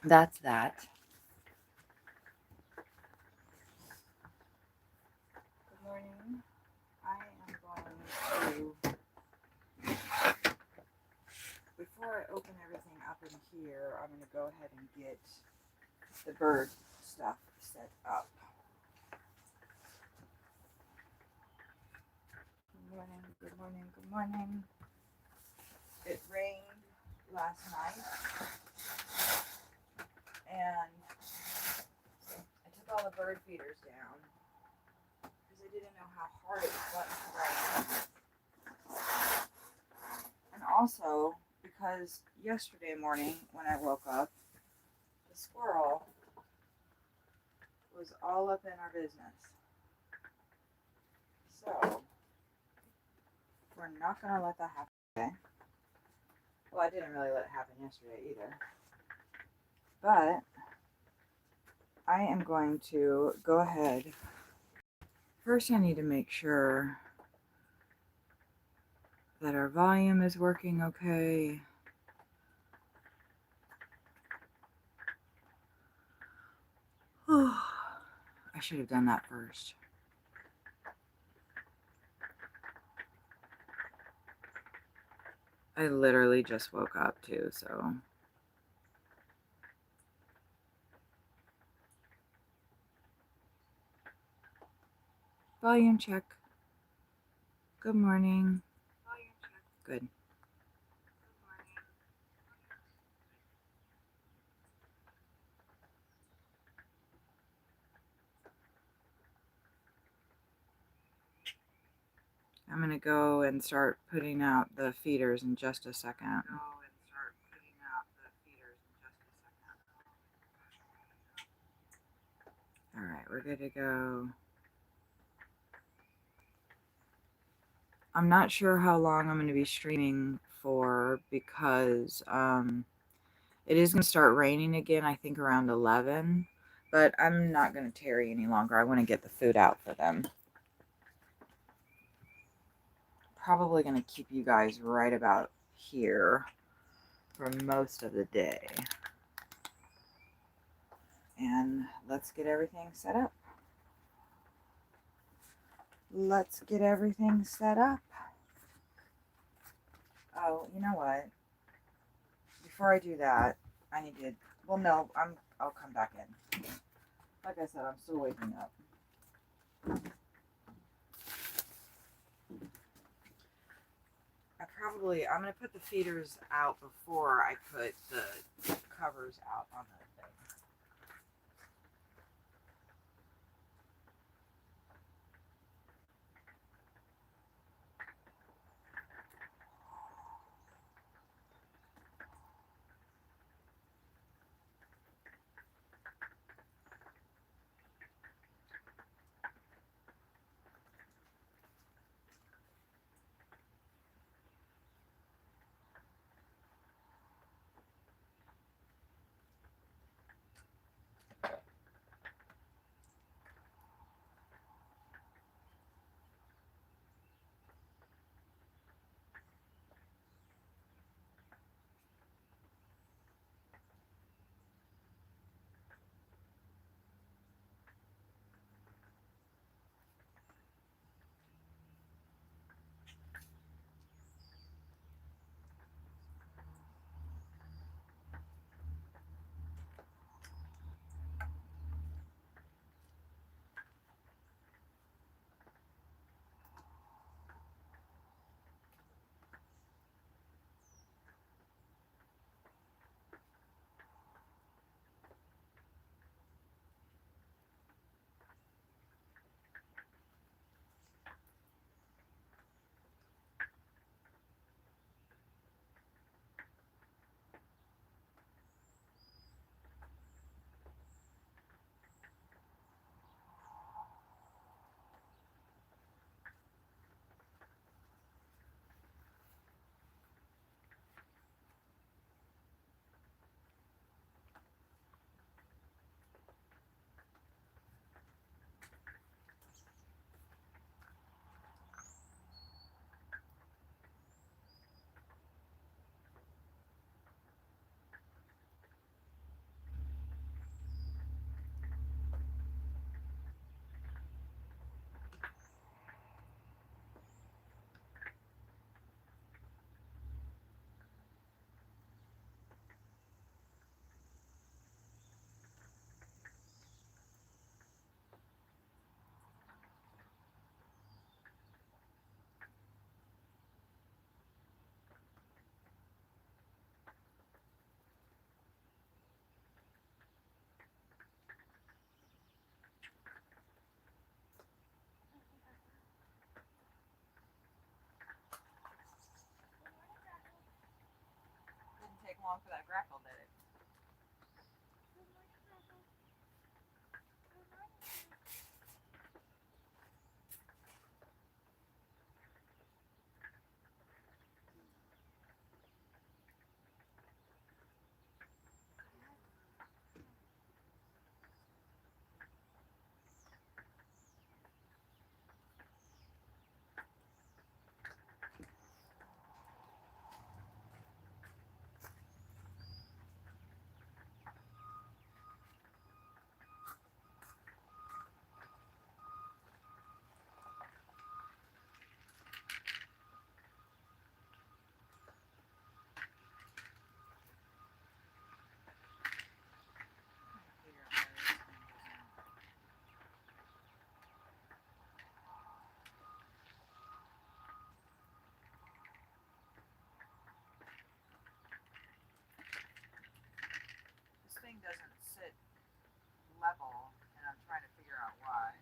that's that. Good morning. I am going to, before I open everything up in here, I'm going to go ahead and get the bird stuff set up. Good morning, good morning, good morning. It rained last night, and I took all the bird feeders down because I didn't know how hard it was going to rain. And also because yesterday morning when I woke up, the squirrel was all up in our business. So we're not going to let that happen today. Well, I didn't really let it happen yesterday either. But I am going to go ahead. First, I need to make sure that our volume is working okay. I should have done that first. I literally just woke up too, so. Volume check. Good morning. Volume check. Good. I'm going to go and start putting out the feeders in just a second. All right, we're good to go. I'm not sure how long I'm going to be streaming for because it is going to start raining again, I think around 11. But I'm not going to tarry any longer. I want to get the food out for them. Probably going to keep you guys right about here for most of the day. And let's get everything set up. Let's get everything set up. Oh, you know what? Before I do that, I need to, well, no, I'll come back in. Like I said, I'm still waking up. I'm going to put the feeders out before I put the covers out on the thing. take long for that grackle, did it? This thing doesn't sit level, and I'm trying to figure out why.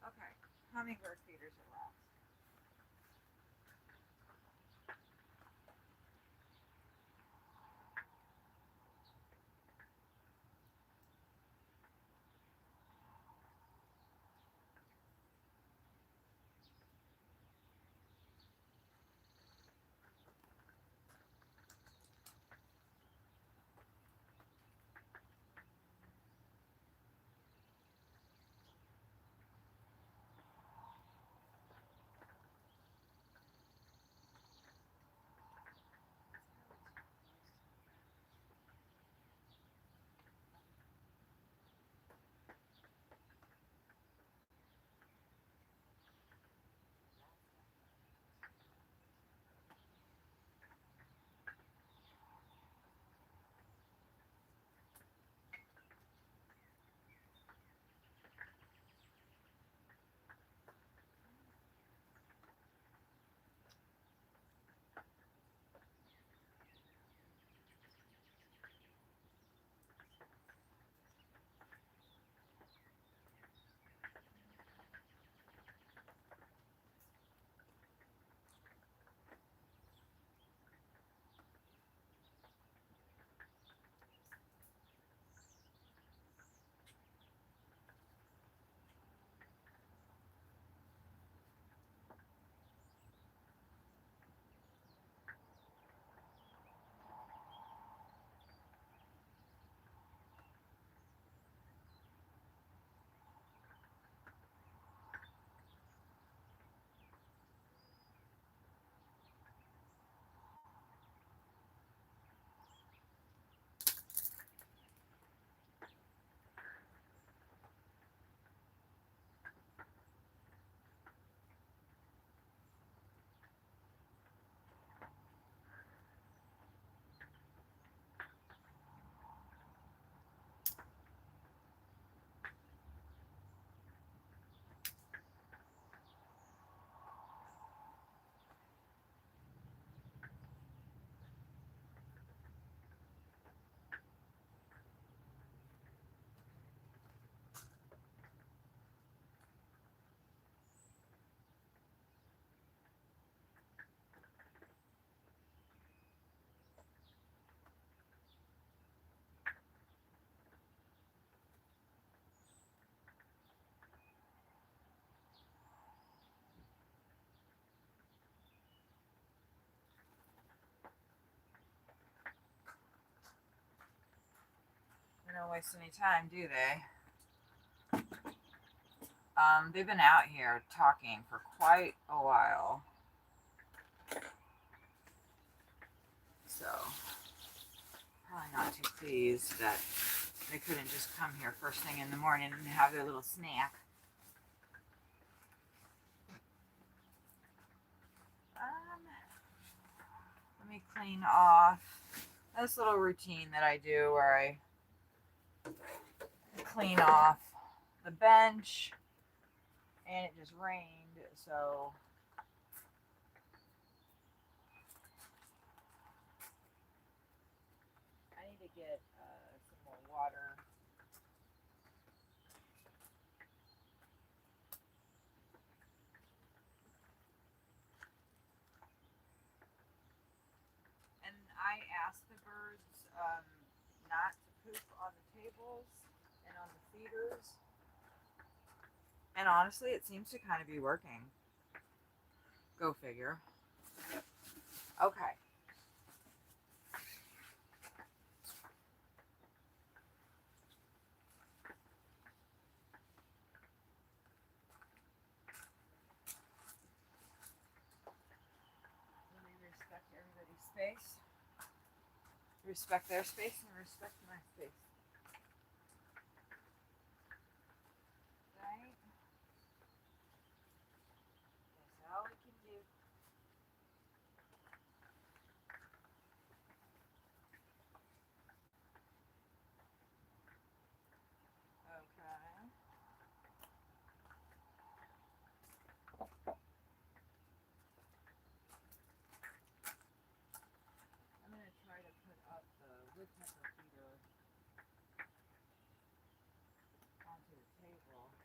Okay, hummingbird feeders are last. They don't waste any time, do they? They've been out here talking for quite a while. So, probably not too pleased that they couldn't just come here first thing in the morning and have their little snack. Let me clean off this little routine that I do where I clean off the bench, and it just rained, so I need to get some more water. um, not to poop on the tables and on the feeders. And honestly, it seems to kind of be working. Go figure. Okay. Let me respect everybody's space. Respect their space and respect my space. Right? That's all we can do. Okay. I'm going to try to put up the woodpecker feeder onto the table.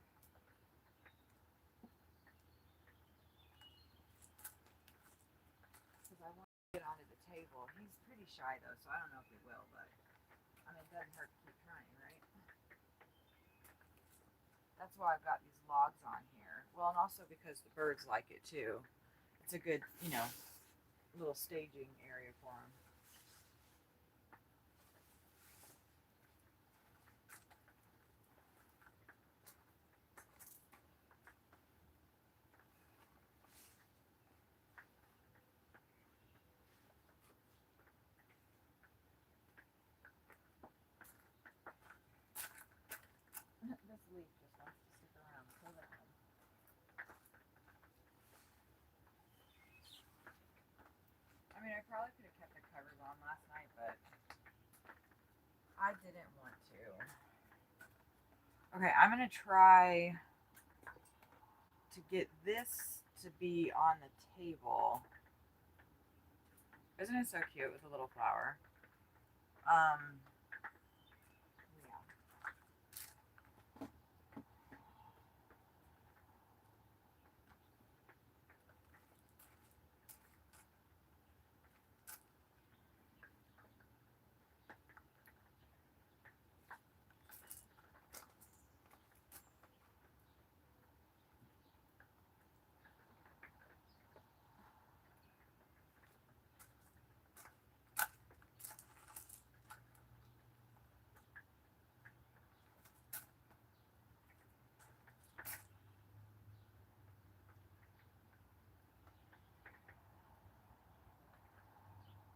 Because I want to get onto the table. He's pretty shy though, so I don't know if he will, but I mean, it doesn't hurt to keep trying, right? That's why I've got these logs on here. Well, and also because the birds like it too. It's a good, little staging area for them. This leaf just wants to stick around so bad. I mean, I probably could have kept the covers on last night, but I didn't want to. Okay, I'm going to try to get this to be on the table. Isn't it so cute with a little flower? Yeah.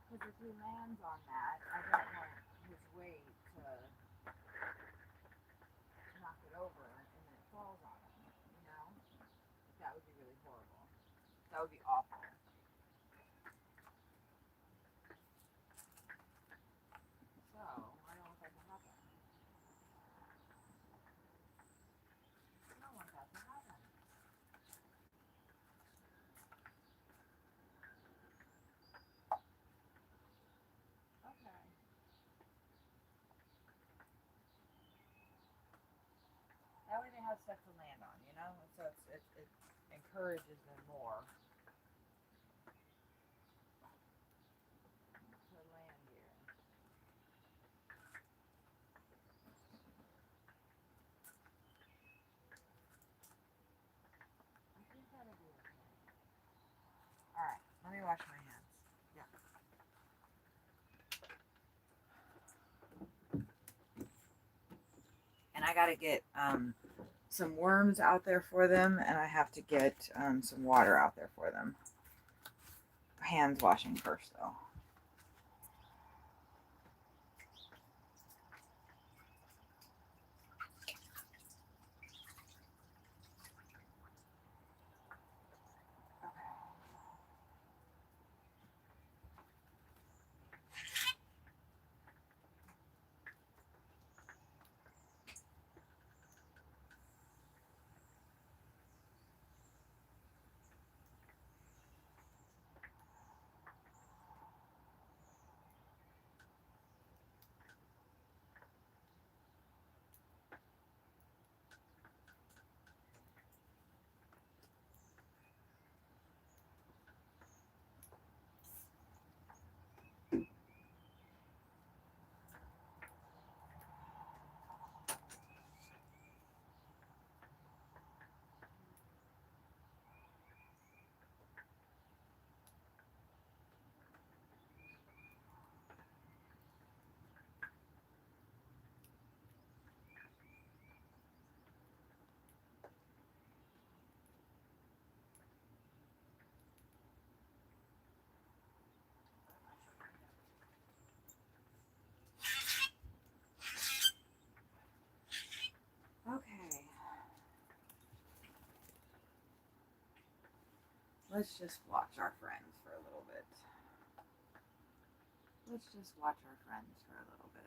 Because if he lands on that, I don't want his weight to knock it over and then it falls on him, you know? That would be really horrible. That would be awful. So, I don't want that to happen. I don't want that to happen. Okay. That way they have stuff to land on, you know? So it encourages them more to land here. I think that'll be okay. Alright, let me wash my hands. Yeah. And I gotta get some worms out there for them, and I have to get some water out there for them. Hands washing first, though. Let's just watch our friends for a little bit. Let's just watch our friends for a little bit.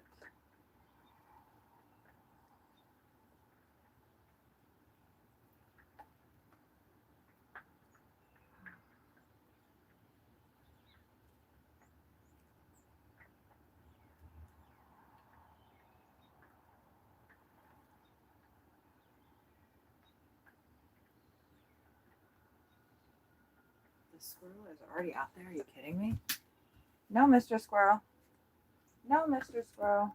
The squirrel is already out there. Are you kidding me? No, Mr. Squirrel. No, Mr. Squirrel.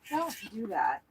Don't do that.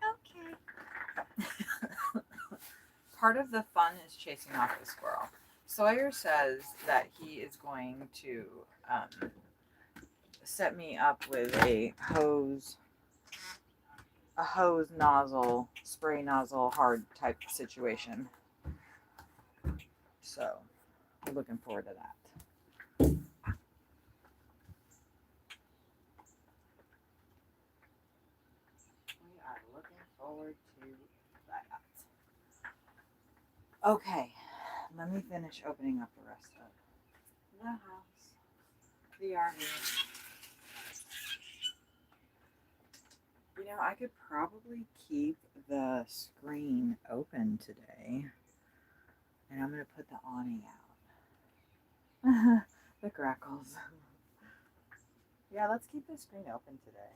Okay. Part of the fun is chasing off the squirrel. Sawyer says that he is going to set me up with a hose nozzle, spray nozzle, hard type situation. So we're looking forward to that. We are looking forward to that. Okay, let me finish opening up the rest of the house, the RV. You know, I could probably keep the screen open today. And I'm going to put the awning out. The crackles. Yeah, let's keep the screen open today.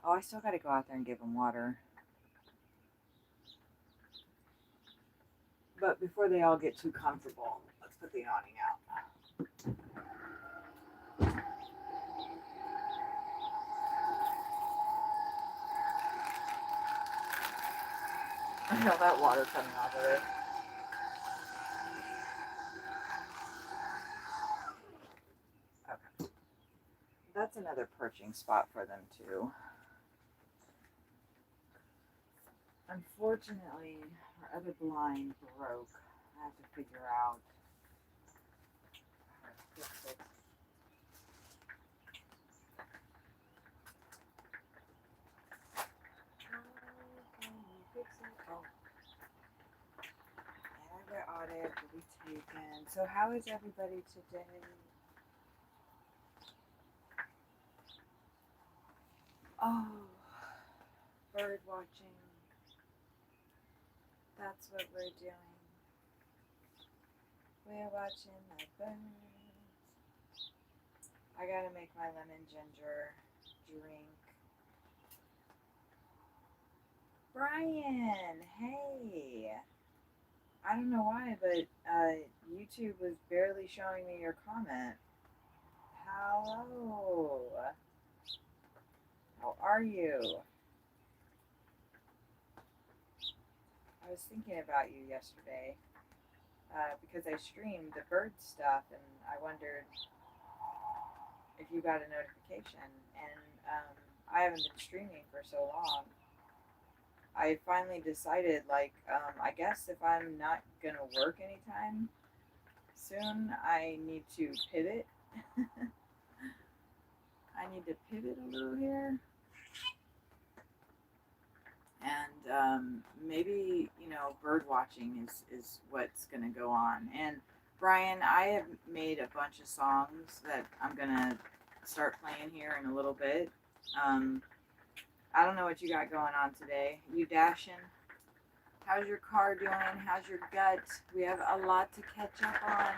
Oh, I still got to go out there and give them water. But before they all get too comfortable, let's put the awning out. I feel that water coming off of it. Okay. That's another perching spot for them too. Unfortunately, our other blind broke. I have to figure out how to fix it. Audit will be taken. So how is everybody today? Oh, bird watching. That's what we're doing. We're watching the birds. I gotta make my lemon ginger drink. Brian, hey. I don't know why, but YouTube was barely showing me your comment. Hello. How are you? I was thinking about you yesterday because I streamed the bird stuff and I wondered if you got a notification. And I haven't been streaming for so long. I finally decided, I guess if I'm not going to work anytime soon, I need to pivot. I need to pivot a little here. And maybe, bird watching is what's going to go on. And Brian, I have made a bunch of songs that I'm going to start playing here in a little bit. I don't know what you got going on today. You dashing? How's your car doing? How's your gut? We have a lot to catch up on.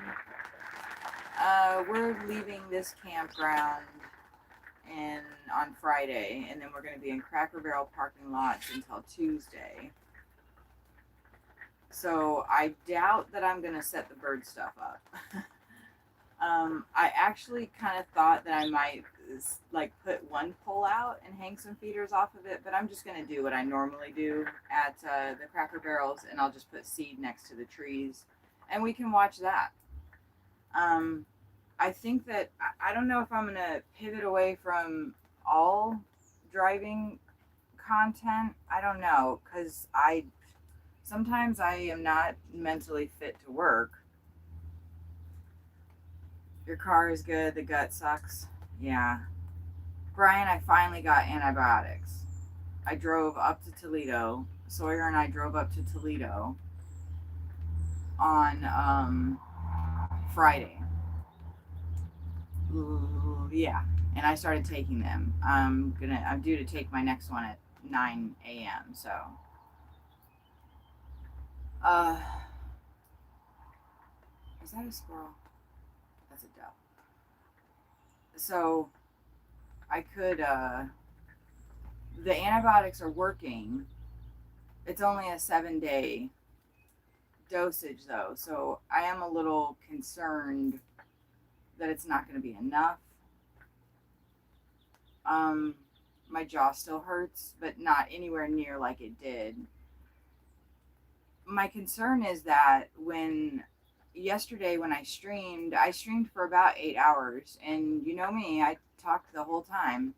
We're leaving this campground on Friday, and then we're going to be in Cracker Barrel parking lots until Tuesday. So I doubt that I'm going to set the bird stuff up. I actually kind of thought that I might like put one pole out and hang some feeders off of it, but I'm just going to do what I normally do at the Cracker Barrels, and I'll just put seed next to the trees, and we can watch that. I think that I don't know if I'm going to pivot away from all driving content. I don't know, because sometimes I am not mentally fit to work. Your car is good, the gut sucks. Yeah. Brian, I finally got antibiotics. I drove up to Toledo. Sawyer and I drove up to Toledo on Friday. Ooh, yeah. And I started taking them. I'm due to take my next one at 9 a.m. So is that a squirrel? That's a dove. So I could the antibiotics are working. It's only a 7-day dosage though, so I am a little concerned that it's not going to be enough. My jaw still hurts, but not anywhere near like it did. My concern is that yesterday when I streamed for about 8 hours, and you know me, I talked the whole time,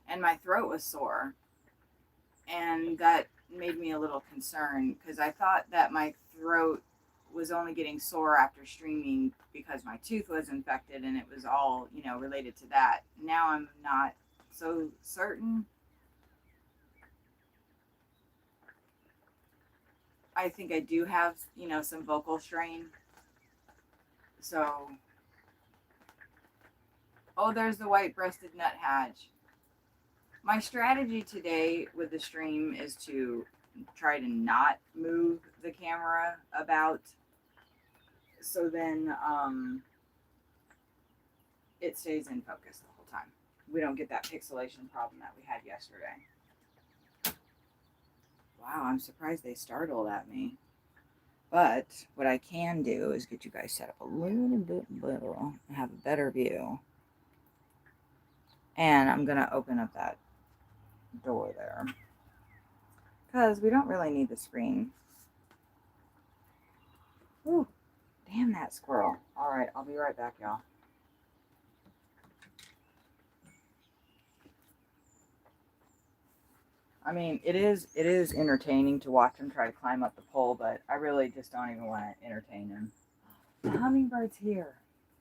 and my throat was sore, and that made me a little concerned because I thought that my throat was only getting sore after streaming because my tooth was infected and it was all, related to that. Now I'm not so certain. I think I do have, some vocal strain. So, oh, there's the white-breasted nuthatch. My strategy today with the stream is to try to not move the camera about, so then it stays in focus the whole time. We don't get that pixelation problem that we had yesterday. Wow, I'm surprised they startled at me. But what I can do is get you guys set up a little bit better and have a better view. And I'm going to open up that door there, because we don't really need the screen. Ooh, damn that squirrel. All right, I'll be right back, y'all. I mean, it is entertaining to watch him try to climb up the pole, but I really just don't even want to entertain him. The hummingbird's here.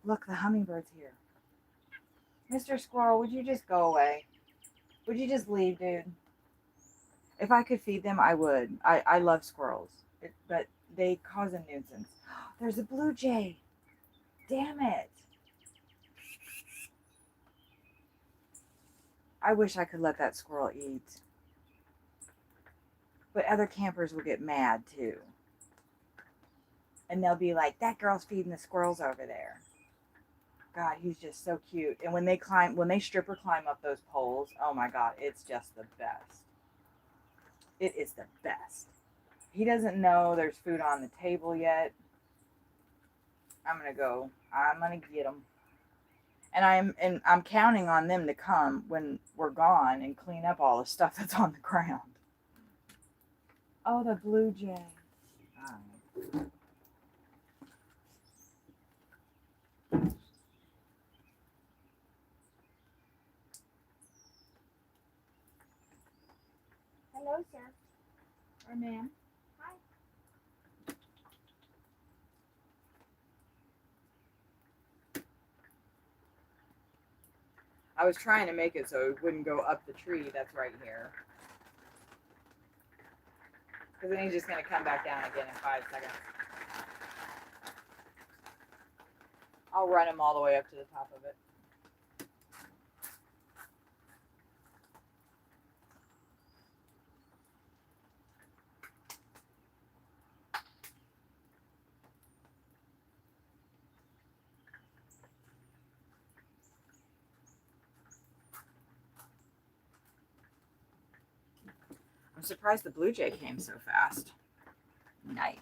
Look, the hummingbird's here. Mr. Squirrel, would you just go away? Would you just leave, dude? If I could feed them, I would. I love squirrels, but they cause a nuisance. There's a blue jay. Damn it. I wish I could let that squirrel eat. But other campers will get mad too. And they'll be like, that girl's feeding the squirrels over there. God, he's just so cute. And when they stripper climb up those poles, oh my God, it's just the best. It is the best. He doesn't know there's food on the table yet. I'm gonna get him. And I'm counting on them to come when we're gone and clean up all the stuff that's on the ground. Oh, the blue jay. Hello, sir. Or ma'am. Hi. I was trying to make it so it wouldn't go up the tree that's right here. Because then he's just going to come back down again in 5 seconds. I'll run him all the way up to the top of it. I'm surprised the blue jay came so fast. Nice.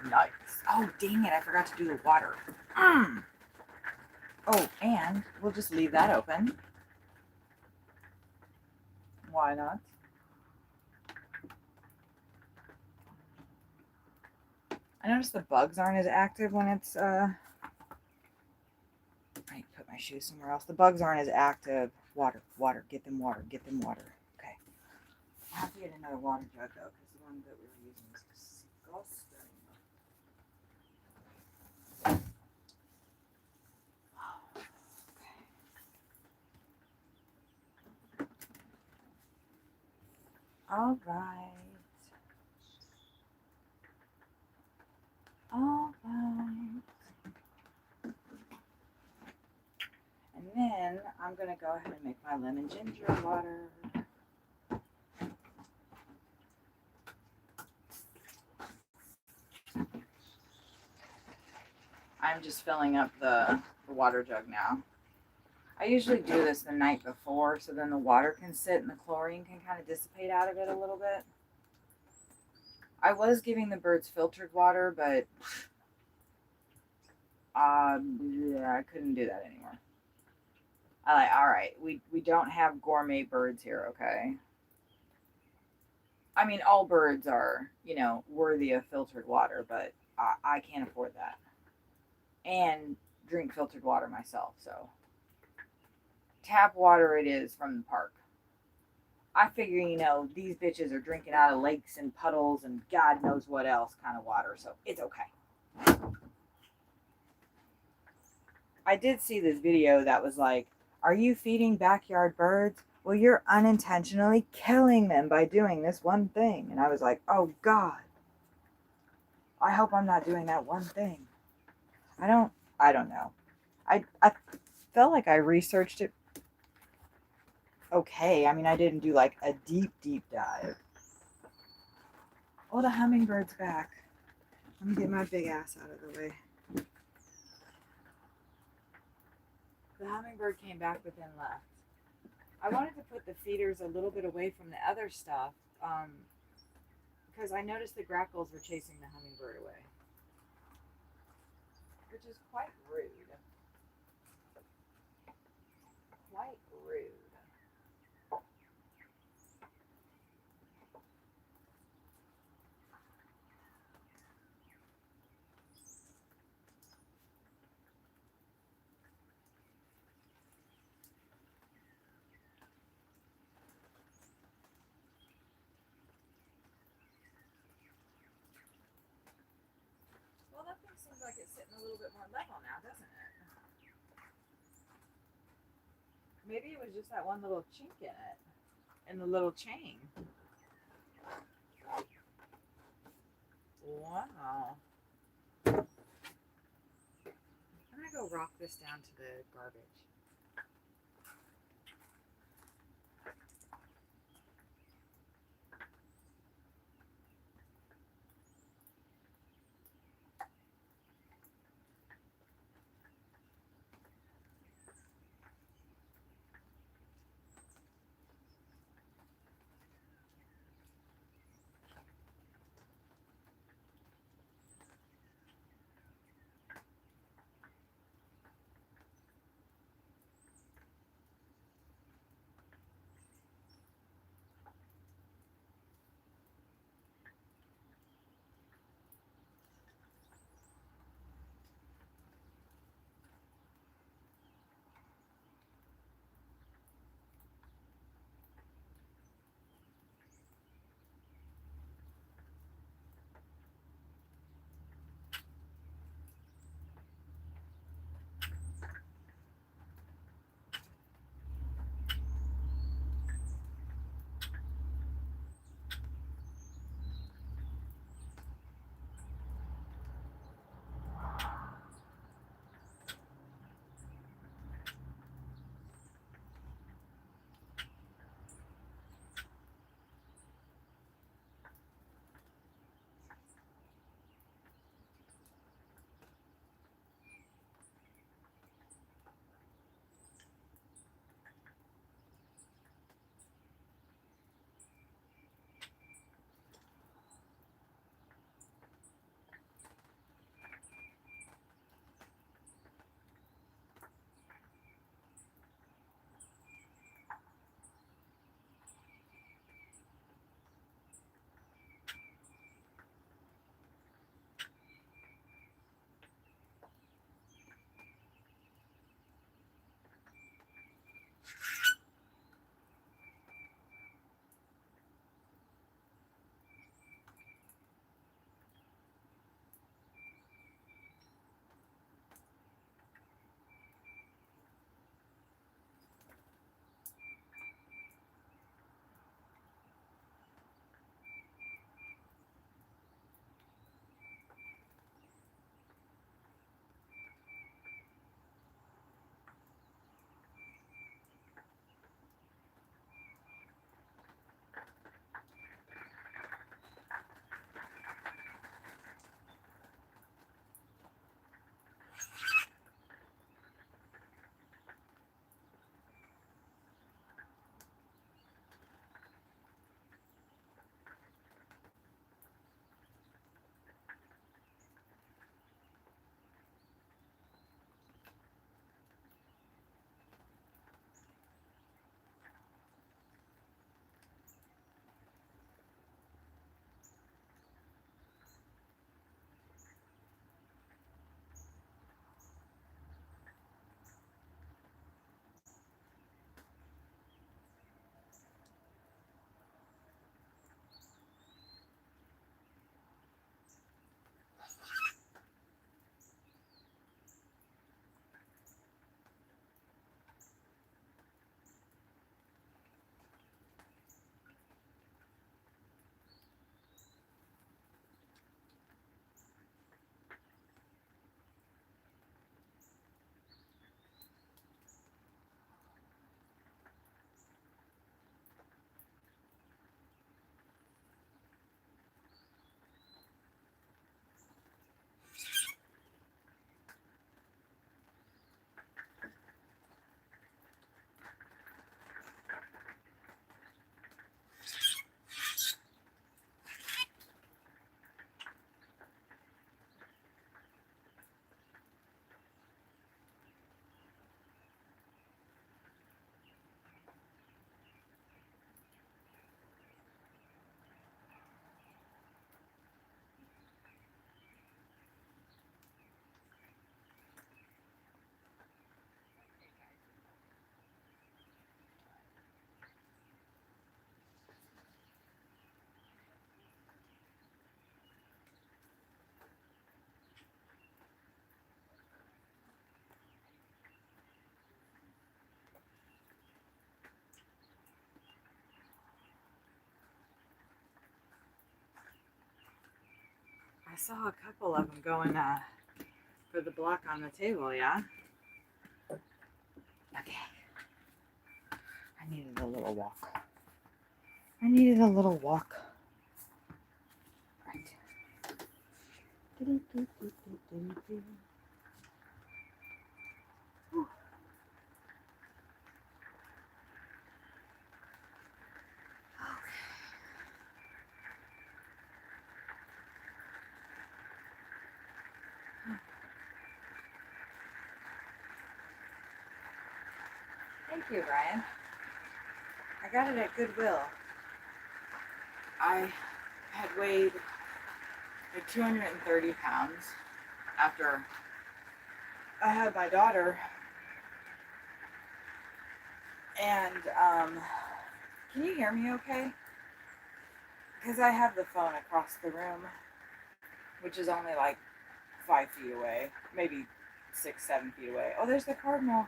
Nice. Oh, dang it. I forgot to do the water. Oh, and we'll just leave that open. Why not? I noticed the bugs aren't as active when it's, I need to put my shoes somewhere else. The bugs aren't as active. Water, water, get them water, get them water. Okay. I have to get another water jug though, because the one that we were using is disgusting. All right. All right. And then I'm going to go ahead and make my lemon ginger water. I'm just filling up the water jug now. I usually do this the night before so then the water can sit and the chlorine can kind of dissipate out of it a little bit. I was giving the birds filtered water, but yeah, I couldn't do that anymore. All right, we don't have gourmet birds here, okay? I mean, all birds are, worthy of filtered water, but I can't afford that. And drink filtered water myself, so tap water it is from the park. I figure, these bitches are drinking out of lakes and puddles and God knows what else kind of water, so it's okay. I did see this video that was like, are you feeding backyard birds? Well, you're unintentionally killing them by doing this one thing. And I was like, oh God, I hope I'm not doing that one thing. I don't know. I felt like I researched it okay. I mean, I didn't do like a deep dive. Oh, the hummingbird's back. Let me get my big ass out of the way. The hummingbird came back but then left. I wanted to put the feeders a little bit away from the other stuff because I noticed the grackles were chasing the hummingbird away, which is quite rude. Quite rude. Well, that thing seems like it's sitting a little bit more level now, doesn't it? Maybe it was just that one little chink in it, in the little chain. Wow. I'm gonna go rock this down to the garbage. I saw a couple of them going for the block on the table, yeah? Okay. I needed a little walk. Right. Whew. Thank you, Ryan. I got it at Goodwill. I had weighed like 230 pounds after I had my daughter. And, can you hear me okay? Because I have the phone across the room, which is only like 5 feet away, maybe 6, 7 feet away. Oh, there's the cardinal.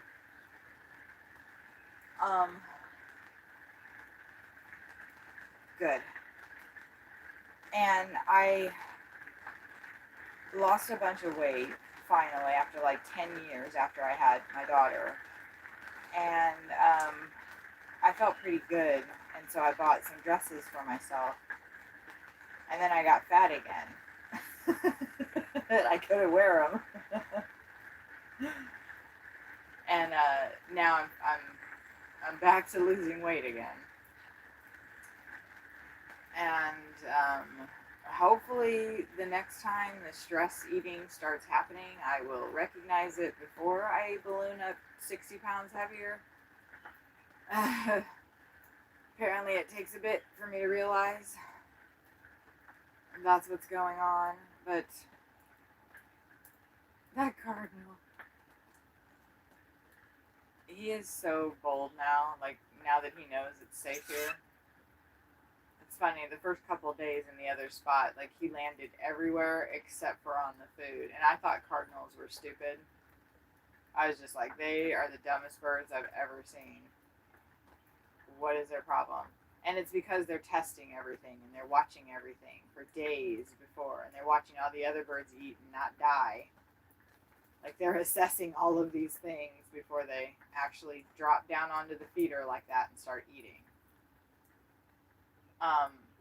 Good. And I lost a bunch of weight finally after like 10 years after I had my daughter. And I felt pretty good. And so I bought some dresses for myself. And then I got fat again. I couldn't wear them. And now I'm back to losing weight again. And hopefully the next time the stress eating starts happening, I will recognize it before I balloon up 60 pounds heavier. Apparently it takes a bit for me to realize that's what's going on, but that cardinal, he is so bold now, like now that he knows it's safe here. It's funny, the first couple of days in the other spot, like he landed everywhere except for on the food, and I thought cardinals were stupid. I was just like, they are the dumbest birds I've ever seen. What is their problem? And it's because they're testing everything and they're watching everything for days before, and they're watching all the other birds eat and not die. Like they're assessing all of these things before they actually drop down onto the feeder like that and start eating.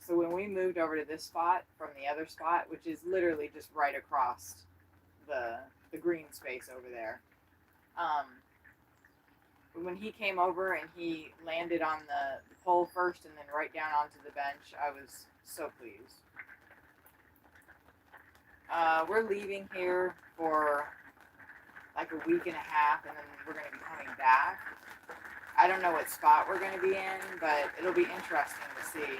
So when we moved over to this spot from the other spot, which is literally just right across the green space over there, when he came over and he landed on the pole first and then right down onto the bench, I was so pleased. We're leaving here for like a week and a half, and then we're going to be coming back. I don't know what spot we're going to be in, but it'll be interesting to see.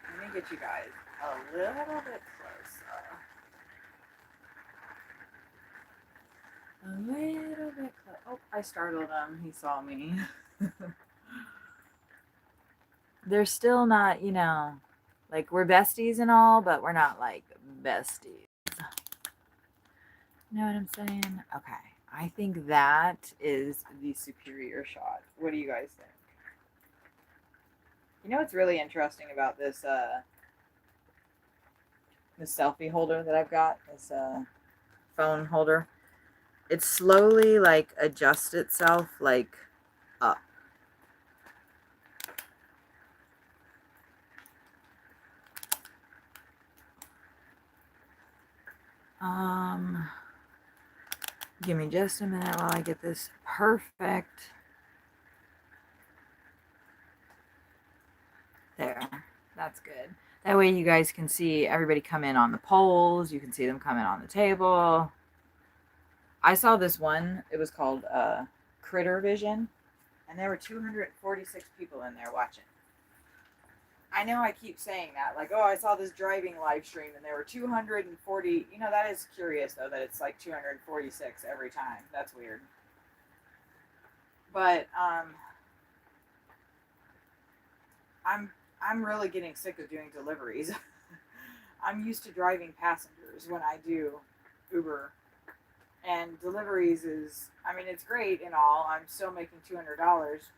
Let me get you guys a little bit closer. A little bit close. Oh, I startled him. He saw me. They're still not, like we're besties and all, but we're not like besties. You know what I'm saying? Okay. I think that is the superior shot. What do you guys think? You know what's really interesting about this selfie holder that I've got? This phone holder. It slowly like adjusts itself like up. Give me just a minute while I get this perfect. There, that's good. That way you guys can see everybody come in on the poles. You can see them come in on the table. I saw this one. It was called Critter Vision, and there were 246 people in there watching. I know I keep saying that, like, oh, I saw this driving live stream and there were 240. That is curious, though, that it's like 246 every time. That's weird. But I'm really getting sick of doing deliveries. I'm used to driving passengers when I do Uber And deliveries is, I mean, it's great and all. I'm still making $200,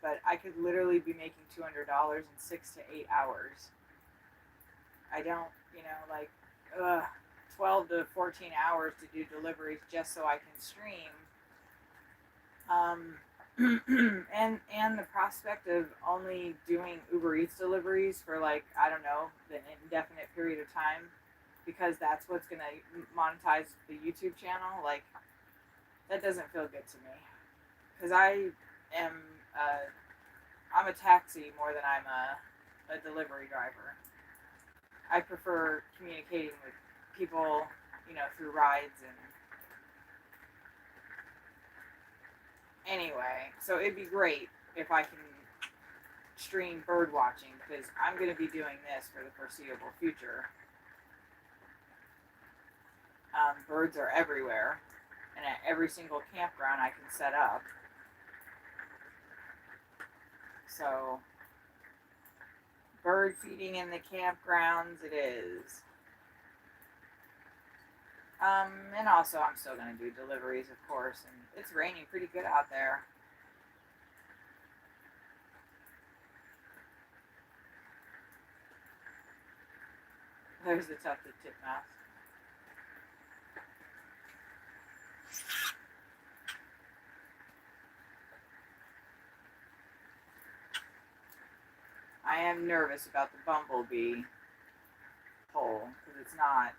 but I could literally be making $200 in 6 to 8 hours. I don't, like, 12 to 14 hours to do deliveries just so I can stream. And the prospect of only doing Uber Eats deliveries for, like, I don't know, the indefinite period of time, because that's what's gonna monetize the YouTube channel. Like, that doesn't feel good to me, because am I'm a taxi more than I'm a delivery driver. I prefer communicating with people, through rides. And anyway, so it'd be great if I can stream bird watching, because I'm going to be doing this for the foreseeable future. Birds are everywhere, and at every single campground I can set up. So, bird feeding in the campgrounds it is. And also I'm still going to do deliveries, of course, and it's raining pretty good out there. There's the tufted titmouse. I am nervous about the bumblebee hole, because it's not.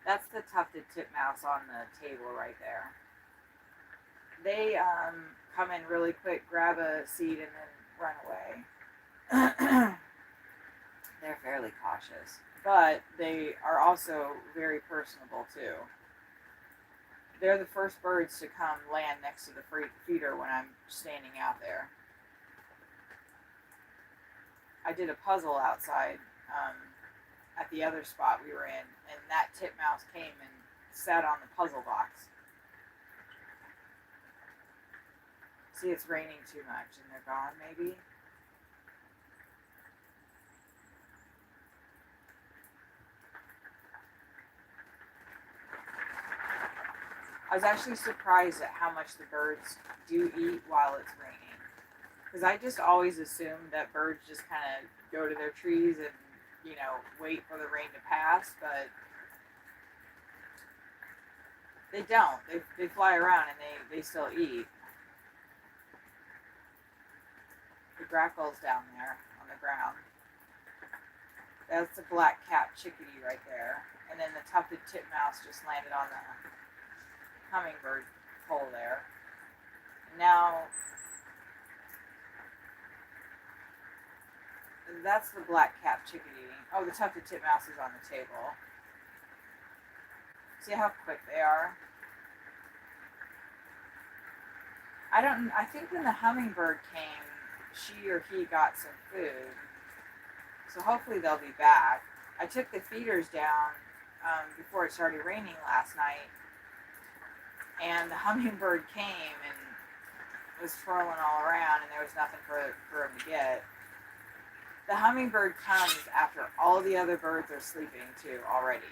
That's the tufted titmouse on the table right there. They come in really quick, grab a seed, and then run away. They're fairly cautious, but they are also very personable too. They're the first birds to come land next to the feeder when I'm standing out there. I did a puzzle outside at the other spot we were in, and that titmouse came and sat on the puzzle box. See, it's raining too much, and they're gone, maybe? I was actually surprised at how much the birds do eat while it's raining. Because I just always assumed that birds just kind of go to their trees and, wait for the rain to pass, but they don't. They fly around and they still eat. The grackl's down there on the ground. That's the black-capped chickadee right there. And then the tufted titmouse just landed on the hummingbird hole there. And now, that's the black-capped chickadee. Oh, the tufted titmouse is on the table. See how quick they are? I think when the hummingbird came, she or he got some food. So hopefully they'll be back. I took the feeders down before it started raining last night. And the hummingbird came and was twirling all around, and there was nothing for him to get. The hummingbird comes after all the other birds are sleeping too already.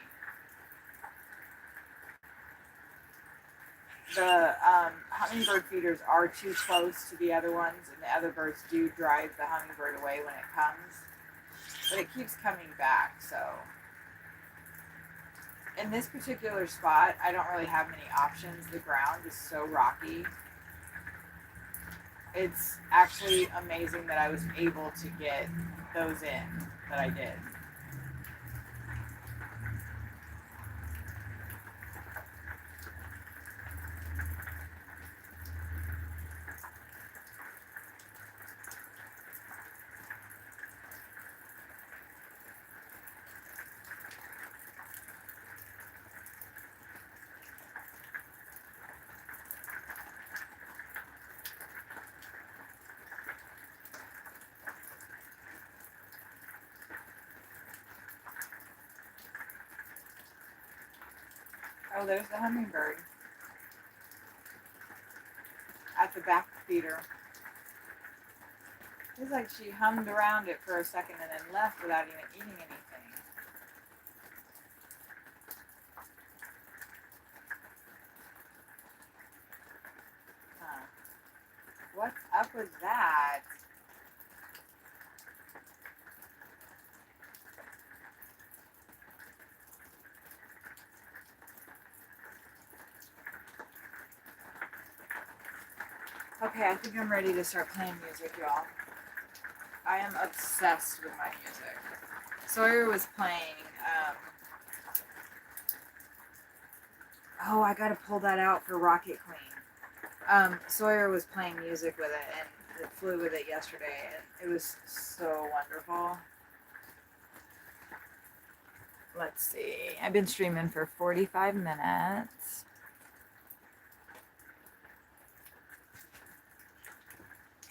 The hummingbird feeders are too close to the other ones, and the other birds do drive the hummingbird away when it comes. But it keeps coming back, so. In this particular spot, I don't really have many options. The ground is so rocky. It's actually amazing that I was able to get those in, that I did. Oh, there's the hummingbird at the back feeder. It's like she hummed around it for a second and then left without even eating anything. What's up with that? Okay, I think I'm ready to start playing music, y'all. I am obsessed with my music. Sawyer was playing, oh, I gotta pull that out for Rocket Queen. Sawyer was playing music with it and it flew with it yesterday and it was so wonderful. Let's see. I've been streaming for 45 minutes.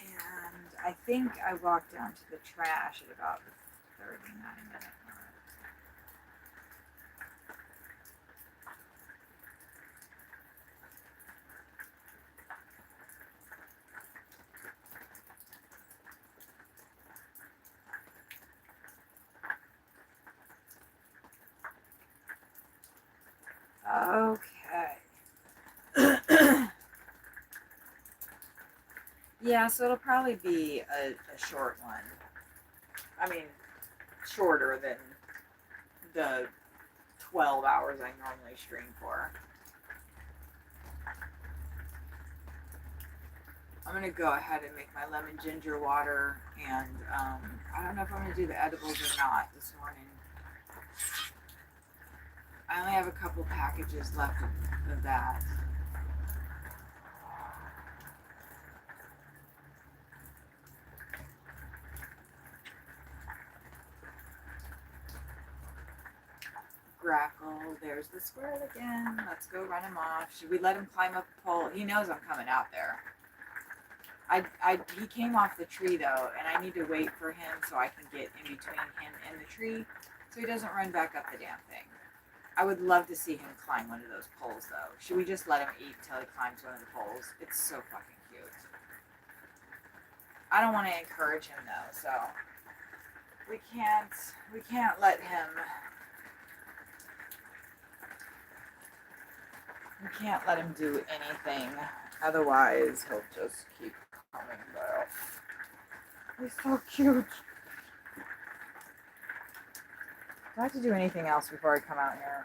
And I think I walked down to the trash at about the 39 minute mark. Okay. Yeah, so it'll probably be a short one. I mean, shorter than the 12 hours I normally stream for. I'm going to go ahead and make my lemon ginger water, and I don't know if I'm going to do the edibles or not this morning. I only have a couple packages left of that. Grackle, there's the squirrel again. Let's go run him off. Should we let him climb up the pole? He knows I'm coming out there. He came off the tree though, and I need to wait for him so I can get in between him and the tree so he doesn't run back up the damn thing. I would love to see him climb one of those poles though. Should we just let him eat until he climbs one of the poles? It's so fucking cute. I don't want to encourage him though, so we can't let him. We can't let him do anything, otherwise he'll just keep coming back. He's so cute. Do I have to do anything else before I come out here?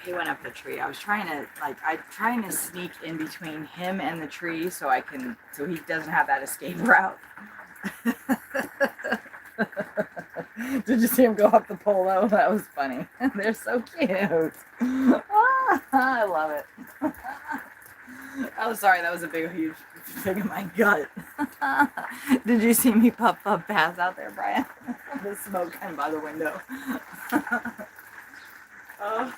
He went up the tree. I was trying to sneak in between him and the tree so he doesn't have that escape route. Did you see him go up the pole though? That was funny. They're so cute. I love it. Oh, sorry, that was a big, huge thing in my gut. Did you see me puff pass out there, Brian? The smoke came by the window. Oh,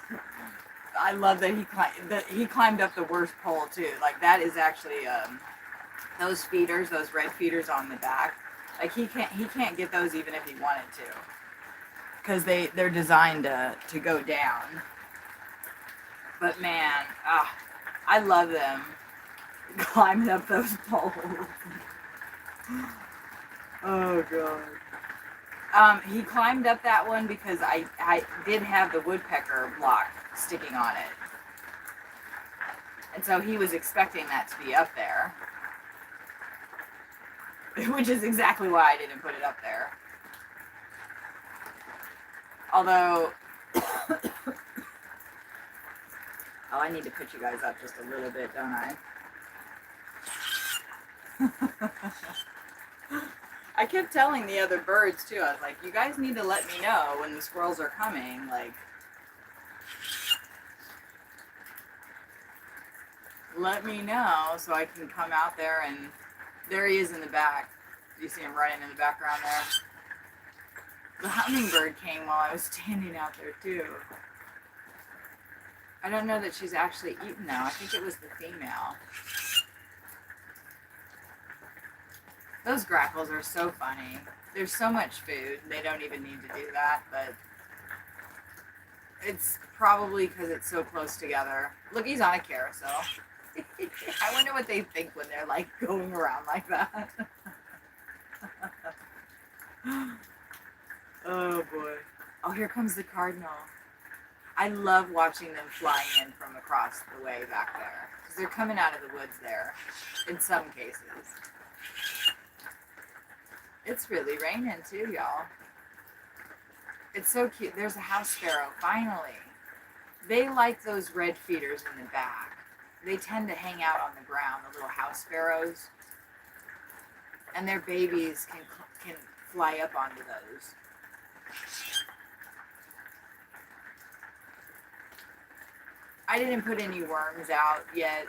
I love that he climbed up the worst pole too. Like that is actually those feeders, those red feeders on the back. Like he can't get those even if he wanted to, because they're designed to go down. But man, I love them climbing up those poles. Oh god. He climbed up that one because I did have the woodpecker block sticking on it. And so he was expecting that to be up there. Which is exactly why I didn't put it up there. Although, oh, I need to put you guys up just a little bit, don't I? I kept telling the other birds too, I was like, you guys need to let me know when the squirrels are coming, like, let me know so I can come out there. And there he is in the back. You see him running in the background there. The hummingbird came while I was standing out there too. I don't know that she's actually eaten though. I think it was the female. Those grackles are so funny. There's so much food. They don't even need to do that, but it's probably because it's so close together. Look, he's on a carousel. I wonder what they think when they're like going around like that. Oh boy. Oh, here comes the cardinal. I love watching them flying in from across the way back there, because they're coming out of the woods there in some cases. It's really raining too, y'all. It's so cute. There's a house sparrow, finally. They like those red feeders in the back. They tend to hang out on the ground, the little house sparrows. And their babies can fly up onto those. I didn't put any worms out yet.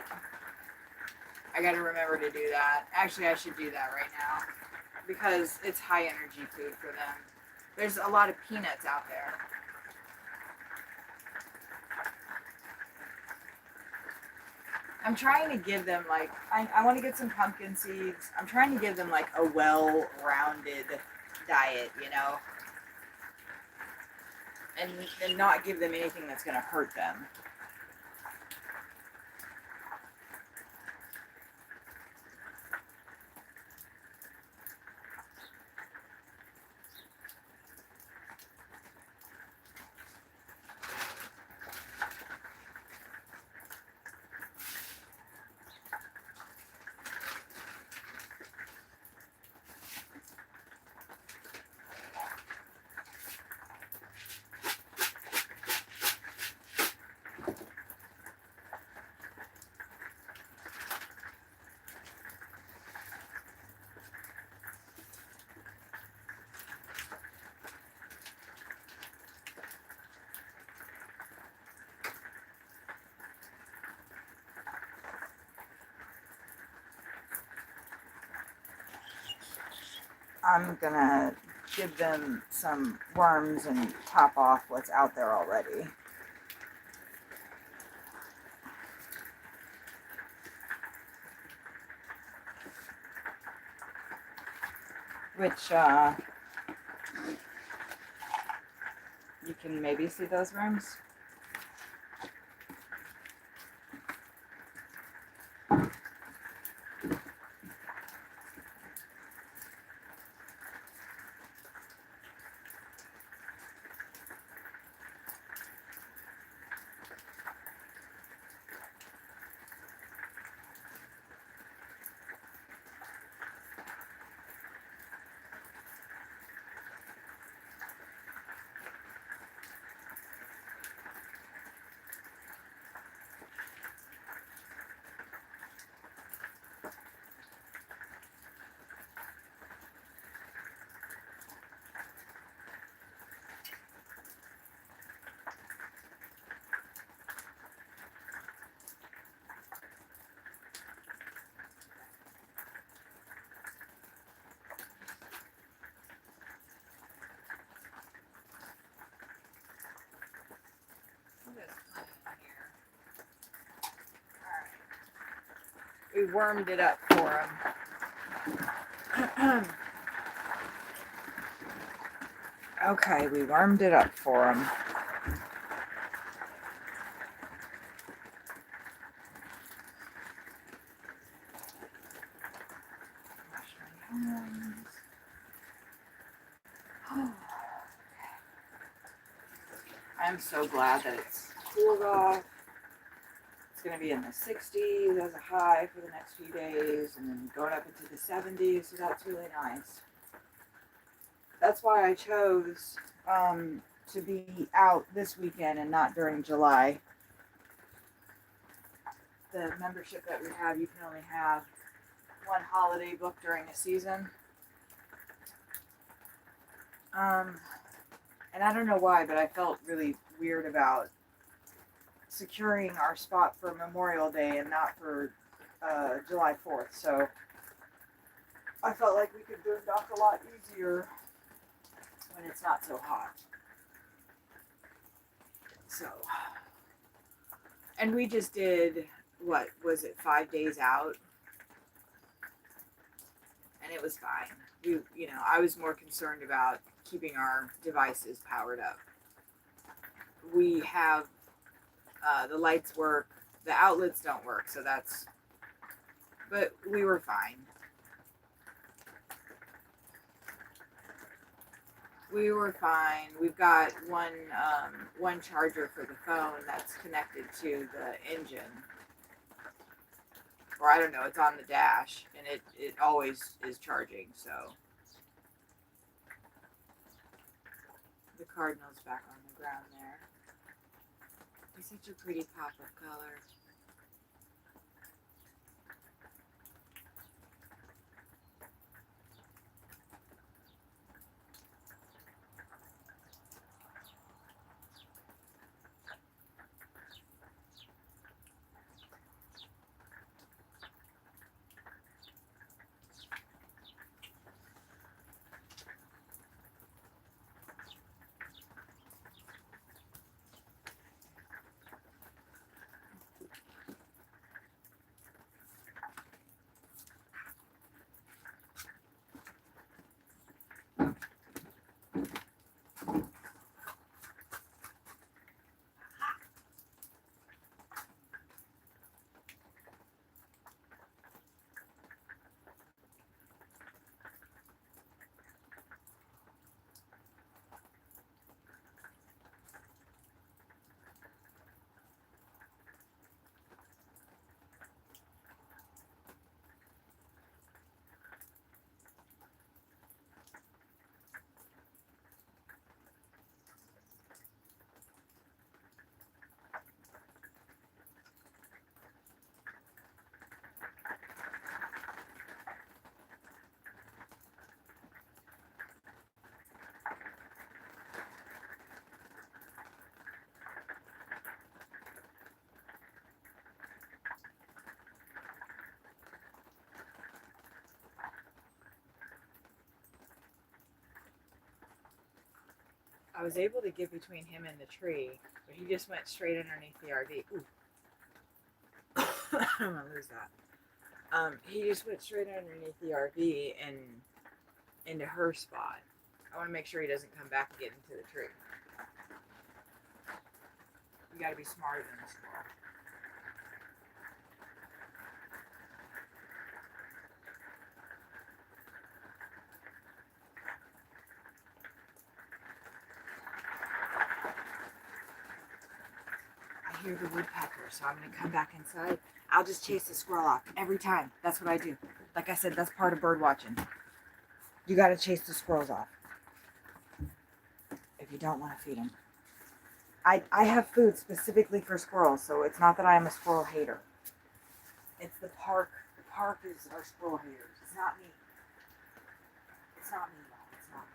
I gotta remember to do that. Actually, I should do that right now, because it's high energy food for them. There's a lot of peanuts out there. I'm trying to give them, like, I want to get some pumpkin seeds. I'm trying to give them, like, a well-rounded diet, you know? And not give them anything that's going to hurt them. I'm gonna give them some worms and top off what's out there already. Which, you can maybe see those worms. We wormed it up for him. Okay, we warmed it up for him. Wash my hands. I'm so glad that it's cooled off. It's going to be in the 60s as a high for the next few days, and then going up into the 70s, so that's really nice. That's why I chose to be out this weekend and not during July. The membership that we have, you can only have one holiday book during the season. And I don't know why, but I felt really weird about securing our spot for Memorial Day and not for July 4th. So I felt like we could boondock a lot easier when it's not so hot. So, and we just did, what was it, 5 days out? And it was fine. I was more concerned about keeping our devices powered up. We have, the lights work, the outlets don't work, so but we were fine. We were fine. We've got one charger for the phone that's connected to the engine. Or I don't know, it's on the dash, and it always is charging, so. The cardinal's back on the ground there. He's such a pretty pop of color. I was able to get between him and the tree, but he just went straight underneath the RV. Ooh. I don't want to lose that. He just went straight underneath the RV and into her spot. I want to make sure he doesn't come back and get into the tree. You got to be smarter than a squirrel. I hear the woodpecker, so I'm going to come back inside. I'll just chase the squirrel off every time. That's what I do. Like I said, that's part of bird watching. You got to chase the squirrels off if you don't want to feed them. I have food specifically for squirrels, so it's not that I am a squirrel hater. It's the park. The park is our squirrel haters. It's not me. It's not me, y'all. It's not me.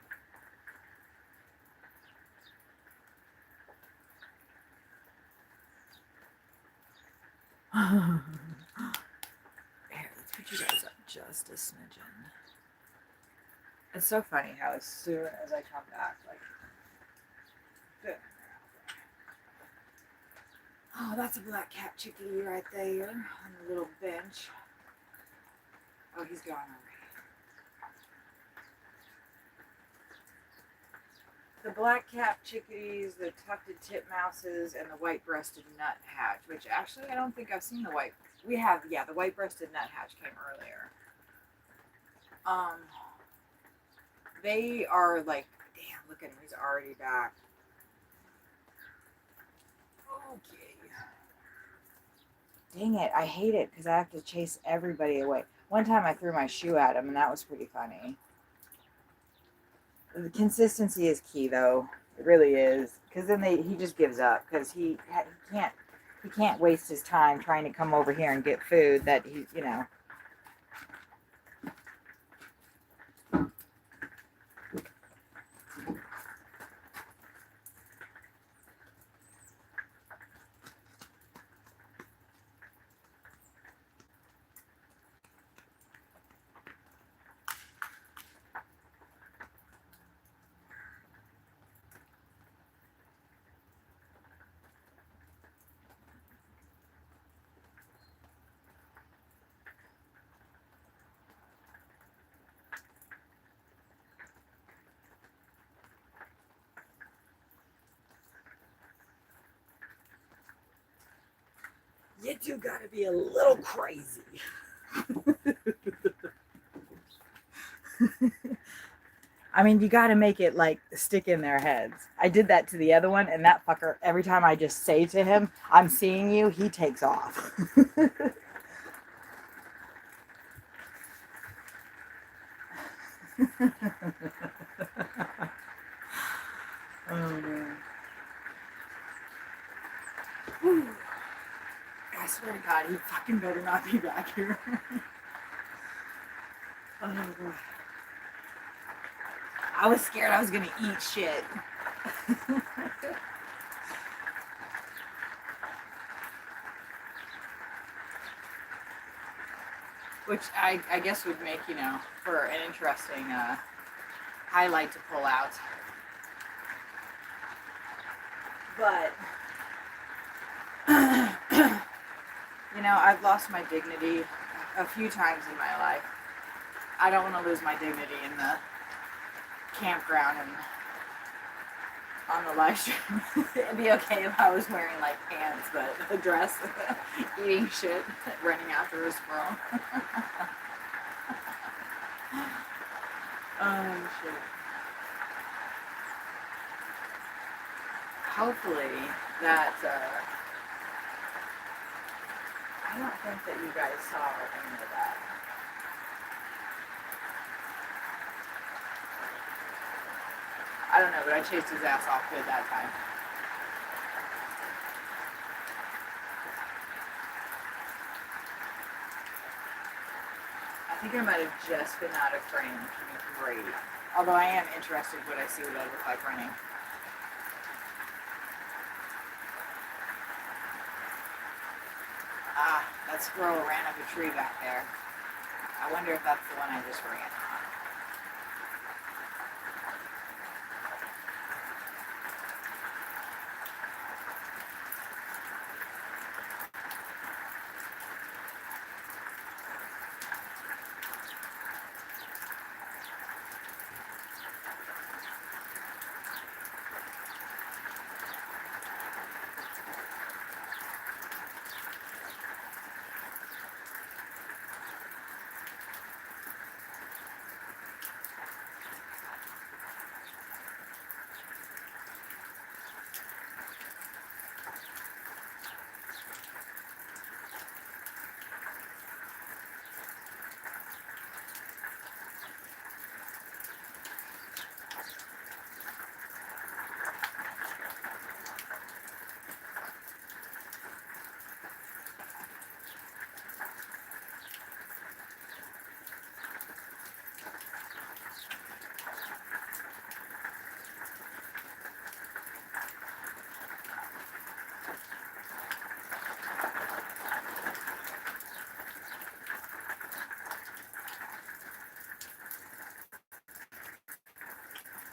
Here, let's put you guys up just a smidgen. It's so funny how as soon as I come back, like, oh, that's a black cap chickadee right there on the little bench. Oh, he's gone already. The black-capped chickadees, the tufted titmouses, and the white-breasted nuthatch, which actually I don't think I've seen the white. We have, yeah, the white-breasted nuthatch came earlier. They are like, damn, look at him, he's already back. Okay. Dang it, I hate it because I have to chase everybody away. One time I threw my shoe at him, and that was pretty funny. The consistency is key, though. It really is, because then he just gives up because he can't waste his time trying to come over here and get food that he, you know. You two gotta be a little crazy. I mean, you gotta make it like stick in their heads. I did that to the other one, and that fucker, every time I just say to him, I'm seeing you, he takes off. Oh, man. Whew. I swear to God, he fucking better not be back here. Oh, God. I was scared I was gonna eat shit. Which I guess would make, you know, for an interesting highlight to pull out. But, you know, I've lost my dignity a few times in my life. I don't want to lose my dignity in the campground and on the live stream. It'd be okay if I was wearing like pants, but a dress, eating shit, running after a squirrel. Oh shit. Hopefully that I don't think that you guys saw any of that. I don't know, but I chased his ass off good that time. I think I might have just been out of frame, which would be great. Although I am interested what I see what I look like running. Ah, that squirrel ran up a tree back there. I wonder if that's the one I just ran on.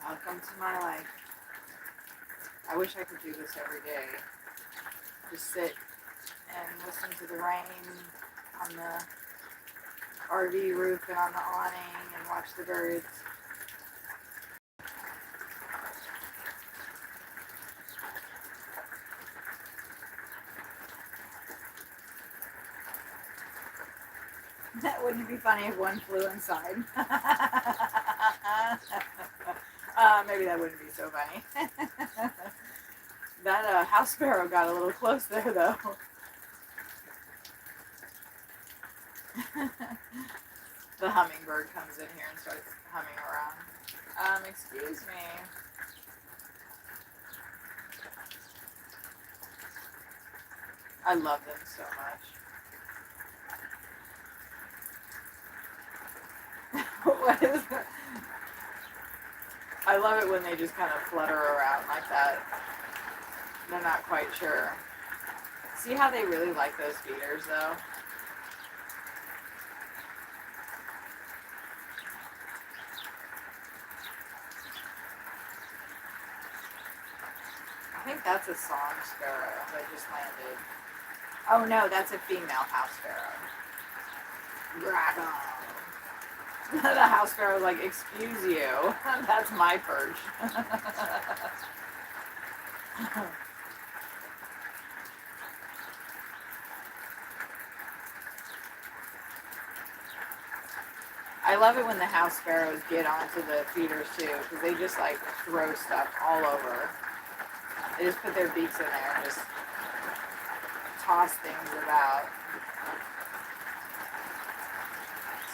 Welcome to my life. I wish I could do this every day. Just sit and listen to the rain on the RV roof and on the awning and watch the birds. That wouldn't be funny if one flew inside. Maybe that wouldn't be so funny. That house sparrow got a little close there, though. The hummingbird comes in here and starts humming around. Excuse me. I love them so much. What is that? I love it when they just kind of flutter around like that. They're not quite sure. See how they really like those feeders, though? I think that's a song sparrow that just landed. Oh no, that's a female house sparrow. Bravo. The house sparrow's like, excuse you, that's my perch. I love it when the house sparrows get onto the feeders too, because they just like throw stuff all over. They just put their beaks in there and just toss things about.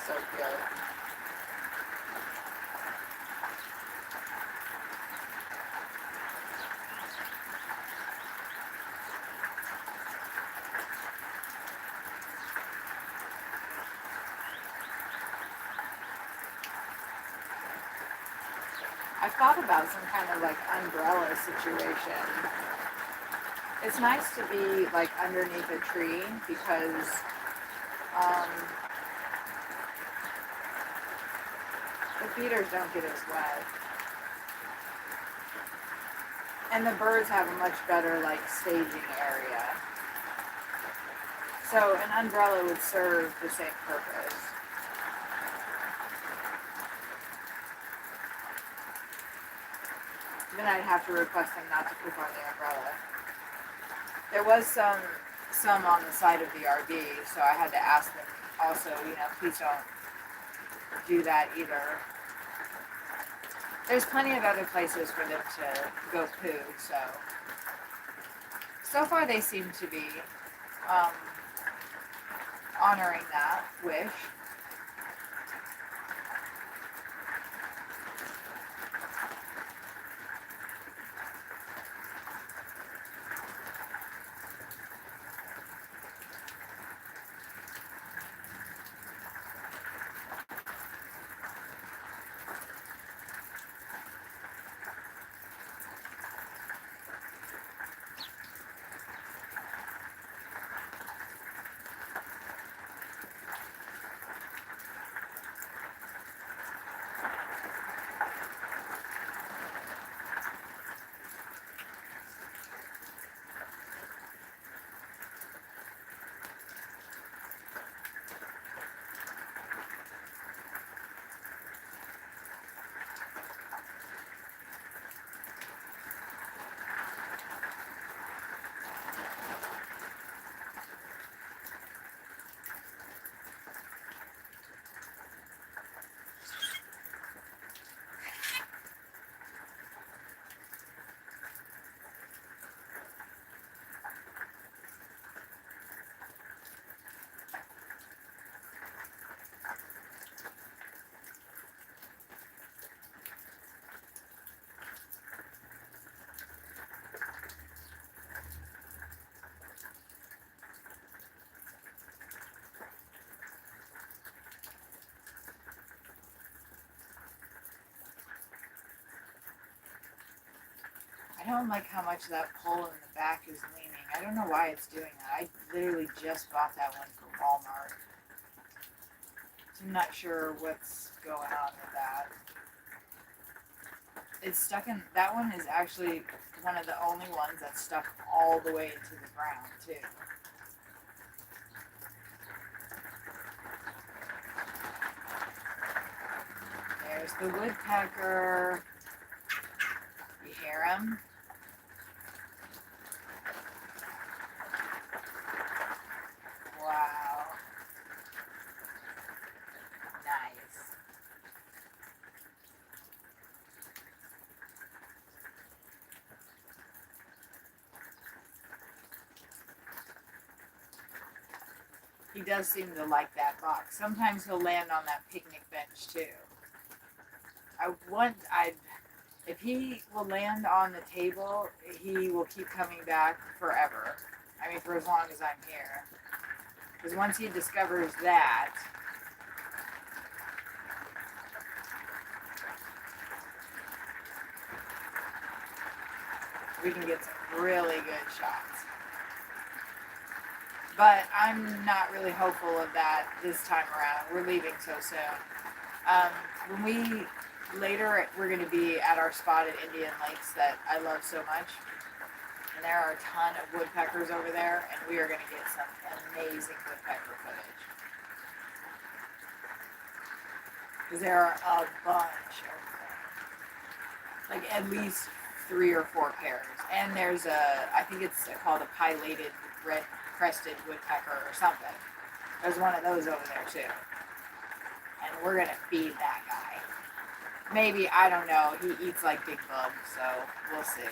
So cute. I thought about some kind of like umbrella situation. It's nice to be like underneath a tree because the feeders don't get as wet. And the birds have a much better like staging area. So an umbrella would serve the same purpose. Then I'd have to request them not to poop on the umbrella. There was some on the side of the RV, so I had to ask them also, please don't do that either. There's plenty of other places for them to go poo, so far they seem to be honoring that wish. I don't like how much that pole in the back is leaning. I don't know why it's doing that. I literally just bought that one from Walmart. So I'm not sure what's going on with that. It's stuck in, that one is actually one of the only ones that's stuck all the way into the ground too. There's the woodpecker. You hear him? Wow. Nice. He does seem to like that box. Sometimes he'll land on that picnic bench too. If he will land on the table, he will keep coming back forever. I mean, for as long as I'm here. Because once he discovers that, we can get some really good shots. But I'm not really hopeful of that this time around. We're leaving so soon. Later we're going to be at our spot at Indian Lakes that I love so much. And there are a ton of woodpeckers over there, and we are going to get some amazing woodpecker footage. Because there are a bunch over there. Like at least 3 or 4 pairs. And there's I think it's called a pileated red crested woodpecker or something. There's one of those over there too. And we're going to feed that guy. Maybe, I don't know. He eats like big bugs, so we'll see.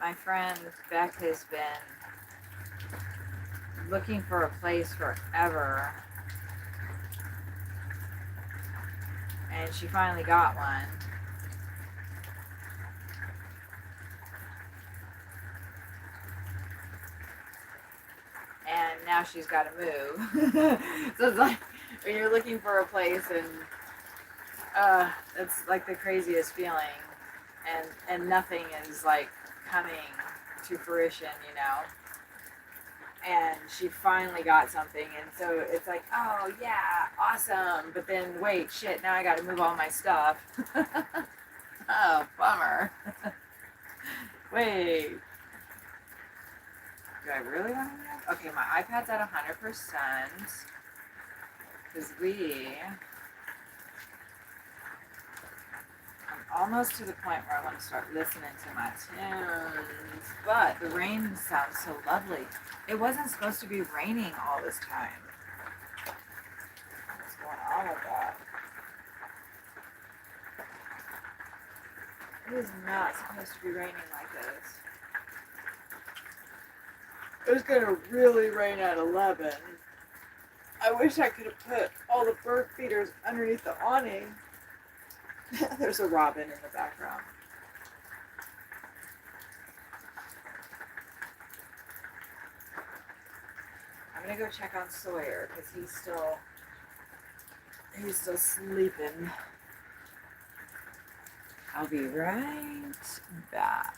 my friend Beck has been looking for a place forever, and she finally got one. And now she's got to move. So it's like when you're looking for a place, and it's like the craziest feeling, and nothing is like coming to fruition, you know. And she finally got something, and so it's like, oh yeah, awesome. But then wait, shit, now I got to move all my stuff. Oh, bummer. Wait. Do I really want to move? Okay, my iPad's at 100%. Because I'm almost to the point where I want to start listening to my tunes. But the rain sounds so lovely. It wasn't supposed to be raining all this time. What's going on with that? It is not supposed to be raining like this. It was going to really rain at 11. I wish I could have put all the bird feeders underneath the awning. There's a robin in the background. I'm going to go check on Sawyer because he's still sleeping. I'll be right back.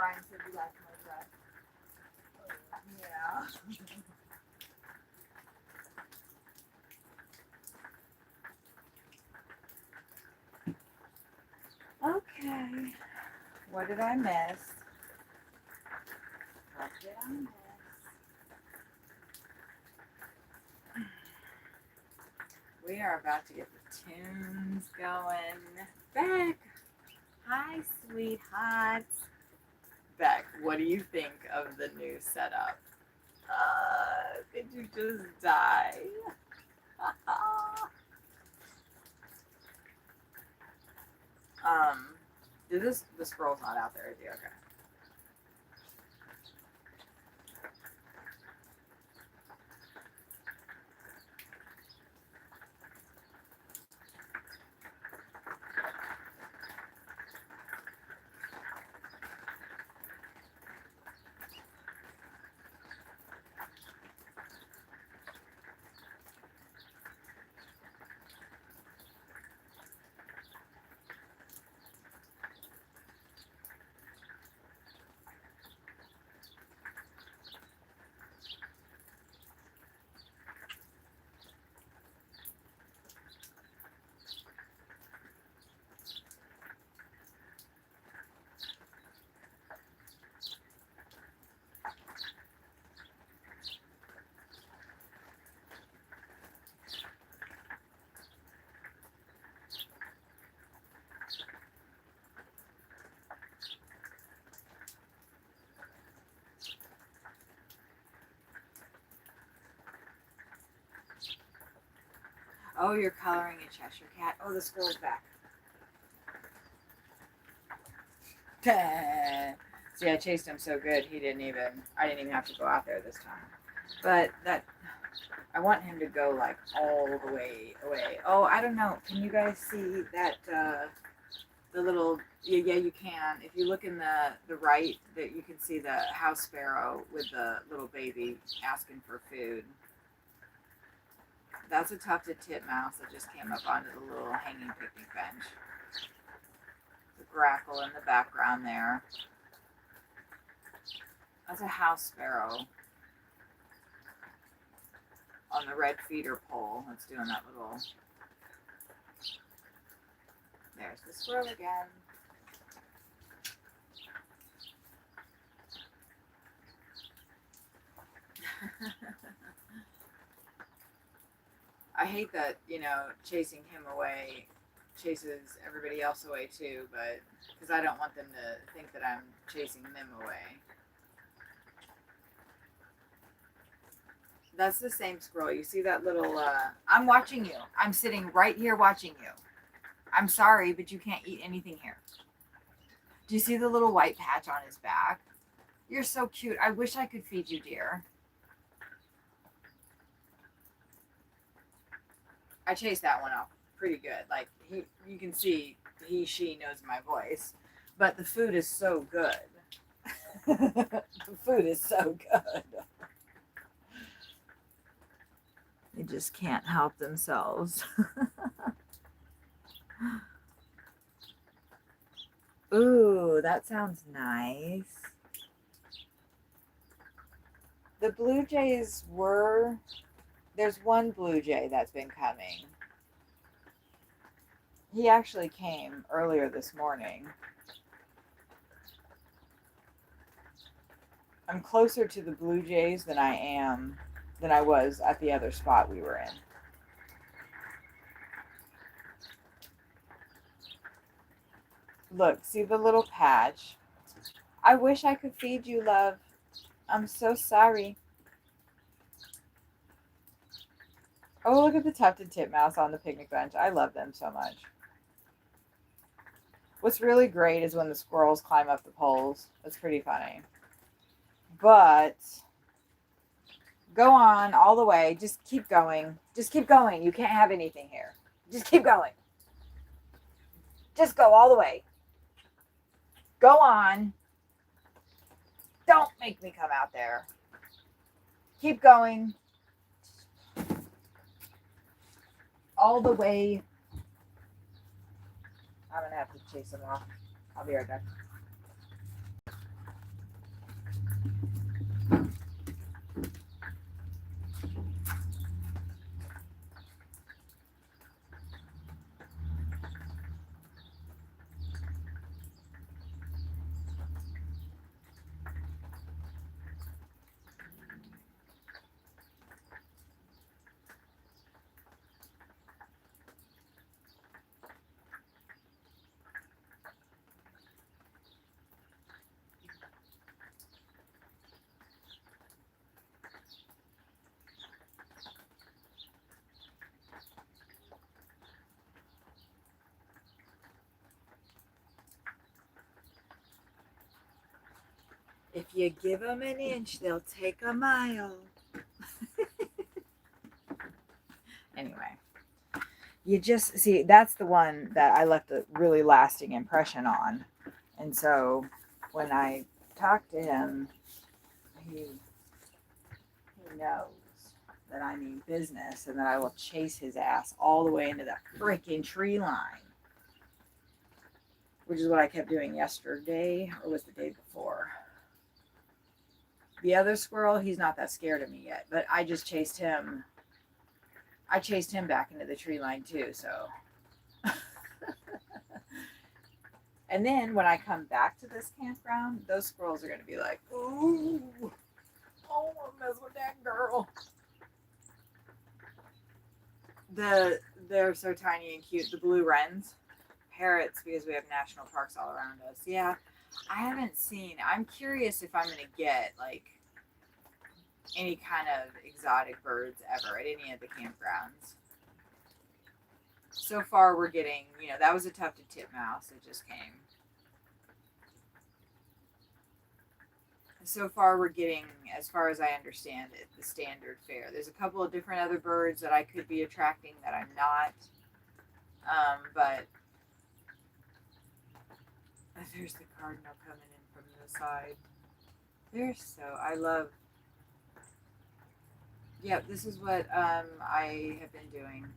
Brian said you liked my dress. Yeah. Okay. What did I miss? What did I miss? We are about to get the tunes going. Beck! Hi, sweethearts. Beck, what do you think of the new setup? Did you just die? The scroll's not out there, is it? Okay. Oh, you're coloring a Cheshire Cat. Oh, the scroll's back. See, I chased him so good, I didn't even have to go out there this time. But I want him to go like all the way away. Oh, I don't know. Can you guys see that, the little, yeah, you can. If you look in the right, that you can see the house sparrow with the little baby asking for food. That's a tufted titmouse that just came up onto the little hanging picnic bench. The grackle in the background there. That's a house sparrow on the red feeder pole. That's doing that little. There's the squirrel again. I hate that, chasing him away chases everybody else away too, but because I don't want them to think that I'm chasing them away. That's the same squirrel. You see that little, I'm watching you. I'm sitting right here watching you. I'm sorry, but you can't eat anything here. Do you see the little white patch on his back? You're so cute. I wish I could feed you, dear. I chased that one off pretty good. Like, you can see she knows my voice. But the food is so good. The food is so good. They just can't help themselves. Ooh, that sounds nice. The blue jays there's one blue jay that's been coming. He actually came earlier this morning. I'm closer to the blue jays than I was at the other spot we were in. Look, see the little patch? I wish I could feed you, love. I'm so sorry. Oh, look at the tufted titmouse on the picnic bench. I love them so much. What's really great is when the squirrels climb up the poles. That's pretty funny. But go on all the way. Just keep going. Just keep going. You can't have anything here. Just keep going. Just go all the way. Go on. Don't make me come out there. Keep going. All the way. I'm going to have to chase him off. I'll be right back. If you give them an inch, they'll take a mile. Anyway, you just see that's the one that I left a really lasting impression on. And so when I talk to him, he knows that I mean business and that I will chase his ass all the way into the freaking tree line. Which is what I kept doing yesterday, or was the day before. The other squirrel, he's not that scared of me yet, but I just chased him. I chased him back into the tree line too, so. And then when I come back to this campground, those squirrels are going to be like, ooh, I don't want to mess with that girl. They're so tiny and cute. The blue wrens, parrots, because we have national parks all around us. Yeah, I haven't seen. I'm curious if I'm going to get like any kind of exotic birds ever at any of the campgrounds. So far, we're getting, that was a tufted titmouse that just came. So far, we're getting, as far as I understand it, the standard fare. There's a couple of different other birds that I could be attracting that I'm not. But there's the cardinal coming in from the side. I love. Yep, this is what I have been doing.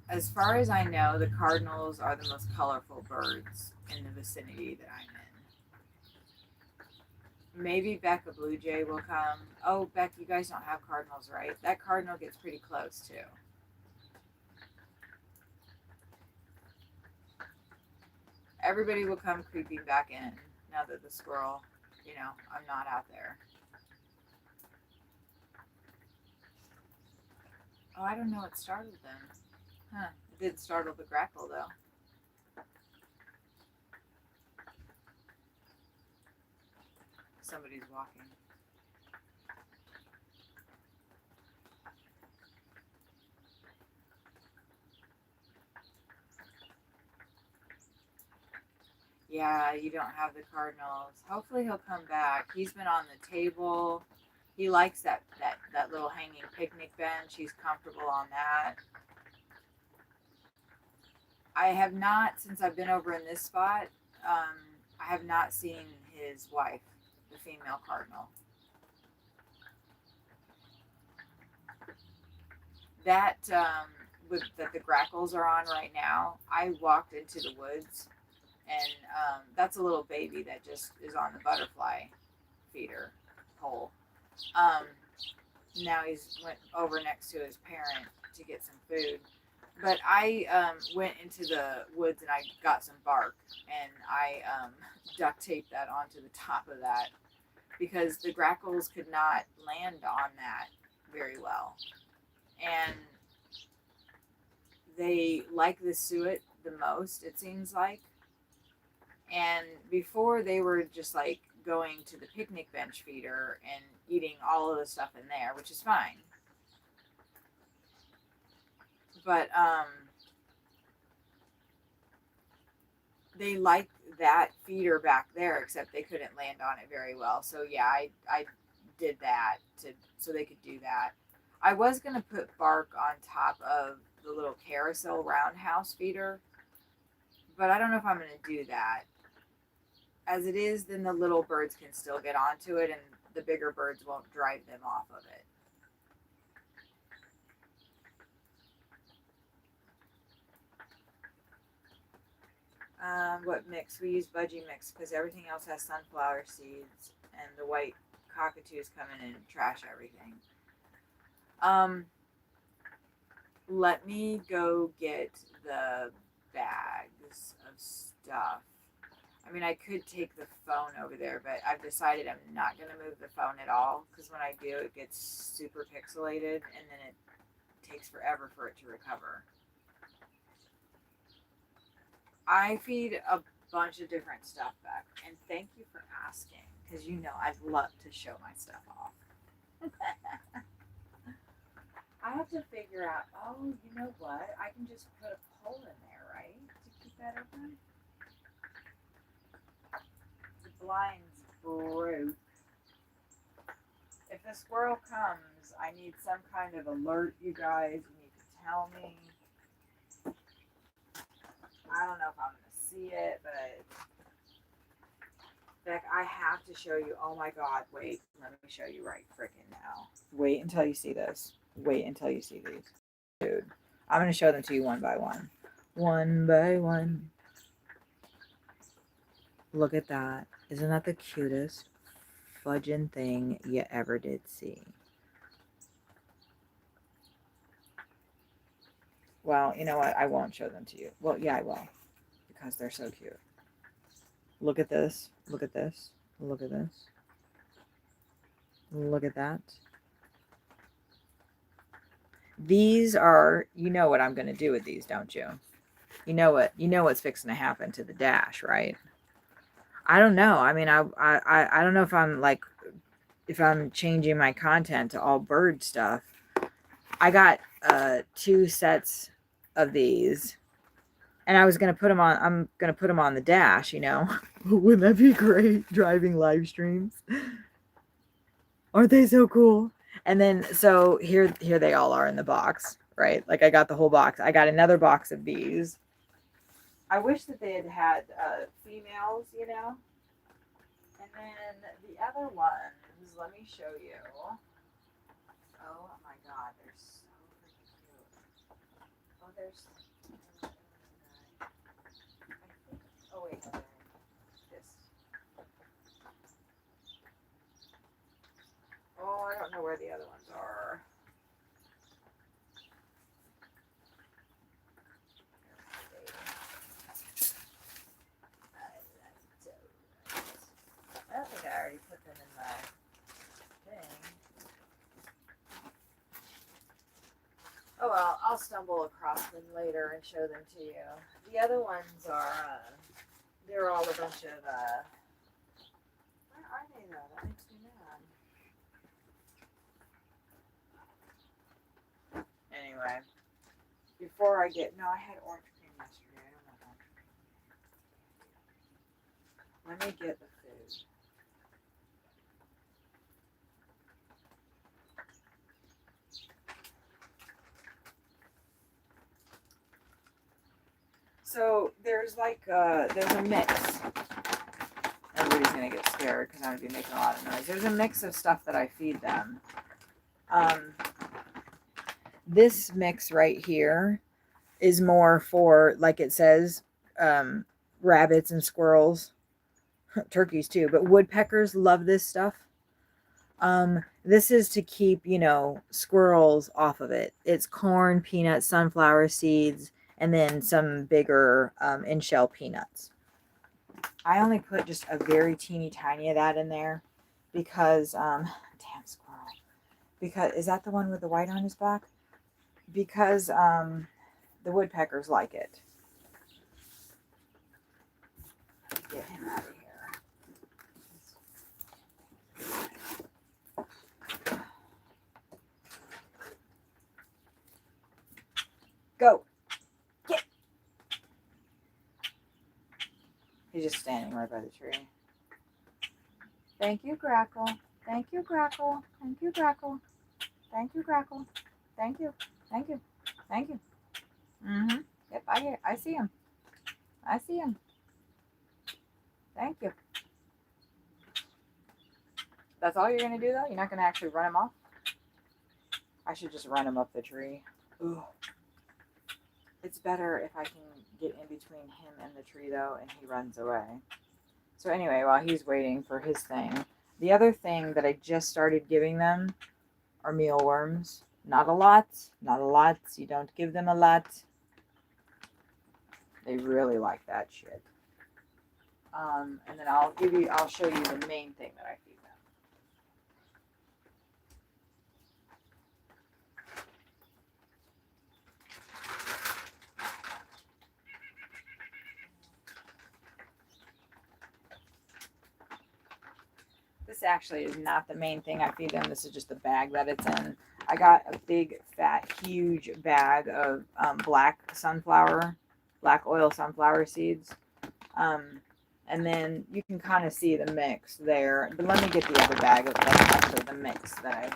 As far as I know, the cardinals are the most colorful birds in the vicinity that I'm in. Maybe Beck, a blue jay, will come. Oh, Beck, you guys don't have cardinals, right? That cardinal gets pretty close, too. Everybody will come creeping back in now that the squirrel, I'm not out there. Oh, I don't know what startled them. Huh. It did startle the grackle, though. Somebody's walking. Yeah, you don't have the cardinals. Hopefully he'll come back. He's been on the table. He likes that little hanging picnic bench. He's comfortable on that. I have not, since I've been over in this spot, I have not seen his wife, the female cardinal. That that the grackles are on right now, I walked into the woods, and that's a little baby that just is on the butterfly feeder pole. Now he's went over next to his parent to get some food. But I went into the woods and I got some bark, and I duct taped that onto the top of that because the grackles could not land on that very well. And they like the suet the most, it seems like. And before, they were just like going to the picnic bench feeder and eating all of the stuff in there, which is fine. But they liked that feeder back there, except they couldn't land on it very well. So yeah, I did that so they could do that. I was gonna put bark on top of the little carousel roundhouse feeder, but I don't know if I'm gonna do that. As it is, then the little birds can still get onto it, and the bigger birds won't drive them off of it. What mix? We use budgie mix because everything else has sunflower seeds, and the white cockatoos come in and trash everything. Let me go get the bags of stuff. I mean, I could take the phone over there, but I've decided I'm not going to move the phone at all because when I do, it gets super pixelated and then it takes forever for it to recover. I feed a bunch of different stuff back, and thank you for asking because I'd love to show my stuff off. I have to figure out, you know what? I can just put a pole in there, right? To keep that open? blinds broke. If the squirrel comes, I need some kind of alert, you guys. You need to tell me. I don't know if I'm going to see it, but Beck, I have to show you. Oh my God, wait. Let me show you right freaking now. Wait until you see this. Wait until you see these. Dude, I'm going to show them to you one by one. One by one. Look at that. Isn't that the cutest fudging thing you ever did see? Well, you know what? I won't show them to you. Well, yeah, I will. Because they're so cute. Look at this. Look at this. Look at this. Look at that. These are, you know what I'm going to do with these, don't you? You know what's fixing to happen to the dash, right? I don't know. I mean, I don't know if I'm changing my content to all bird stuff. I got 2 sets of these, and I was gonna put them on. I'm gonna put them on the dash. You know, wouldn't that be great? Driving live streams, aren't they so cool? And then so here they all are in the box, right? Like I got the whole box. I got another box of these. I wish that they had females, you know. And then the other ones, let me show you. Oh my God, they're so freaking cute. Oh, there's. Oh wait, no, this. Oh, I don't know where the other ones are. I don't think I already put them in my thing. Oh well, I'll stumble across them later and show them to you. The other ones are, they're all a bunch of, where are they though? That makes me mad. Anyway, before I get, no, I had orange cream yesterday. I don't want orange cream. Let me get the food. So there's there's a mix. Everybody's gonna get scared because I'm gonna be making a lot of noise. There's a mix of stuff that I feed them. This mix right here is more for, like it says, rabbits and squirrels, turkeys too, but woodpeckers love this stuff. This is to keep, you know, squirrels off of it. It's corn, peanuts, sunflower seeds, and then some bigger in-shell peanuts. I only put just a very teeny tiny of that in there because, damn squirrel. Because, is that the one with the white on his back? Because the woodpeckers like it. Get him out of here. Go. Get. He's just standing right by the tree. Thank you, Grackle. Thank you, Grackle. Thank you, Grackle. Thank you, Grackle. Thank you. Thank you. Thank you. Mm-hmm. Yep, I see him. I see him. Thank you. That's all you're going to do, though? You're not going to actually run him off? I should just run him up the tree. Ooh. It's better if I can get in between him and the tree, though, and he runs away. So anyway, while he's waiting for his thing, the other thing that I just started giving them are mealworms. Not a lot. Not a lot. You don't give them a lot. They really like that shit. And then I'll show you the main thing that I feed them. This actually is not the main thing I feed them. This is just the bag that it's in. I got a big, fat, huge bag of black oil sunflower seeds. And And then you can kind of see the mix there. But let me get the other bag of like actually the mix that I...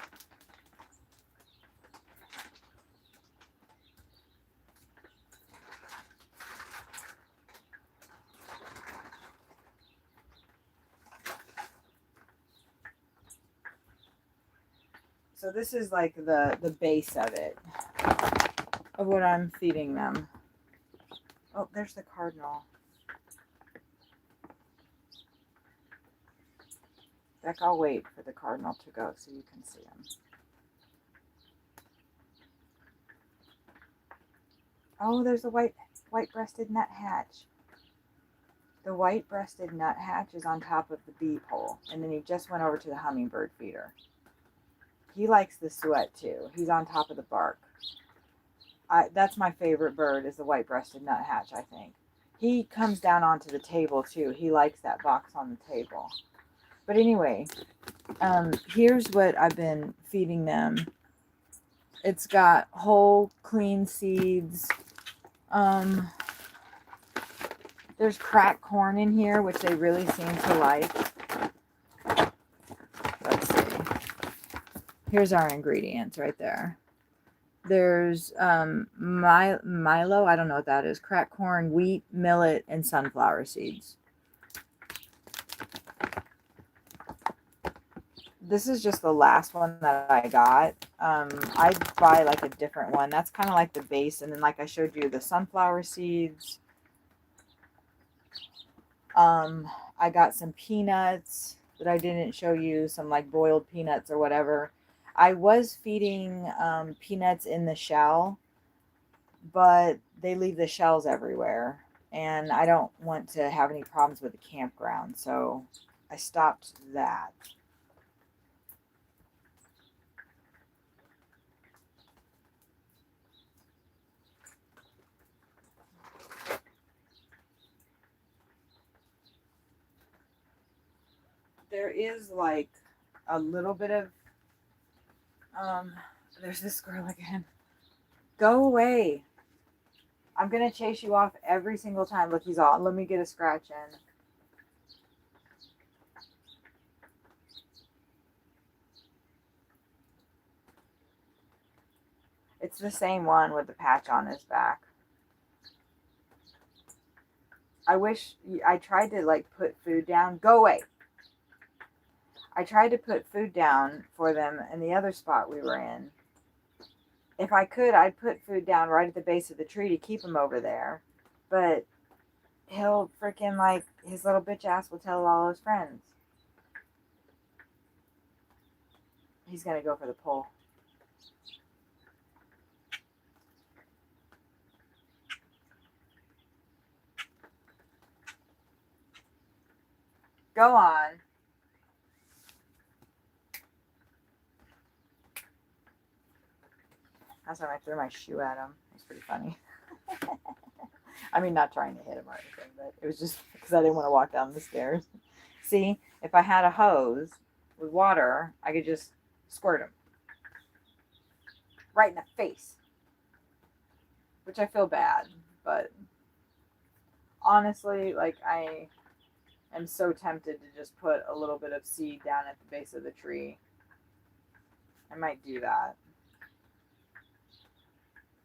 So this is like the base of it, of what I'm feeding them. Oh, there's the cardinal. Beck, I'll wait for the cardinal to go so you can see him. Oh, there's a white-breasted nuthatch. The white-breasted nuthatch is on top of the bee pole, and then he just went over to the hummingbird feeder. He likes the sweat too. He's on top of the bark. That's my favorite bird, is the white-breasted nuthatch, I think. He comes down onto the table too. He likes that box on the table. But anyway, here's what I've been feeding them. It's got whole, clean seeds. There's cracked corn in here, which they really seem to like. Let's see. Here's our ingredients right there. There's Milo, I don't know what that is. Cracked corn, wheat, millet, and sunflower seeds. This is just the last one that I got. I'd buy like a different one. That's kind of like the base. And then like I showed you, the sunflower seeds. I got some peanuts that I didn't show you. Some like boiled peanuts or whatever. I was feeding peanuts in the shell, but they leave the shells everywhere. And I don't want to have any problems with the campground. So I stopped that. There is like a little bit of, there's this squirrel again. Go away. I'm going to chase you off every single time. Look, he's on. Let me get a scratch in. It's the same one with the patch on his back. I wish I tried to like put food down. Go away. I tried to put food down for them in the other spot we were in. If I could, I'd put food down right at the base of the tree to keep him over there. But he'll freaking, like, his little bitch ass will tell all his friends. He's going to go for the pole. Go on. That's when I threw my shoe at him. It was pretty funny. I mean, not trying to hit him or anything, but it was just because I didn't want to walk down the stairs. See, if I had a hose with water, I could just squirt him. Right in the face. Which I feel bad, but honestly, like, I am so tempted to just put a little bit of seed down at the base of the tree. I might do that.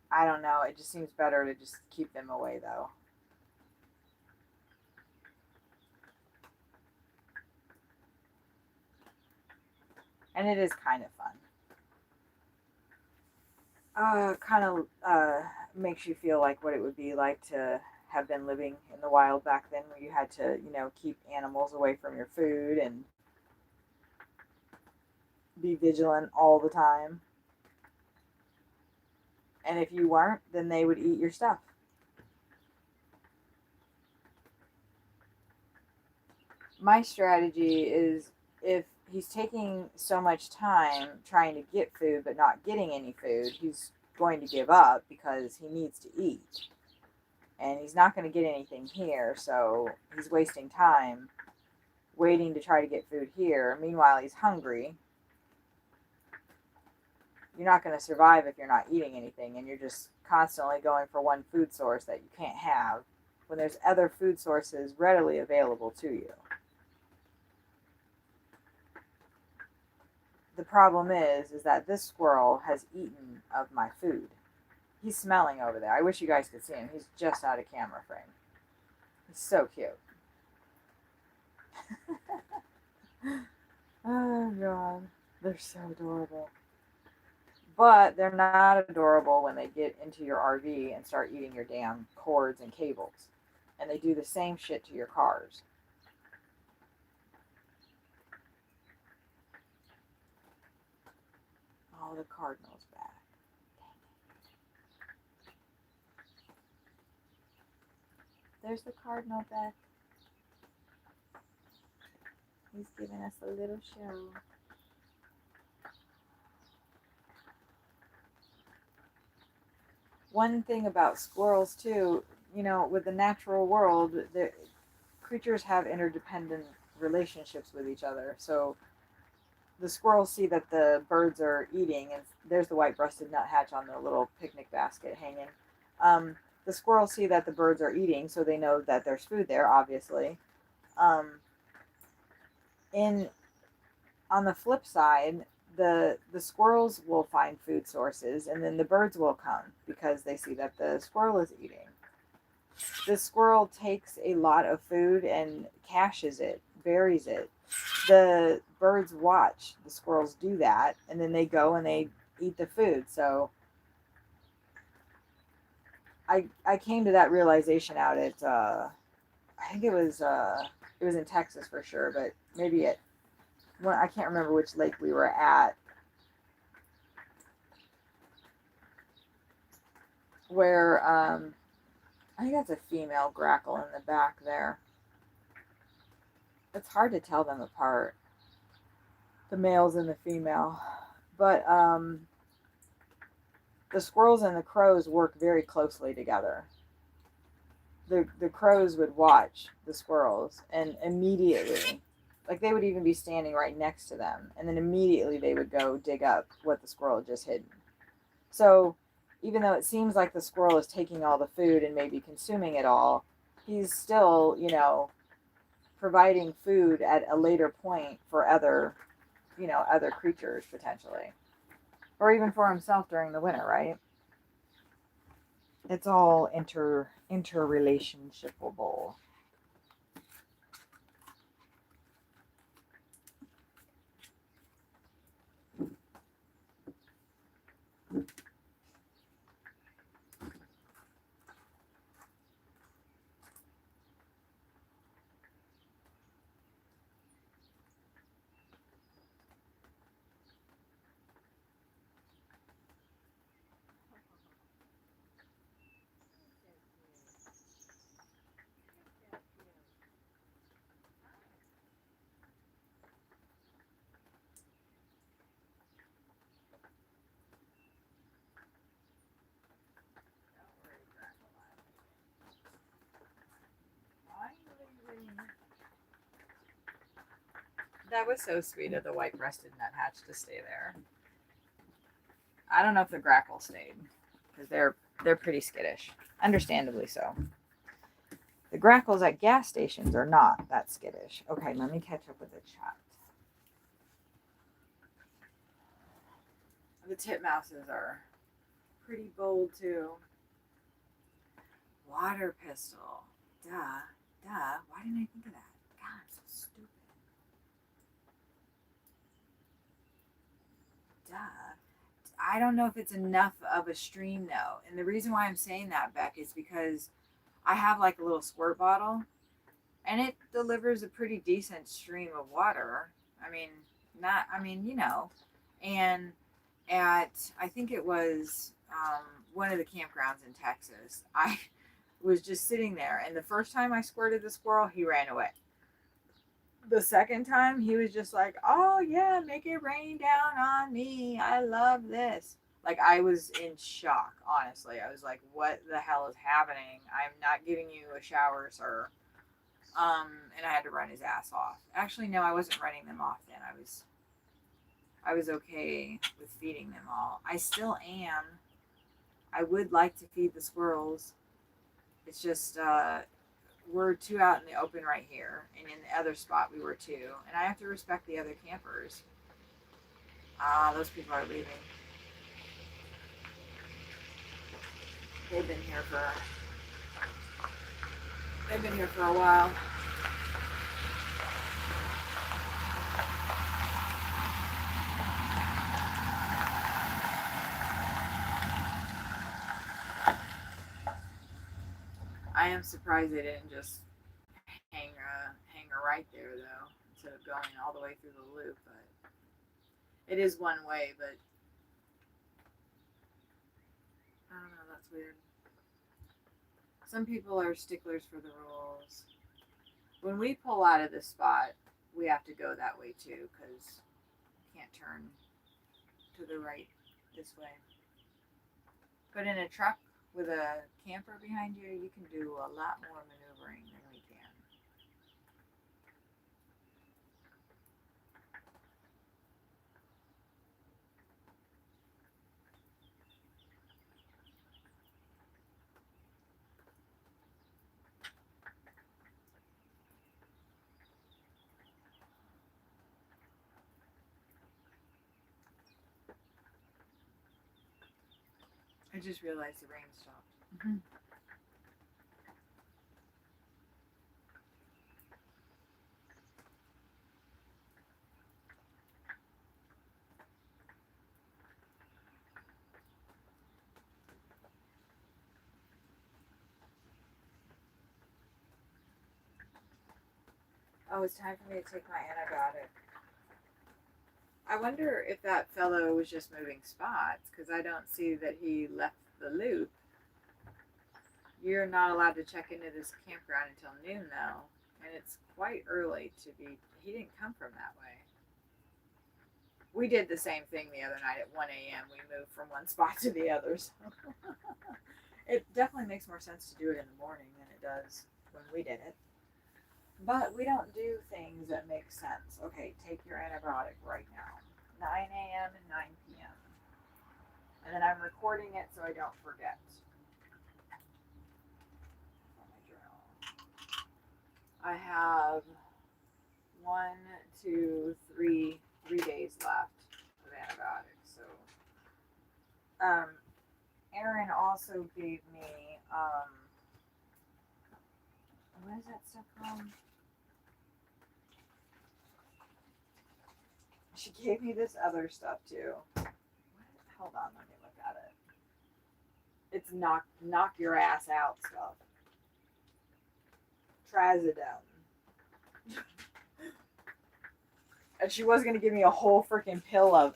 I don't know. It just seems better to just keep them away, though. And it is kind of fun. Kind of makes you feel like what it would be like to have been living in the wild back then, where you had to, keep animals away from your food and be vigilant all the time. And if you weren't, then they would eat your stuff. My strategy is, if he's taking so much time trying to get food but not getting any food, he's going to give up because he needs to eat. And he's not going to get anything here, so he's wasting time waiting to try to get food here. Meanwhile, he's hungry. You're not going to survive if you're not eating anything, and you're just constantly going for one food source that you can't have. when there's other food sources readily available to you. The problem is that this squirrel has eaten of my food. He's smelling over there. I wish you guys could see him. He's just out of camera frame. He's so cute. Oh, God. They're so adorable. But they're not adorable when they get into your RV and start eating your damn cords and cables. And they do the same shit to your cars. Oh, the cardinal's back. There's the cardinal back. He's giving us a little show. One thing about squirrels too, you know, with the natural world, the creatures have interdependent relationships with each other. So the squirrels see that the birds are eating, and there's the white-breasted nuthatch on the little picnic basket hanging. The squirrels see that the birds are eating, so they know that there's food there, obviously. In on the flip side, the squirrels will find food sources, and then the birds will come because they see that the squirrel is eating. The squirrel takes a lot of food and caches it, buries it. The birds watch the squirrels do that, and then they go and they eat the food. So I came to that realization out at I think it was in Texas for sure, but maybe I can't remember which lake we were at, where I think that's a female grackle in the back there. It's hard to tell them apart, the males and the female. But the squirrels and the crows work very closely together. The crows would watch the squirrels, and immediately, like they would even be standing right next to them, and then immediately they would go dig up what the squirrel had just hidden. So even though it seems like the squirrel is taking all the food and maybe consuming it all, he's still, you know, providing food at a later point for other creatures potentially, or even for himself during the winter, right? It's all interrelationshipable. That was so sweet of the white-breasted nuthatch to stay there. I don't know if the grackle stayed, because they're pretty skittish, understandably so. The grackles at gas stations are not that skittish. Okay, let me catch up with the chat. The titmouses are pretty bold too. Water pistol. Duh. Why didn't I think of that? God, I'm so stupid. Duh. I don't know if it's enough of a stream though. And the reason why I'm saying that, Beck, is because I have like a little squirt bottle and it delivers a pretty decent stream of water. And I think it was one of the campgrounds in Texas, I was just sitting there, and the first time I squirted the squirrel, he ran away. The second time, he was just like, oh yeah, make it rain down on me. I love this. Like, I was in shock, honestly. I was like, what the hell is happening? I'm not giving you a shower, sir. And I had to run his ass off. Actually, no, I wasn't running them off then. I was okay with feeding them all. I still am. I would like to feed the squirrels. It's just, we're two out in the open right here, and in the other spot we were two, and I have to respect the other campers. Ah, those people are leaving. They've been here for a while. I am surprised they didn't just hang a right there though, instead of going all the way through the loop. But it is one way. But I don't know. That's weird. Some people are sticklers for the rules. When we pull out of this spot, we have to go that way too, because you can't turn to the right this way. But in a truck with a camper behind you, you can do a lot more maneuvering than we can. I just realized the rain stopped. Mm-hmm. Oh, it's time for me to take my antibiotic. I wonder if that fellow was just moving spots, because I don't see that he left the loop. You're not allowed to check into this campground until noon, though, and it's quite early to be. He didn't come from that way. We did the same thing the other night at 1 a.m. We moved from one spot to the other. So it definitely makes more sense to do it in the morning than it does when we did it. But we don't do things that make sense. Okay, take your antibiotic right now. 9 a.m. and 9 p.m. And then I'm recording it so I don't forget. I have 3 days left of antibiotics. So, Erin also gave me, what is that stuff called? She gave me this other stuff too. Hold on, let me look at it. It's knock your ass out stuff. Trazodone. And she was gonna give me a whole freaking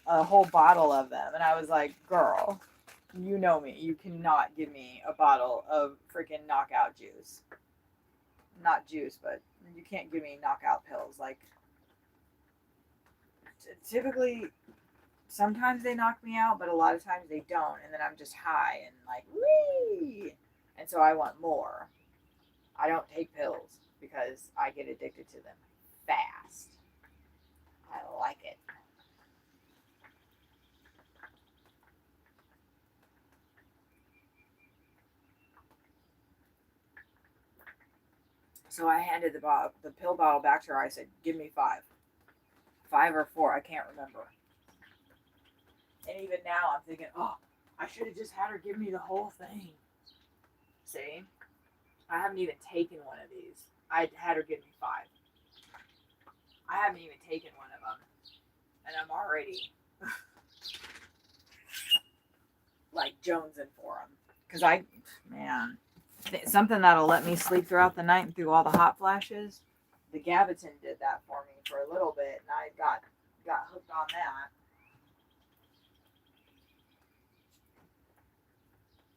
a whole bottle of them, and I was like, "Girl, you know me. You cannot give me a bottle of freaking knockout juice. Not juice, but you can't give me knockout pills. Like, typically, sometimes they knock me out, but a lot of times they don't, and then I'm just high and like, wee. And so I want more. I don't take pills because I get addicted to them fast. I like it. So I handed the pill bottle back to her. I said, "Give me 5, 5 or 4. I can't remember." And even now, I'm thinking, "Oh, I should have just had her give me the whole thing." See, I haven't even taken one of these. I had her give me 5. I haven't even taken one of them, and I'm already like jonesing for them. Because something that'll let me sleep throughout the night and through all the hot flashes. The Gabatin did that for me for a little bit, and I got hooked on that.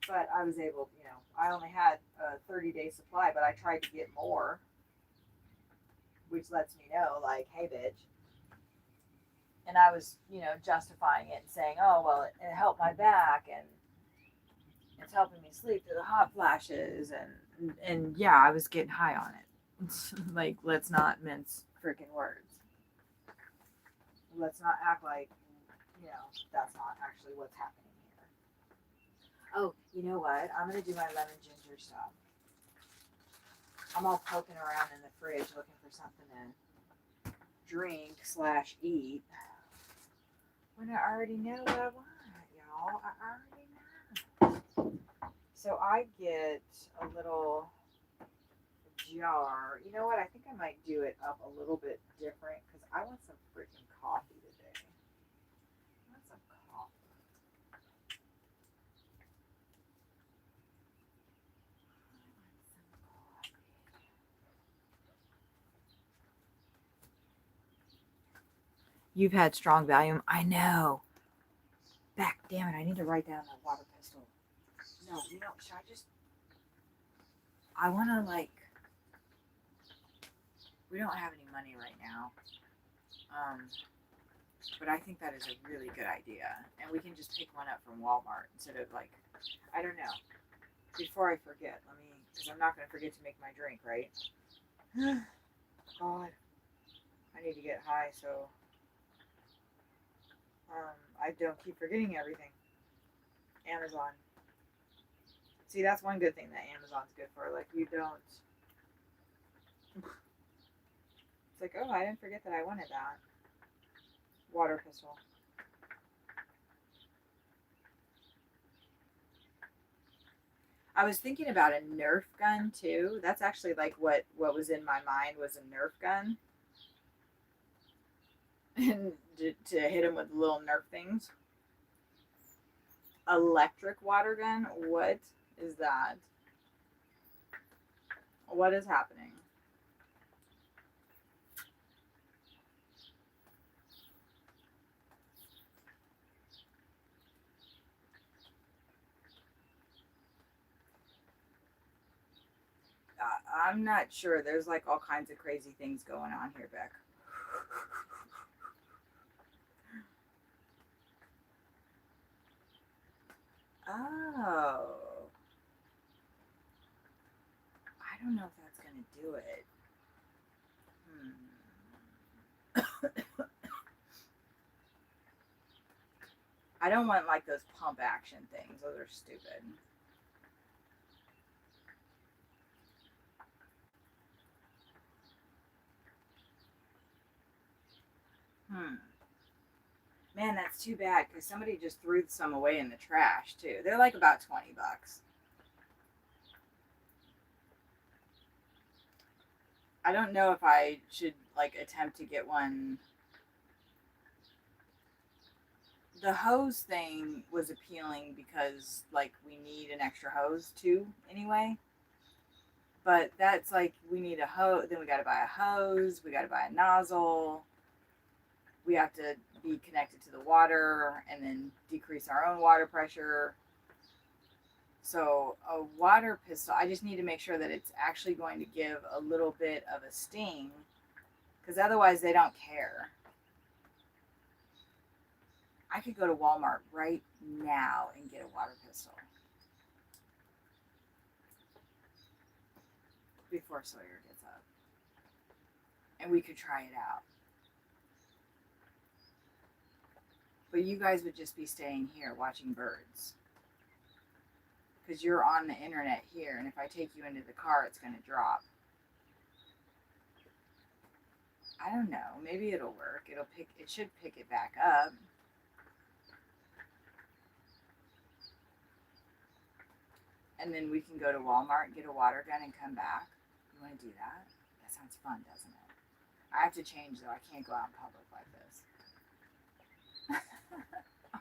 But I was able, I only had a 30-day supply, but I tried to get more, which lets me know, like, hey, bitch. And I was, justifying it and saying, oh, well, it helped my back, and it's helping me sleep through the hot flashes, and yeah, I was getting high on it. Like, let's not mince freaking words. Let's not act like, that's not actually what's happening here. Oh, you know what? I'm going to do my lemon ginger stuff. I'm all poking around in the fridge looking for something to drink / eat. When I already know what I want, y'all. I already know. So I get a little jar. You know what? I think I might do it up a little bit different because I want some freaking coffee today. I want some coffee. You've had strong Valium. I know. Back, damn it! I need to write down that water pistol. No, you know, should I just? I want to like. We don't have any money right now. But I think that is a really good idea, and we can just pick one up from Walmart instead of like, I don't know. Before I forget, let me, because I'm not gonna forget to make my drink, right? God, I need to get high so I don't keep forgetting everything. Amazon. See, that's one good thing that Amazon's good for. Like, you don't. It's like, oh, I didn't forget that I wanted that. Water pistol. I was thinking about a Nerf gun too. That's actually like what was in my mind was a Nerf gun. And to hit him with little Nerf things. Electric water gun? What is that? What is happening? I'm not sure. There's like all kinds of crazy things going on here, Beck. Oh. I don't know if that's going to do it. I don't want like those pump action things. Those are stupid. Man, that's too bad because somebody just threw some away in the trash too. They're like about $20. I don't know if I should like attempt to get one. The hose thing was appealing because like we need an extra hose too anyway. But that's like we need a hose, then we got to buy a hose, we got to buy a nozzle. We have to be connected to the water and then decrease our own water pressure. So a water pistol, I just need to make sure that it's actually going to give a little bit of a sting because otherwise they don't care. I could go to Walmart right now and get a water pistol before Sawyer gets up. And we could try it out. But you guys would just be staying here watching birds. Because you're on the internet here, and if I take you into the car, it's going to drop. I don't know. Maybe it'll work. It should pick it back up. And then we can go to Walmart and get a water gun and come back. You want to do that? That sounds fun, doesn't it? I have to change, though. I can't go out in public like this.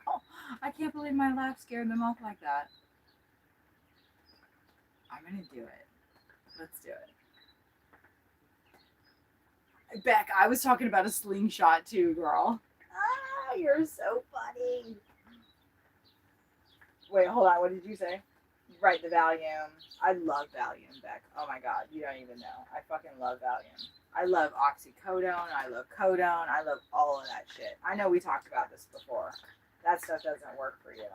Oh, I can't believe my laugh scared them off like that. I'm going to do it. Let's do it. Beck, I was talking about a slingshot too, girl. Ah, you're so funny. Wait, hold on. What did you say? Right, the Valium. I love Valium, Beck. Oh my god, you don't even know. I fucking love Valium. I love oxycodone. I love codone. I love all of that shit. I know we talked about this before. That stuff doesn't work for you.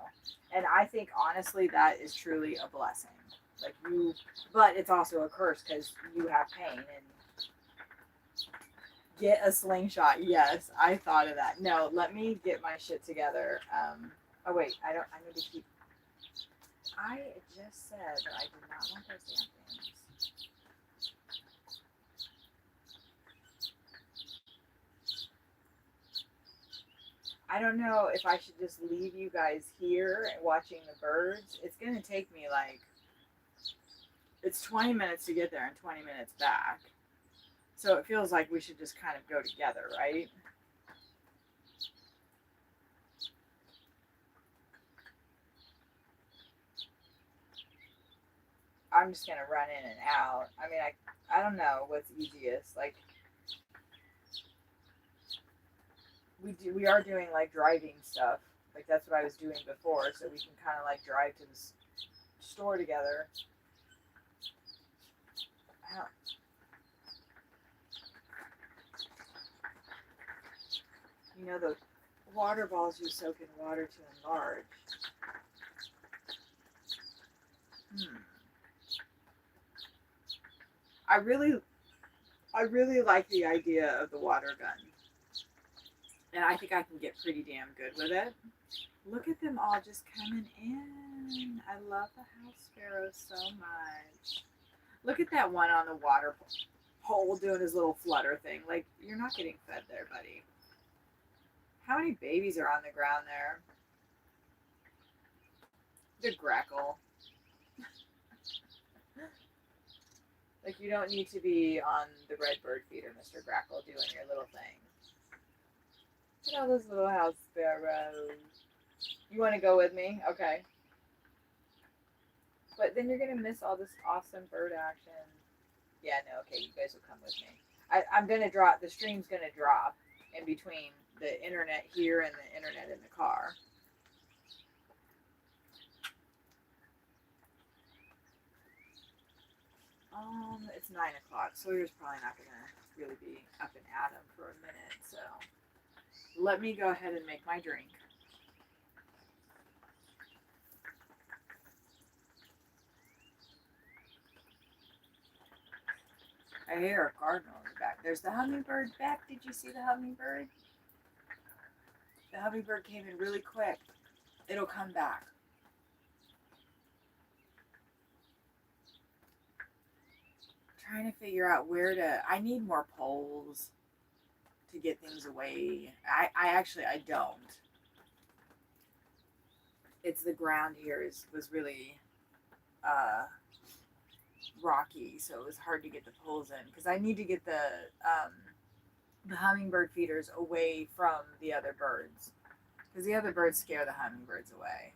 And I think, honestly, that is truly a blessing. Like you, but it's also a curse because you have pain and get a slingshot. Yes, I thought of that. No, let me get my shit together. Oh wait, I need to keep. I just said that I did not want those damn things. I don't know if I should just leave you guys here watching the birds. It's going to take me like, it's 20 minutes to get there and 20 minutes back. So it feels like we should just kind of go together, right? I'm just going to run in and out. I mean, I don't know what's easiest. Like, we are doing like driving stuff. Like that's what I was doing before, so we can kind of like drive to the store together. You know those water balls you soak in water to enlarge. I really like the idea of the water gun. And I think I can get pretty damn good with it. Look at them all just coming in. I love the house sparrows so much. Look at that one on the water hole doing his little flutter thing. Like, you're not getting fed there, buddy. How many babies are on the ground there? Good grackle. Like, you don't need to be on the red bird feeder, Mr. Grackle, doing your little thing. Look at all those little house sparrows. You want to go with me? Okay. But then you're going to miss all this awesome bird action. Yeah, no, okay, you guys will come with me. I'm going to drop, the stream's going to drop in between the internet here and the internet in the car. It's 9 o'clock. Sawyer's probably not going to really be up and at him for a minute, so let me go ahead and make my drink. I hear a cardinal in the back. There's the hummingbird back. Did you see the hummingbird? The hummingbird came in really quick. It'll come back. Trying to figure out where to. I need more poles to get things away. I don't. It's the ground here was really rocky, so it was hard to get the poles in because I need to get the hummingbird feeders away from the other birds because the other birds scare the hummingbirds away.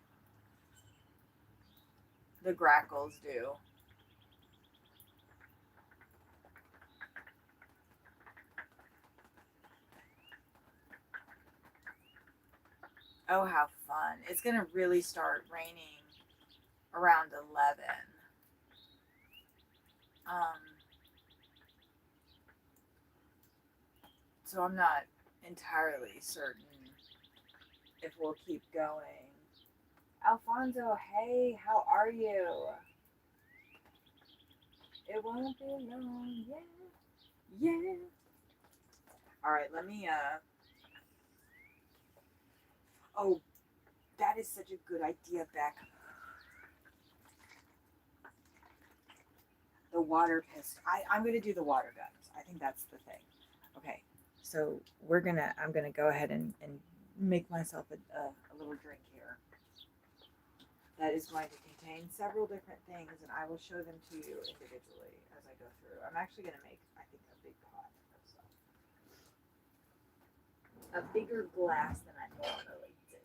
The grackles do. Oh, how fun. It's going to really start raining around 11. So I'm not entirely certain if we'll keep going. Alfonso, hey, how are you? It won't be long, yeah. All right, let me, oh, that is such a good idea, Beck. The water pistol. I'm going to do the water guns. I think that's the thing. Okay, so I'm going to go ahead and make myself a little drink here. That is going to contain several different things, and I will show them to you individually as I go through. I'm actually going to make, I think, a big pot of stuff. A bigger glass than I normally do.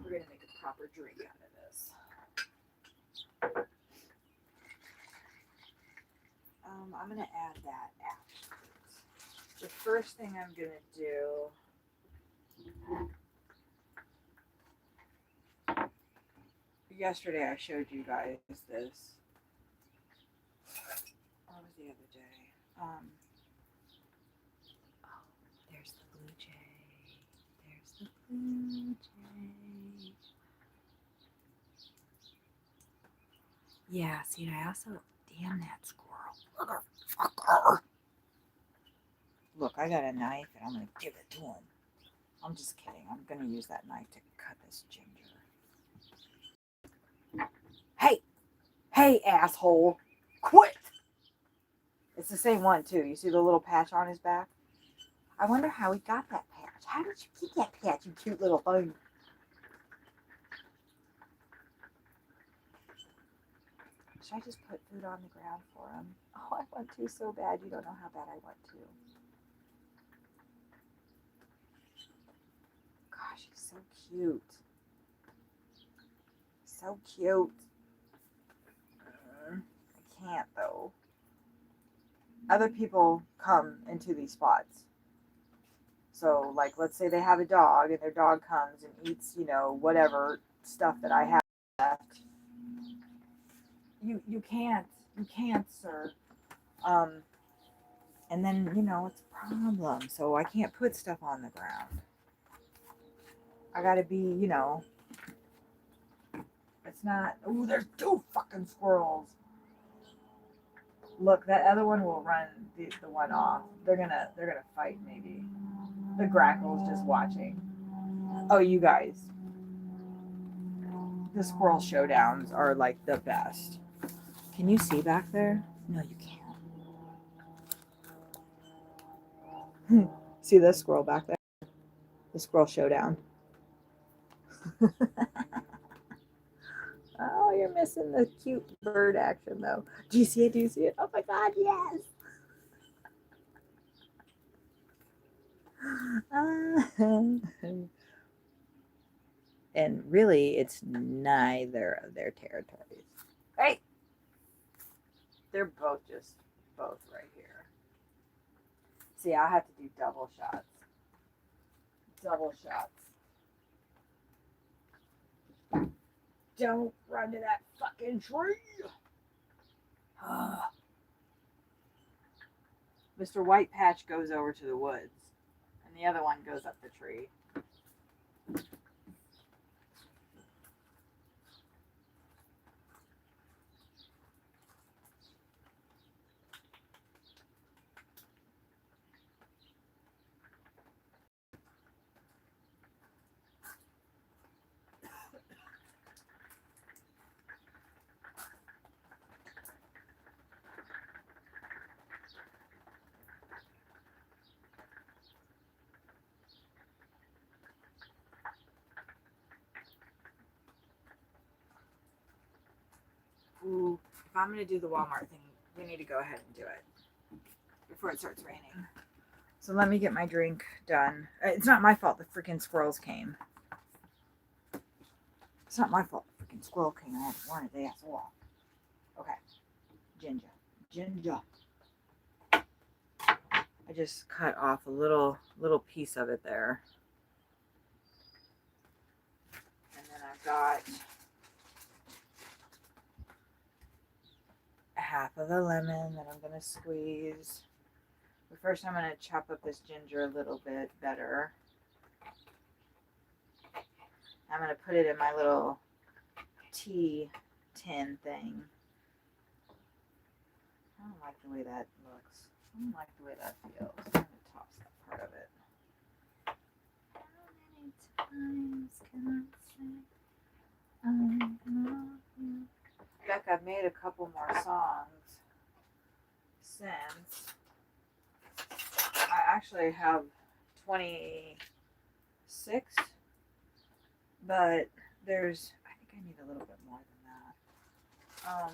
We're going to make a proper drink out of this. I'm going to add that afterwards. The first thing I'm going to do yesterday I showed you guys this. What was the other day? Oh, there's the blue jay. There's the blue jay. Yeah, see, I also, damn that squirrel. Motherfucker. Look, I got a knife and I'm going to give it to him. I'm just kidding. I'm going to use that knife to cut this ginger. Hey, asshole. Quit. It's the same one too. You see the little patch on his back? I wonder how he got that patch. How did you get that patch, you cute little thing? Should I just put food on the ground for him? Oh, I want to so bad. You don't know how bad I want to. Gosh, he's so cute. So cute. I can't though. Other people come into these spots. So, like, let's say they have a dog and their dog comes and eats, you know, whatever stuff that I have left. You can't, sir. And then, you know, it's a problem. So I can't put stuff on the ground. I gotta be, you know, it's not. Ooh, there's 2 fucking squirrels. Look, that other one will run the one off. They're gonna fight maybe. The grackel's just watching. Oh, you guys. The squirrel showdowns are like the best. Can you see back there? No, you can't. See this squirrel back there? The squirrel showdown. Oh, you're missing the cute bird action though. Do you see it? Do you see it? Oh my god, yes. And really, it's neither of their territories. Hey! They're both right here. See, I have to do double shots. Double shots. Don't run to that fucking tree. Mr. White Patch goes over to the woods, and the other one goes up the tree. Ooh, if I'm going to do the Walmart thing, we need to go ahead and do it before it starts raining. So let me get my drink done. It's not my fault the freaking squirrels came. It's not my fault the freaking squirrel came. I had to warn it, they asked off. Okay. Ginger. I just cut off a little piece of it there. And then I've got half of the lemon that I'm going to squeeze. But first I'm going to chop up this ginger a little bit better. I'm going to put it in my little tea tin thing. I don't like the way that looks. I don't like the way that feels. I'm going to toss that part of it. How many times can I say Beck, I've made a couple more songs since. I actually have 26, but there's, I think I need a little bit more than that.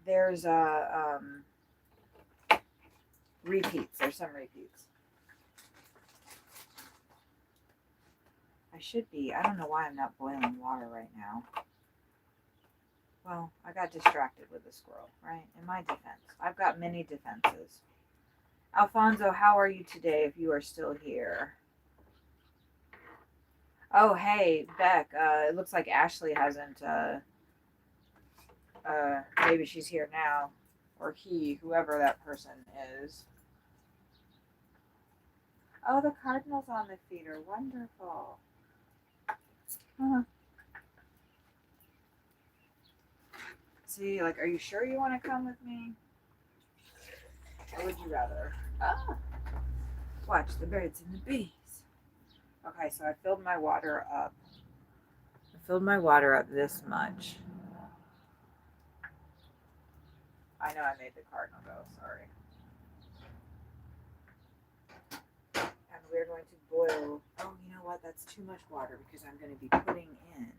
There's repeats. There's some repeats. I should be. I don't know why I'm not boiling water right now. Well, I got distracted with the squirrel, right? In my defense. I've got many defenses. Alfonso, how are you today if you are still here? Oh, hey, Beck. It looks like Ashley hasn't, maybe she's here now. Or he, whoever that person is. Oh, the cardinals on the feeder. Wonderful. Huh. See, like, are you sure you want to come with me? Or would you rather? Oh, watch the birds and the bees. Okay, so I filled my water up. I filled my water up this much. I know I made the cardinal go, sorry. And we're going to boil. Oh, you know what? That's too much water because I'm going to be putting in.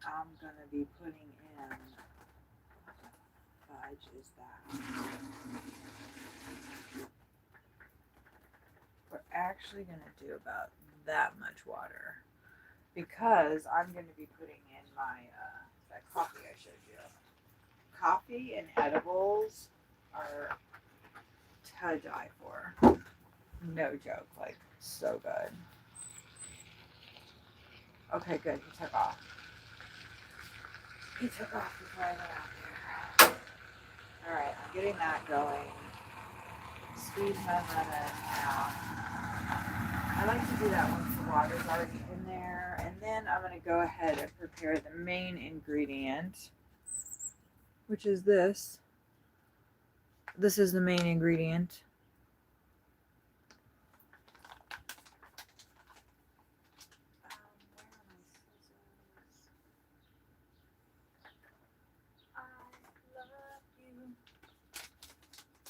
I'm going to be putting in. What the fudge is that? We're actually going to do about that much water because I'm going to be putting in my that coffee I showed you. Coffee and edibles are to die for. No joke, like so good. Okay, good. He took off. He took off before I went out there. All right, I'm getting that going. Squeeze my lemon out. I like to do that once the water's already in there. And then I'm going to go ahead and prepare the main ingredient, which is this. This is the main ingredient.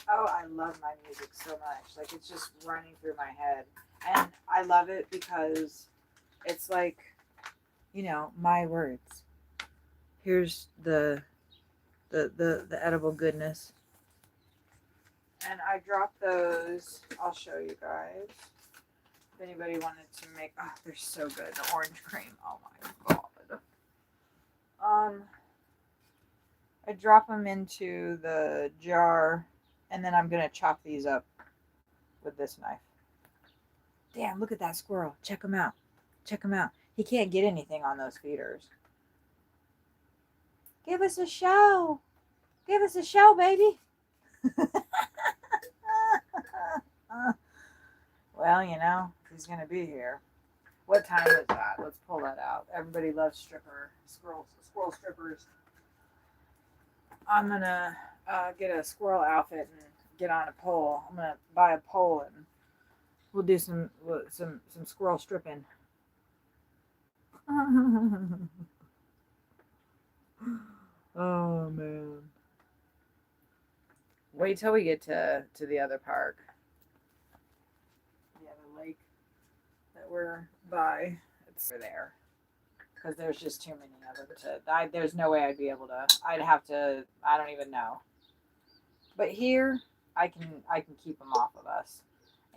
Oh, I love my music so much. Like, it's just running through my head. And I love it because it's like, you know, my words. Here's the edible goodness. And I dropped those. I'll show you guys. If anybody wanted to make, oh, they're so good. The orange cream. Oh my God. I drop them into the jar, and then I'm gonna chop these up with this knife. Damn, look at that squirrel. Check him out. Check him out. He can't get anything on those feeders. Give us a show. Give us a show, baby. Well, you know, he's gonna be here. What time is that? Let's pull that out. Everybody loves squirrel strippers. I'm gonna get a squirrel outfit and get on a pole. I'm gonna buy a pole and we'll do some squirrel stripping. Oh man! Wait till we get to the other park, the other lake that we're by. It's over there because there's just too many of them to. There's no way I'd be able to. I'd have to. I don't even know. But here, I can keep them off of us,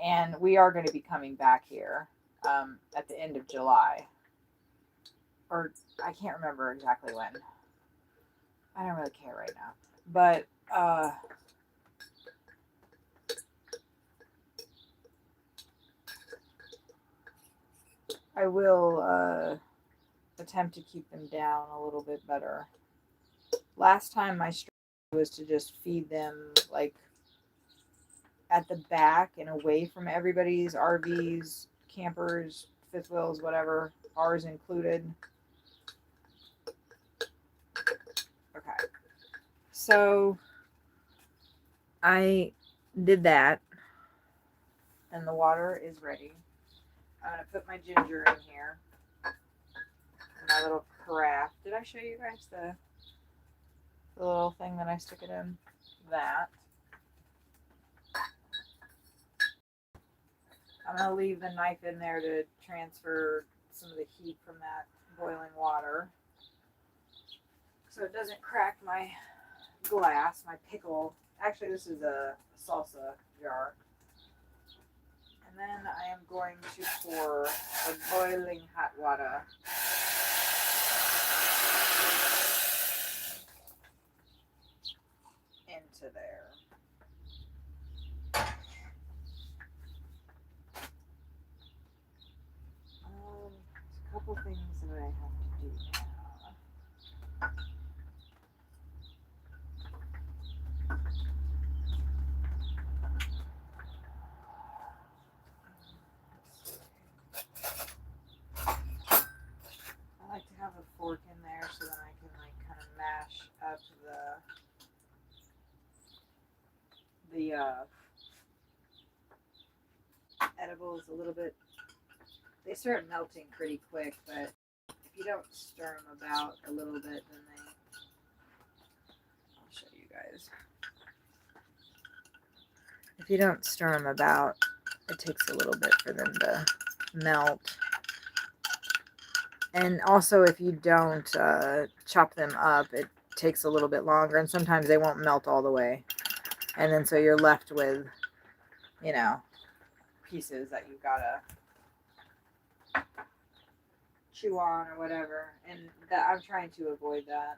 and we are going to be coming back here at the end of July, or I can't remember exactly when. I don't really care right now, but I will attempt to keep them down a little bit better. Last time my strategy was to just feed them like at the back and away from everybody's RVs, campers, fifth wheels, whatever, ours included. Okay. So I did that and the water is ready. I'm going to put my ginger in here. My little carafe. Did I show you guys the little thing that I stick it in? That. I'm going to leave the knife in there to transfer some of the heat from that boiling water so it doesn't crack my glass, my pickle. Actually, this is a salsa jar. And then I am going to pour the boiling hot water into there. There's a couple things that I have to do now. I like to have a fork in there so that I can like kind of mash up the edibles a little bit. They start melting pretty quick, but if you don't stir them about a little bit, then I'll show you guys. If you don't stir them about, it takes a little bit for them to melt. And also, if you don't chop them up, it takes a little bit longer, and sometimes they won't melt all the way. And then so you're left with, you know, pieces that you've got to chew on or whatever. And that I'm trying to avoid that.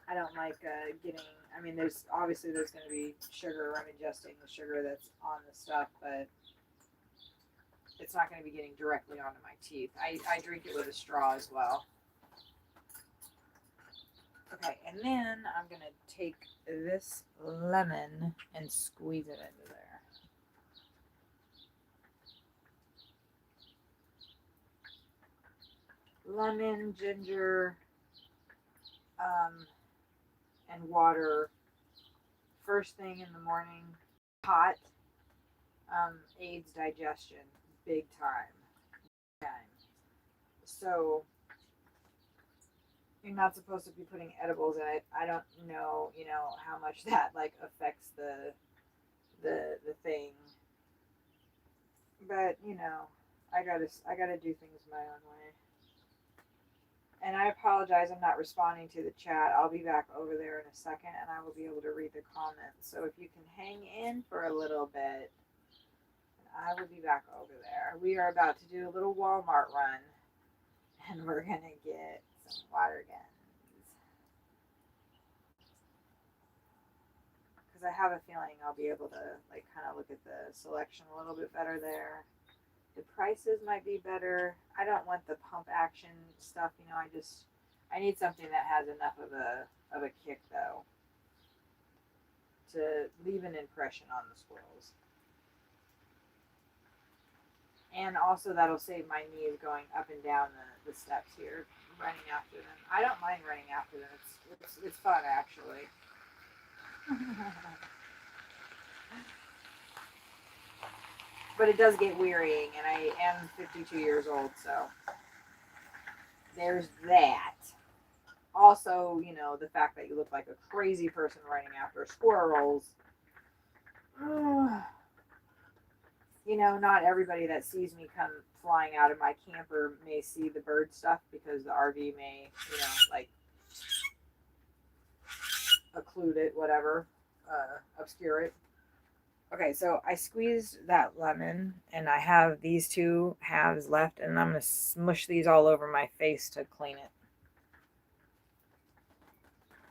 I don't like getting, I mean, there's going to be sugar. I'm ingesting the sugar that's on the stuff, but it's not going to be getting directly onto my teeth. I drink it with a straw as well. Okay, and then I'm going to take this lemon and squeeze it into there. Lemon, ginger, and water first thing in the morning. Hot aids digestion big time. So you're not supposed to be putting edibles in it. I don't know, how much that like affects the thing. But I gotta do things my own way. And I apologize, I'm not responding to the chat. I'll be back over there in a second and I will be able to read the comments. So if you can hang in for a little bit, I will be back over there. We are about to do a little Walmart run and we're going to get some water guns. Because I have a feeling I'll be able to like kind of look at the selection a little bit better there. The prices might be better. I don't want the pump action stuff, I need something that has enough of a kick though to leave an impression on the squirrels. And also that'll save my knees going up and down the steps here, running after them. I don't mind running after them. It's fun actually. But it does get wearying, and I am 52 years old, so there's that. Also, the fact that you look like a crazy person running after squirrels. Not everybody that sees me come flying out of my camper may see the bird stuff because the RV may, occlude it, whatever, obscure it. Okay, so I squeezed that lemon, and I have these two halves left, and I'm going to smush these all over my face to clean it.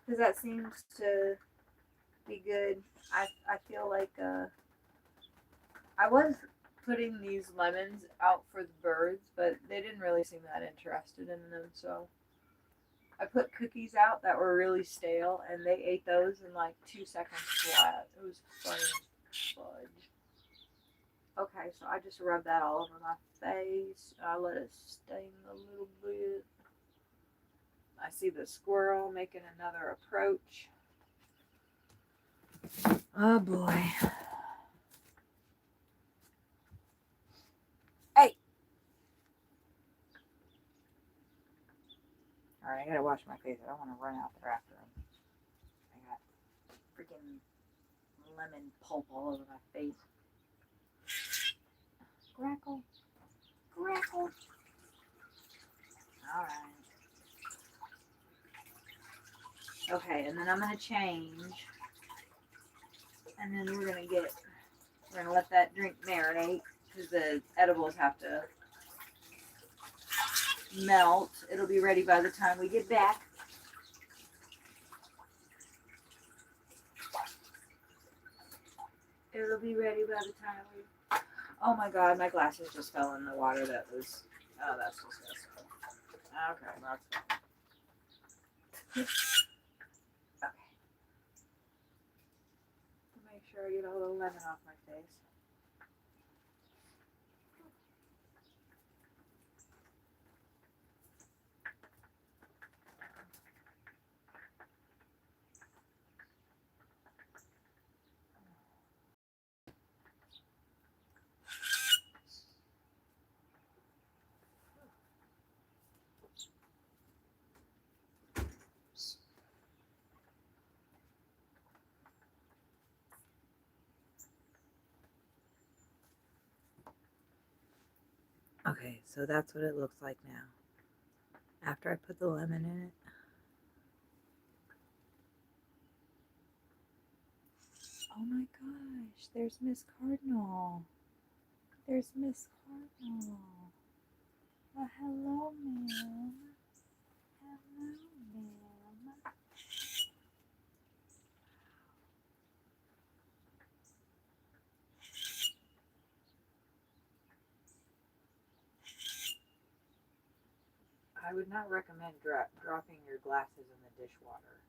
Because that seems to be good. I feel like I was putting these lemons out for the birds, but they didn't really seem that interested in them, so I put cookies out that were really stale, and they ate those in like 2 seconds flat. It was funny as fudge. Okay, so I just rubbed that all over my face. I let it sting a little bit. I see the squirrel making another approach. Oh boy. Hey! Alright, I gotta wash my face. I don't want to run out there after him. I got freaking lemon pulp all over my face. Crackle. Crackle. Alright. Okay, and then I'm going to change. And then we're going to let that drink marinate because the edibles have to melt. It'll be ready by the time we get back. It'll be ready by the time we... Oh my god, my glasses just fell in the water that was... Oh, that's disgusting. Okay, that's fine. Okay. Make sure I get all the lemon off my face. Okay, so that's what it looks like now. After I put the lemon in it. Oh my gosh, there's Miss Cardinal. There's Miss Cardinal. Hello, ma'am. Hello, ma'am. I would not recommend dropping your glasses in the dishwater.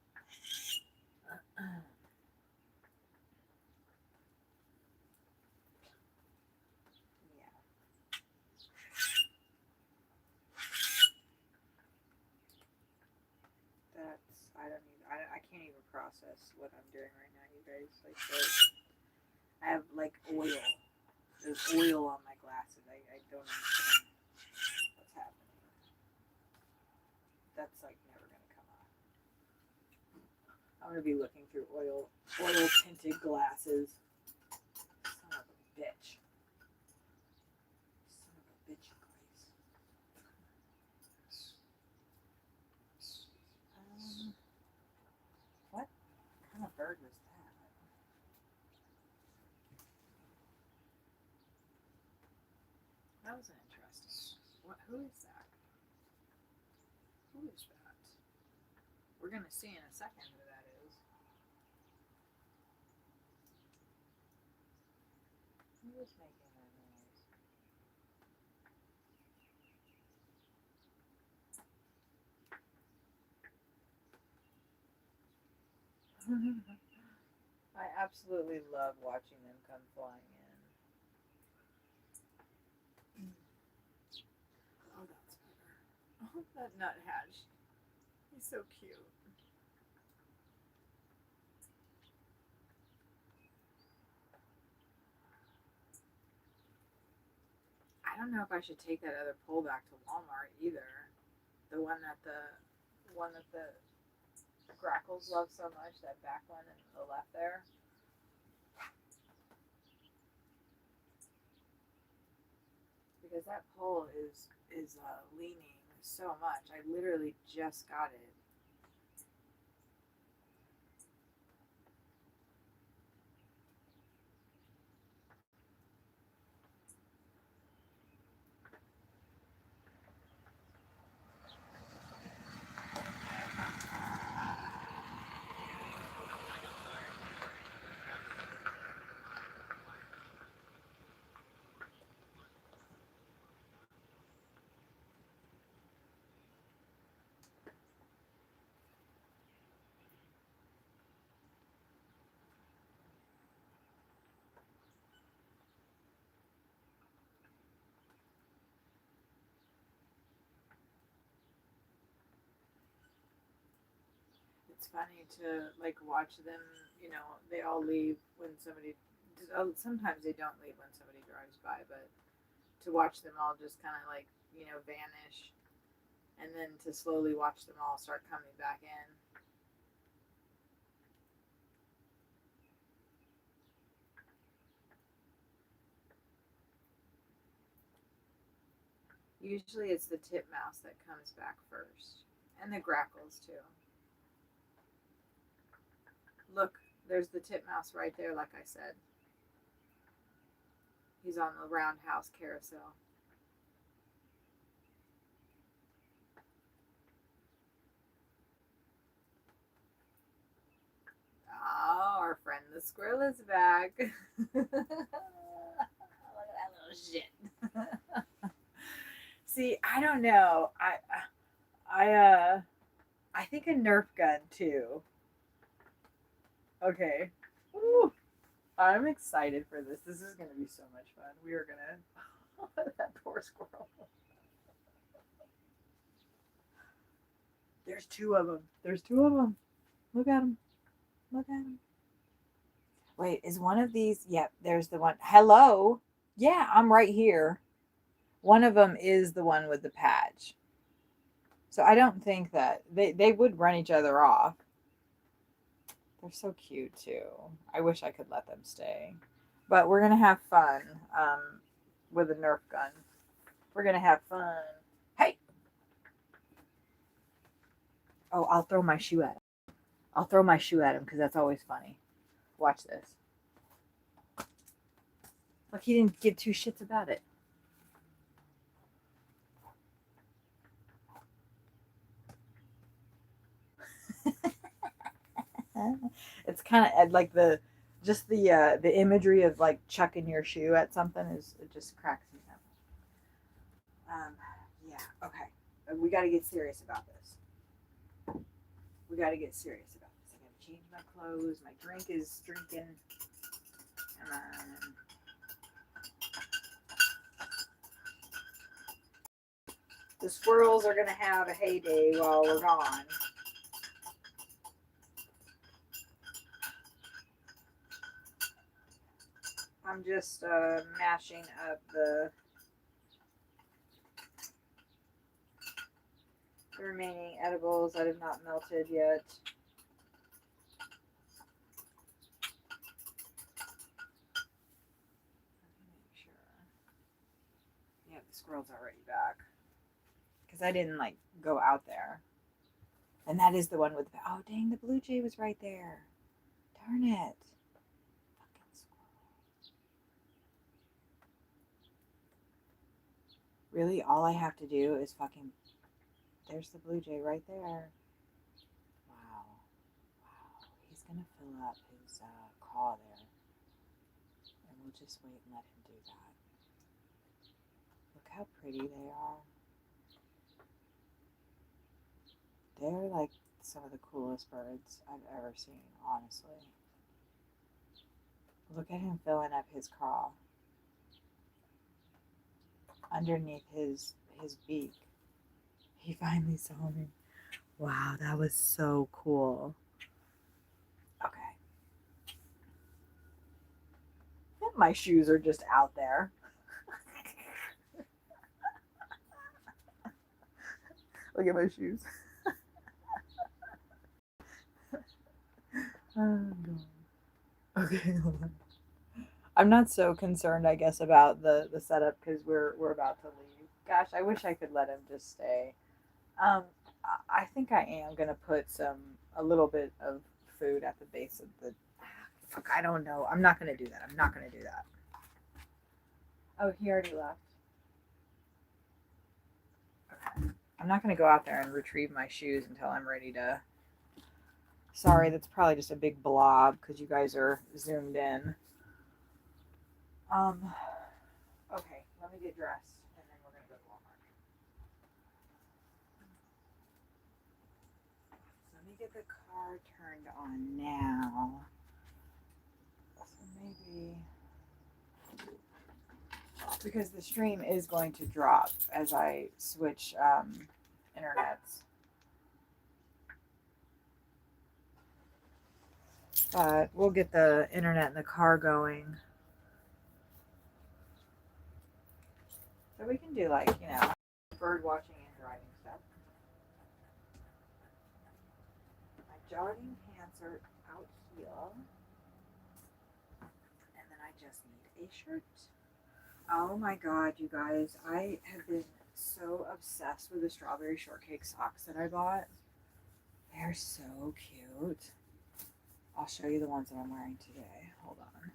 Yeah, I don't even, I can't even process what I'm doing right now, you guys. Like, I have like oil. There's oil on my glasses. I don't understand what's happening. That's like never gonna come off. I'm gonna be looking through oil tinted glasses. Son of a bitch. Son of a bitch, guys. What kind of bird was that? That was interesting. What? Who is that? Who is that? We're gonna see in a second who that is. Who is making that noise? I absolutely love watching them come flying in. Oh, that's better. Oh, that nuthatch. He's so cute. I don't know if I should take that other pole back to Walmart either. The one that the grackles love so much, that back one and the left there. Because that pole is leaning so much. I literally just got it. It's funny to like watch them. You know, they all leave when somebody. Sometimes they don't leave when somebody drives by, but to watch them all just kind of like vanish, and then to slowly watch them all start coming back in. Usually it's the titmouse that comes back first, and the grackles too. Look, there's the titmouse right there. Like I said, he's on the roundhouse carousel. Oh, our friend the squirrel is back. Look at that little shit. See, I don't know. I think a Nerf gun too. Okay. Woo. I'm excited for this. This is gonna be so much fun. We are gonna. That poor squirrel. There's two of them. There's two of them. Look at them. Look at them. Wait, is one of these? Yep, there's the one. Hello. Yeah, I'm right here. One of them is the one with the patch. So I don't think that they would run each other off. They're so cute too. I wish I could let them stay. But we're gonna have fun with a Nerf gun. We're gonna have fun. Hey! Oh, I'll throw my shoe at him. I'll throw my shoe at him because that's always funny. Watch this. Look, he didn't give two shits about it. It's kind of like the imagery of like chucking your shoe at something is it just cracks me up. Yeah, okay. We got to get serious about this. We got to get serious about this. I got to change my clothes. My drink is drinking. Come on. The squirrels are going to have a heyday while we're gone. I'm just mashing up the remaining edibles that have not melted yet. Make sure. Yeah, the squirrel's already back. Because I didn't like go out there. And that is the one with, oh dang, the blue jay was right there. Darn it. Fucking squirrel. Really, all I have to do is fucking, there's the blue jay right there. Wow. Wow. He's going to fill up his craw there. And we'll just wait and let him do that. Look how pretty they are. They're like some of the coolest birds I've ever seen, honestly. Look at him filling up his craw. Underneath his beak. He finally saw me. Wow, that was so cool. Okay. My shoes are just out there. Look at my shoes. Oh, God. Okay, hold on. I'm not so concerned, I guess, about the setup because we're about to leave. Gosh, I wish I could let him just stay. I think I am gonna put a little bit of food at the base of the. Fuck, I don't know. I'm not gonna do that. I'm not gonna do that. Oh, he already left. Okay. I'm not gonna go out there and retrieve my shoes until I'm ready to. Sorry, that's probably just a big blob because you guys are zoomed in. Okay, let me get dressed and then we're gonna go to Walmart. So let me get the car turned on now. So maybe because the stream is going to drop as I switch internets. But we'll get the internet in the car going. So we can do like, bird watching and driving stuff. My jogging pants are out here. And then I just need a shirt. Oh my God, you guys. I have been so obsessed with the strawberry shortcake socks that I bought. They're so cute. I'll show you the ones that I'm wearing today. Hold on.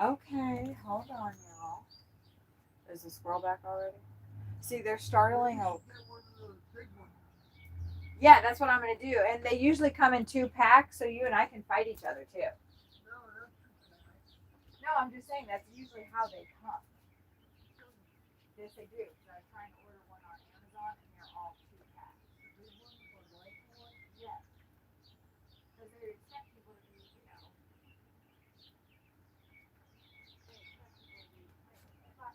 Okay, hold on, y'all. Is the squirrel back already? See, they're startling. Yeah, that's what I'm gonna do. And they usually come in 2 packs, so you and I can fight each other too. No, I'm just saying that's usually how they come. Yes, they do. So I try and order one on Amazon, and they're all 2 packs. Yes, because they expect people to be,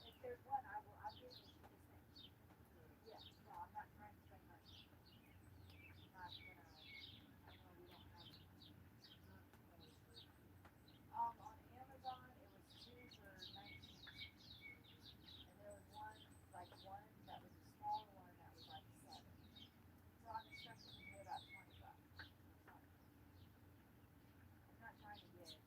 if there's one, I'll give it to the same. Yes, no, I'm not trying to spend money. I'm not gonna. I know we don't have. On Amazon, it was 2 for 19, and there was one that was a small one that was like 7. So I'm expecting to pay about $20. I'm not trying to get, I'm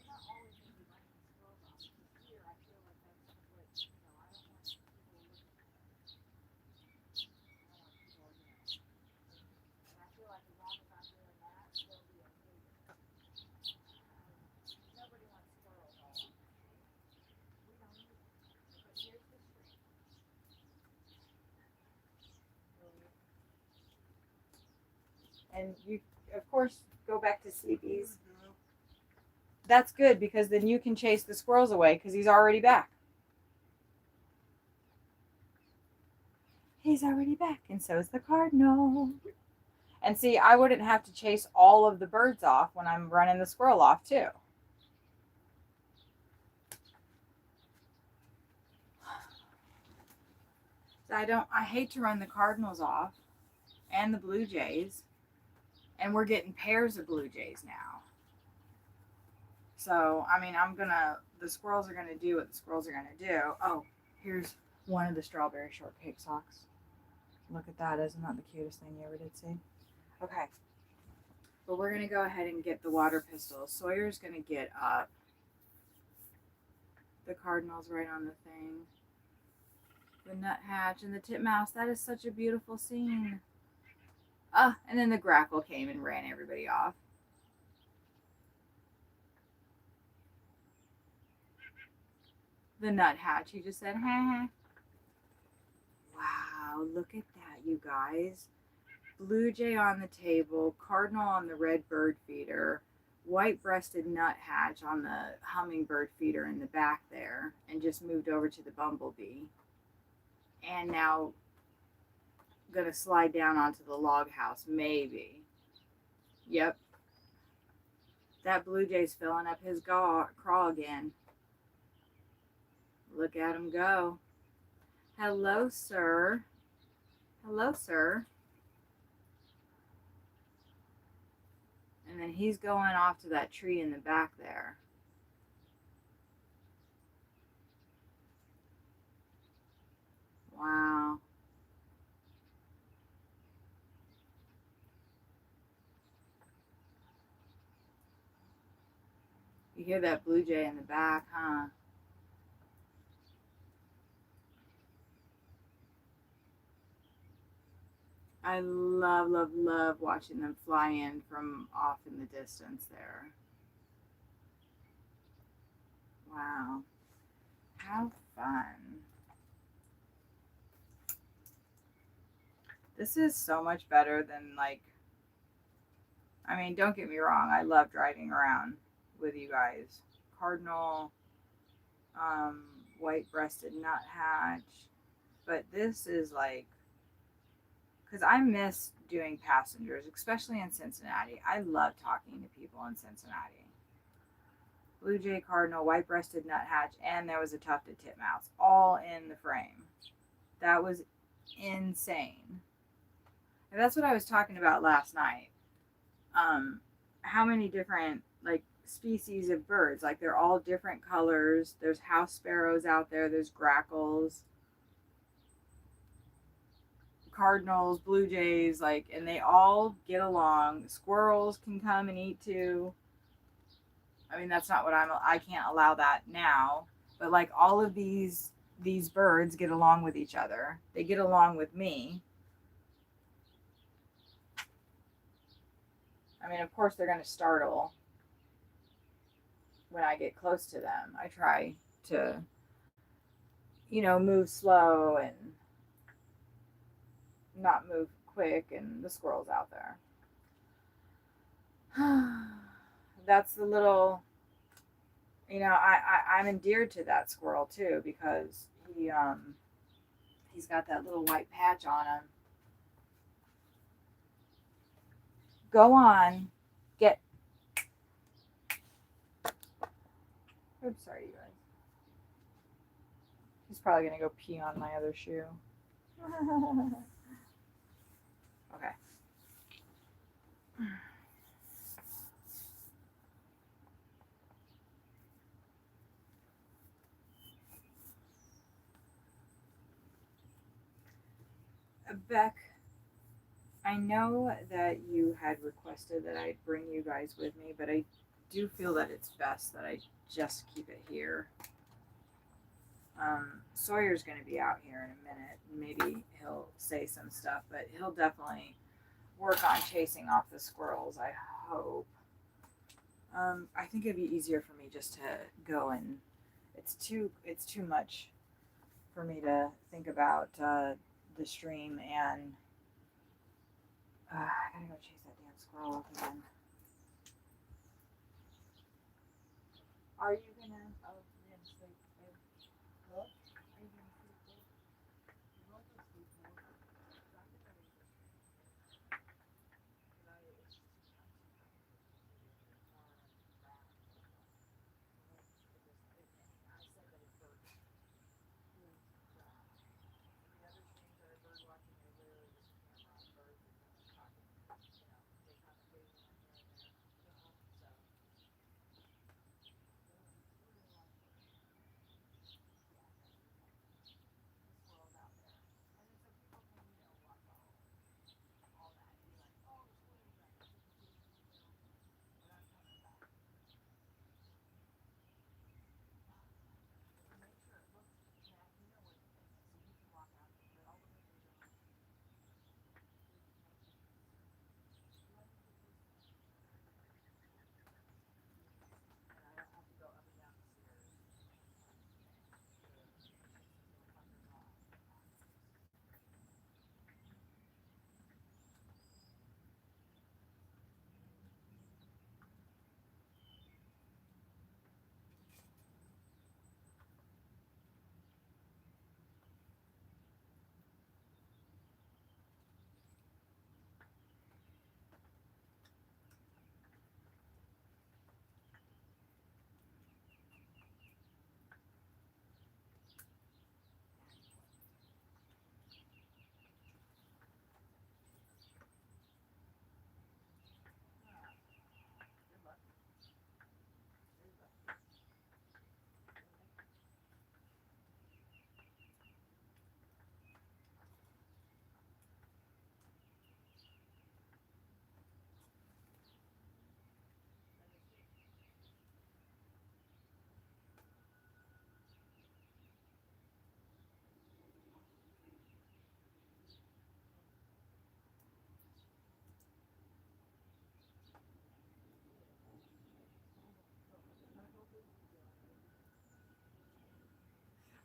not always going to be running these squirrels off. Because here, I feel like that's what, I don't want people looking at it. I don't want people, and I feel like as long as I'm doing that, they'll be okay with it. Nobody wants squirrels all on their tree. We don't need them. But here's the tree. And you, of course, go back to Sleepy's. That's good because then you can chase the squirrels away because he's already back. He's already back, and so is the cardinal. And see, I wouldn't have to chase all of the birds off when I'm running the squirrel off too. I hate to run the cardinals off and the blue jays, and we're getting pairs of blue jays now. So, I mean, the squirrels are gonna do what the squirrels are gonna do. Oh, here's one of the strawberry shortcake socks. Look at that. Isn't that the cutest thing you ever did see? Okay. But we're going to go ahead and get the water pistols. Sawyer's going to get up. The cardinal's right on the thing. The nuthatch and the titmouse. That is such a beautiful scene. And then the grackle came and ran everybody off. The nuthatch, he just said, ha. Wow, look at that, you guys. Blue jay on the table, cardinal on the red bird feeder, white-breasted nuthatch on the hummingbird feeder in the back there, and just moved over to the bumblebee. And now gonna slide down onto the log house, maybe. Yep. That blue jay's filling up his craw again. Look at him go. Hello, sir. Hello, sir. And then he's going off to that tree in the back there. Wow. You hear that blue jay in the back, huh? I love, love, love watching them fly in from off in the distance there. Wow. How fun. This is so much better than I mean, don't get me wrong. I love driving around with you guys. Cardinal, white-breasted nuthatch. But this is because I miss doing passengers, especially in Cincinnati. I love talking to people in Cincinnati. Blue jay, cardinal, white-breasted nuthatch, and there was a tufted titmouse, all in the frame. That was insane. And that's what I was talking about last night. How many different species of birds? They're all different colors. There's house sparrows out there. There's grackles, cardinals, blue jays, and they all get along. Squirrels can come and eat too. I mean, that's not what I can't allow that now. But all of these birds get along with each other. They get along with me. I mean, of course they're going to startle. when I get close to them. I try to, move slow and not move quick, and the squirrel's out there. That's the little, I'm endeared to that squirrel too because he's got that little white patch on him. Go on, get. Oops, sorry, you guys. He's probably gonna go pee on my other shoe. Okay. Beck, I know that you had requested that I bring you guys with me, but I do feel that it's best that I just keep it here. Sawyer's going to be out here in a minute. Maybe he'll say some stuff, but he'll definitely work on chasing off the squirrels, I hope. I think it'd be easier for me just to go, and it's too much for me to think about the stream, and I gotta go chase that damn squirrel up again. Are you gonna? Oh, you're gonna sleep. Look, are you gonna sleep? You won't go sleep now.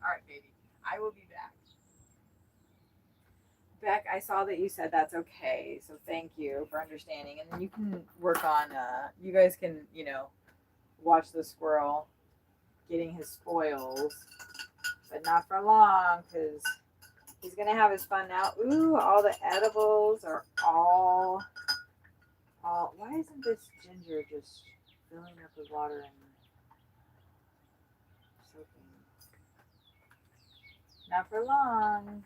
All right, baby. I will be back. Beck, I saw that you said that's okay, so thank you for understanding. And then you can work on. You guys can, watch the squirrel getting his spoils, but not for long, because he's gonna have his fun now. Ooh, all the edibles are all. Why isn't this ginger just filling up with water and soaking? Not for long.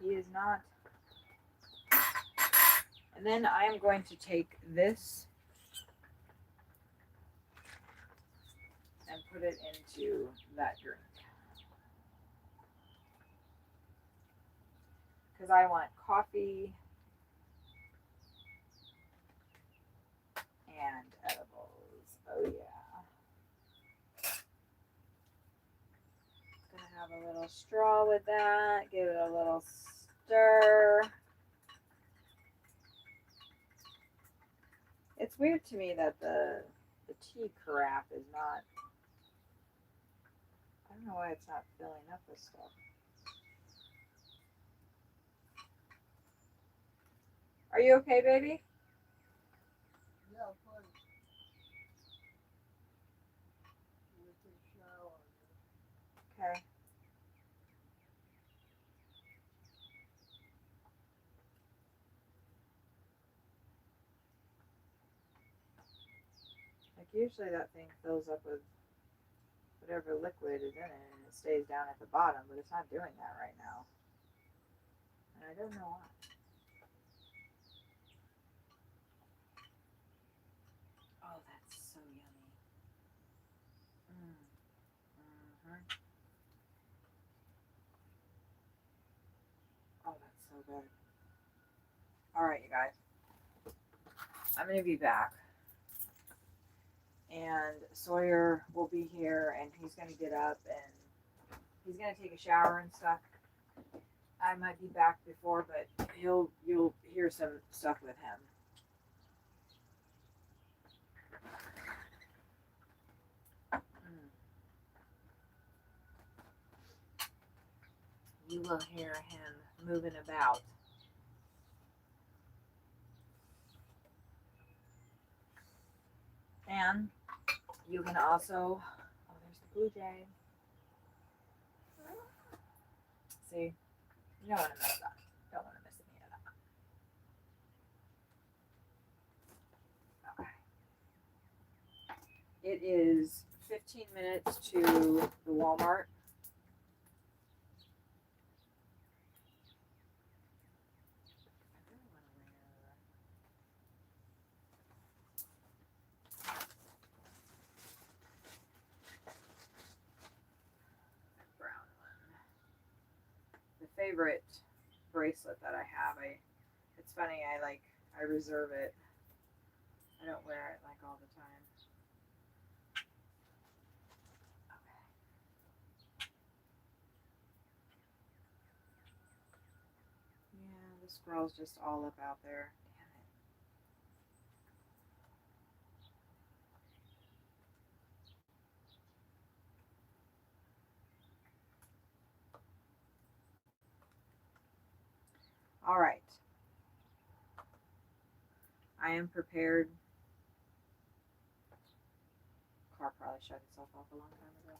He is not. And then I am going to take this and put it into that drink. Because I want coffee and edibles. Oh yeah. Gonna have a little straw with that. Give it a little stir. It's weird to me that the tea carafe is not. I don't know why it's not filling up with stuff. Are you okay, baby? Yeah, fine. I'm gonna take a shower. Okay. Like usually that thing fills up with whatever liquid is in it and it stays down at the bottom, but it's not doing that right now. And I don't know why. Oh, that's so yummy. Mm-hmm. Oh, that's so good. All right, you guys. I'm going to be back. And Sawyer will be here and he's going to get up and he's going to take a shower and stuff. I might be back before, but you'll hear some stuff with him. You will hear him moving about. And you can also, oh, there's the blue jay. See, you don't want to miss that. Don't want to miss any of that. Okay. It is 15 minutes to the Walmart. I really want to wear a brown one. The favorite bracelet that I have, it's funny, I reserve it. I don't wear it like all the time. Okay. Yeah, the squirrel's just all up out there. Damn it. All right. I am prepared. Car probably shut itself off a long time ago.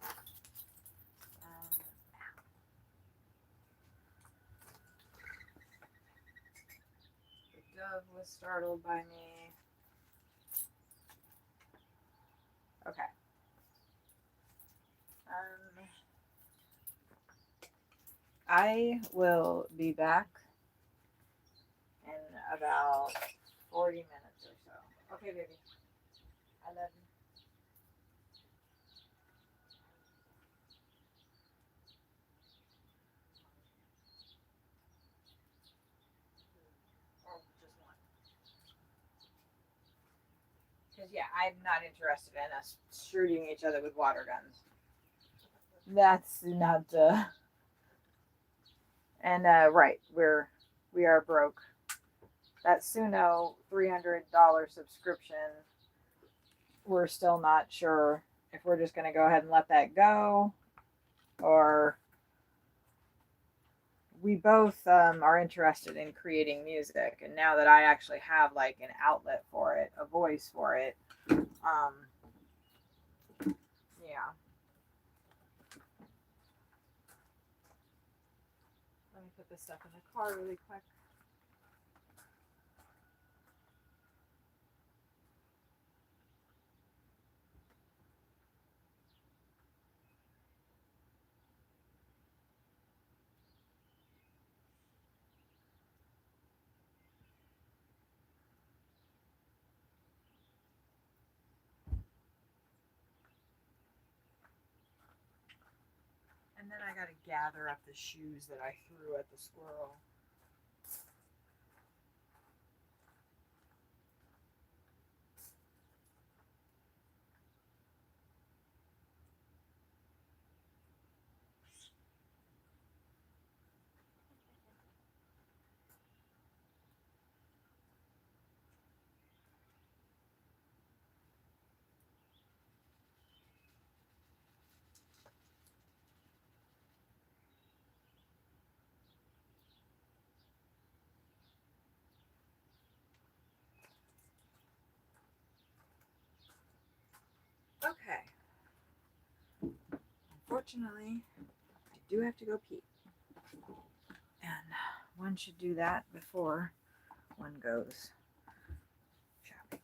The dove was startled by me. Okay. I will be back in about 40 minutes or so. Okay, baby. I love you. Or just one. Because, yeah, I'm not interested in us shooting each other with water guns. That's not, and, right, we are broke. That Suno $300 subscription, we're still not sure if we're just going to go ahead and let that go, or we both are interested in creating music, and now that I actually have like an outlet for it, a voice for it, yeah. Let me put this stuff in the car really quick. And then I gotta gather up the shoes that I threw at the squirrel. unfortunately, I do have to go pee. And one should do that before one goes shopping.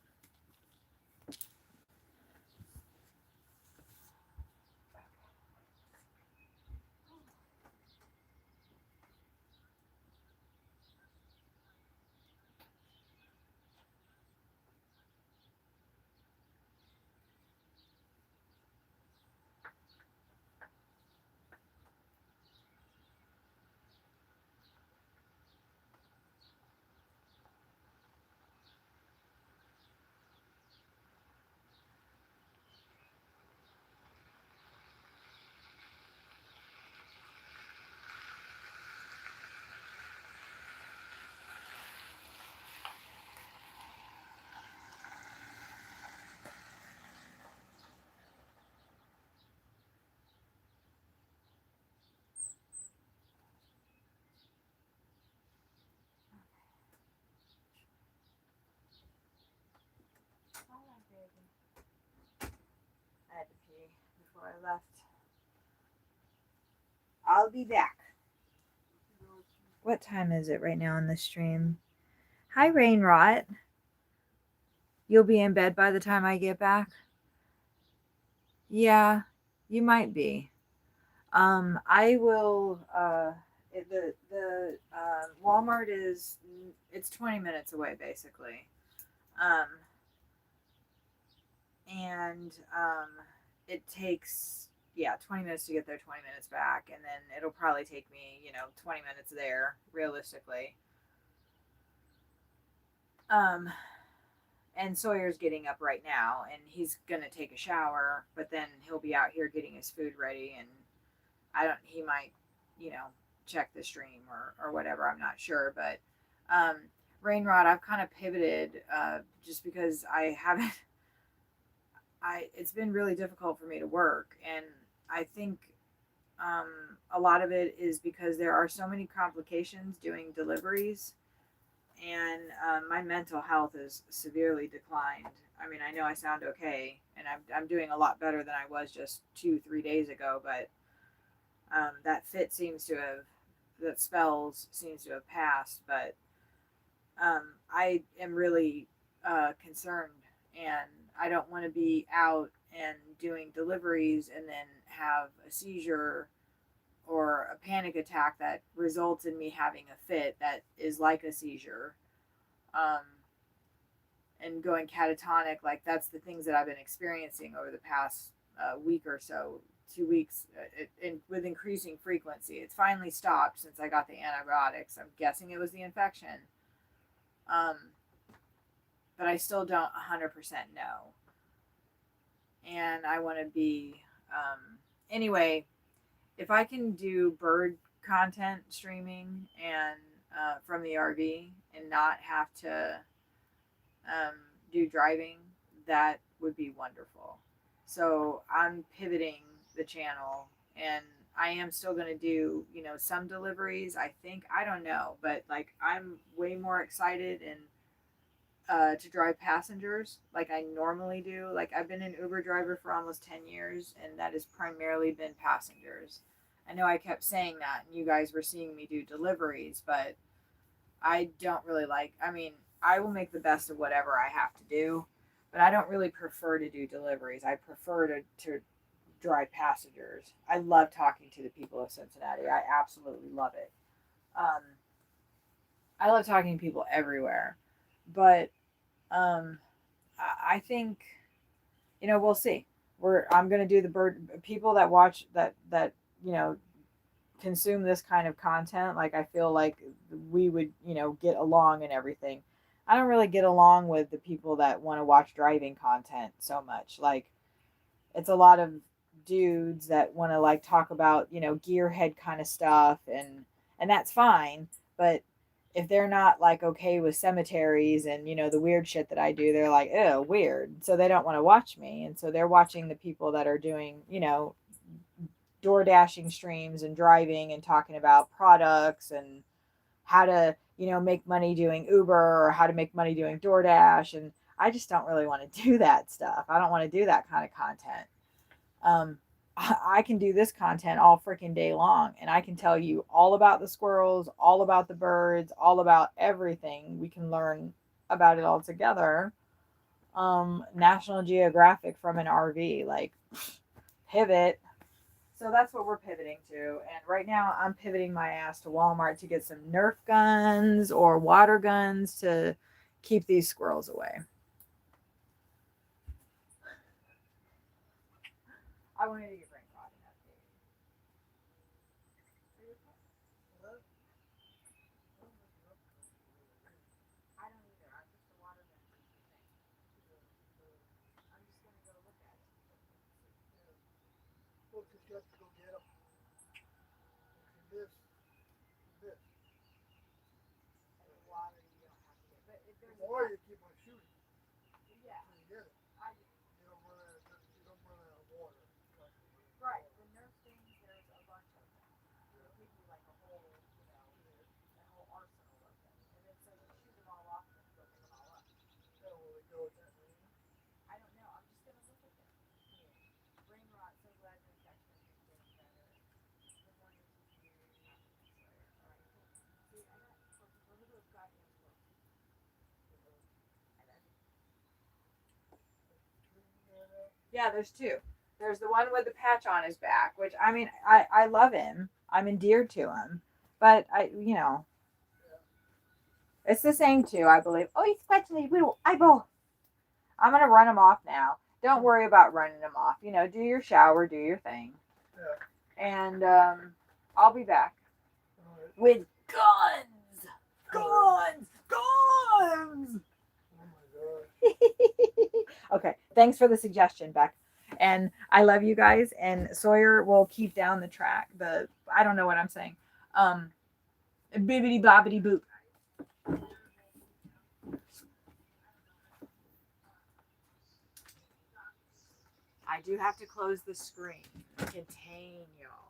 All right, baby. I had to pee before I left. I'll be back. What time is it right now on the stream? Hi, Rainrot. You'll be in bed by the time I get back? Yeah, you might be. I will. The Walmart is it's 20 minutes away basically, um, and it takes 20 minutes to get there, 20 minutes back, and then it'll probably take me 20 minutes there realistically. And Sawyer's getting up right now, and he's gonna take a shower, but then he'll be out here getting his food ready, and he might, check the stream or whatever. I'm not sure, but Rainrod, I've kind of pivoted just because I haven't. It's been really difficult for me to work, and I think a lot of it is because there are so many complications doing deliveries, and my mental health is severely declined. I mean, I know I sound okay, and I'm doing a lot better than I was just 2-3 days ago, but that spells seems to have passed, but I am really concerned, and I don't want to be out and doing deliveries and then have a seizure or a panic attack that results in me having a fit that is like a seizure, and going catatonic. Like, that's the things that I've been experiencing over the past week or so, 2 weeks, with increasing frequency. It's finally stopped since I got the antibiotics. I'm guessing it was the infection. But I still don't 100% know. And I want to be, anyway, if I can do bird content streaming and from the RV and not have to do driving, that would be wonderful. So I'm pivoting the channel, and I am still going to do, some deliveries. I think, I don't know, but like, I'm way more excited and to drive passengers like I normally do. Like, I've been an Uber driver for almost 10 years, and that has primarily been passengers. I know I kept saying that, and you guys were seeing me do deliveries, but I don't really I will make the best of whatever I have to do, but I don't really prefer to do deliveries. I prefer to drive passengers. I love talking to the people of Cincinnati. I absolutely love it. I love talking to people everywhere, but I think, we'll see. I'm gonna do the bird people that watch that consume this kind of content. Like, I feel like we would get along and everything. I don't really get along with the people that want to watch driving content so much. Like, it's a lot of dudes that want to like talk about gearhead kind of stuff, and that's fine, but if they're not like okay with cemeteries and the weird shit that I do, they're like, oh, weird, so they don't want to watch me, and so they're watching the people that are doing door dashing streams and driving and talking about products and how to make money doing Uber or how to make money doing DoorDash, and I just don't really want to do that stuff. I don't want to do that kind of content. I can do this content all freaking day long and I can tell you all about the squirrels, all about the birds, all about everything. We can learn about it all together. National Geographic from an RV, like pivot. So that's what we're pivoting to. And right now I'm pivoting my ass to Walmart to get some Nerf guns or water guns to keep these squirrels away. I wanted to get brain rot in that baby. Well, I don't either. I'm just a water gun is the thing. I'm just gonna go look at it. we'll just have to go get them. This, this. And the water you don't have to get. But if there's a Or you keep on shooting yeah, till you get it. I You don't run out of water. right. The Nerf things, there's a bunch of them. They give you like a whole, a whole arsenal of them. And then so you shoot them all off and then go pick them all up. I don't really go with that range. I don't know. I'm just gonna look at them. Brain rot. So glad your infection is getting better. The mornings with you happiness. All right, cool. See, I got look at those goddamn squirrels. I love you. Yeah, there's two. There's the one with the patch on his back, which I mean, I love him. I'm endeared to him, but it's the same two, I believe. Oh, he's scratching his little eyeball. I'm gonna run him off now. Don't worry about running him off. Do your shower, do your thing, Yeah. and I'll be back All right. with guns, guns, guns. Oh my God. Okay, thanks for the suggestion, Beck. And I love you guys. And Sawyer will keep down the track. I don't know what I'm saying. Bibbity bobbity boop. I do have to close the screen. Contain y'all.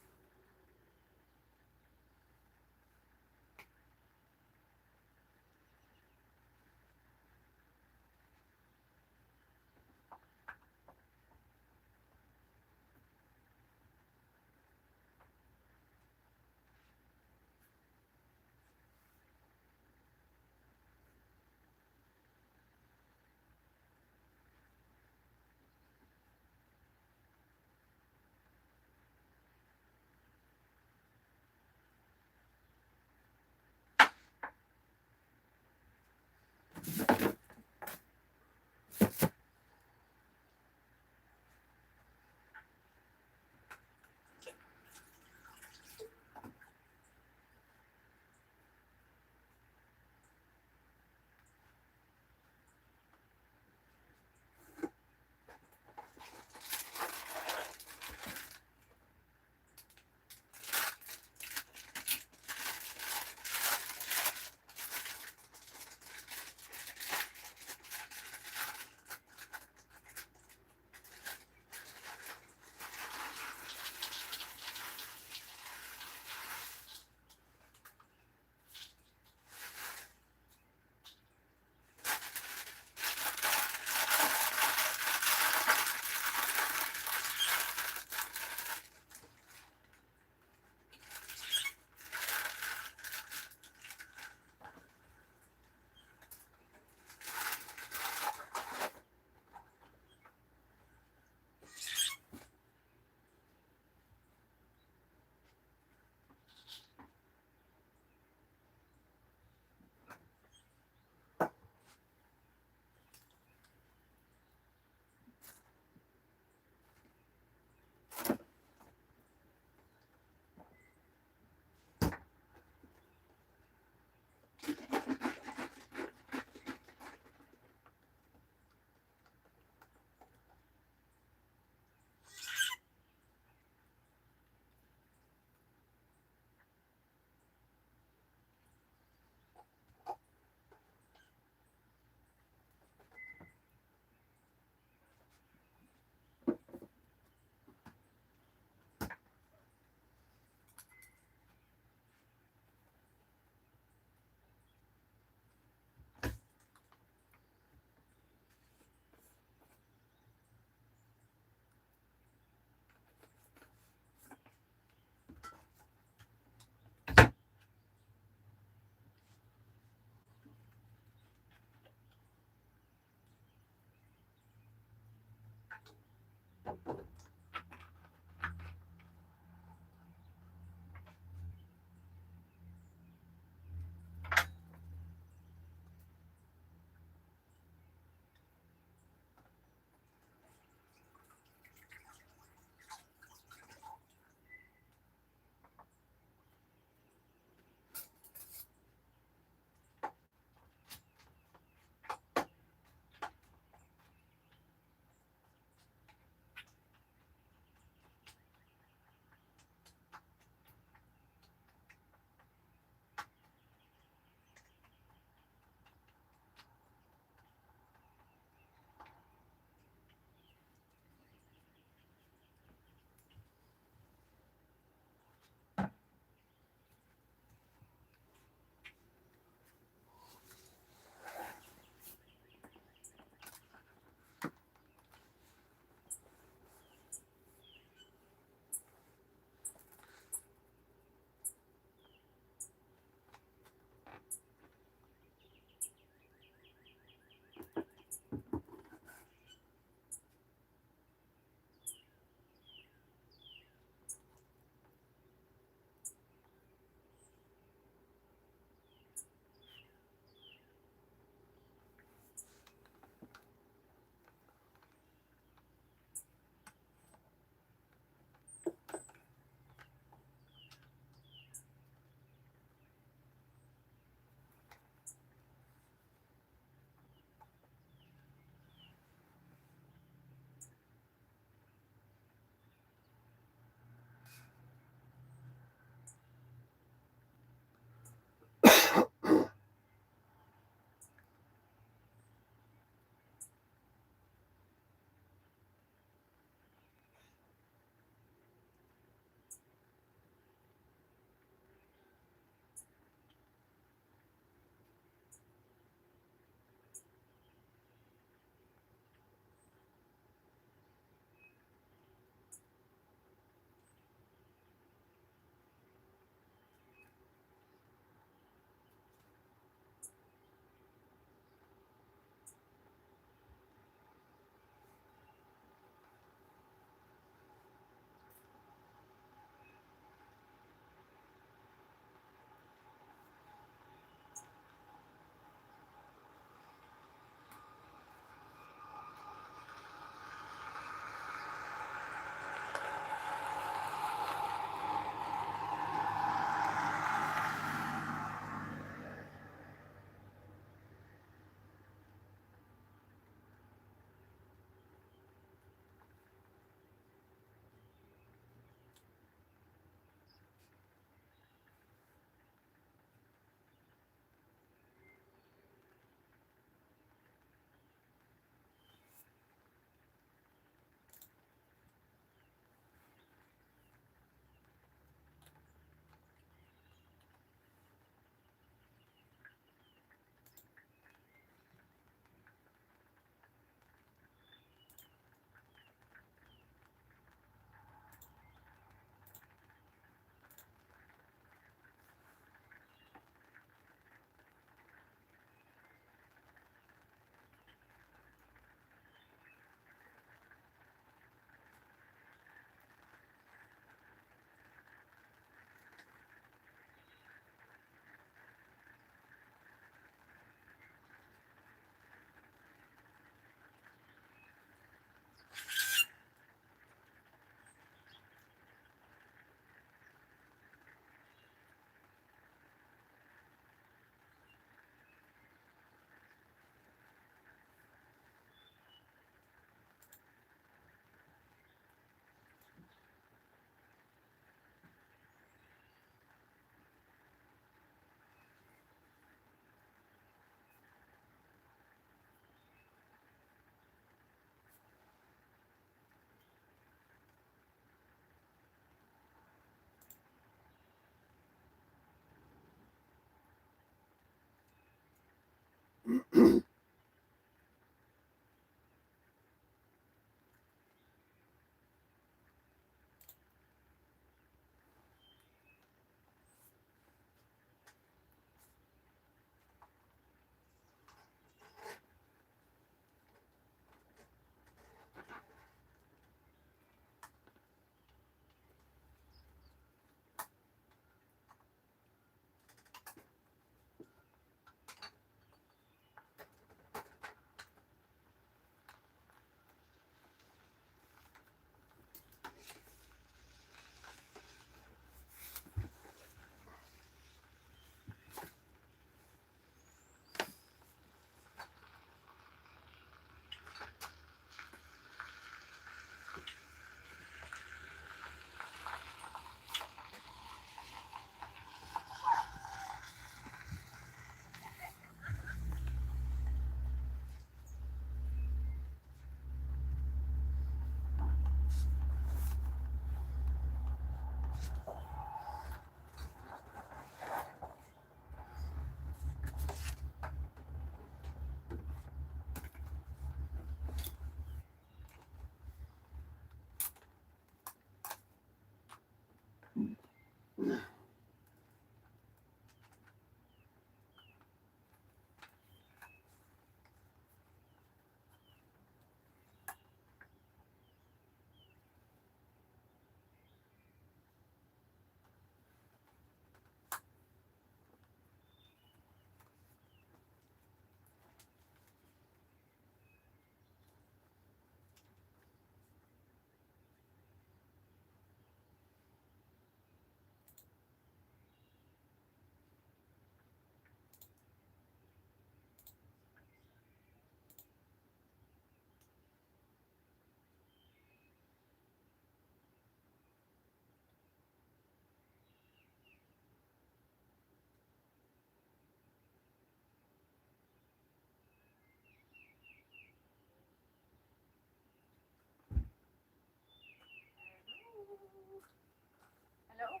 Hello?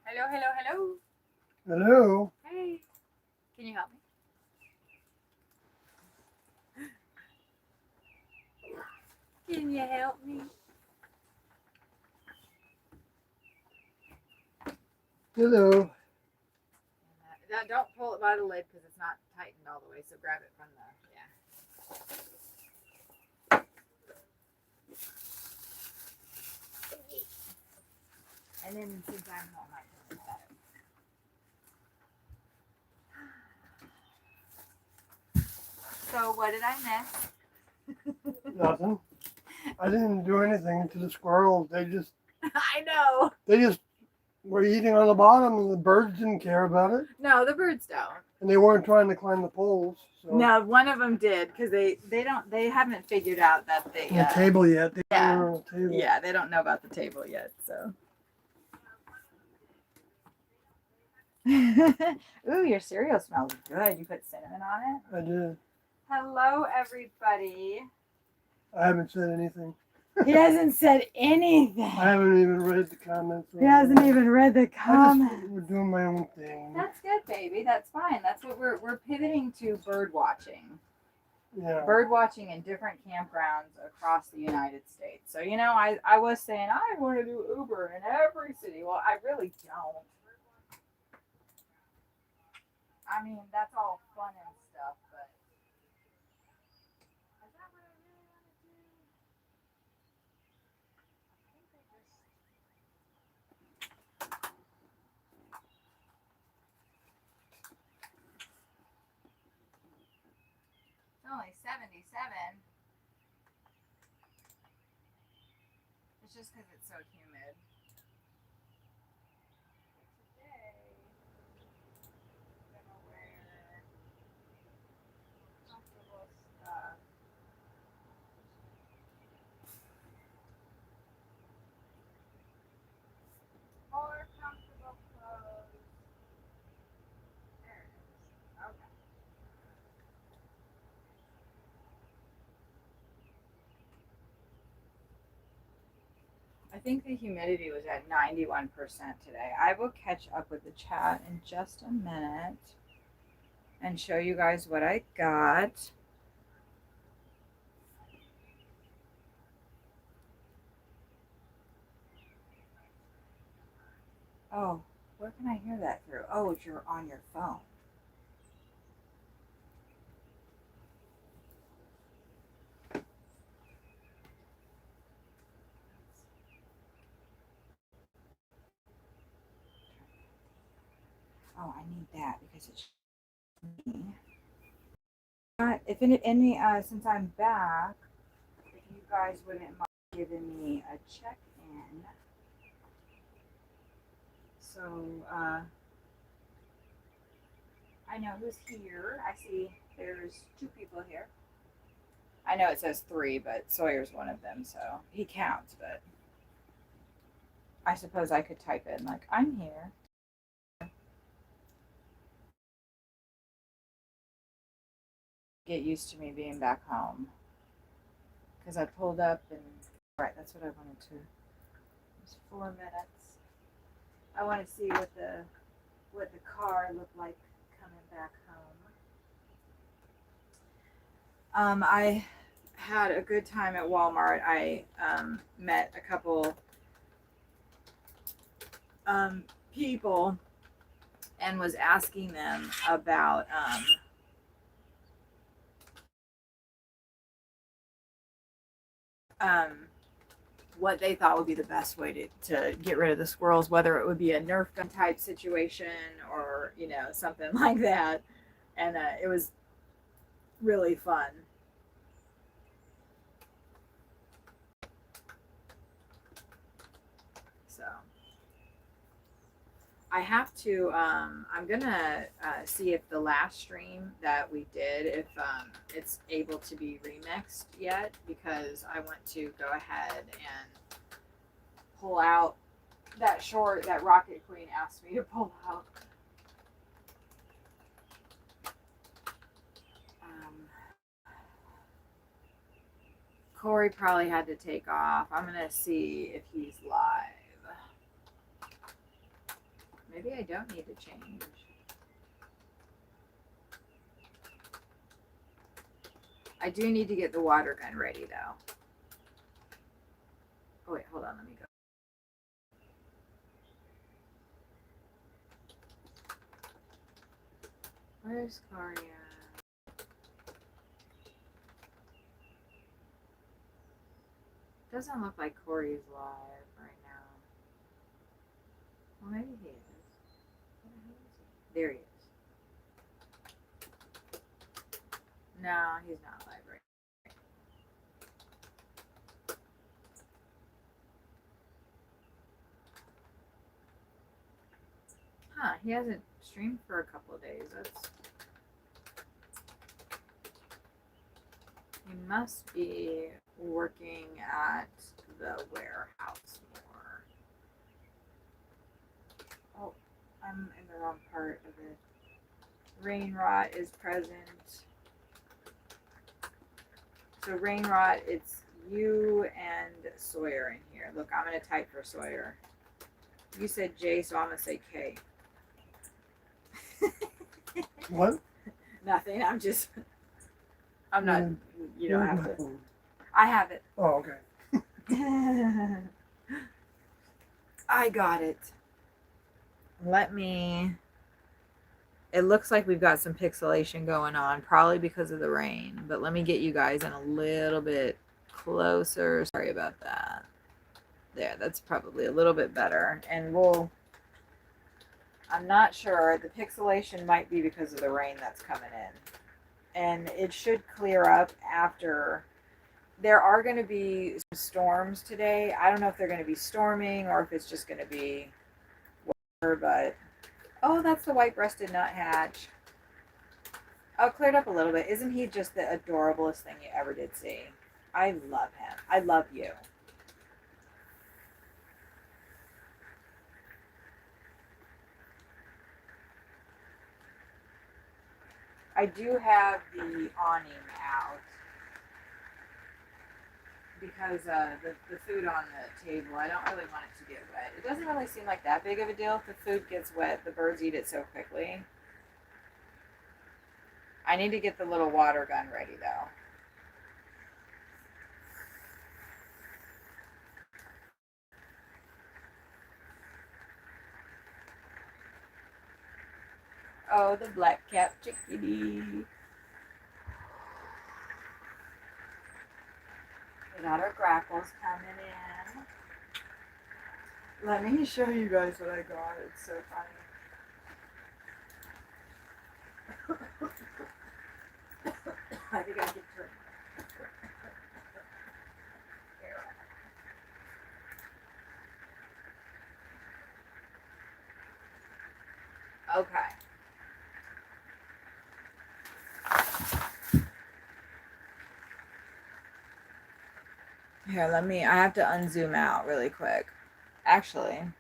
Hello, hello, hello. Hello. Hey. Can you help me? Can you help me? Hello. Don't pull it by the lid because it's not tightened all the way, so grab it from the, yeah. And then since I'm home, I can set it. So what did I miss? Nothing. I didn't do anything to the squirrels. I know. They just were eating on the bottom, and the birds didn't care about it. No, the birds don't. And they weren't trying to climb the poles. So. No, one of them did because they haven't figured out that they The table yet. They yeah. weren't on the table. Yeah, they don't know about the table yet, so. Ooh, your cereal smells good. You put cinnamon on it? I did. Hello, everybody. I haven't said anything. He hasn't said anything. I haven't even read the comments. He hasn't even read the comments. We're doing my own thing. That's good, baby. That's fine. That's what we're pivoting to bird watching. Yeah. Bird watching in different campgrounds across the United States. So, I was saying I want to do Uber in every city. Well, I really don't. I mean, that's all fun and stuff, but is that what I really want to do? I think I just. It's only 77. It's just because it's so humid. Today, I'm gonna wear comfortable stuff. More comfortable clothes. There it is. Okay. I think the humidity was at 91% today. I will catch up with the chat in just a minute. and show you guys what I got. Oh, where can I hear that through? Oh, it's your on your phone. Oh, I need that because it's me. If any, since I'm back, if you guys wouldn't mind giving me a check-in. So, I know who's here. I see there's 2 people here. I know it says 3, but Sawyer's one of them, so he counts, but I suppose I could type in, like, I'm here. Get used to me being back home. Because I pulled up and, right, that's what I wanted to. It's 4 minutes. I want to see what the car looked like coming back home. I had a good time at Walmart. I met a couple people and was asking them about what they thought would be the best way to get rid of the squirrels, whether it would be a Nerf gun type situation or, something like that. And it was really fun. So I have to, I'm going to see if the last stream that we did, if it's able to be remixed yet, because I want to go ahead and pull out that short that Rocket Queen asked me to pull out. Corey probably had to take off. I'm going to see if he's live. Maybe I don't need to change. I do need to get the water gun ready, though. Oh, wait, hold on. Let me go. Where's Corey at? Doesn't look like Corey's live right now. Well, maybe he is. There he is. No, he's not live right now. Huh, he hasn't streamed for a couple of days. He must be working at the warehouse more. Oh, I'm in the wrong part of it. Rain Rot is present. So Rain Rot, it's you and Sawyer in here. Look, I'm gonna type for Sawyer. You said J, so I'm gonna say K. What? Nothing. I'm not. You don't have to. Phone? I have it. Oh, okay. I got it. It looks like we've got some pixelation going on, probably because of the rain, but let me get you guys in a little bit closer. Sorry about that. There, that's probably a little bit better. And I'm not sure. The pixelation might be because of the rain that's coming in. And it should clear up after. There are going to be some storms today. I don't know if they're going to be storming or if it's just going to be whatever, but oh, that's the white-breasted nuthatch. Oh, cleared up a little bit. Isn't he just the adorablest thing you ever did see? I love him. I love you. I do have the awning out because the food on the table, I don't really want it to get wet. It doesn't really seem like that big of a deal if the food gets wet. The birds eat it so quickly. I need to get the little water gun ready though. Oh, the black cap chickadee. We got our grackles coming in. Let me show you guys what I got. It's so funny. I think I can turn. Okay. Here, I have to unzoom out really quick. Actually,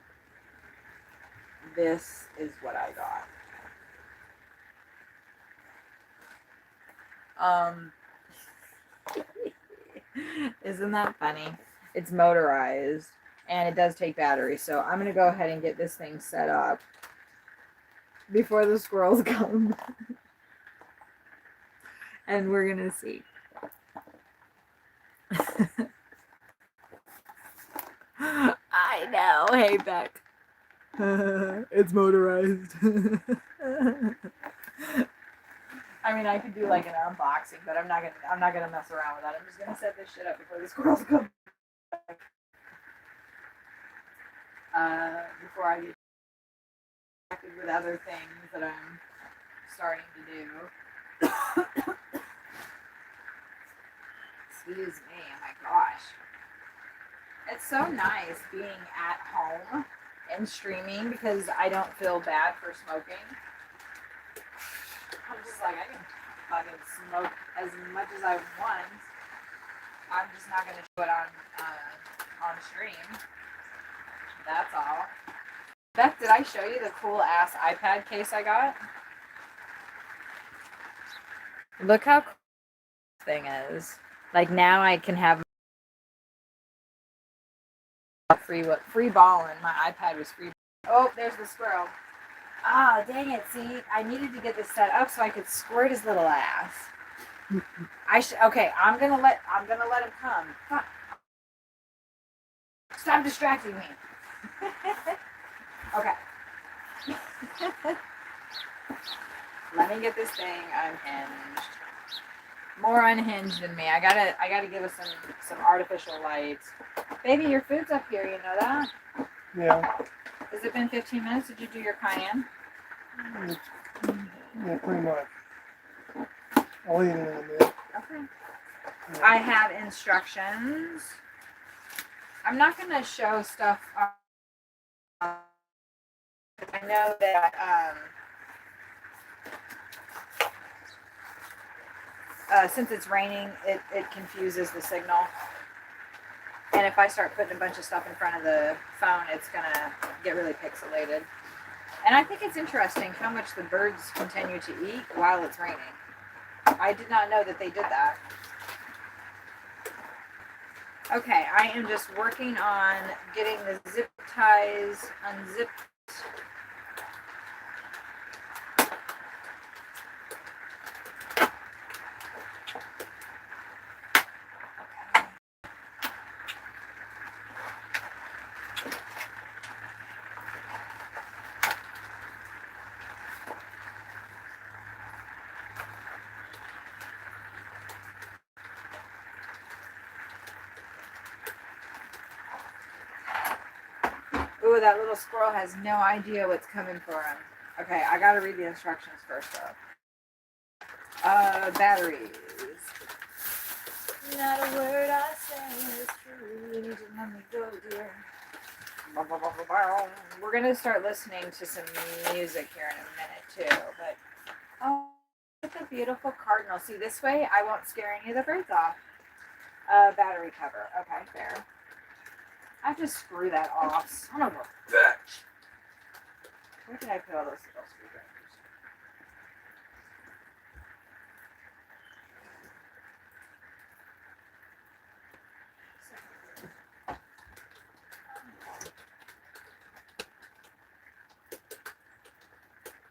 this is what I got. Isn't that funny? It's motorized and it does take batteries. So I'm going to go ahead and get this thing set up before the squirrels come. And we're going to see. I know. Hey, Beck. It's motorized. I mean, I could do like an unboxing, but I'm not gonna mess around with that. I'm just gonna set this shit up before the squirrels come. Before I get distracted with other things that I'm starting to do. Excuse me. Oh my gosh. It's so nice being at home and streaming because I don't feel bad for smoking. I'm just like, I can fucking smoke as much as I want. I'm just not gonna show it on stream. That's all. Beth, did I show you the cool ass iPad case I got? Look how cool this thing is. Like now I can have free balling. My iPad was free. Oh, there's the squirrel. Ah, oh, dang it! See, I needed to get this set up so I could squirt his little ass. Okay, I'm gonna let him come. Fuck. Stop distracting me. Okay. Let me get this thing unhinged. More unhinged than me. I gotta give us some artificial lights. Baby, your food's up here. You know that? Yeah. Has it been 15 minutes? Did you do your cayenne? Yeah, pretty much. I'll eat it in a minute. Okay. Yeah. I have instructions. I'm not going to show stuff. I know that since it's raining, it confuses the signal. And if I start putting a bunch of stuff in front of the phone, it's going to get really pixelated. And I think it's interesting how much the birds continue to eat while it's raining. I did not know that they did that. Okay, I am just working on getting the zip ties unzipped. Ooh, that little squirrel has no idea what's coming for him. Okay, I gotta read the instructions first though. Batteries. Not a word I say is true. You need to let me go, dear. We're gonna start listening to some music here in a minute too, but oh, look at the beautiful cardinal. See, this way I won't scare any of the birds off. Battery cover. Okay, fair. I have to screw that off. Son of a bitch. Where did I put all those little screwdrivers?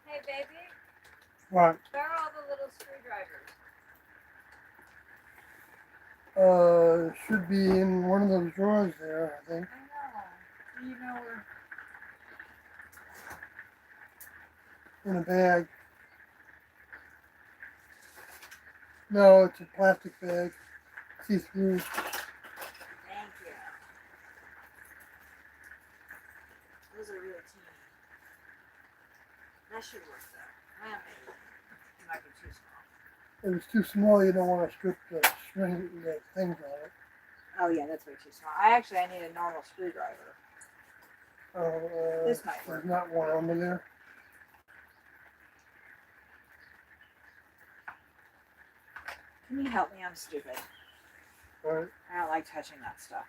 Hey, baby. What? Where are all the little screwdrivers? It should be in one of those drawers there, I think. I know. Do you know where? In a bag. No, it's a plastic bag. See through. Thank you. Those are really teeny. That should work though. Well, maybe. It might be too small. If it's too small, you don't want to strip the string, the things on it. Oh yeah, that's way too small. I need a normal screwdriver. This might work. There's not one under there. Can you help me? I'm stupid. All right. I don't like touching that stuff.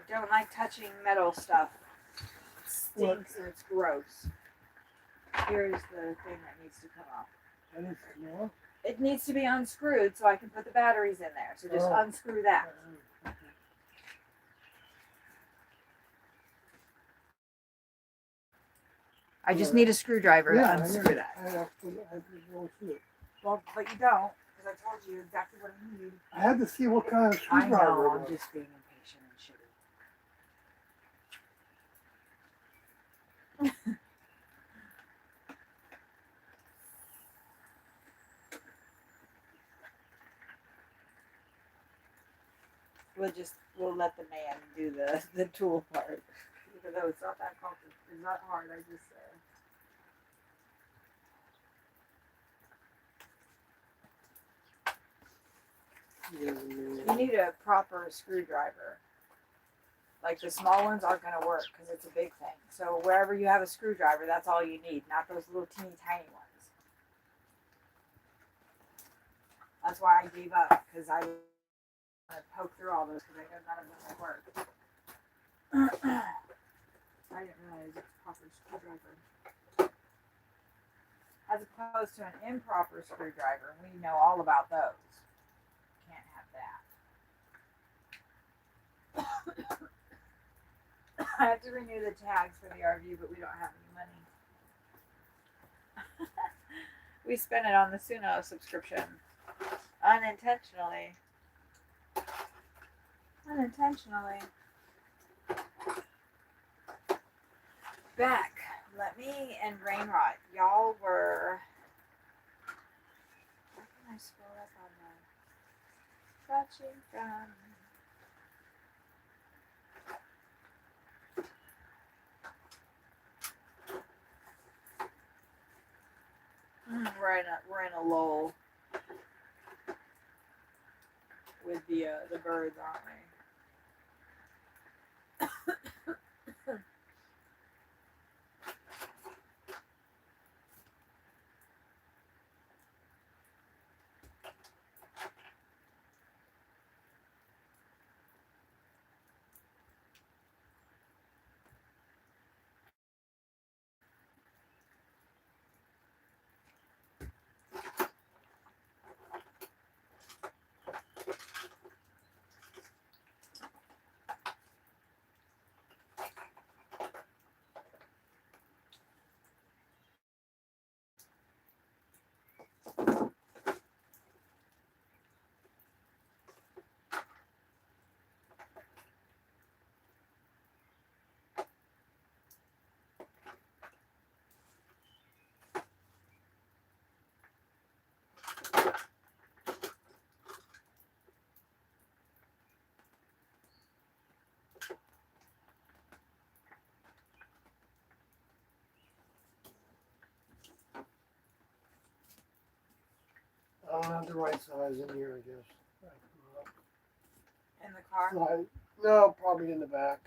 I don't like touching metal stuff. It stinks and it's gross. Here's the thing that needs to come off. That is small. It needs to be unscrewed so I can put the batteries in there. So just unscrew that. Okay. I just need a screwdriver Yeah, to unscrew that. I have to go through it. Well, but you don't, because I told you exactly what I need. I had to see what kind of I screwdriver know, it I'm was. just being impatient and shitty. We'll let the man do the tool part. Even though it's not that complicated, it's not hard, I just you need a proper screwdriver. Like the small ones aren't going to work because it's a big thing. So wherever you have a screwdriver, that's all you need, not those little teeny tiny ones. That's why I gave up, because I poke through all those because I know none of them will work. I didn't realize it's a proper screwdriver. As opposed to an improper screwdriver, we know all about those. Can't have that. I have to renew the tags for the RV, but we don't have any money. We spent it on the Suno subscription. Unintentionally. Back. Let me and Rainrot. Y'all were. How can I scroll up on that? Watching from. We're in a lull with the birds, aren't we? I don't have the right size in here, I guess. In the car? No, probably in the back.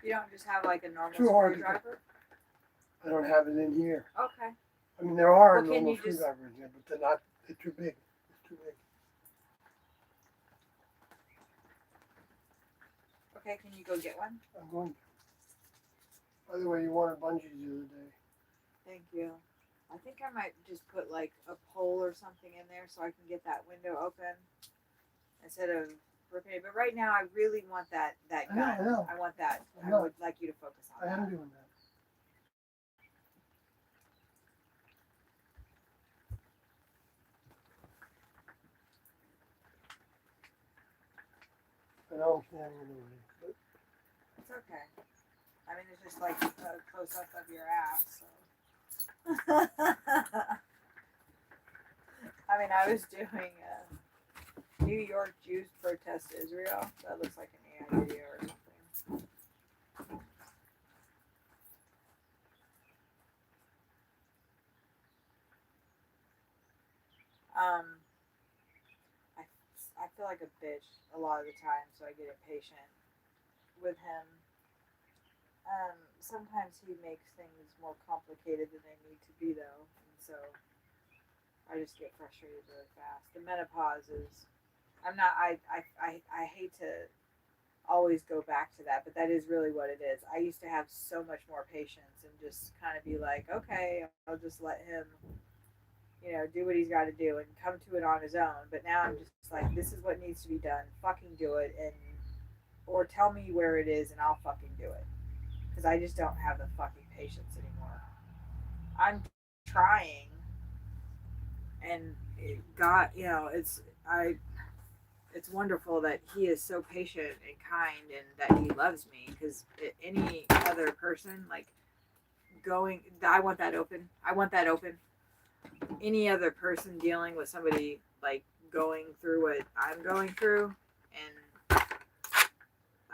You don't just have like a normal Too hard to screwdriver? I don't have it in here. Okay. I mean, there are Well, can normal you just- screwdrivers here, but they're not. They're too big. It's too big. Okay, can you go get one? I'm going to. By the way, you wanted bungees the other day. Thank you. I think I might just put like a pole or something in there so I can get that window open instead of ripping it. But right now, I really want that gun. I know. I want that. I I know. would like you to focus on I that. am doing that. And I'm standing in the way. But It's okay. I mean, it's just like a close up of your ass. So. I mean, I was doing a New York Jews protest Israel. That looks like an AI video or something. I, I feel like a bitch a lot of the time, so I get impatient with him. Sometimes he makes things more complicated than they need to be, though, and so I just get frustrated really fast. The menopause is, I'm not, I hate to always go back to that, but that is really what it is. I used to have so much more patience and just kind of be like, okay, I'll just let him, do what he's got to do and come to it on his own. But now I'm just like, this is what needs to be done. Fucking do it, or tell me where it is and I'll fucking do it. Because I just don't have the fucking patience anymore. I'm trying, and God, it's wonderful that he is so patient and kind and that he loves me, because any other person, like, I want that open, any other person dealing with somebody like going through what I'm going through, and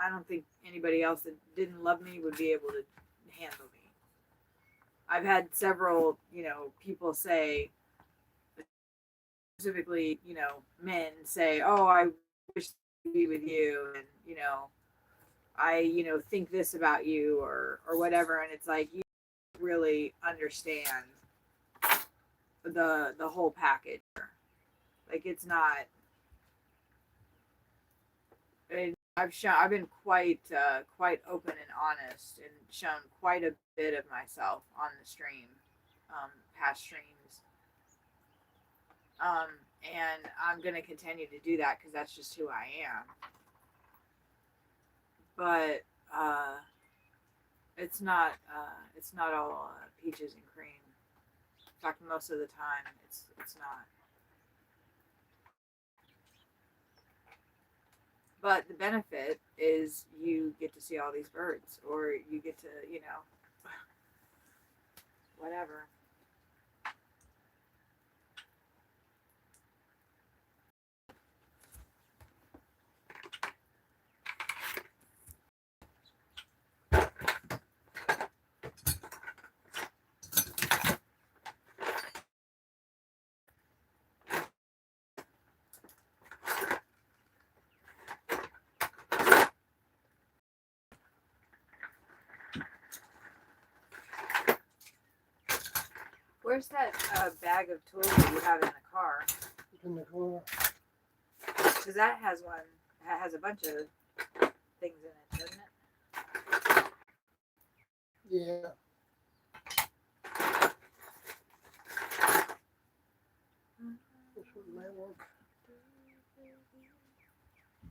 I don't think anybody else that didn't love me would be able to handle me. I've had several people say, specifically, men say, oh, I wish to be with you, and I think this about you, or whatever, and it's like, you really understand the whole package. Like, it's not, and I've been quite open and honest, and shown quite a bit of myself on the stream, past streams, and I'm gonna continue to do that because that's just who I am. But it's not all peaches and cream. In fact, most of the time, it's not. But the benefit is you get to see all these birds, or you get to, whatever. Where's that bag of tools that you have in the car? it's in the car. Because that has a bunch of things in it, doesn't it? Yeah. This one may work.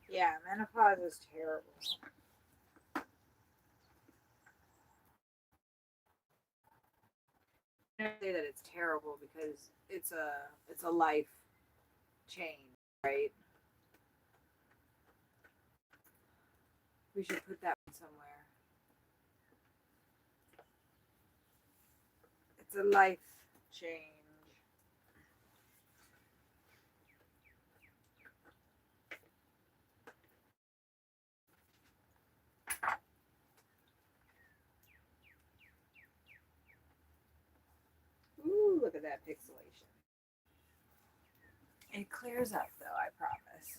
Yeah, menopause is terrible. I don't say that it's terrible because it's a life change, right? We should put that one somewhere. It's a life change. Ooh, look at that pixelation. It clears up though, I promise.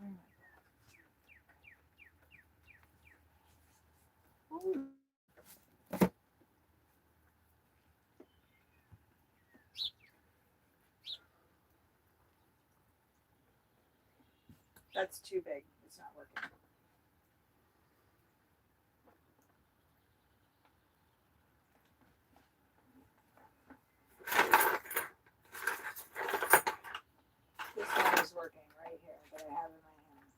Oh my God. Ooh. That's too big. It's not working. This one is working right here that I have in my hand.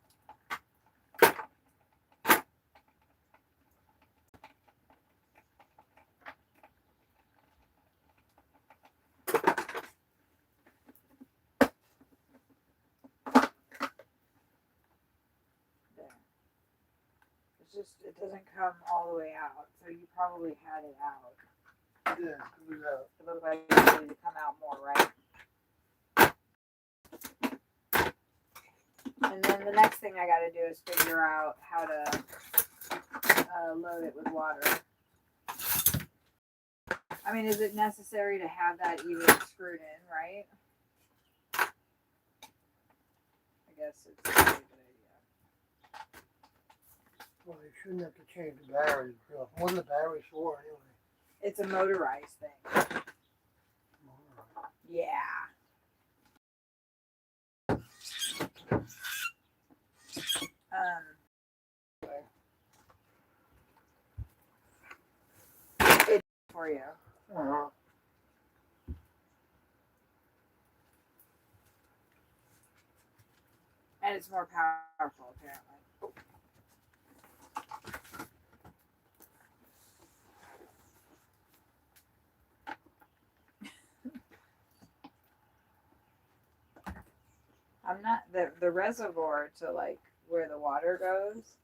it doesn't come all the way out. So you probably had it out. Yeah, it was out. It looked like it needed to come out more, right? And then the next thing I got to do is figure out how to load it with water. I mean, is it necessary to have that even screwed in, right? I guess it's a pretty good idea. Well, you shouldn't have to change the batteries. What are the batteries for anyway? It's a motorized thing. Yeah. It's for you. Uh-huh. And it's more powerful, apparently. I'm not the reservoir to like where the water goes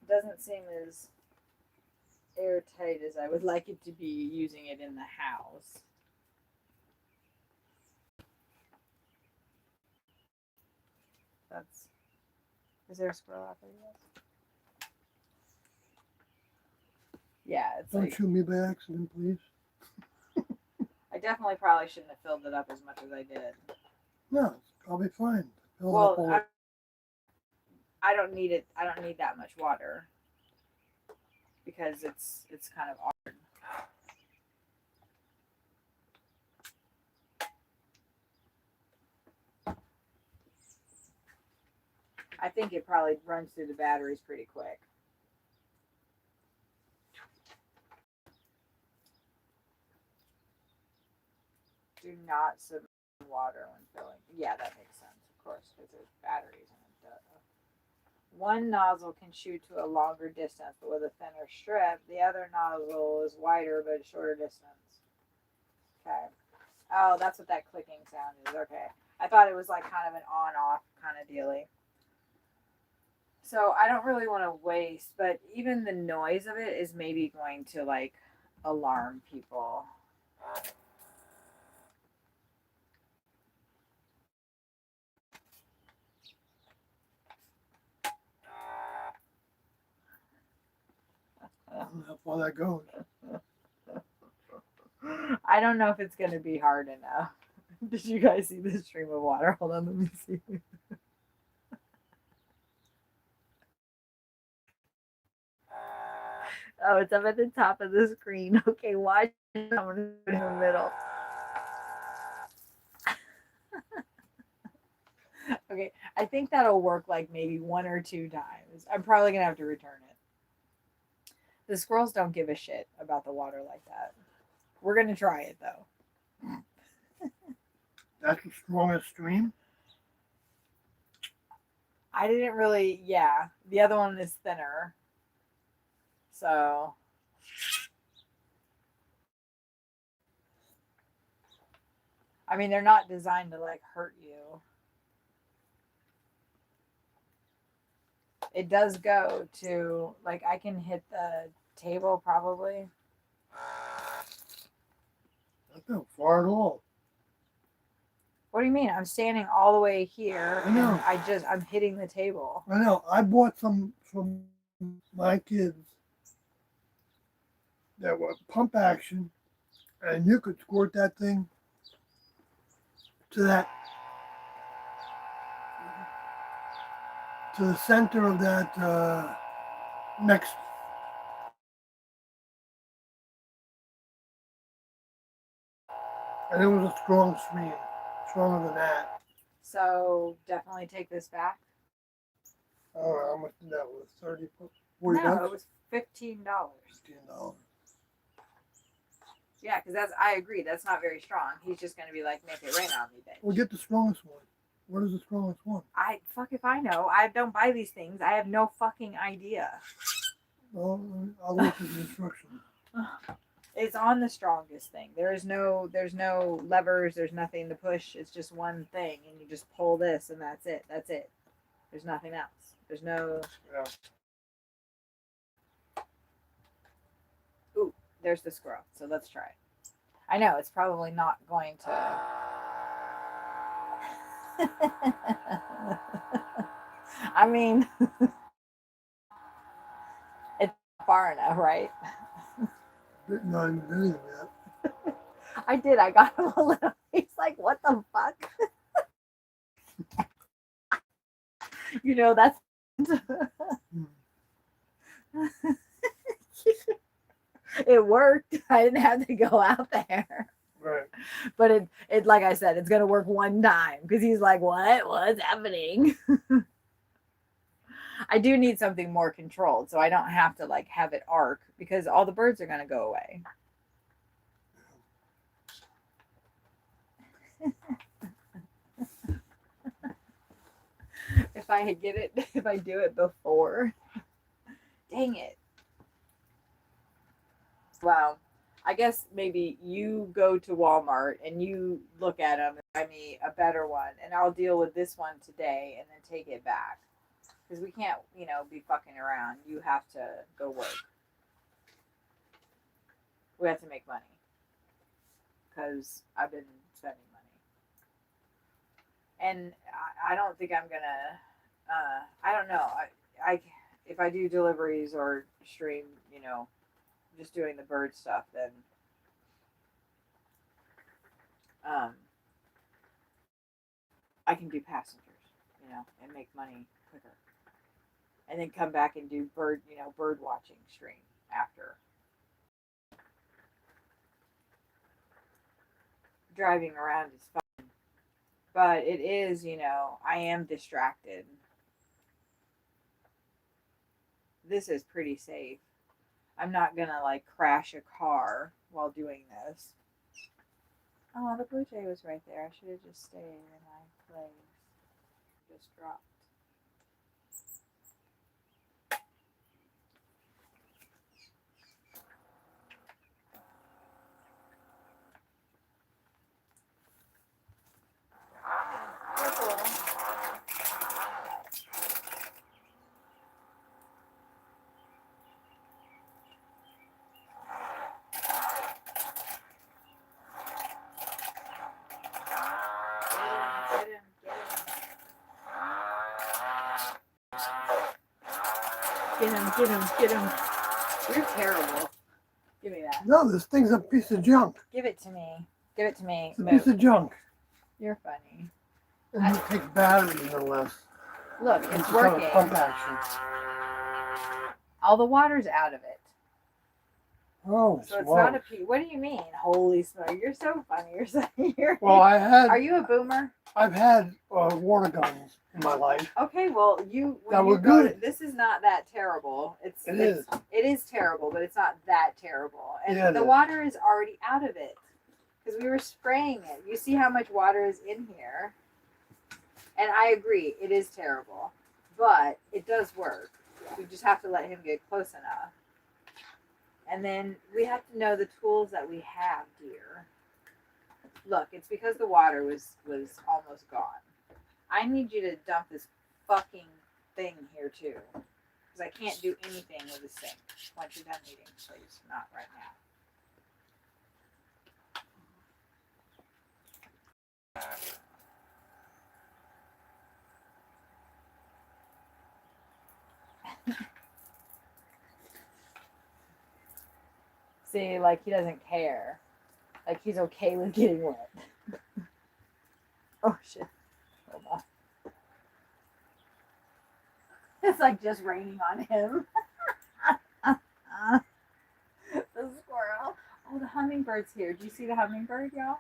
doesn't seem as airtight as I would like it to be using it in the house. Is there a squirrel out there? Yes. Yeah, it's Don't like, shoot me by accident, please. I definitely probably shouldn't have filled it up as much as I did. No, it's probably fine. Fill it up Well, all I don't need it. I don't need that much water because it's kind of hard. I think it probably runs through the batteries pretty quick. Do not submerge water when filling. Yeah, that makes sense, of course, because there's batteries in it. Duh. One nozzle can shoot to a longer distance, but with a thinner strip. The other nozzle is wider, but shorter distance. Okay. Oh, that's what that clicking sound is. Okay. I thought it was like kind of an on-off kind of dealy. So I don't really want to waste, but even the noise of it is maybe going to like alarm people. I don't know how far that goes. I don't know if it's going to be hard enough. Did you guys see the stream of water? Hold on, let me see. Oh, it's up at the top of the screen. Okay, watch. I'm going to put it in the middle. Okay, I think that'll work like maybe 1 or 2 times. I'm probably going to have to return it. The squirrels don't give a shit about the water like that. We're going to try it though. That's the strongest stream? I didn't really, yeah. The other one is thinner. So. I mean, they're not designed to like hurt you. It does go to, like, I can hit the table probably. That's not far at all. What do you mean? I'm standing all the way here. I know. And I'm hitting the table. I know. I bought some from my kids that were pump action, and you could squirt that thing to the center of that next. And it was a strong stream, stronger than that. So definitely take this back. Oh, how much did that was? 30, No, $40? it was $15. $15. Yeah, because I agree, that's not very strong. He's just going to be like, make it rain on me, bitch. Well, get the strongest one. What is the strongest one? Fuck if I know. I don't buy these things. I have no fucking idea. Well, I'll look at the instructions. It's on the strongest thing. There's no levers. There's nothing to push. It's just one thing, and you just pull this, and that's it. That's it. There's nothing else. There's no. Yeah. there's the squirrel. So let's try it. I know it's probably not going to. I mean, it's far enough, right? Not even doing that. I did. I got him a little. He's like, "What the fuck?" You know, that's. It worked. I didn't have to go out there. Right. But it like I said, it's gonna work one time because he's like, what's happening? I do need something more controlled so I don't have to like have it arc because all the birds are gonna go away. If I do it before. Dang it. Well, I guess maybe you go to Walmart and you look at them and buy me a better one, and I'll deal with this one today and then take it back. Because we can't, be fucking around. You have to go work. We have to make money. Because I've been spending money. And I don't think I'm gonna, I don't know. If I do deliveries or stream, just doing the bird stuff, then I can do passengers, and make money quicker. And then come back and do bird watching stream after. Driving around is fun. But it is, I am distracted. This is pretty safe. I'm not gonna like crash a car while doing this. Oh, the blue jay was right there. I should have just stayed in my place. Just dropped. Get him. You're terrible. Give me that. No, this thing's a piece of junk. Give it to me. It's a piece of junk. You're funny. And it takes batteries no less. Look, it's working. Pump action. All the water's out of it. Oh, so it's not a pee. What do you mean? Holy smoke! You're so funny. Well, Are you a boomer? I've had water guns in my life. Okay, well, this is not that terrible. It is terrible, but it's not that terrible. And the water is already out of it because we were spraying it. You see how much water is in here, and I agree, it is terrible, but it does work. We just have to let him get close enough. And then we have to know the tools that we have, dear. Look, it's because the water was almost gone. I need you to dump this fucking thing here too. Because I can't do anything with the sink. Once you're done eating, please. Not right now. See, like he doesn't care. Like he's okay with getting wet. Oh shit. Hold on. It's like just raining on him. The squirrel. Oh, the hummingbird's here. Do you see the hummingbird, y'all?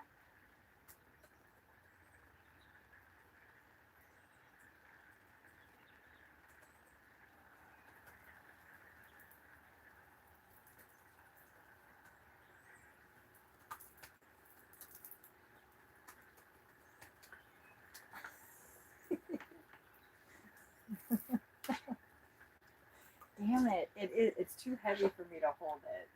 Damn it. It's too heavy for me to hold it.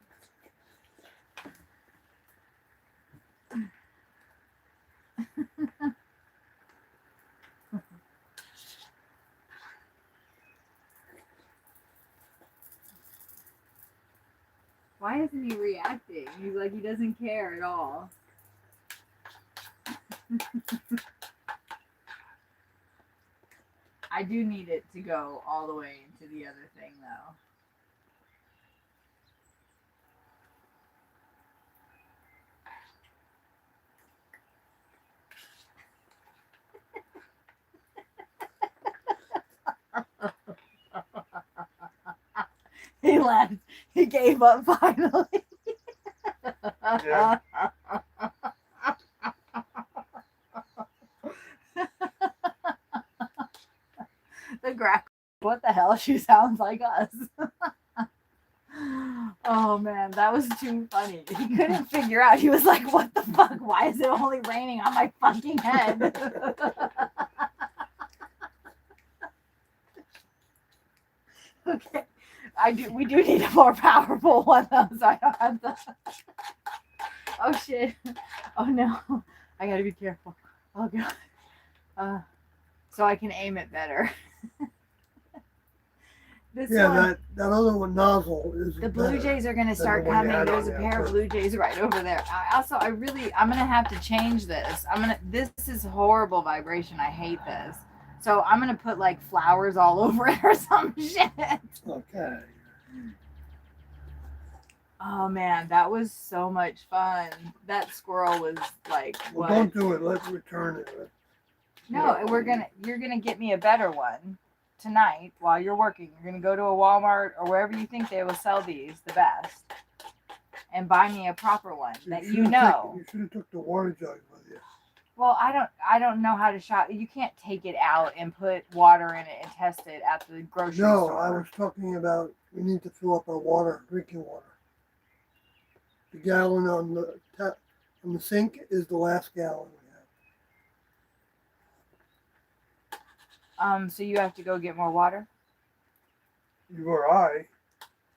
Why isn't he reacting? He's like, he doesn't care at all. I do need it to go all the way into the other thing, though. He left. He gave up finally. Yeah. The grack. What the hell? She sounds like us. Oh man, that was too funny. He couldn't figure out. He was like, "What the fuck? Why is it only raining on my fucking head?" Okay, we do need a more powerful one though, so I don't have to. Oh shit! Oh no! I gotta be careful. Oh god. So I can aim it better. This Yeah, one, that other one nozzle is the blue jays are gonna start the one you coming. had on There's a there pair of first. blue jays right over there. I'm gonna have to change this. This is horrible vibration. I hate this. So I'm gonna put like flowers all over it or some shit. Okay. Oh man, that was so much fun. That squirrel was like, Well, what? don't do it. Let's return it. No, you're gonna get me a better one tonight while you're working. You're gonna go to a Walmart or wherever you think they will sell these the best, and buy me a proper one that you know. You should have took the water jug with you. Well, I don't know how to shop. You can't take it out and put water in it and test it at the grocery No, store. I was talking about we need to fill up our water, drinking water. The gallon on the sink is the last gallon we have. So you have to go get more water. You or I,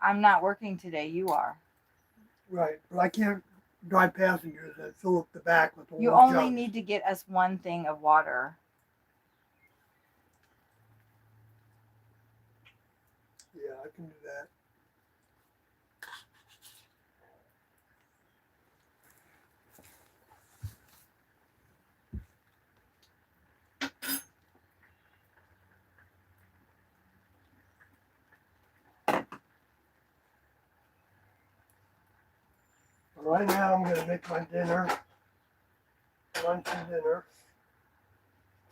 I'm not working today. You are. right? But I can't drive passengers and fill up the back with the You whole only jug. need to get us one thing of water. Yeah, I can do that. Right now, I'm going to make my dinner, lunch and dinner.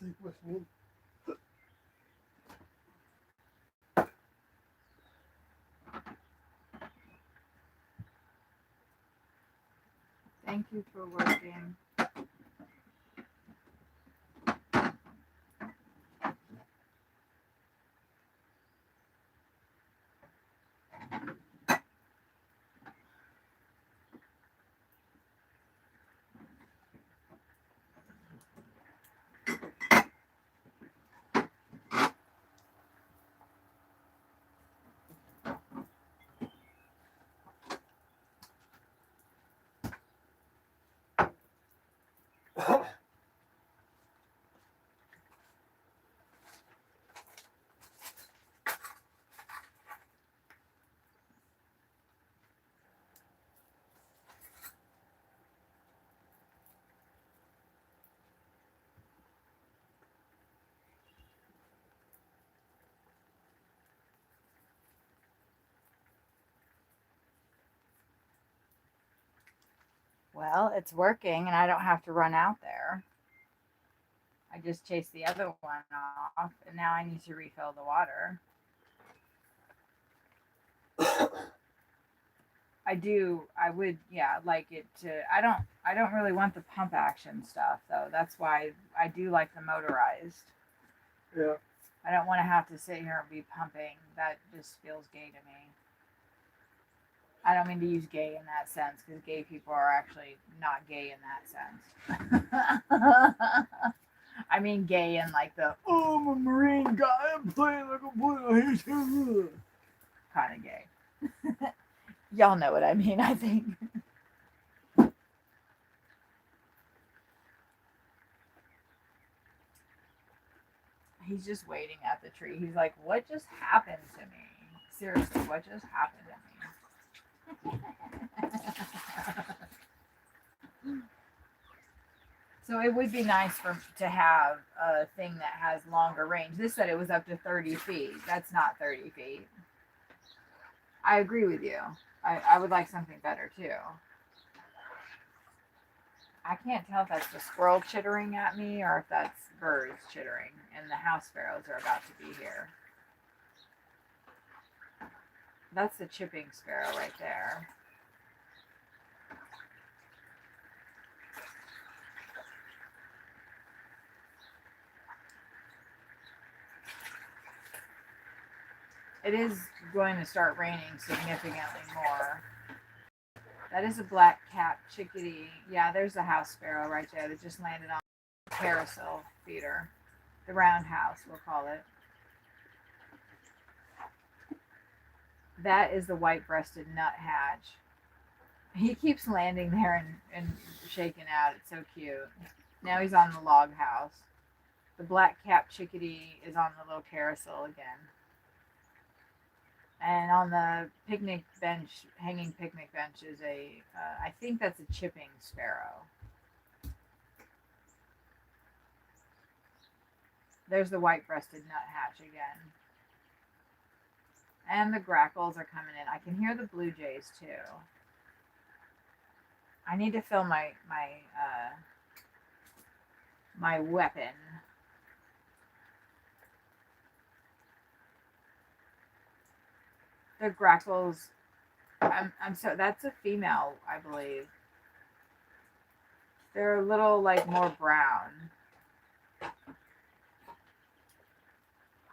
Take with me. Thank you for working. Well, it's working and I don't have to run out there. I just chased the other one off and now I need to refill the water. I would, yeah, like it to, I don't really want the pump action stuff though. That's why I do like the motorized. Yeah. I don't want to have to sit here and be pumping. That just feels gay to me. I don't mean to use gay in that sense because gay people are actually not gay in that sense. I mean gay in like the, oh, I'm a Marine guy, I'm playing like a boy, kind of gay. Y'all know what I mean, I think. He's just waiting at the tree. He's like, what just happened to me? Seriously, what just happened to me? So it would be nice to have a thing that has longer range. This said it was up to 30 feet. That's not 30 feet. I agree with you. I would like something better too. I can't tell if that's the squirrel chittering at me or if that's birds chittering, and the house sparrows are about to be here. That's the chipping sparrow right there. It is going to start raining significantly more. That is a black cap chickadee. Yeah, there's a house sparrow right there that just landed on the carousel feeder. The roundhouse, we'll call it. That is the white-breasted nuthatch. He keeps landing there and shaking out. It's so cute. Now he's on the log house. The black cap chickadee is on the little carousel again. And on the picnic bench, hanging picnic bench, is I think that's a chipping sparrow. There's the white-breasted nuthatch again. And the grackles are coming in. I can hear the blue jays too. I need to fill my weapon. The grackles. I'm so that's a female, I believe. They're a little like more brown.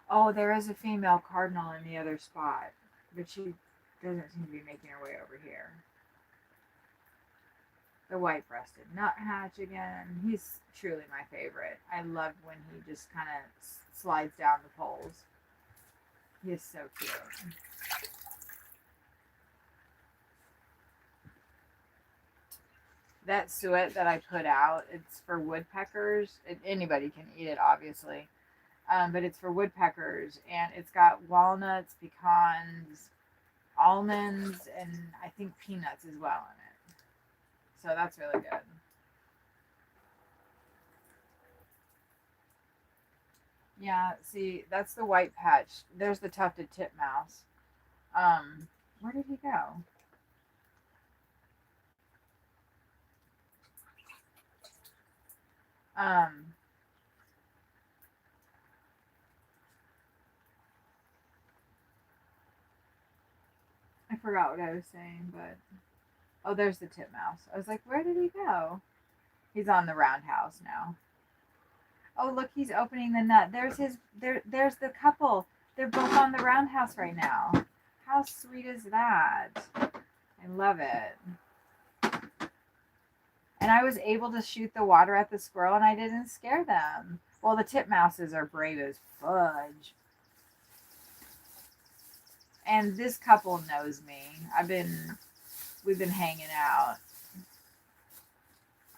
Oh, there is a female cardinal in the other spot, but she doesn't seem to be making her way over here. The white-breasted nuthatch again. He's truly my favorite. I love when he just kind of slides down the poles. He is so cute. That suet that I put out, it's for woodpeckers. Anybody can eat it, obviously. But it's for woodpeckers, and it's got walnuts, pecans, almonds, and I think peanuts as well in it. So that's really good. Yeah, see, that's the white patch. There's the tufted titmouse. Where did he go? Um, I forgot what I was saying, but oh, there's the titmouse. I was like, where did he go? He's on the roundhouse now. Oh, look, he's opening the nut. There's the couple. They're both on the roundhouse right now. How sweet is that? I love it. And I was able to shoot the water at the squirrel, and I didn't scare them. Well, the titmouses are brave as fudge. And this couple knows me. We've been hanging out.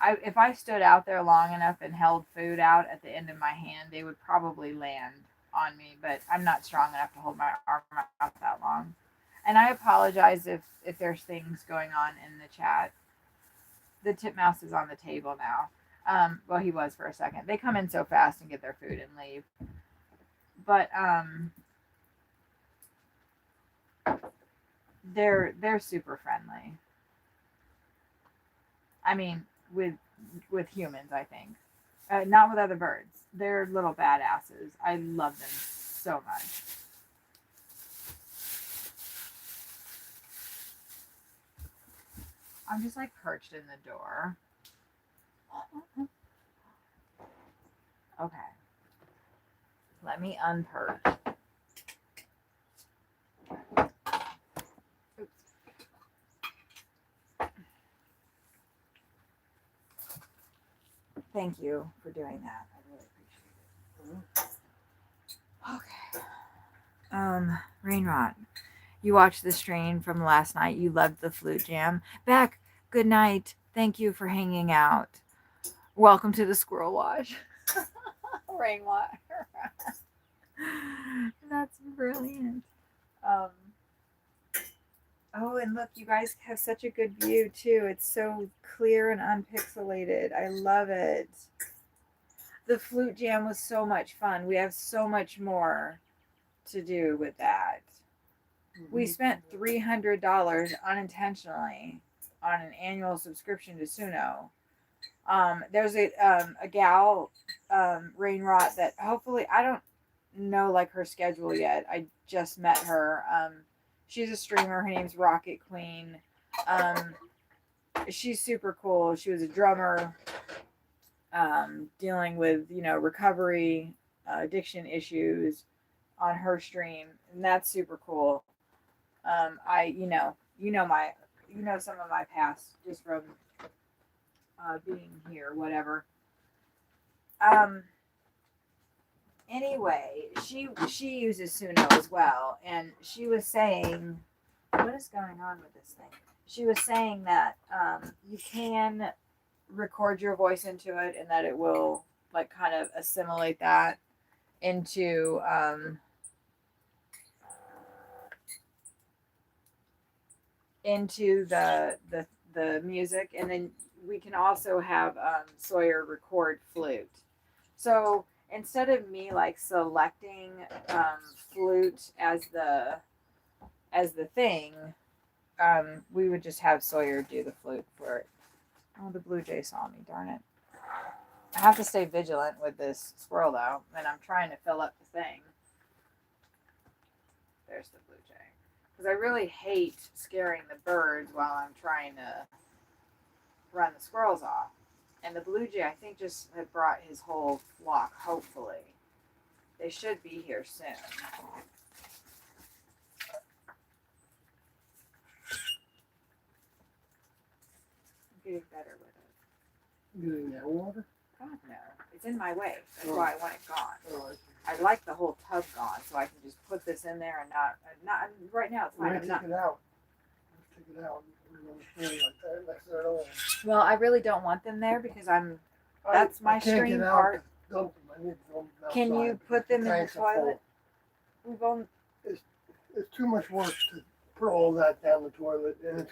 If I stood out there long enough and held food out at the end of my hand, they would probably land on me, but I'm not strong enough to hold my arm out that long. And I apologize if there's things going on in the chat. The titmouse is on the table now. Well, he was for a second. They come in so fast and get their food and leave. But they're super friendly. I mean, with humans, I think. Not with other birds. They're little badasses. I love them so much. I'm just like perched in the door. Okay. Let me unperch. Oops. Thank you for doing that. I really appreciate it. Okay. Rainrot. You watched the stream from last night. You loved the flute jam. Beck, good night. Thank you for hanging out. Welcome to the squirrel watch. Rainwater. That's brilliant. Oh, and look, you guys have such a good view too. It's so clear and unpixelated. I love it. The flute jam was so much fun. We have so much more to do with that. We spent $300 unintentionally on an annual subscription to Suno. There's a gal, Rainrot, that hopefully I don't know like her schedule yet. I just met her. She's a streamer. Her name's Rocket Queen. Um, she's super cool. She was a drummer, dealing with recovery, addiction issues on her stream, and that's super cool. I some of my past just from being here, whatever. Um, anyway, she uses Suno as well, and she was saying, what is going on with this thing? She was saying that you can record your voice into it, and that it will like kind of assimilate that into the music, and then we can also have Sawyer record flute. So instead of me like selecting flute as the thing, we would just have Sawyer do the flute for it. Oh, the blue jay saw me, darn it. I have to stay vigilant with this squirrel though, and I'm trying to fill up the thing. There's the blue jay. Because I really hate scaring the birds while I'm trying to run the squirrels off. And the blue jay, I think, just had brought his whole flock, hopefully. They should be here soon. I'm getting better with it. Getting that water? God, no. It's in my way. That's why I want it gone. Oh, I'd like the whole tub gone so I can just put this in there and not right now it's fine. take it out. Let's take it out. Like that. That's their own. Well, I really don't want them there because that's my stream part. Dump them. I need to dump them Can you outside put them in the tanks are full. toilet? We've only It's too much work to put all that down the toilet, and it's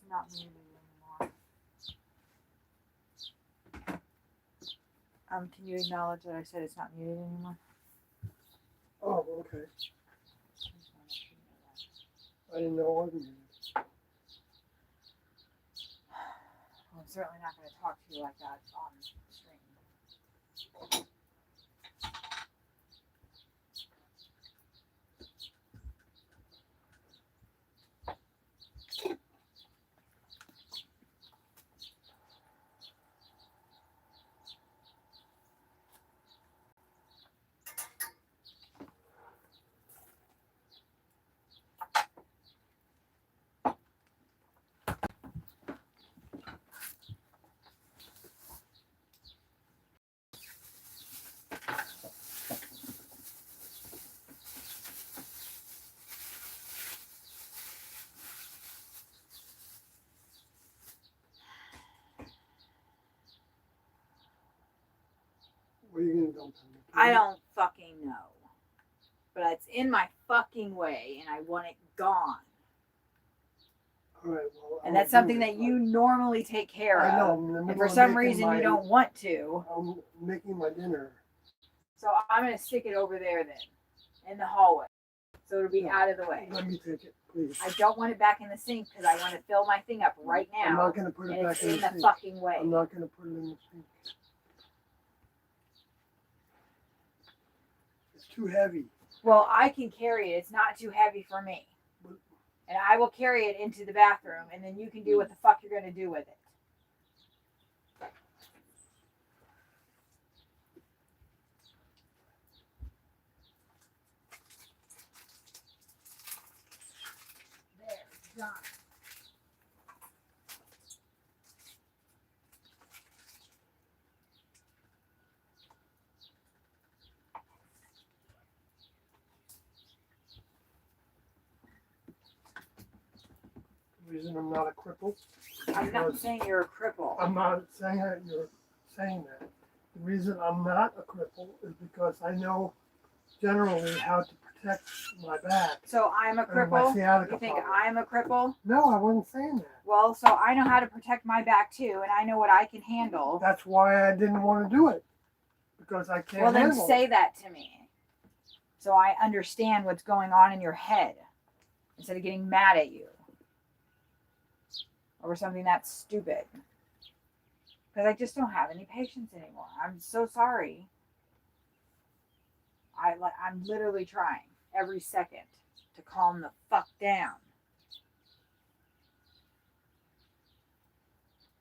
it's not muted anymore. Can you acknowledge that I said it's not muted anymore? Oh, okay. I didn't know it wasn't muted. Well, I'm certainly not going to talk to you like that on stream. Where are you gonna dump him? I don't fucking know. But it's in my fucking way and I want it gone. All right, well, And that's something that you normally take care I know. of. I'm in the And middle for of some making reason my- you don't want to. I'm making my dinner. So I'm going to stick it over there then. In the hallway. So it'll be No. out of the way. Let me take it, please. I don't want it back in the sink because I want to fill my thing up right I'm now. not gonna put it And back it's in in the the sink. fucking way. I'm not gonna put it in the sink. It's too heavy. Well, I can carry it. It's not too heavy for me. And I will carry it into the bathroom and then you can do what the fuck you're going to do with it. There, it's done. The reason I'm not a cripple. I'm not because- saying you're a cripple. I'm not saying that you're saying that. The reason I'm not a cripple is because I know generally how to protect my back. So I'm a and my cripple? sciatica You think problem. I'm a cripple? No, I wasn't saying that. Well, so I know how to protect my back too, and I know what I can handle. That's why I didn't want to do it. Because I can't Well, then handle say it. that to me. So I understand what's going on in your head instead of getting mad at you over something that's stupid. Because I just don't have any patience anymore. I'm so sorry. I'm literally trying every second to calm the fuck down.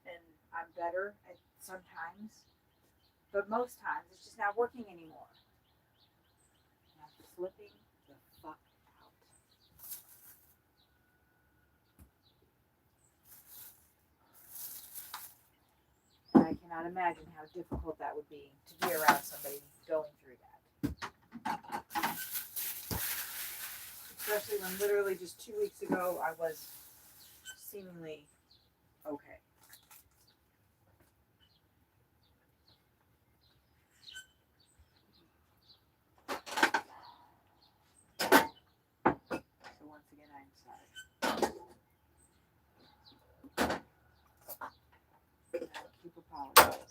And I'm better at sometimes, but most times it's just not working anymore. And I'm flipping the fuck out. And I cannot imagine how difficult that would be to be around somebody going through that. Especially when literally just 2 weeks ago I was seemingly okay. So once again, I'm sorry. I keep apologizing.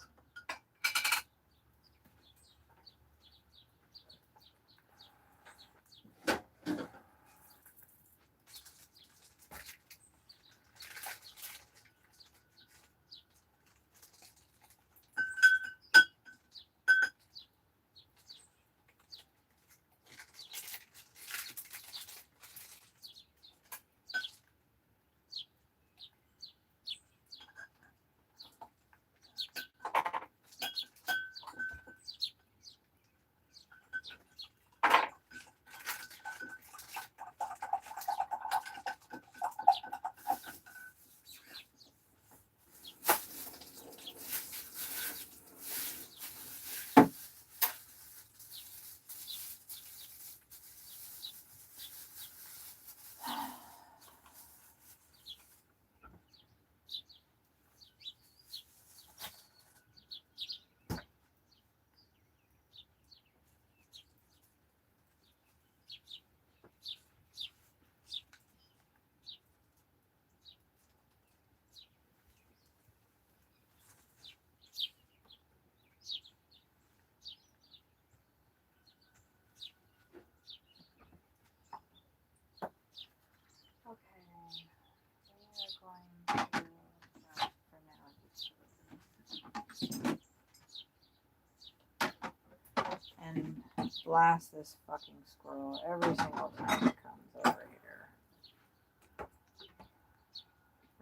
blast this fucking squirrel every single time it comes over here.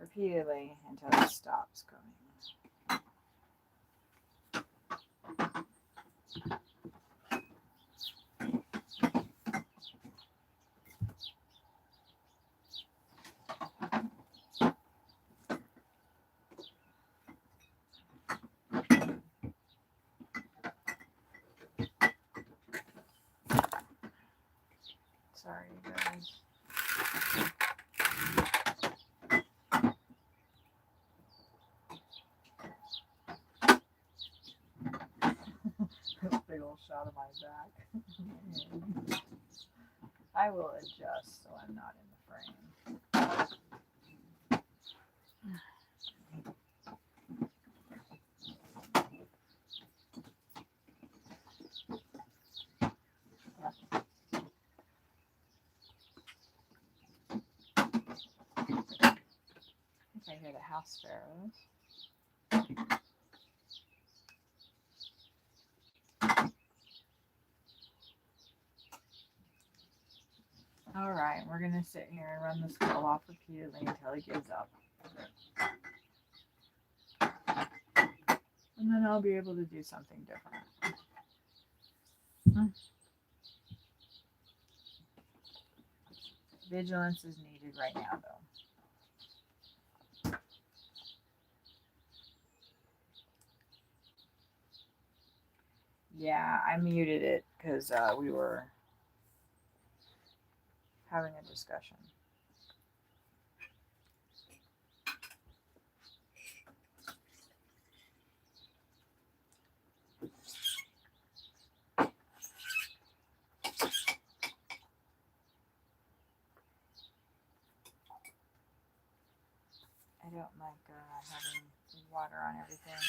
Repeatedly until it stops coming. Sorry, you guys. Big old shot of my back. I will adjust so I'm not in the frame. I hear the house sparrows. All right, we're gonna sit here and run the squirrel off repeatedly until he gives up. And then I'll be able to do something different. Vigilance is needed right now, though. Yeah, I muted it because we were having a discussion. I don't like having water on everything.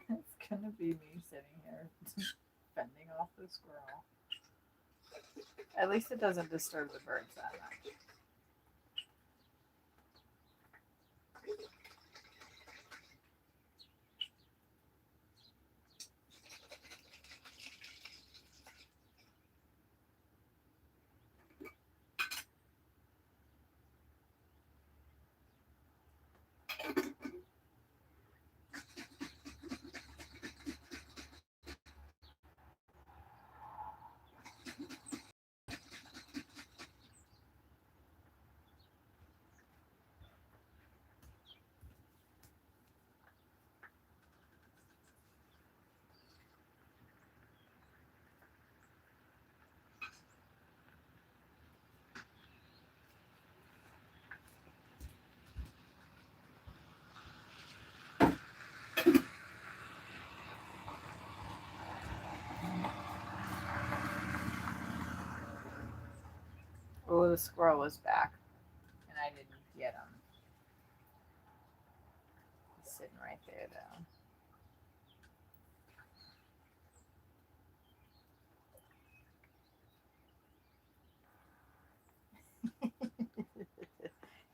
It's gonna be me sitting here fending off the squirrel. At least it doesn't disturb the birds that much. Oh, the squirrel was back, and I didn't get him. He's sitting right there,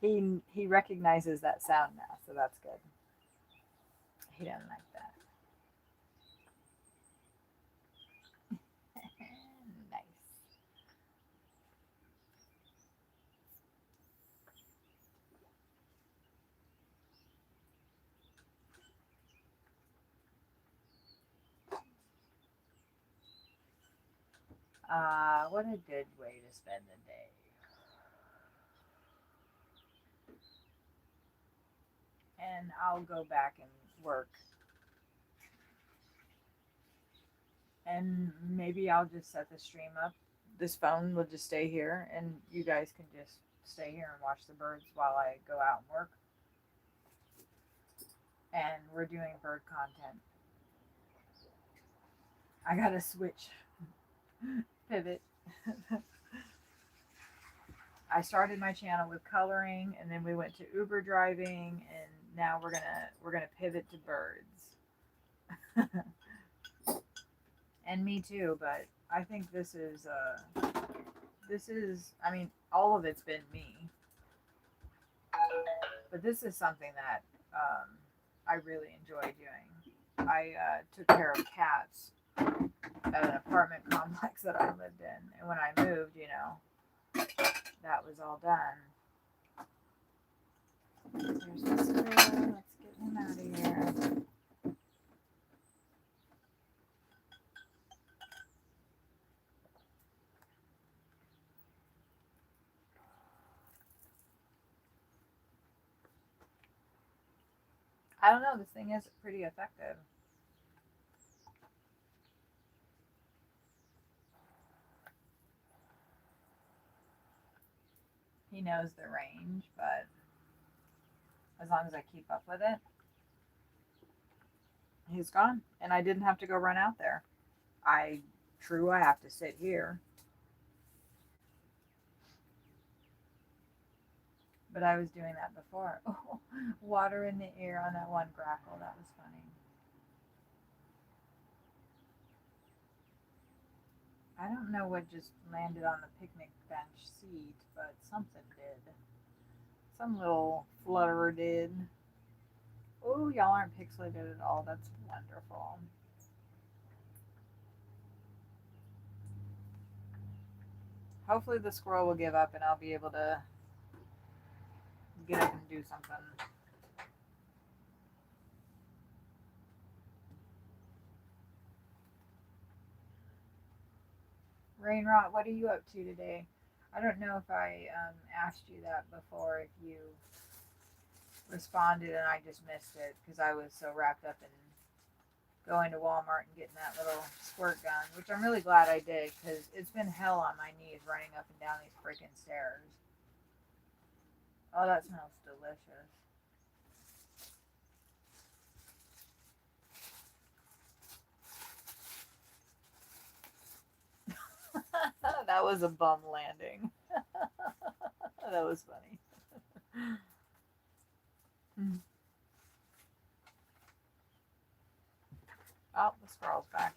though. He recognizes that sound now, so that's good. He doesn't like that. Nice. What a good way to spend the day. And I'll go back and work. And maybe I'll just set the stream up. This phone will just stay here, and you guys can just stay here and watch the birds while I go out and work. and we're doing bird content. I gotta switch, pivot. I started my channel with coloring, and then we went to Uber driving, and now we're gonna pivot to birds. And me too, but I think this is I mean, all of it's been me, but this is something that I really enjoy doing. I took care of cats at an apartment complex that I lived in, and when I moved, that was all done. There's the squirrel. Let's get him out of here. I don't know. This thing is pretty effective. He knows the range, but as long as I keep up with it, he's gone. And I didn't have to go run out there. I have to sit here, but I was doing that before. Oh, water in the ear on that one grackle. That was funny. I don't know what just landed on the picnic bench seat, but something did. Some little flutterer did. Oh, y'all aren't pixelated at all. That's wonderful. Hopefully the squirrel will give up and I'll be able to get up and do something. Rainrot, what are you up to today? I don't know if I asked you that before, if you responded and I just missed it because I was so wrapped up in going to Walmart and getting that little squirt gun, which I'm really glad I did because it's been hell on my knees running up and down these freaking stairs. Oh, that smells delicious. That was a bum landing. That was funny. Oh, the squirrel's back.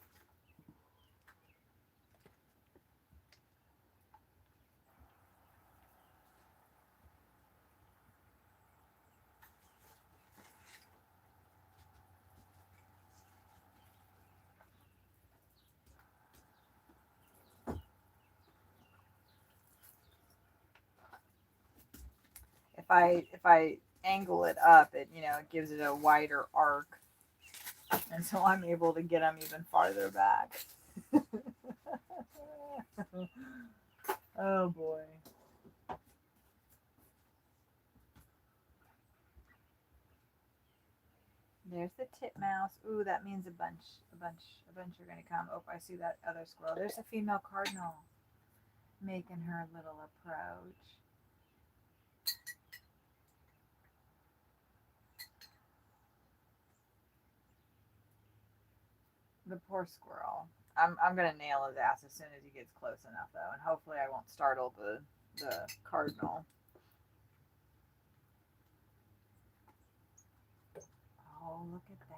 If I angle it up, it gives it a wider arc, and so I'm able to get them even farther back. Oh boy. There's the titmouse. Ooh, that means a bunch are gonna come. Oh, I see that other squirrel. There's a female cardinal making her little approach. The poor squirrel. I'm gonna nail his ass as soon as he gets close enough though, and hopefully I won't startle the cardinal. Oh, look at that.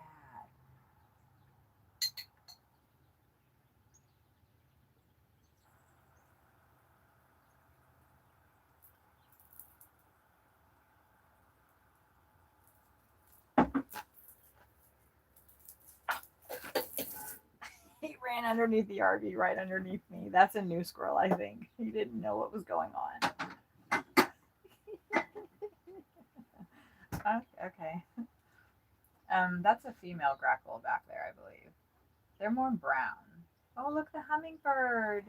He ran underneath the RV right underneath me. That's a new squirrel, I think. He didn't know what was going on. Okay. That's a female grackle back there, I believe. They're more brown. Oh, look, the hummingbird.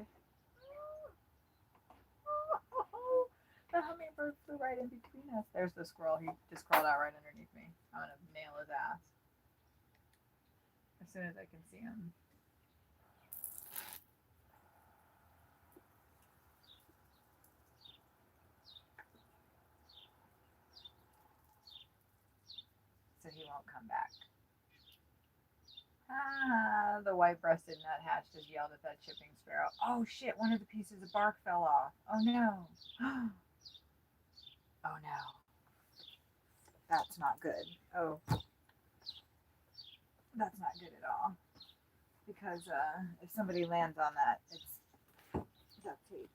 The hummingbird flew right in between us. There's the squirrel. He just crawled out right underneath me. I'm going to nail his ass as soon as I can see him. so he won't come back. Ah, the white-breasted nuthatch just yelled at that chipping sparrow. Oh shit, one of the pieces of bark fell off. Oh no. Oh no. That's not good. Oh, that's not good at all. Because if somebody lands on that, it's duct tape.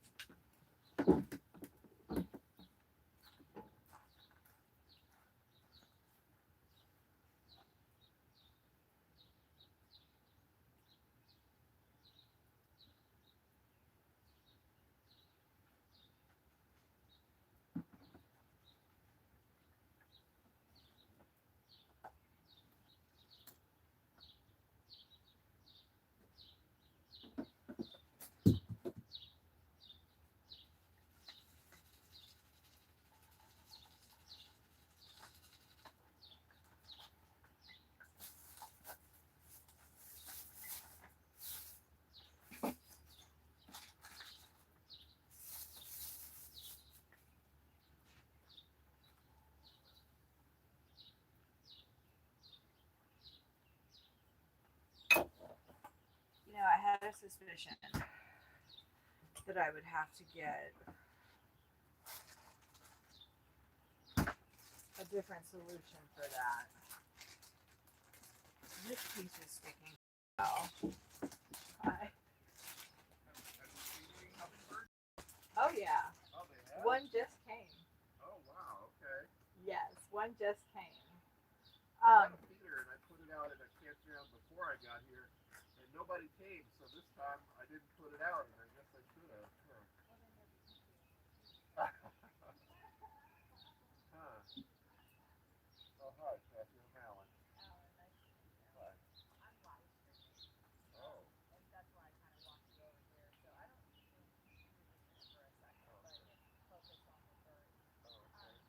You know, I had a suspicion that I would have to get a different solution for that. This piece is sticking well. Oh yeah. Oh, they have? One just came. Oh, wow, okay. Yes, one just came. I had a feeder and I put it out in a campground before I got here, and nobody came, so this time I didn't put it out, and I guess I should have. Huh. Huh. Oh, hi, Kathy O'Malley. Hi. Oh. Oh, okay. Oh, wow.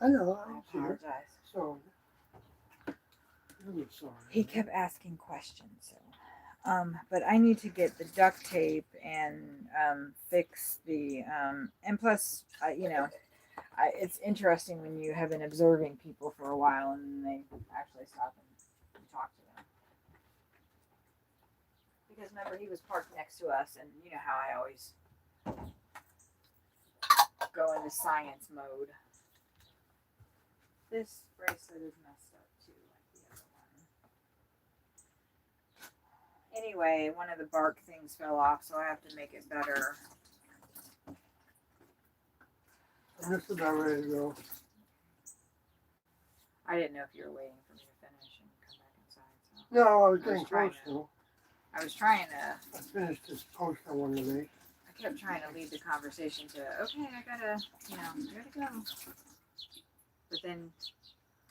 I know. I I'm here. apologize. So, I'm sorry. He kept asking questions, so but I need to get the duct tape and fix the and plus it's interesting when you have been observing people for a while and they actually stop and talk to them. Because remember, he was parked next to us, and you know how I always go into science mode. This bracelet is messed up too, like the other one. Anyway, one of the bark things fell off, so I have to make it better. I'm just about ready to go. I didn't know if you were waiting for me to finish and come back inside. So No, I was I getting was trying close to. though. I was trying to. I finished this post I wanted to make. I kept trying to lead the conversation to, okay, I gotta go. But then,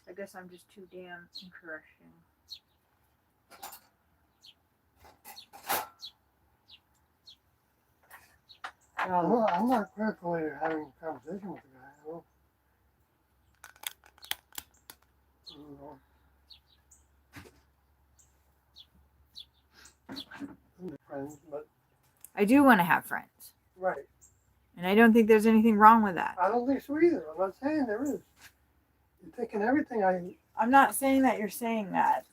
I guess I'm just too damn encouraging. I'm not critically having a conversation with the guy. I don't know. I'm friends, but I do want to have friends. right. And I don't think there's anything wrong with that. I don't think so either. I'm not saying there is. You're thinking everything I'm not saying that you're saying that.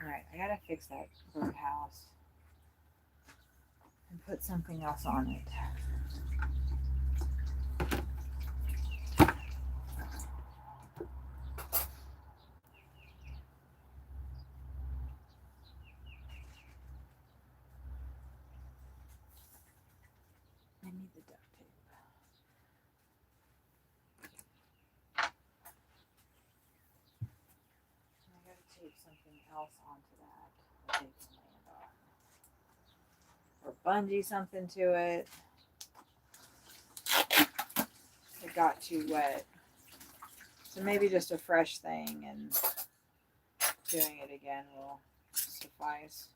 Alright, I gotta fix that birdhouse. And put something else on it. I need the duct tape. I gotta tape something else onto that they can land on. Or bungee something to it. It got too wet. So maybe just a fresh thing and doing it again will suffice.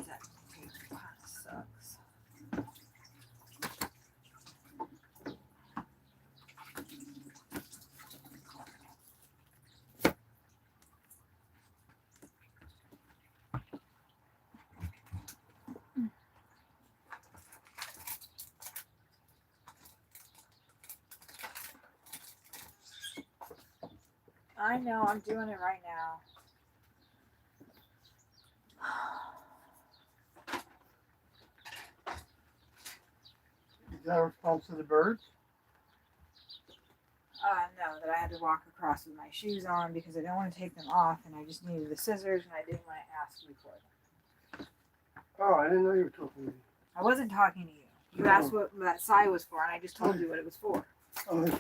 That tape kind of sucks. I know, I'm doing it right now. Is that a response to the birds? No, that I had to walk across with my shoes on because I don't want to take them off and I just needed the scissors and I didn't want to ask you for them. Oh, I didn't know you were talking to me. I wasn't talking to you. You asked what that sigh was for, and I just told you what it was for. Oh, I see. I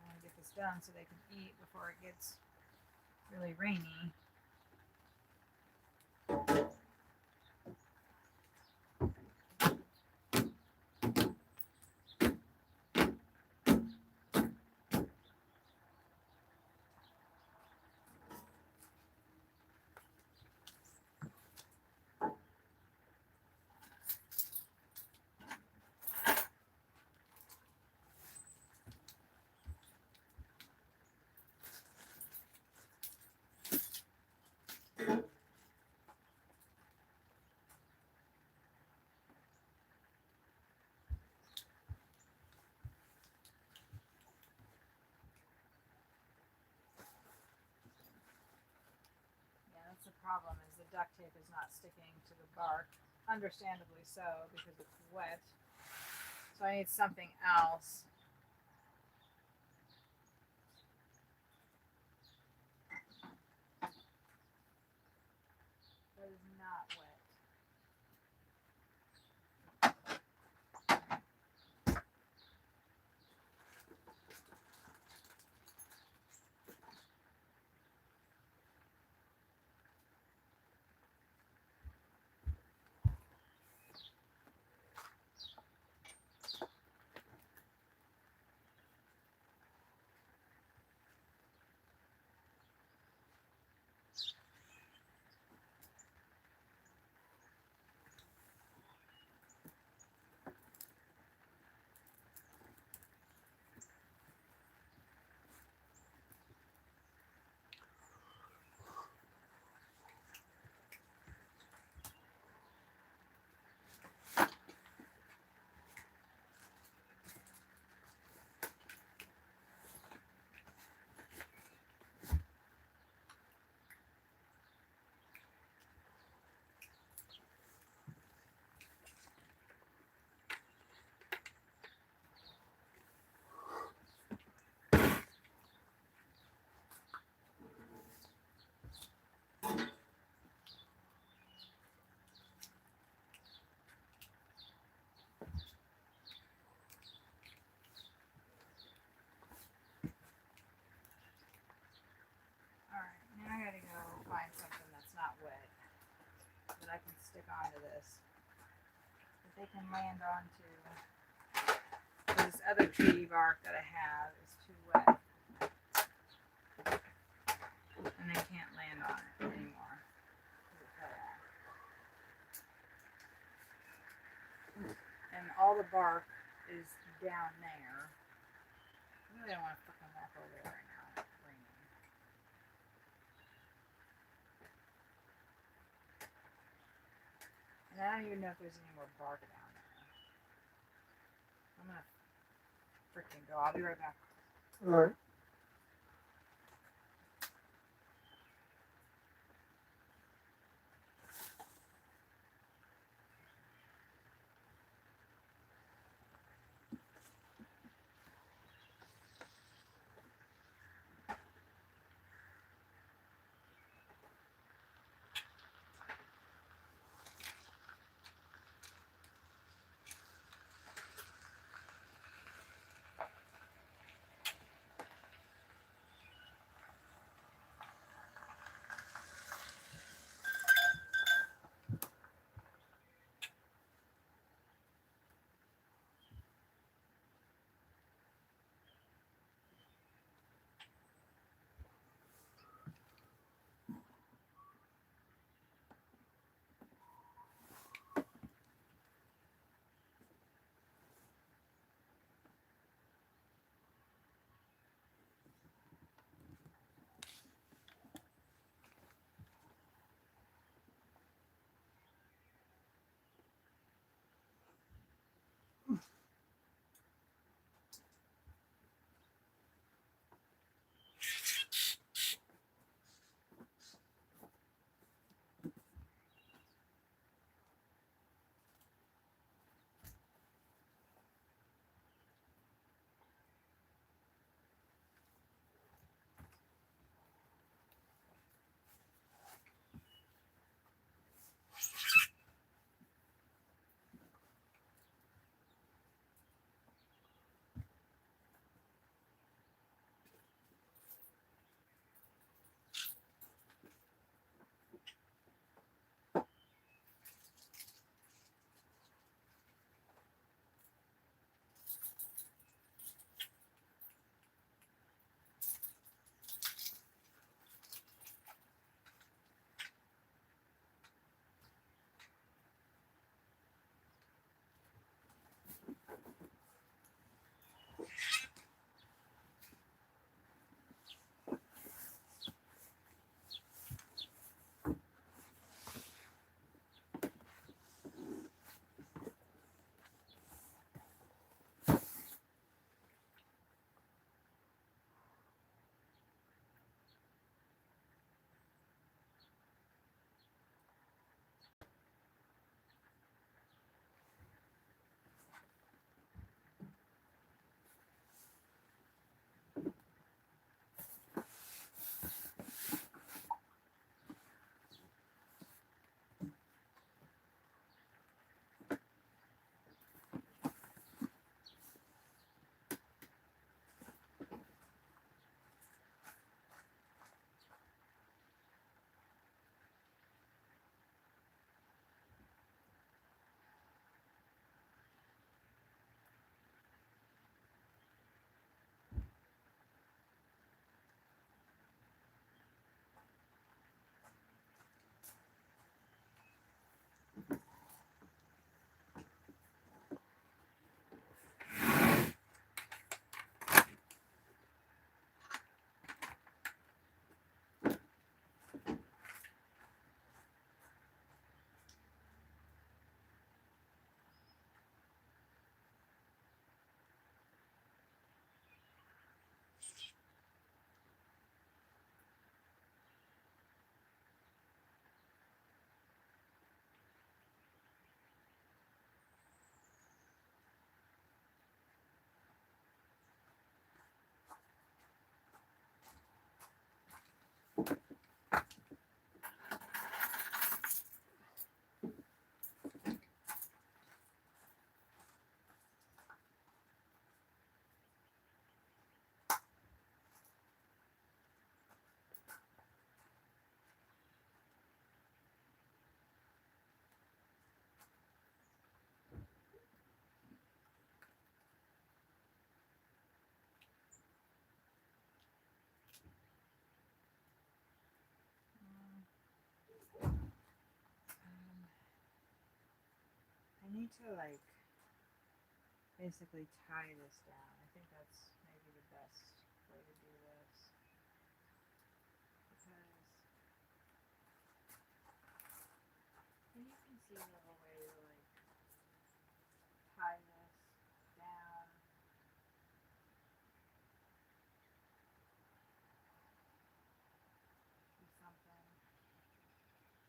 want to get this done so they can eat before it gets really rainy. Yeah, that's the problem. Is the duct tape is not sticking to the bark. Understandably so, because it's wet. So I need something else. That is not wet. Alright, now I gotta go find something that's not wet that I can stick onto this. That they can land onto. This other tree bark that I have is too wet. And they can't land on it anymore. It fell off. And all the bark is down there. I really don't want to fucking walk over there right now. It's raining. And I don't even know if there's any more bark down there. I'm gonna freaking go. I'll be right back. All right. need to like basically tie this down. I think that's maybe the best way to do this. Because and you can see a little way to like tie this down. Do something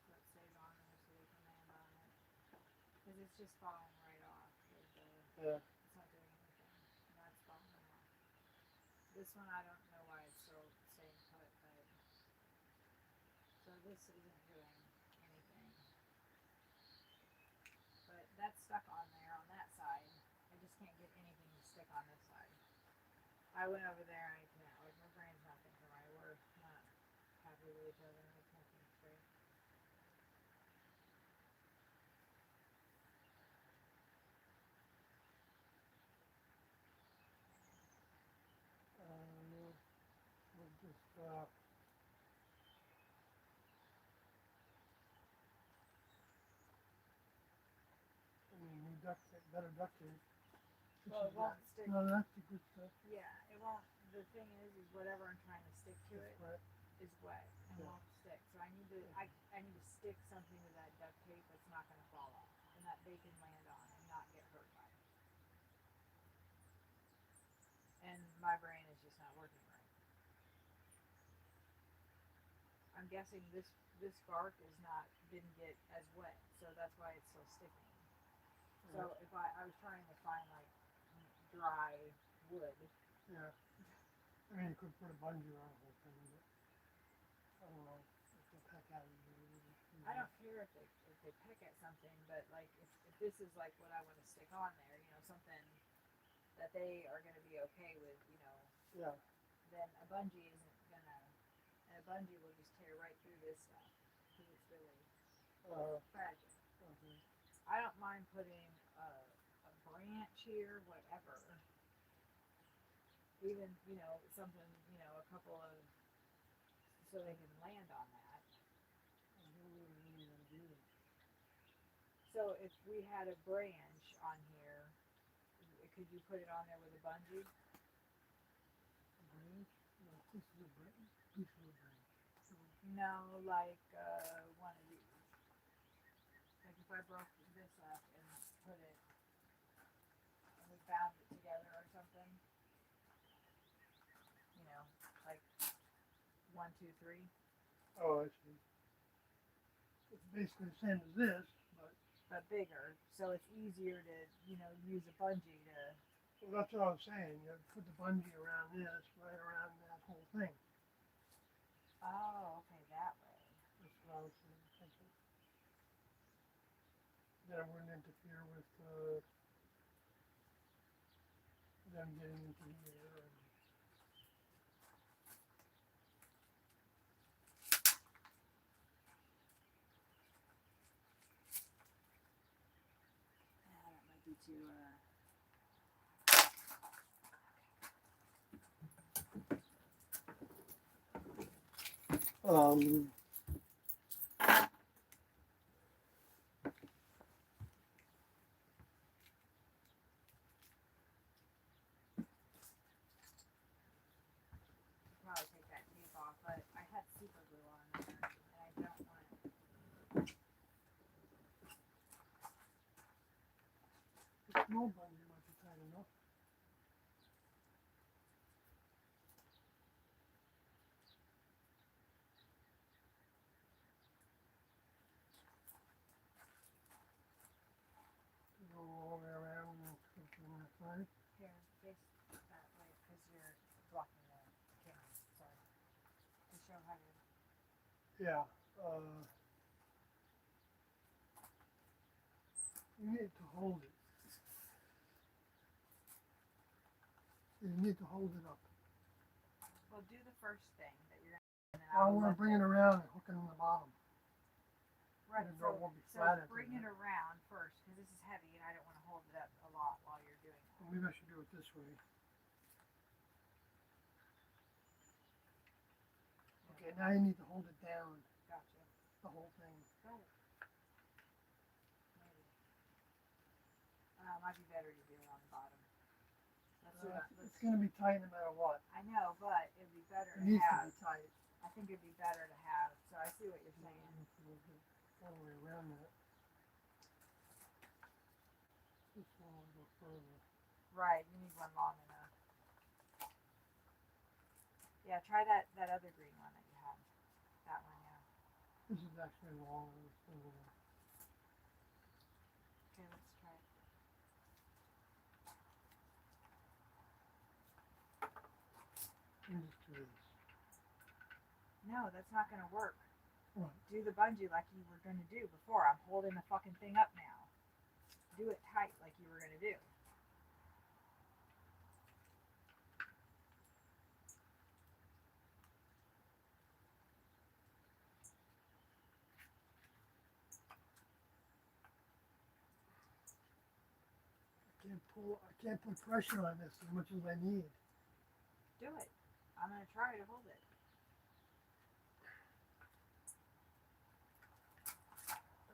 so it stays on there so we can land on it. Because it's just falling right off with the Yeah. it's not doing anything. And that's falling off. This one I don't know why it's still staying put, but so this isn't doing anything. But that's stuck on there on that side. I just can't get anything to stick on this side. I went over there and I can't, like my brain's not thinking right. We're not happy with each other. I can't think straight. We'll just I mean, we duct tape, better duct tape. This Well, is it won't that. stick. No, that's the good stuff. Yeah, it won't. The thing is whatever I'm trying to stick to it That's right. is wet and Yeah. won't stick. So I need to stick something to that duct tape that's not going to fall off and that they can land on and not get hurt by it. And my brain is just not working right. I'm guessing this bark is not didn't get as wet, so that's why it's still sticking. So if I was trying to find like dry wood. Yeah. I mean, you could put a bungee around the whole thing, but I don't know if the heck out of you. I don't care if they peck at something, but like if this is like what I want to stick on there, you know, something that they are going to be okay with, you know, Yeah. then a bungee isn't gonna, and a bungee will just tear right through this stuff because it's really fragile. Okay. I don't mind putting a branch here, whatever. Even, you know, something, you know, a couple of, so they can land on that. I don't really know what to do. So if we had a branch on here, could you put it on there with a bungee? A branch? No, this is a branch. Piece of a branch. No, like one of these. Like if I broke this up and put it, and we bound it together or something. You know, like 1, 2, 3. Oh, I see. It's basically the same as this, But bigger, so it's easier to, you know, use a bungee to. well, that's what I was saying. You put the bungee around this, right around that whole thing. Oh, okay, that way. That's what I was thinking. Then it wouldn't interfere with them getting into here. And That might be too. Um, Probably take that tape off, but I had super glue on there, and I don't want. the small bungee might be tight enough. Go all the way around and put it on that side. Here, face that way, because you're blocking the camera. Sorry. To show how to. Yeah. You need to hold it. You need to hold it up. Well, do the first thing that you're gonna. And then I want to bring it around and hook it on the bottom. Right, and it so, won't be so flat after bring that. it around first, because this is heavy and I don't want to hold it up a lot while you're doing that. Maybe I should do it this way. Okay, now you need to hold it down, Gotcha. the whole thing. Oh. Maybe. might be better to do it on the bottom. Let's do that. It's going to be tight no matter what. I know, but it'd be better It to needs to have. be tight. I think it'd be better to have. So I see what you're saying. All the way around that. This one will go further. Right, you need one long enough. Yeah, try that other green one that you had. That one, yeah. This is actually longer than this one. Okay, let's try it. And just do this. No, that's not gonna work. What? Do the bungee like you were gonna do before. I'm holding the fucking thing up now. Do it tight like you were gonna do. I can't put pressure on this as much as I need. Do it. I'm gonna try to hold it.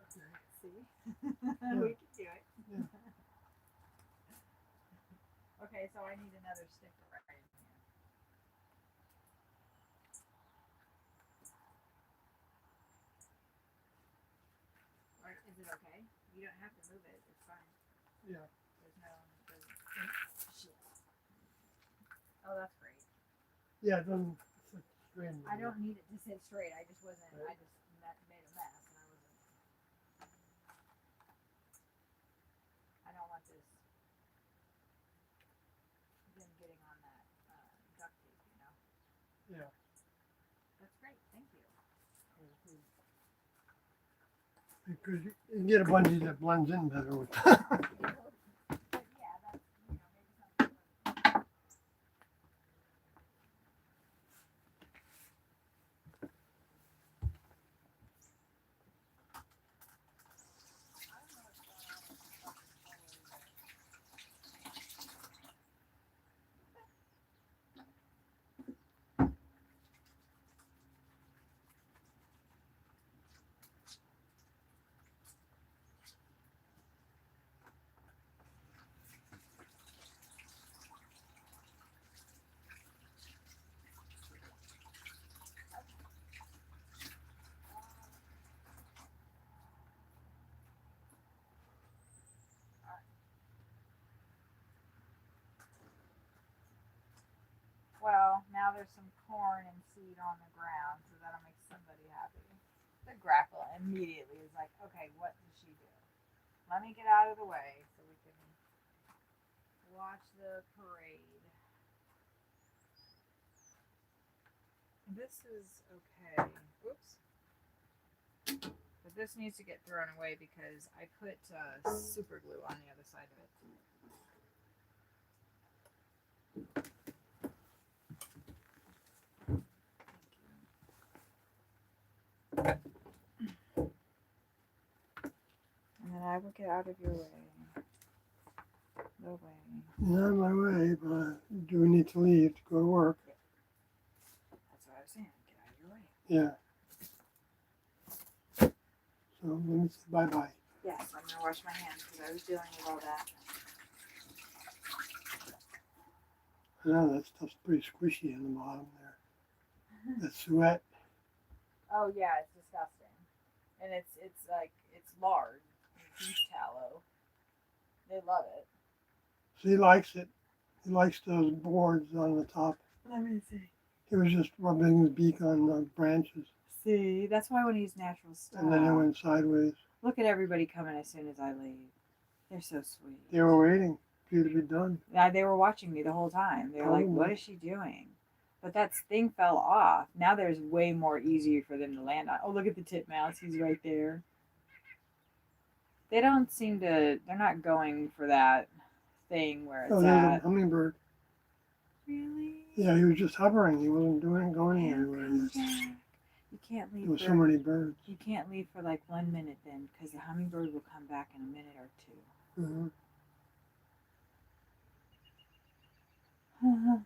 Okay. See? We can do it. Yeah. Okay, so I need another sticker right in here. Right, is it okay? You don't have to move it. It's fine. Yeah. There's no. Shit. Oh, that's great. Yeah, it doesn't sit straight in the I middle. don't need it to sit straight. I just wasn't. Right. I just made a mess, and I wasn't. I don't want this. Them getting on that duct tape, you know. Yeah. That's great. Thank you. Because you can get a bungee that blends in better with But yeah, that's maybe something. Well, now there's some corn and seed on the ground, so that'll make somebody happy. The grackle immediately is like, okay, what does she do? Let me get out of the way so we can watch the parade. This is okay. Oops. But this needs to get thrown away because I put super glue on the other side of it. And then I will get out of your way. The way. Not on my way, but I do need to leave to go to work. That's what I was saying. Get out of your way. Yeah. So let me say bye-bye. Yes, I'm gonna wash my hands because I was dealing with all that. I know that stuff's pretty squishy in the bottom there. That sweat. Oh yeah, it's disgusting, and it's lard, beef tallow. They love it. So he likes it. He likes those boards on the top. Let me see. He was just rubbing his beak on the branches, See, that's why when he's natural stuff. and then it went sideways. Look at everybody coming as soon as I leave. They're so sweet. They were waiting for you to be done. Yeah, they were watching me the whole time. They were like, Probably. "What is she doing?" But that thing fell off. Now there's way more easier for them to land on. Oh, look at the titmouse. He's right there. They don't seem to. They're not going for that thing where it's Oh, there's a at. hummingbird. Really? Yeah, he was just hovering. He wasn't going He'll anywhere. come back. You can't leave. There were for, so many birds. You can't leave for like 1 minute then, because the hummingbird will come back in a minute or two. Mm-hmm.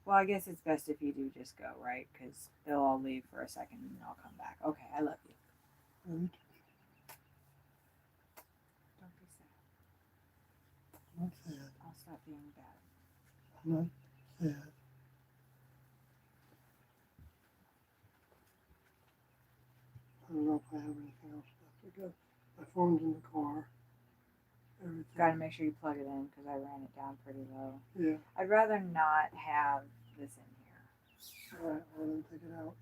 Well, I guess it's best if you do just go, right? Because they'll all leave for a second and then I'll come back. Okay, I love you. Don't be sad. I'm not sad. I'll stop being bad. I'm not sad. I don't know if I have anything else left to go. My phone's in the car. Everything. Gotta make sure you plug it in because I ran it down pretty low. Yeah. I'd rather not have this in here. All right. Well, then take it out.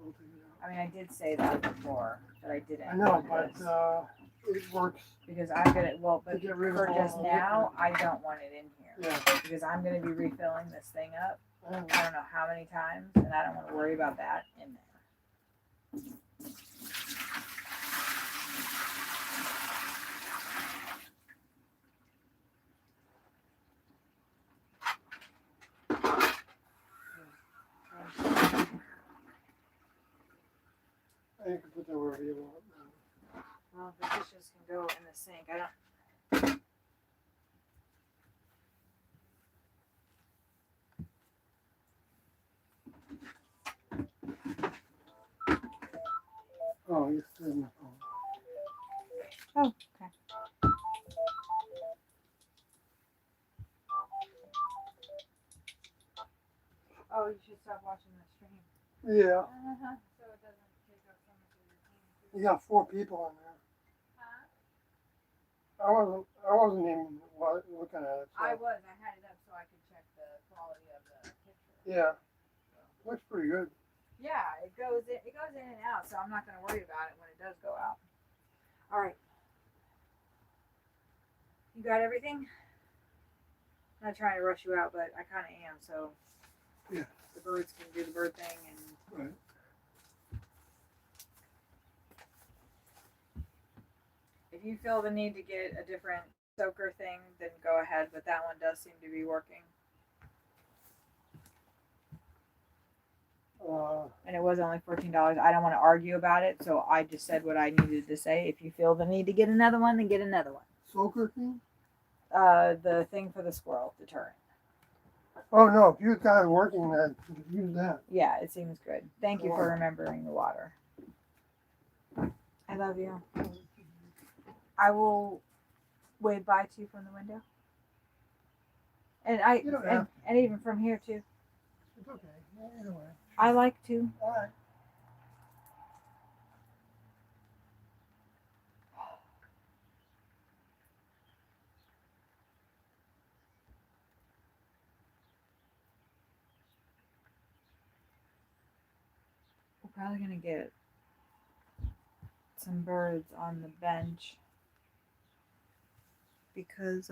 I'll take it out. I mean, I did say that before, but I didn't. I know, plug but this. it works. Because I'm gonna, well, but To get rid of for all just the now, I don't want it in here. Yeah. Because I'm gonna be refilling this thing up. I know. I don't know how many times, and I don't want to worry about that in there. You can put that wherever you want. Well, the dishes can go in the sink. I don't. Oh, you said in the phone. Oh, okay. Oh, you should stop watching the stream. Yeah. So it doesn't take up so much of your time. You got 4 people in there. Huh? I wasn't even looking at it. So. I was. I had it up so I could check the quality of the picture. Yeah. Looks pretty good. Yeah, it goes in. It goes in and out, so I'm not going to worry about it when it does go out. All right. You got everything? I'm not trying to rush you out, but I kind of am. So Yeah. the birds can do the bird thing, and Right. if you feel the need to get a different soaker thing, then go ahead. But that one does seem to be working. And it was only $14. I don't want to argue about it, so I just said what I needed to say. If you feel the need to get another one, then get another one. Soaker thing? The thing for the squirrel deterrent. Oh no! If you got it working, then use that. Yeah, it seems good. Thank you for remembering the water. I love you. I will wave bye to you from the window. And You don't have and even from here too. It's okay. Either way. I like to. All right. We're probably gonna get some birds on the bench because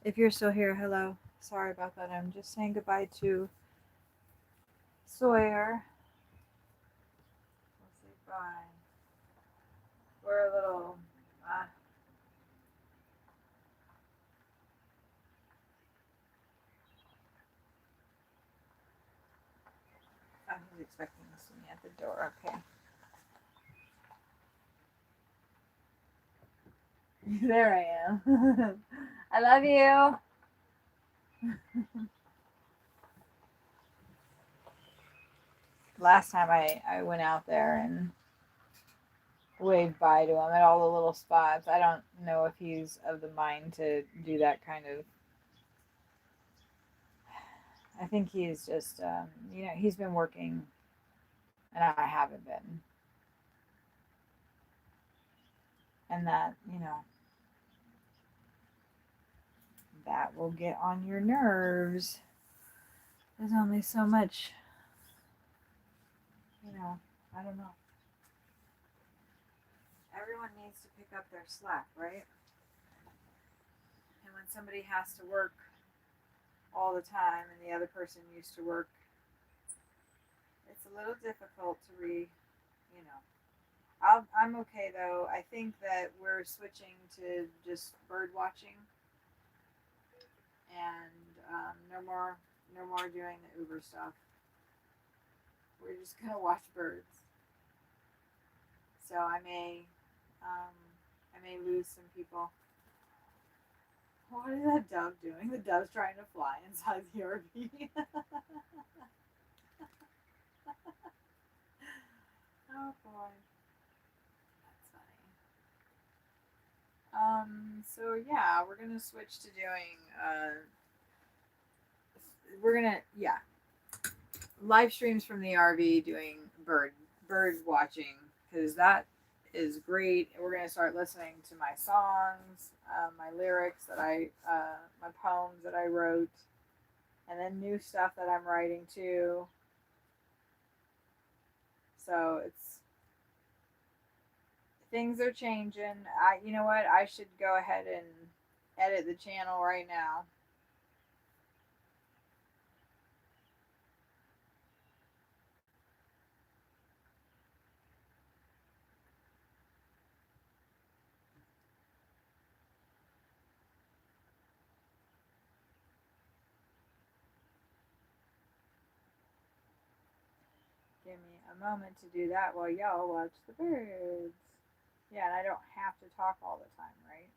if you're still here, hello. Sorry about that. I'm just saying goodbye to Sawyer. We'll say bye. We're a little I was expecting to see me at the door. Okay. There I am. I love you. Last time I went out there and waved bye to him at all the little spots. I don't know if he's of the mind to do that kind of. I think he's just, he's been working and I haven't been. And that, that will get on your nerves. There's only so much, I don't know. Everyone needs to pick up their slack, right? And when somebody has to work all the time and the other person used to work, it's a little difficult to I'm okay though. I think that we're switching to just bird watching and no more doing the Uber stuff. We're just gonna watch birds. So I may lose some people. What is that dove doing? The dove's trying to fly inside the RV. Oh boy. That's funny. So yeah, we're gonna switch to doing we're gonna yeah, live streams from the RV doing bird watching because that is great. We're gonna start listening to my songs, my lyrics that my poems that I wrote, and then new stuff that I'm writing too. So it's things are changing. You know what? I should go ahead and edit the channel right now. Give me a moment to do that while y'all watch the birds. Yeah, and I don't have to talk all the time, right?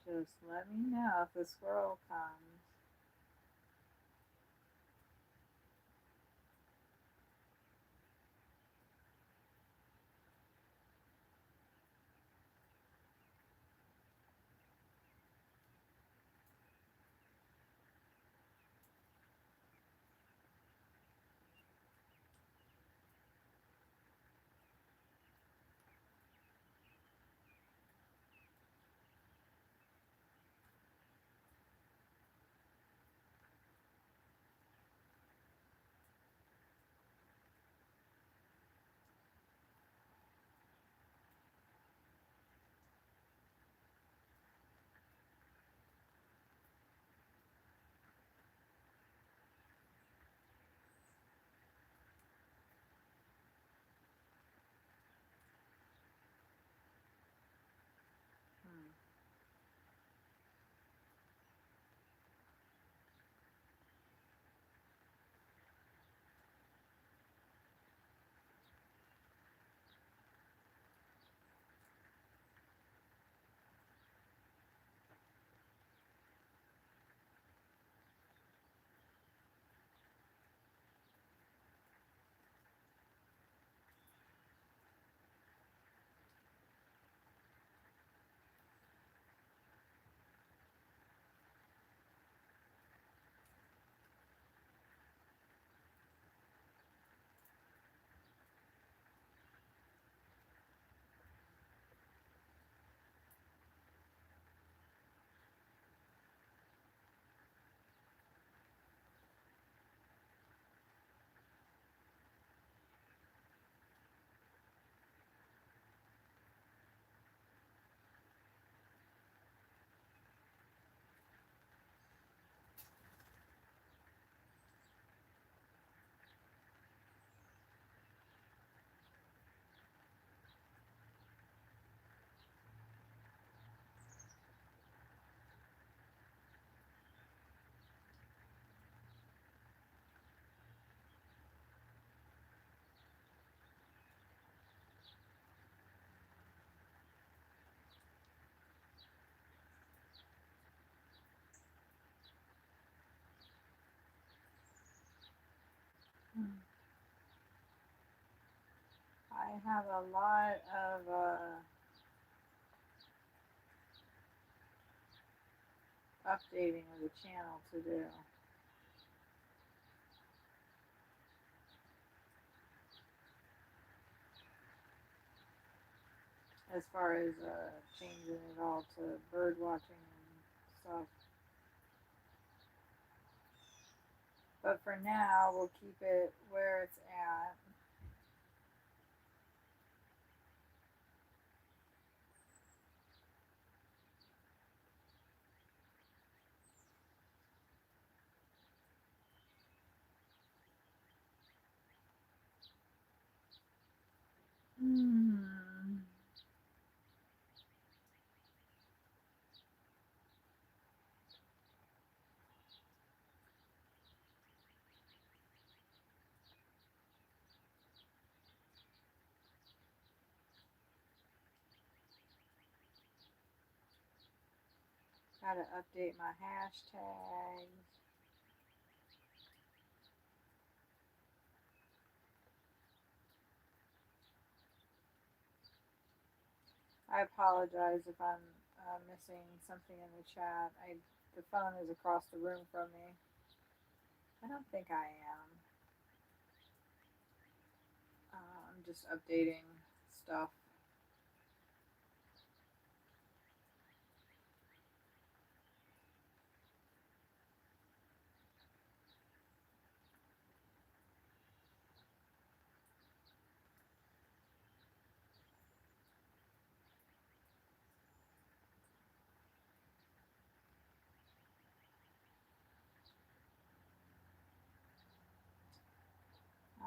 Just let me know if the squirrel comes. Hmm. Hmm. I have a lot of updating of the channel to do. As far as changing it all to bird watching and stuff. But for now, we'll keep it where it's at. how to update my hashtags. I apologize if I'm missing something in the chat. The phone is across the room from me. I don't think I am. I'm just updating stuff.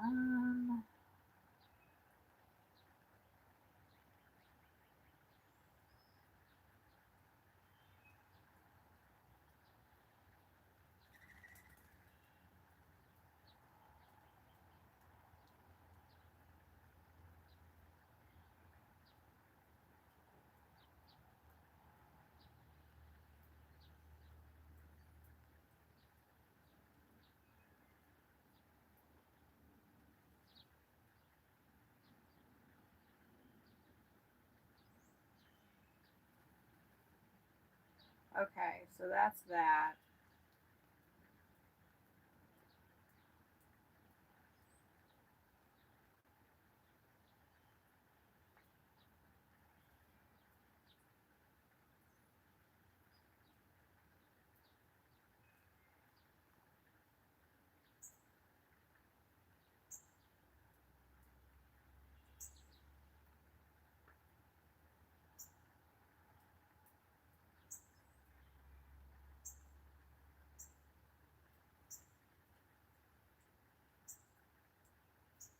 Um, okay, so that's that.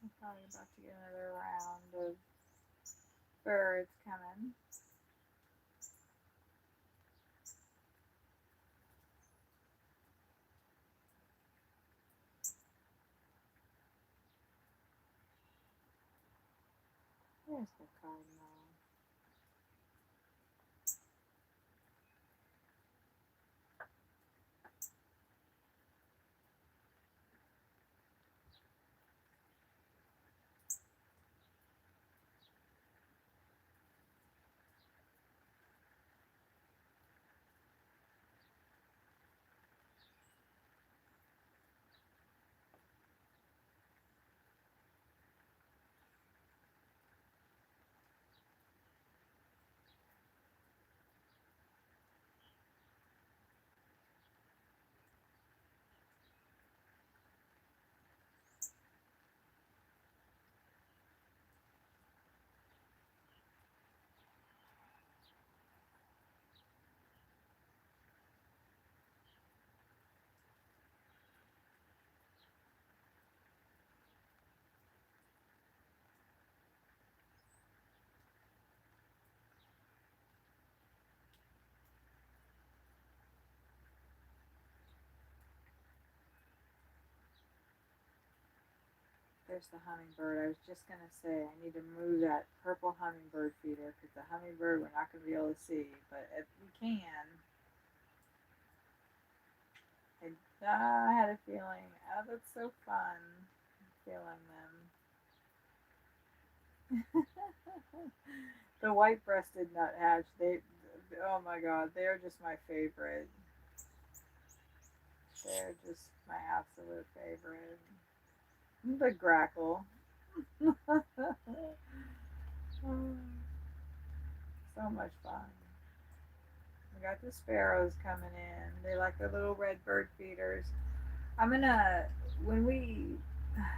I'm probably about to get another round of birds coming. There's the cardinal. There's the hummingbird. I was just going to say I need to move that purple hummingbird feeder because the hummingbird we're not going to be able to see. But if we can, I had a feeling, oh, that's so fun feeling them. The white-breasted nuthatch, oh my god, they're just my favorite. They're just my absolute favorite. The grackle. So much fun. We got the sparrows coming in. They like the little red bird feeders. I'm gonna, when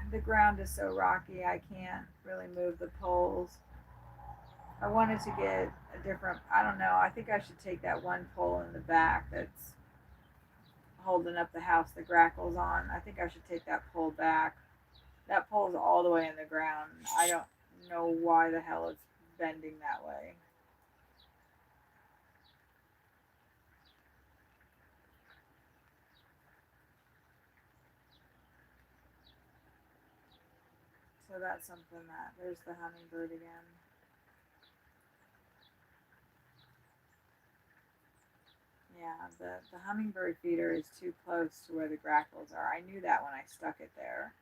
the ground is so rocky, I can't really move the poles. I wanted to get a different, I don't know, I think I should take that one pole in the back that's holding up the house the grackle's on. I think I should take that pole back. That pole's all the way in the ground. I don't know why the hell it's bending that way. So that's something that, there's the hummingbird again. Yeah, the hummingbird feeder is too close to where the grackles are. I knew that when I stuck it there.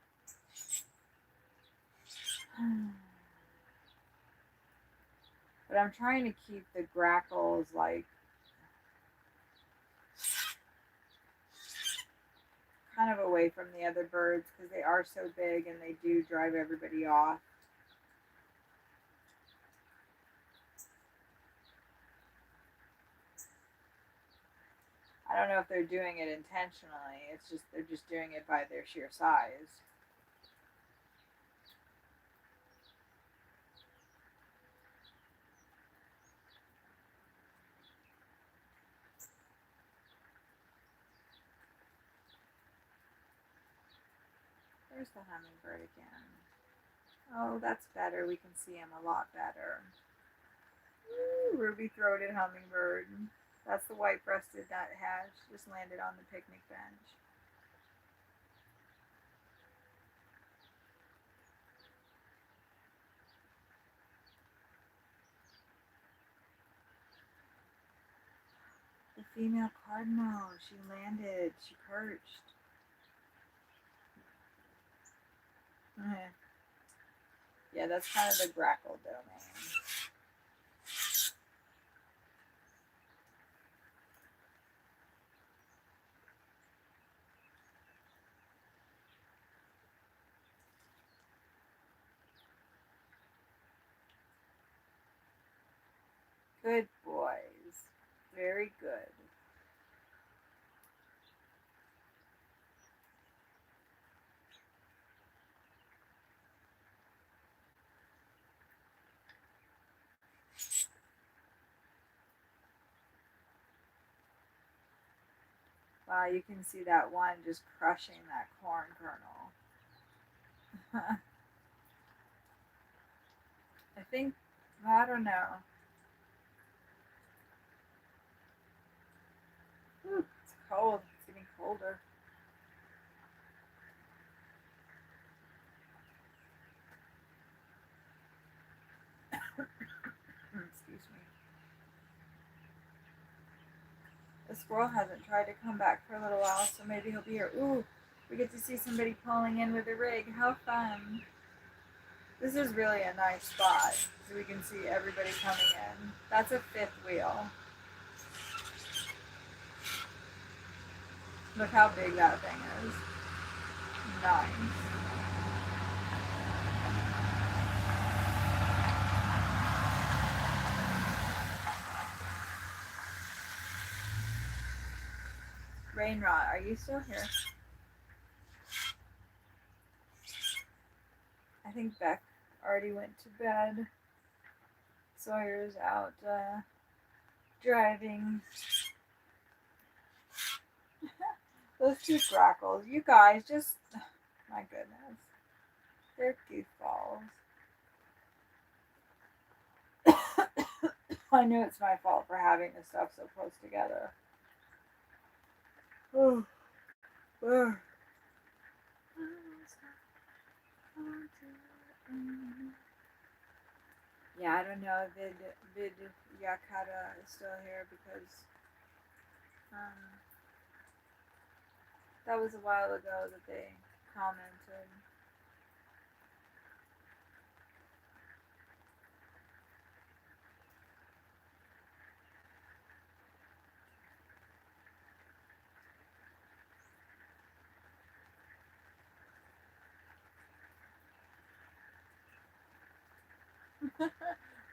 But I'm trying to keep the grackles like kind of away from the other birds because they are so big and they do drive everybody off. I don't know if they're doing it intentionally. It's just they're just doing it by their sheer size. There's the hummingbird again. Oh, that's better. We can see him a lot better. Ooh, ruby-throated hummingbird. That's the white-breasted nuthatch. Just landed on the picnic bench. The female cardinal. She landed. She perched. Yeah, that's kind of the grackle domain. Good boys. Very good. Wow, you can see that one just crushing that corn kernel. I think, I don't know. Ooh, it's cold. It's getting colder. Excuse me. The squirrel hasn't tried to come back for a little while, so maybe he'll be here. Ooh, we get to see somebody pulling in with a rig. How fun. This is really a nice spot, so we can see everybody coming in. That's a fifth wheel. Look how big that thing is. Nice. Rainrot, are you still here? I think Beck already went to bed. Sawyer's out driving. Those two grackles, you guys just, my goodness, they're goofballs. I know it's my fault for having this stuff so close together. Oh, yeah, I don't know if Vid Yakata is still here because that was a while ago that they commented.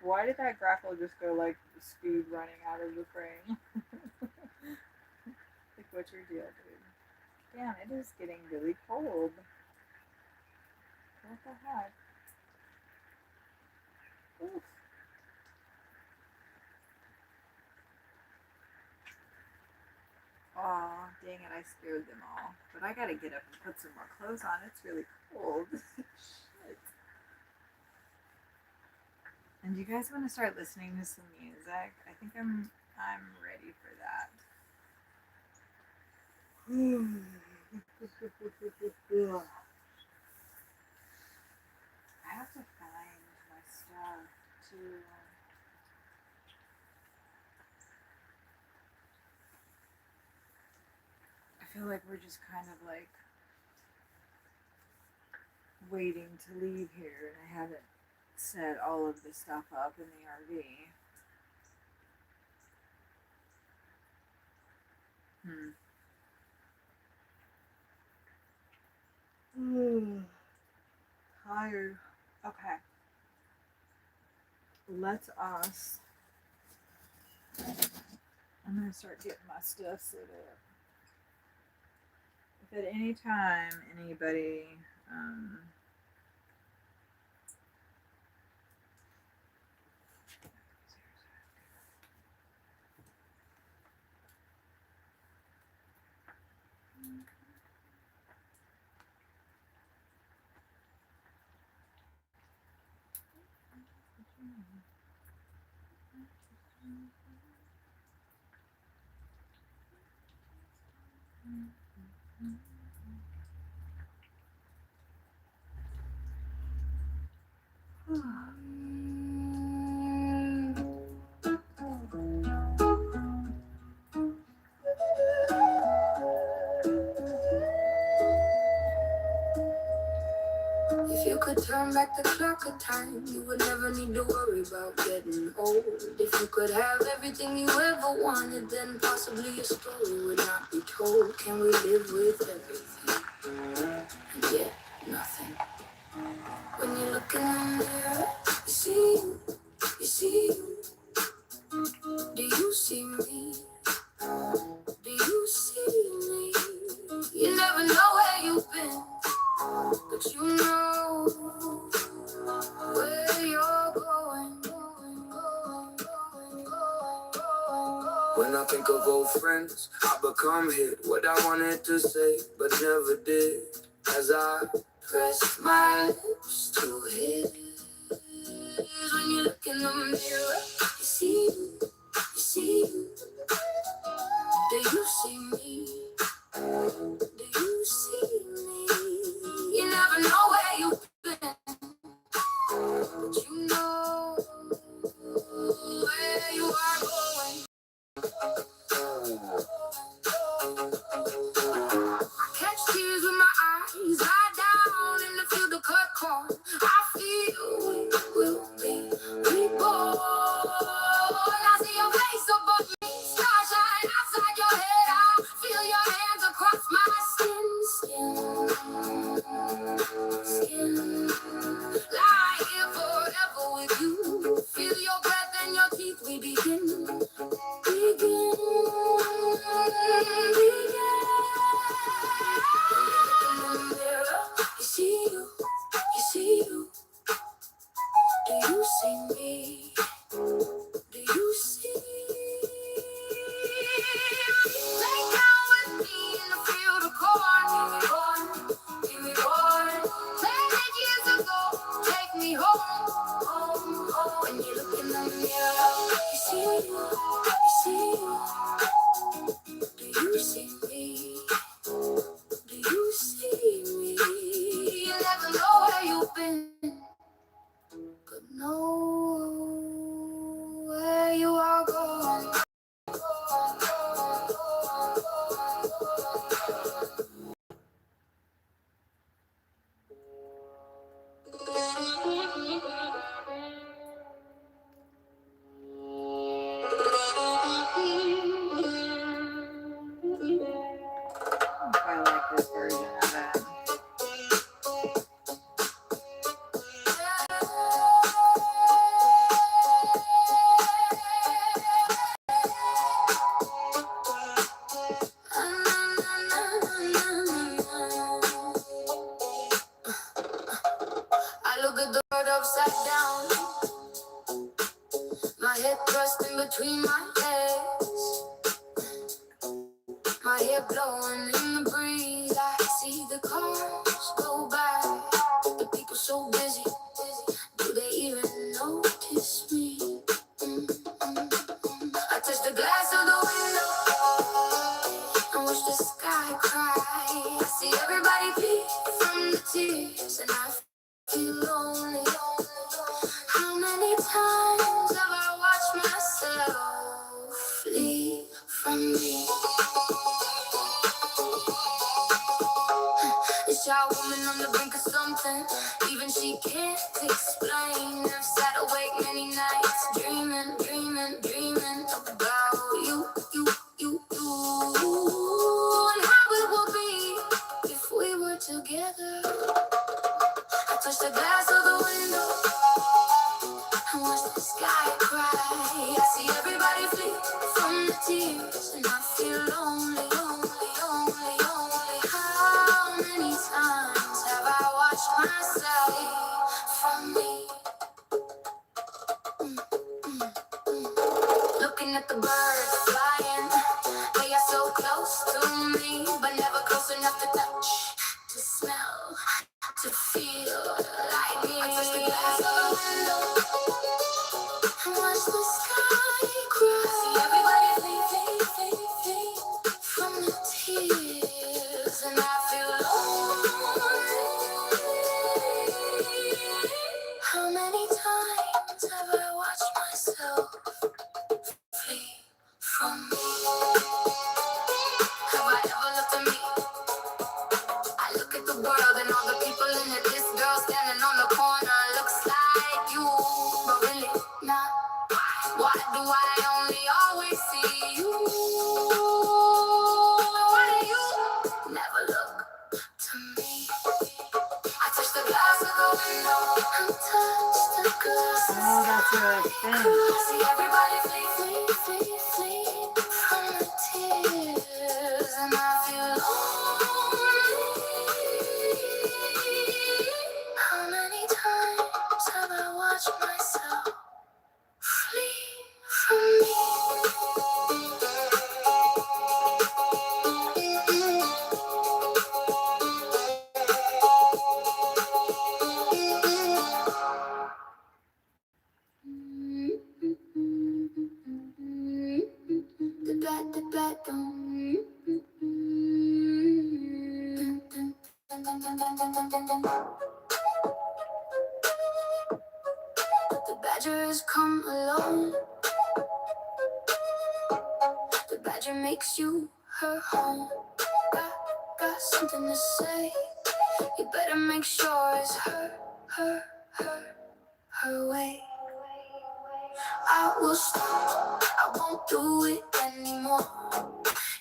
Why did that grackle just go like speed running out of the frame? Like, what's your deal, dude? Damn, it is getting really cold. What the heck? Oof. Aw, dang it, I scared them all. But I gotta get up and put some more clothes on. It's really cold. Shit. And do you guys want to start listening to some music? I think I'm ready for that. I have to find my stuff too. feel like we're just kind of like waiting to leave here, and I haven't set all of the stuff up in the RV. Tired. Okay. Let us. I'm gonna start getting my stuff set up. If at any time anybody If you could turn back the clock of time, you would never need to worry about getting old. If you could have everything you ever wanted, then possibly your story would not be told. Can we live with everything and yet nothing? When you look in the mirror, you see you, you see you. Do you see me? Do you see me? You never know where you've been, but you know where you're going. When I think of old friends, I become hit what I wanted to say, but never did. As I press my lips to his, when you look in the mirror, you see you, you see you. Do you see me? Do you see me? You never know where you've been, but you know where you are going. I catch tears with my eyes, lie down in the field of cut corn. I feel we will be reborn. I see your face above me, starshine outside your head. I feel your hands across my skin. Lie here forever with you. Feel your breath and your teeth. We begin. You see you, you see you. Do you see me? Do you see? Lay down with me in the field of corn. Give me corn. 10 years ago, take me home, home, home. When you look in the mirror, you see you, you see you. Do you see me? Do you see me? You never know where you've been, but know where you are going. I like this version of it. I look at the world upside down, my head thrust in between my legs, my hair blowing in the breeze. I see the cars go by, the people so busy, do they even notice me? I touch the glass of the window and watch the sky cry. I see everybody bleed from the tears, and I feel lonely. How many times have I watched myself flee from me? on the brink of something. Even she can't explain. I've sat awake many nights, dreaming about you, and how it would be if we were together. I touch the glass of the window and watch the sky cry. I see everybody flee from the tears, and I feel lonely. How many times have I watched myself from me? Looking at the birds flying, they are so close to me, but never close enough to touch, to smell, to feel like me. I touch the glass of the window and watch the sky cry. See everybody flee from the tears, and I feel lonely. How many times have I watched myself flee from me? Have I ever looked at me? I look at the world and all the people in it. This girl standing on the corner looks like you, but really not. Why do I only always see you? Why do you never look to me? I touch the glass of the window and touch the glass. Oh, that's a thing. I see everybody flee from the tears, and I feel lonely. How many times have I watched myself flee from me? The badgers come alone. The badger makes you her home. Got something to say. You better make sure it's her way. I will stop. I won't do it anymore.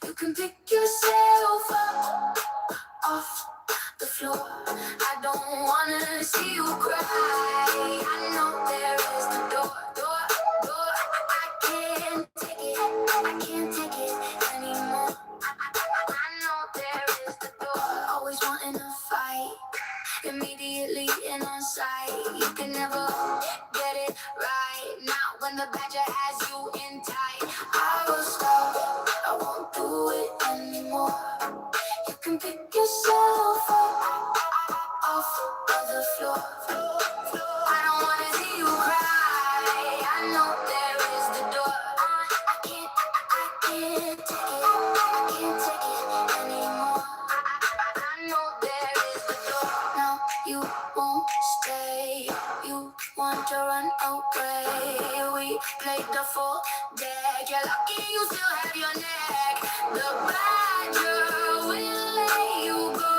You can pick yourself up off the floor. I don't wanna see you cry. I know there is the door. I can't take it anymore. I know there is the door. Always wanting to fight, immediately in on sight. You can never get it right. Not when the badger has you in tight. I will stop. I won't do it anymore. You can pick yourself up off of the floor. I don't wanna see you cry. I know there is the door. I can't take it anymore. I know there is the door. No, you won't stay. You want to run away. We played the full deck. You're lucky you still have your neck. The badger will let you go,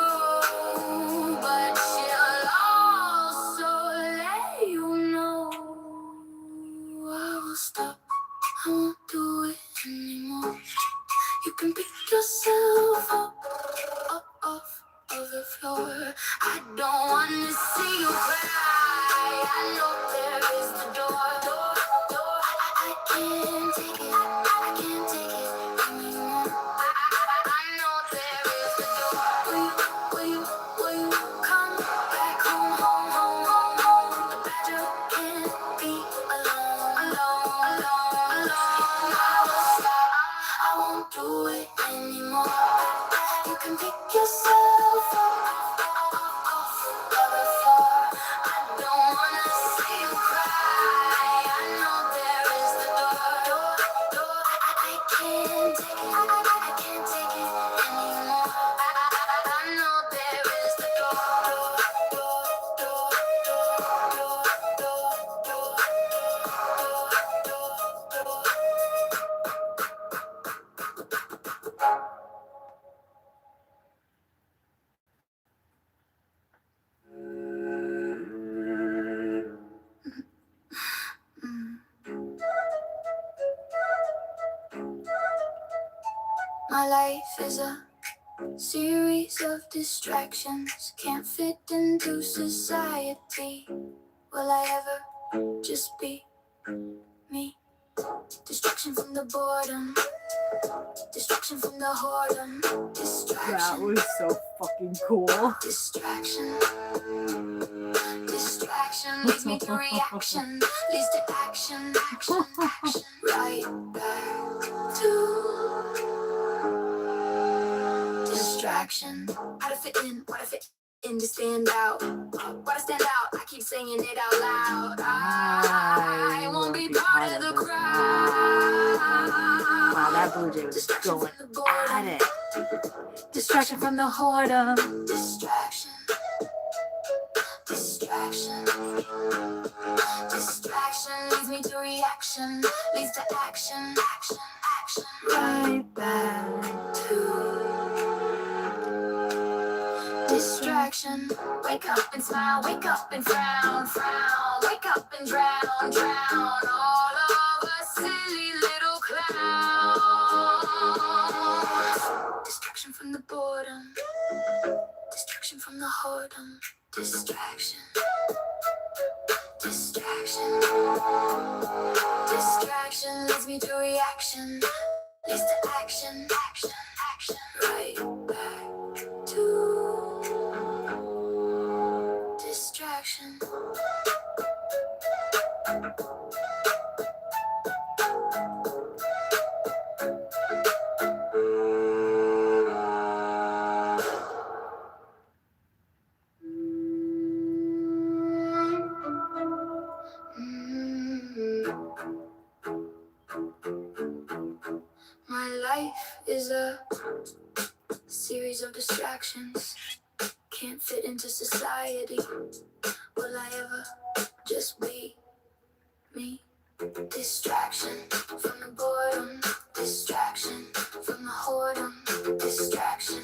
but she'll also let you know. I will stop. I won't do it anymore. You can pick yourself up off of the floor. I don't wanna see you cry. I know there is the door. I can't take it anymore. I know there is the door. Will you come back home? The badger can't be alone. I will stop. I won't do it anymore. You can pick yourself up off of the floor. I don't wanna see you cry. My life is a series of distractions. Can't fit into society. Will I ever just be me? Distraction from the boredom. Distraction from the whoredom. That Distraction. was so fucking cool. Distraction. Distraction leads me to reaction. Leads to action, action, action. Right back to distraction. How to fit in, what to fit in to stand out. Why to stand out? I keep saying it out loud. I won't be part of the crowd. Wow, that Blue Jay was Distraction going from the boredom. at it. Distraction from the whoredom. Distraction. Distraction. Distraction leads me to reaction. Leads to action, action, action. Right back to distraction. Wake up and smile, wake up and frown, frown. Wake up and drown, drown. All of us silly little clowns. Distraction from the boredom. Distraction from the whoredom. Distraction. Distraction. Distraction leads me to reaction. Leads to action, action, action. Right back to distraction. My life is a series of distractions. Can't fit into society. Will I ever just be me? Distraction from the boredom. Distraction from the whoredom. Distraction.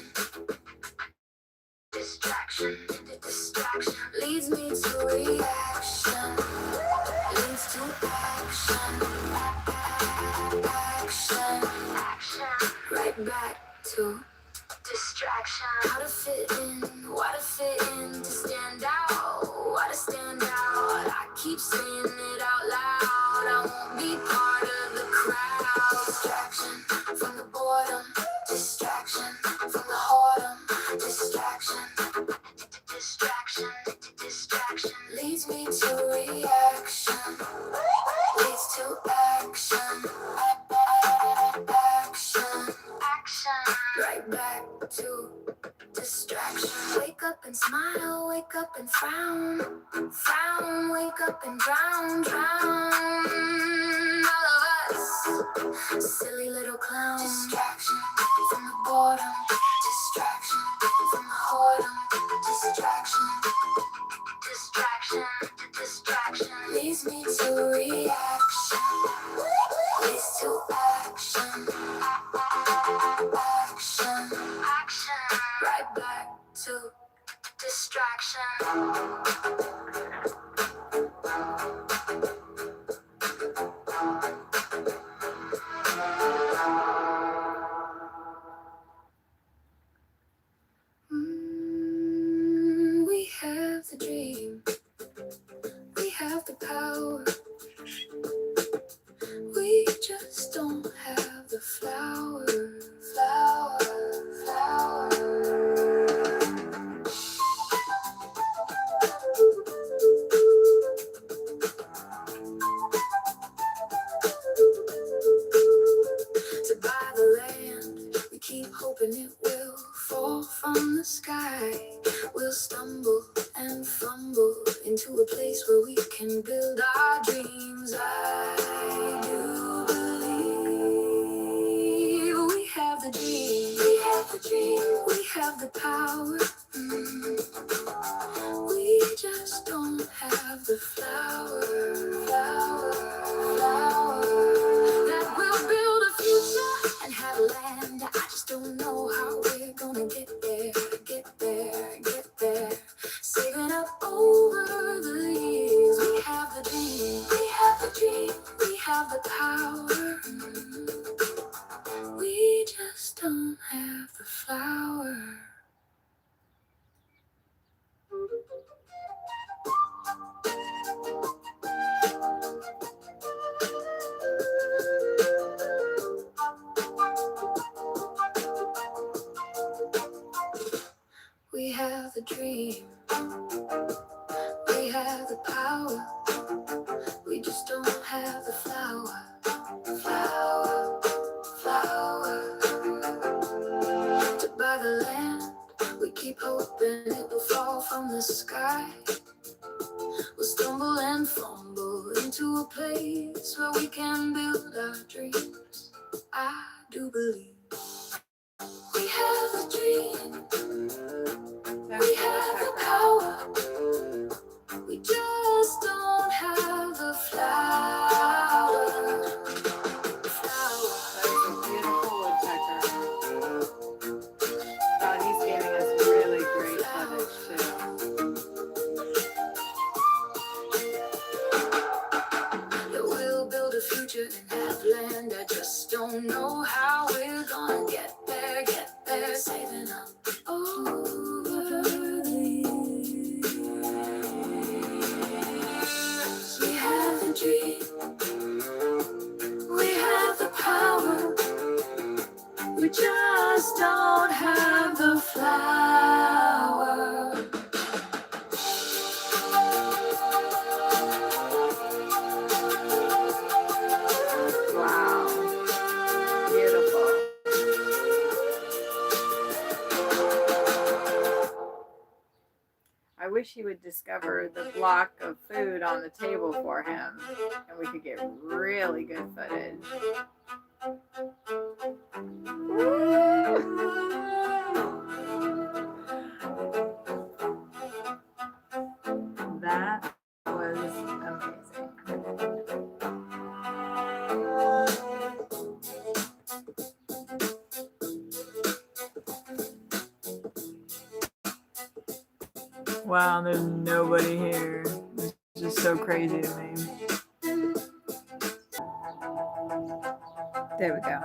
Distraction. Distraction leads me to reaction. Leads to action. Action. Action. Right back to distraction. How to fit in, why to fit in, to stand out, why to stand out. I keep saying it out loud. I won't be part of the crowd. Distraction from the boredom. Distraction from the whoredom. Distraction. Distraction. Distraction leads me to reaction. Leads to action. Action. Action. Right back to distraction. Wake up and smile, wake up and frown. Frown, wake up and drown, drown. All of us, silly little clowns. Distraction from the boredom. Distraction from the whoredom. Distraction. Distraction. Distraction leads me to reaction. Leads to action. Action. Action. Right back to distraction. We have the dream. We have the power. We just don't have the flower. Flower. Flower. To buy the land, we keep hoping it will fall from the sky. We'll stumble and fumble into a place where we can build our dreams. I do believe we have the dream. We have the dream. We have the power. We just don't have the flower. Flower. Flower. That will build a future and have land. I just don't know how we're gonna get there. Get there. Get there. Saving up over the years. We have the dream. We have the dream. We have the power. We just don't to a place where we can build our dreams. I do believe we have a dream, we have the power, we just don't have the flower. That is a beautiful woodpecker. God, he's giving us really great footage too. Yeah, we'll build a future and have land. I just don't know how we're gonna get there, saving up over the years. We have a dream, we have the power, we just don't have the flower. Wow. Beautiful. I wish he would discover the block of food on the table for him and we could get really good footage. That was amazing. Wow, there's nobody here. It's just so crazy to me. There we go.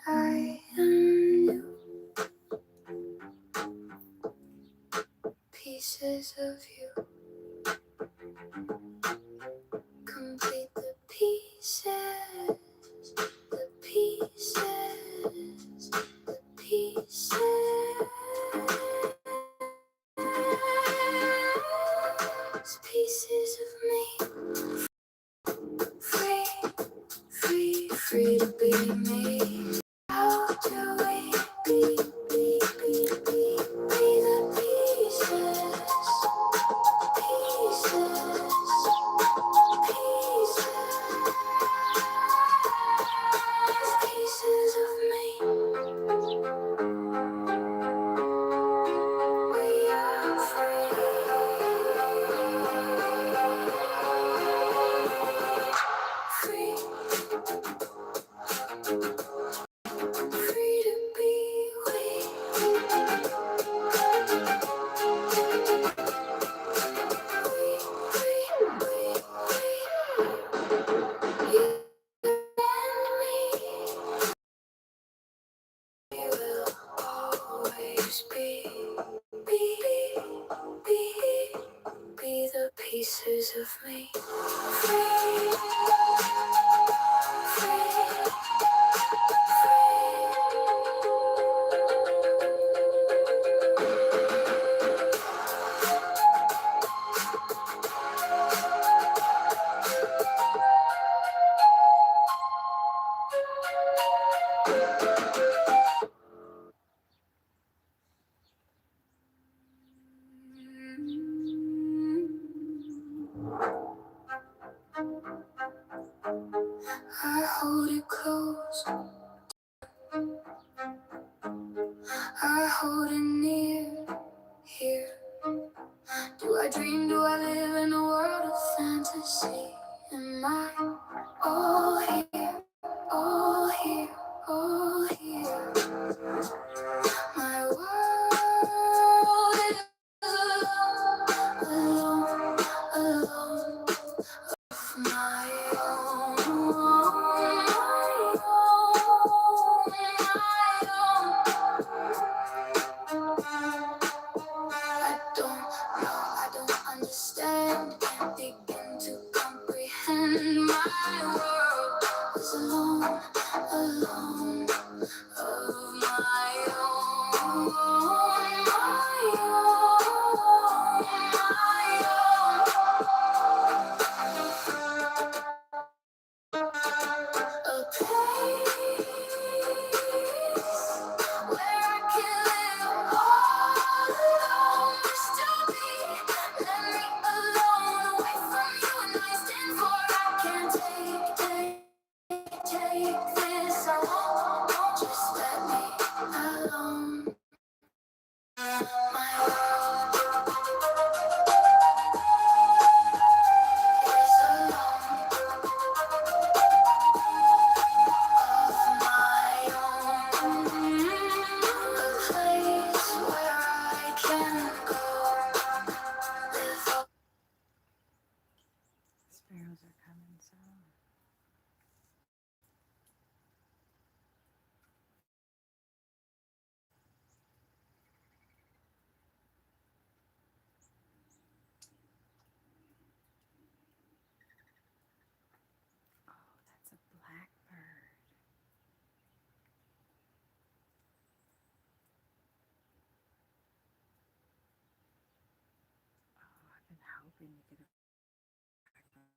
I am you, pieces of you, complete the pieces, the pieces, the pieces, pieces of me, free, free, free to be me. How do we be the pieces, pieces, pieces of me. We are free, free, free to be we. You will always be the pieces of me. Free, free. I hold it close, I hold it near, here. Do I dream, do I live in a world of fantasy? Am I all here, all here, all here? My world is alone, alone, my own. alone of my own, my own. A place where I can live all alone, just to be. Let me alone, away from you, and I stand for. I can't take this. I won't just let me alone. My world is alone of my own. A place where I can go. Sparrows are coming, so. Oh, that's a blackbird. Oh, I've been hoping to get a blackbird.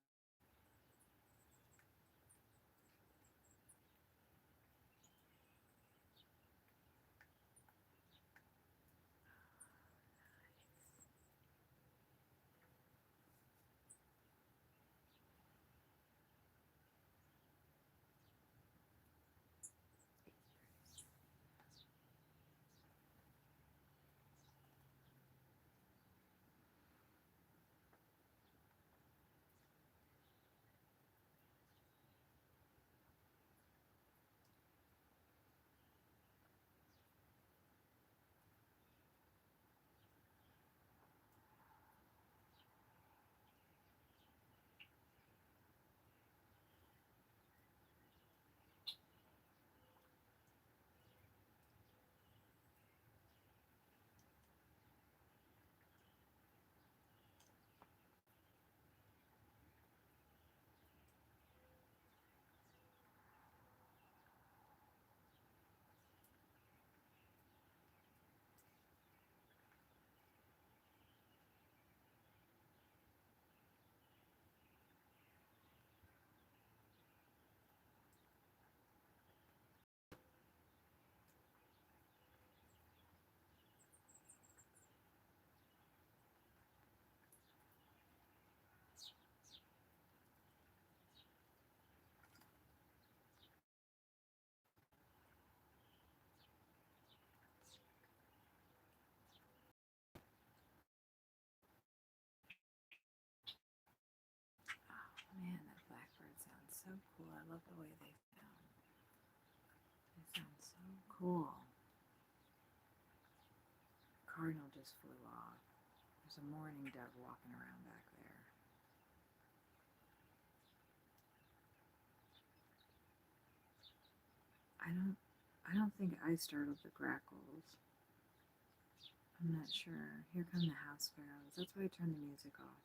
Oh man, that blackbird sounds so cool. I love the way they sound. They sound so cool. Cardinal just flew off. There's a mourning dove walking around back there. I don't think I startled the grackles. I'm not sure. Here come the house sparrows. That's why I turned the music off.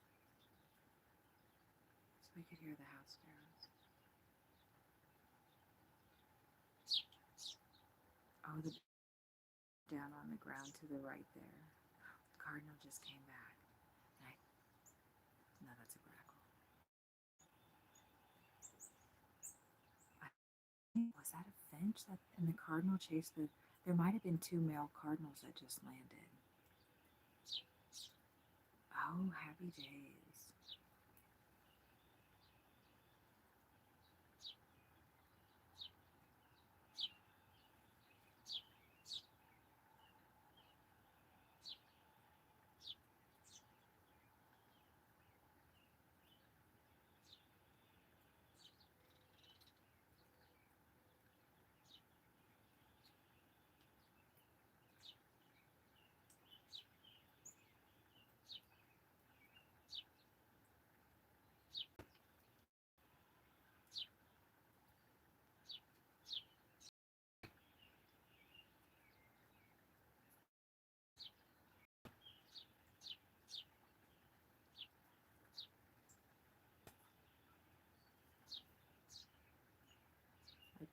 So we could hear the house sparrows. Oh, the down on the ground to the right there. The cardinal just came back. No, that's a grackle. Was that a finch? And the cardinal chased the. There might have been two male cardinals that just landed. Oh, happy days.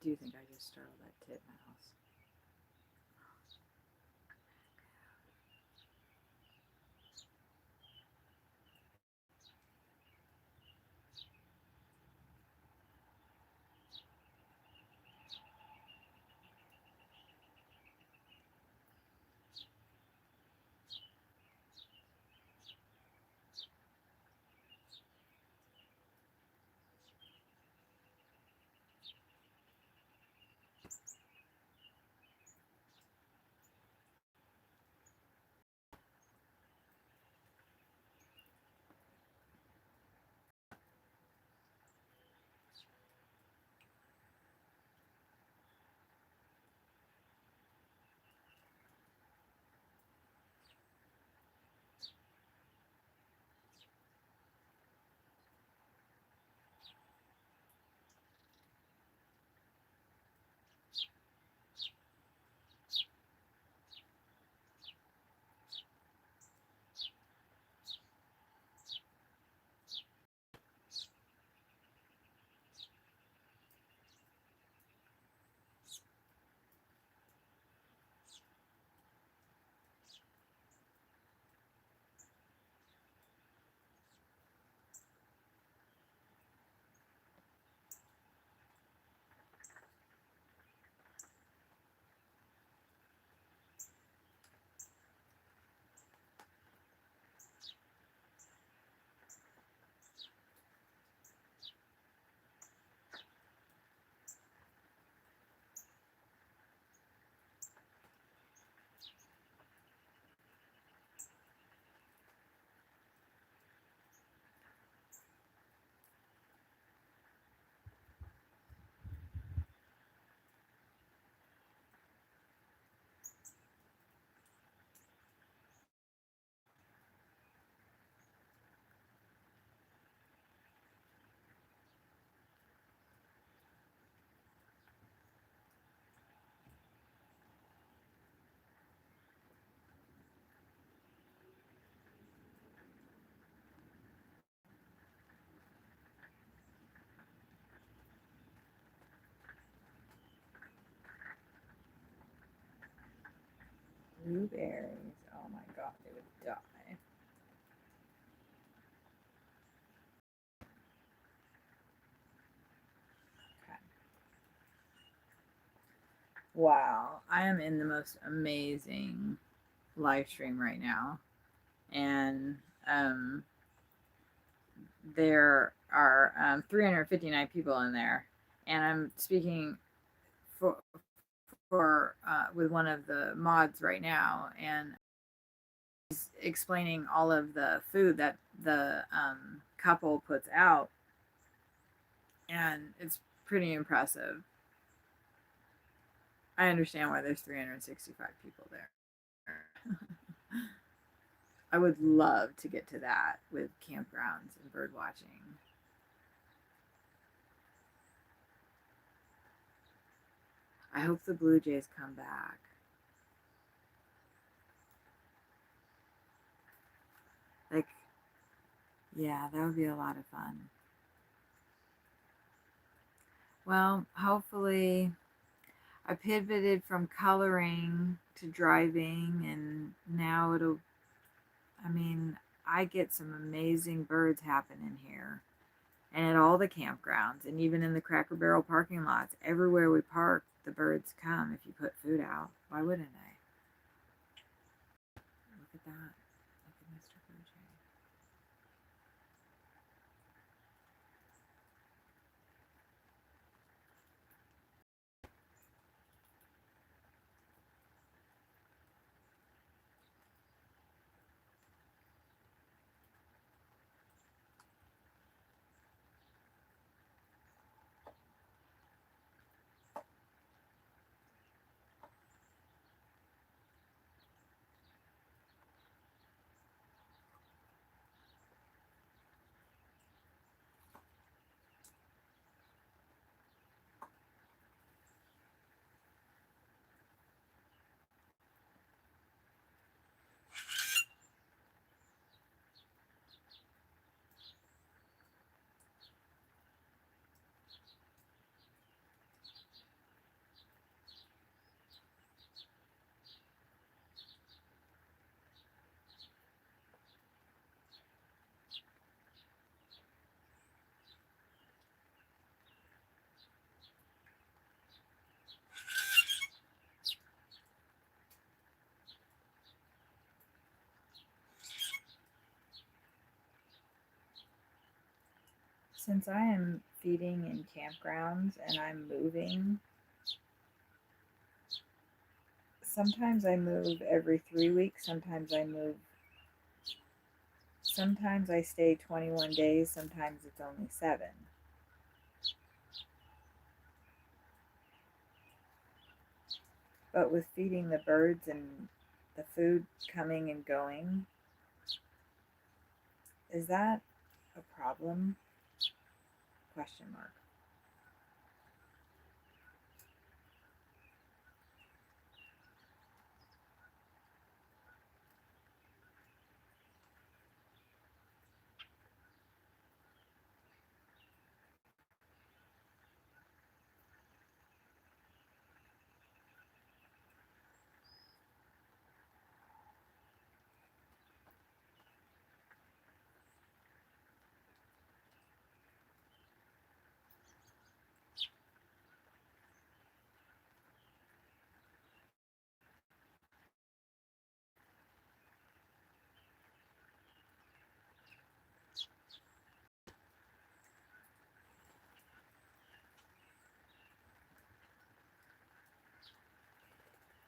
do think I just startled that titmouse. Blueberries. Oh my god, they would die. Okay. Wow, I am in the most amazing live stream right now. And there are 359 people in there. And I'm speaking for with one of the mods right now, and he's explaining all of the food that the couple puts out, and it's pretty impressive. I understand why there's 365 people there. I would love to get to that with campgrounds and bird watching. I hope the Blue Jays come back. Like, yeah, that would be a lot of fun. Well, hopefully, I pivoted from coloring to driving, and now it'll, I mean, I get some amazing birds happening here. And at all the campgrounds, and even in the Cracker Barrel parking lots, everywhere we park, the birds come if you put food out. Why wouldn't they? Look at that. Look at Mr. Blue Jay. Since I am feeding in campgrounds and I'm moving, sometimes I move every 3 weeks, sometimes I stay 21 days, sometimes it's only 7. But with feeding the birds and the food coming and going, is that a problem? Question mark.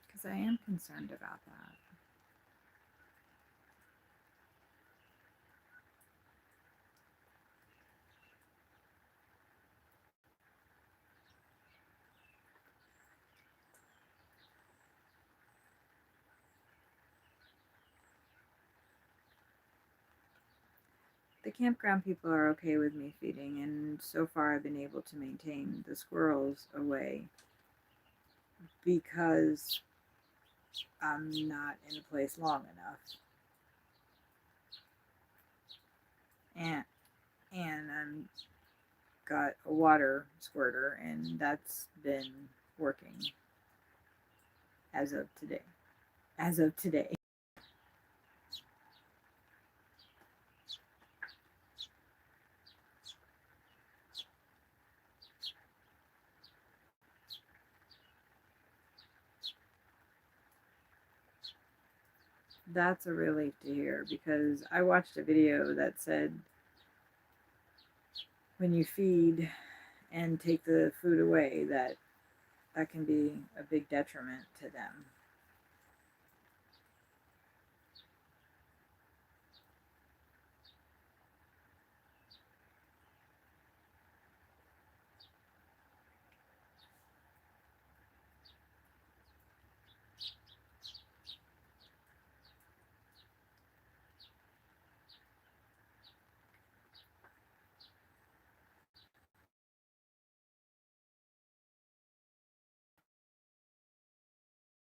Because I am concerned about that. The campground people are okay with me feeding, and so far I've been able to maintain the squirrels away because I'm not in the place long enough. And I'm got a water squirter, and that's been working as of today. As of today. That's a relief to hear, because I watched a video that said when you feed and take the food away, that can be a big detriment to them.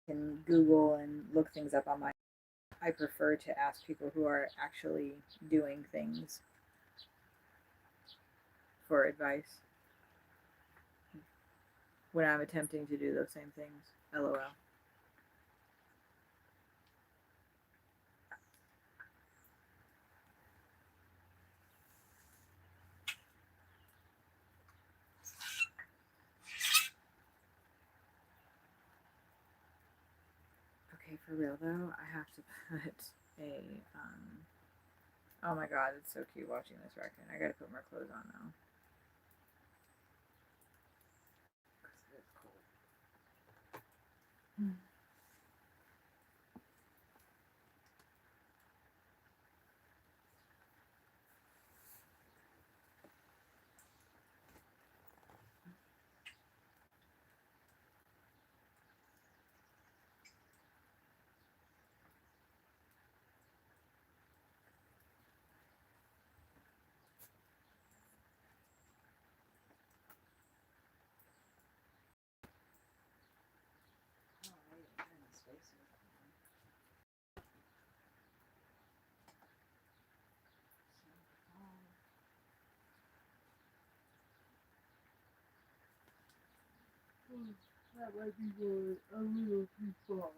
Can Google and look things up on my. I prefer to ask people who are actually doing things for advice when I'm attempting to do those same things. LOL. Okay, for real though, I have to put a oh my god, it's so cute watching this raccoon. I gotta put more clothes on now. It's cold. That might be going a little too far.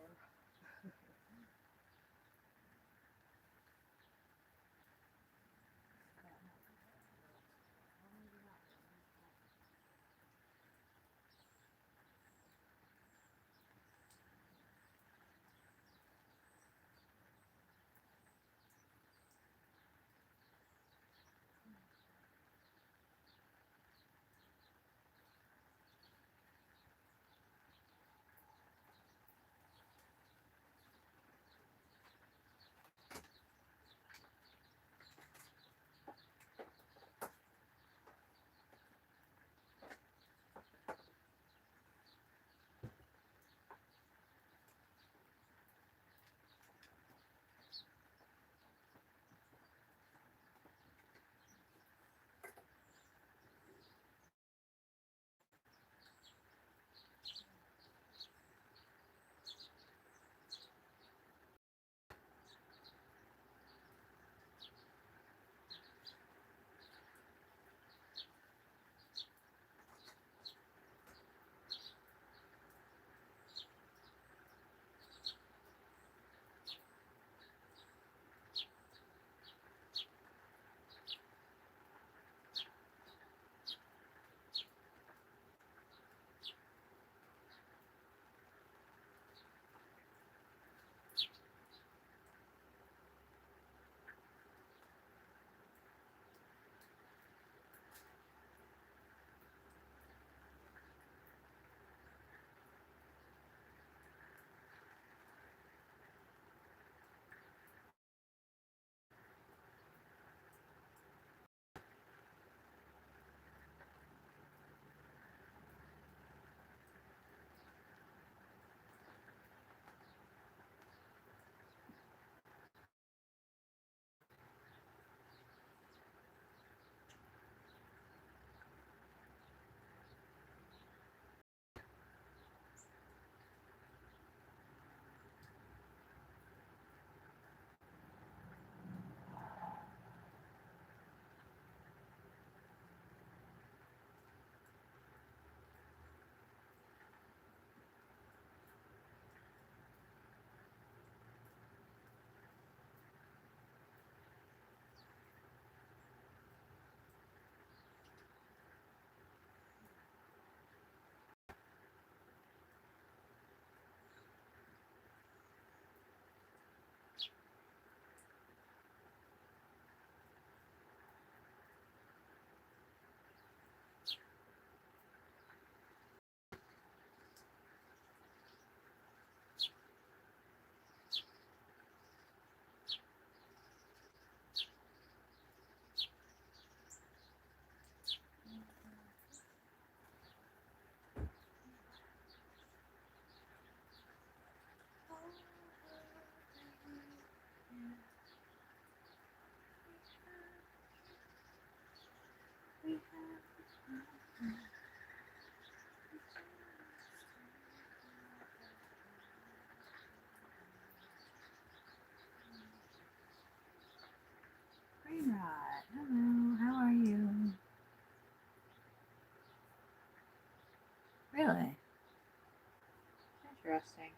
interesting.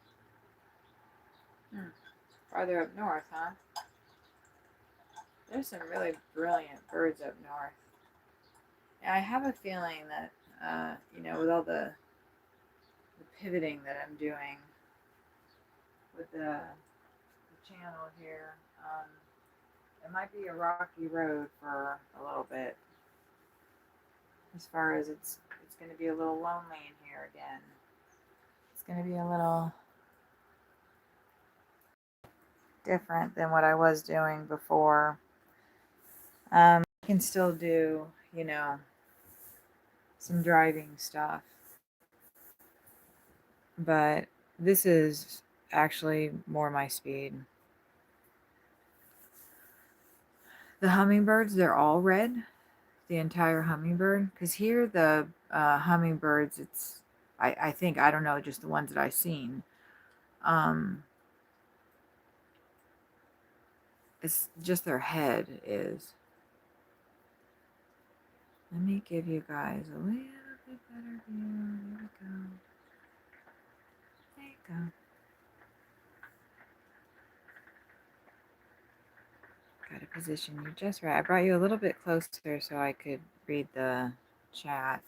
Farther up north, huh? There's some really brilliant birds up north. And I have a feeling that, with all the pivoting that I'm doing with the channel here, it might be a rocky road for a little bit. As far as it's going to be a little lonely in here again. It's going to be a little different than what I was doing before. I can still do, some driving stuff. But this is actually more my speed. The hummingbirds, they're all red. The entire hummingbird. Because here the hummingbirds, I think, I don't know, just the ones that I've seen. It's just their head is. Let me give you guys a little bit better view. There we go. There you go. Got to position you just right. I brought you a little bit closer so I could read the chat.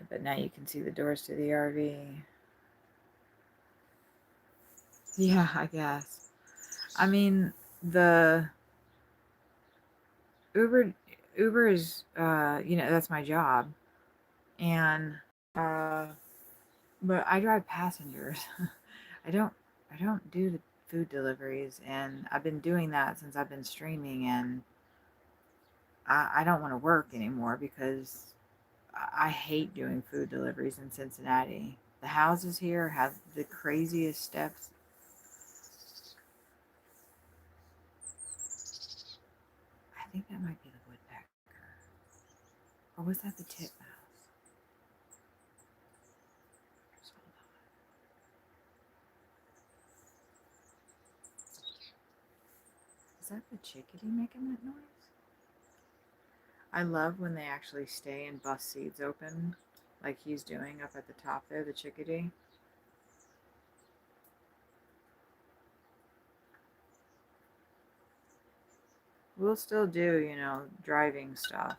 But now you can see the doors to the RV. Yeah, I guess. I mean, the Uber is, that's my job. And, but I drive passengers. I don't do the food deliveries, and I've been doing that since I've been streaming, and I don't want to work anymore because I hate doing food deliveries in Cincinnati. The houses here have the craziest steps. I think that might be the woodpecker. Or was that the titmouse? Is that the chickadee making that noise? I love when they actually stay and bust seeds open, like he's doing up at the top there, the chickadee. We'll still do, driving stuff.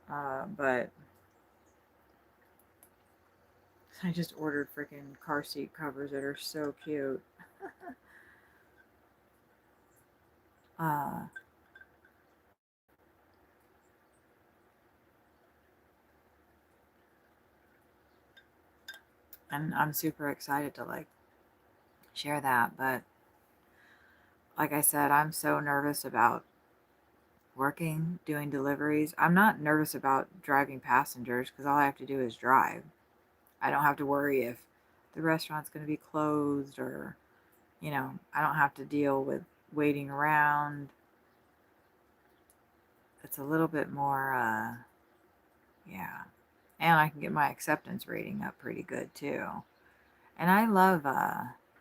But I just ordered freaking car seat covers that are so cute. And I'm super excited to share that. But like I said, I'm so nervous about working, doing deliveries. I'm not nervous about driving passengers because all I have to do is drive. I don't have to worry if the restaurant's going to be closed or, I don't have to deal with waiting around. It's a little bit more, yeah. And I can get my acceptance rating up pretty good too. And I love talking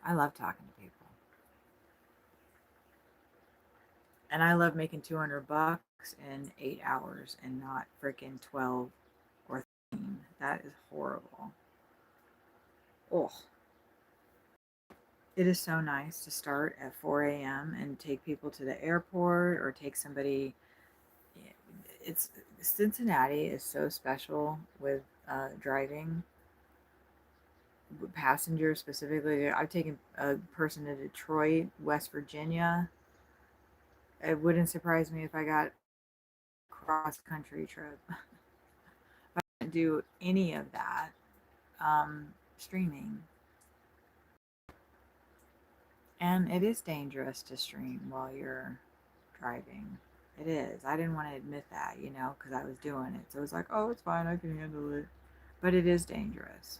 to people. And I love making $200 in 8 hours and not freaking 12 or 13. That is horrible. Oh. It is so nice to start at 4 a.m. and take people to the airport or take somebody. It's Cincinnati is so special with driving passengers specifically. I've taken a person to Detroit, West Virginia. It wouldn't surprise me if I got a cross-country trip. I can't do any of that streaming. And it is dangerous to stream while you're driving. It is. I didn't want to admit that, because I was doing it. So it was like, oh, it's fine. I can handle it. But it is dangerous.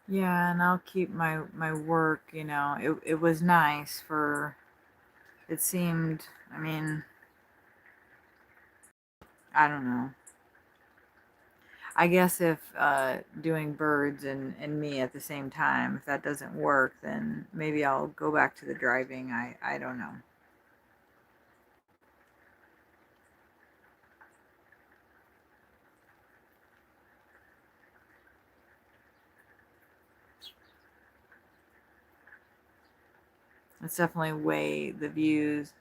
Yeah, and I'll keep my work, you know. It was nice for it seemed, I mean, I don't know. I guess if doing birds and me at the same time, if that doesn't work, then maybe I'll go back to the driving. I don't know. It's definitely way the views.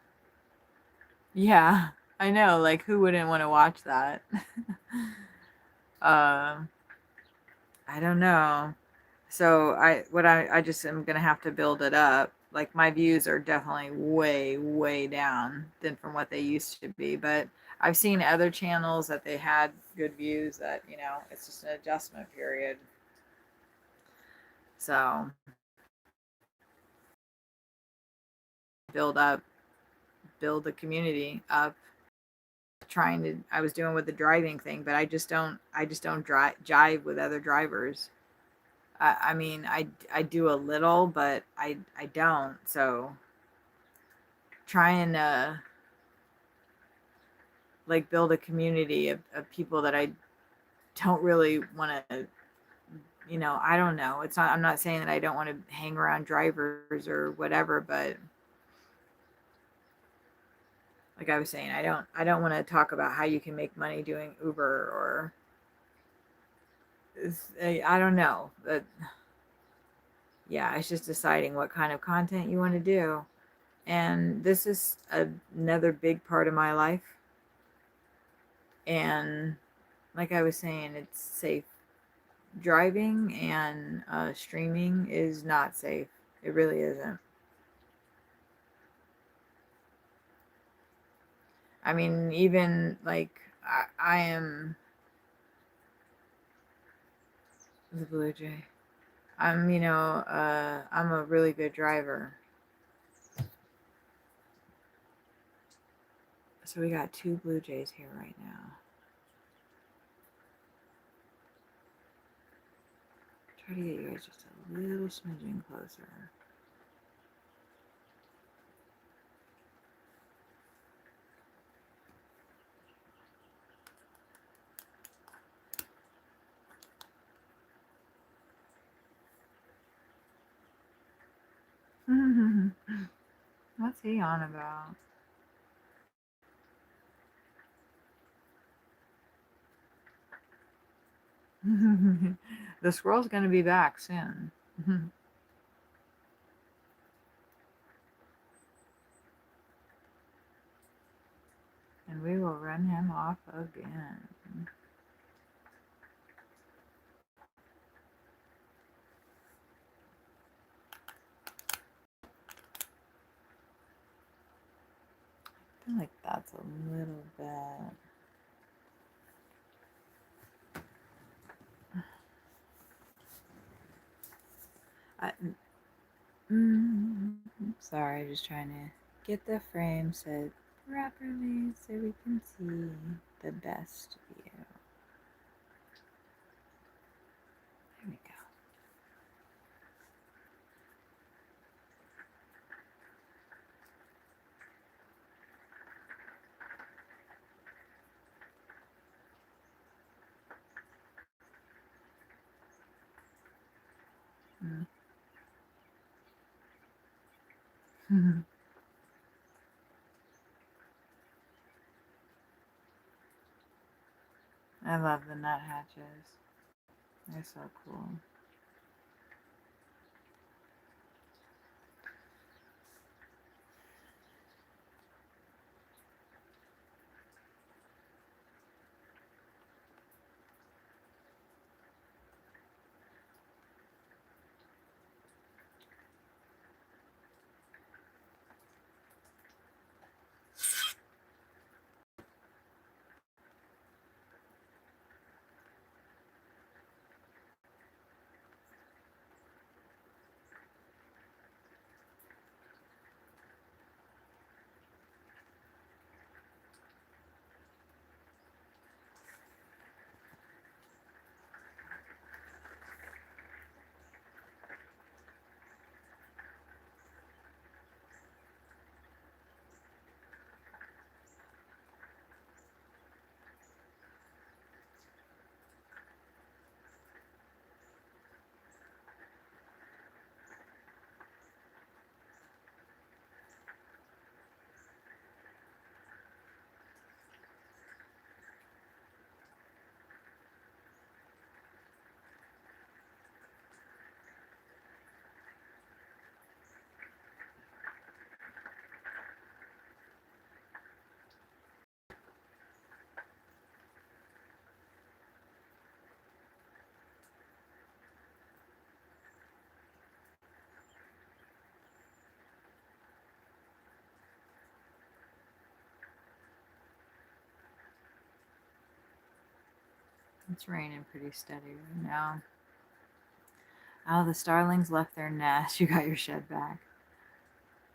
Yeah, I know. Like, who wouldn't want to watch that? um, I don't know. So I just am gonna have to build it up. Like my views are definitely way down than from what they used to be. But I've seen other channels that they had good views that, you know, it's just an adjustment period. So build up, build the community up. Trying to I was doing with the driving thing, but I just don't jive with other drivers. I mean I do a little, but I don't. So trying to like build a community of people that I don't really want to, you know, I don't know. It's not, I'm not saying that I don't want to hang around drivers or whatever, but like I was saying, I don't want to talk about how you can make money doing Uber or I don't know. But yeah, it's just deciding what kind of content you want to do. And this is another big part of my life. And like I was saying, it's safe. Driving and streaming is not safe. It really isn't. I mean, even like I am the Blue Jay. I'm a really good driver. So we got two Blue Jays here right now. Try to get you guys just a little smidgen closer. What's he on about? The squirrel's gonna be back soon. And we will run him off again. I feel like that's a little bit. I, sorry, just trying to get the frame set properly so we can see the best view. There we go. I love the nuthatches. They're so cool. It's raining pretty steady right now. Oh, the starlings left their nest. You got your shed back.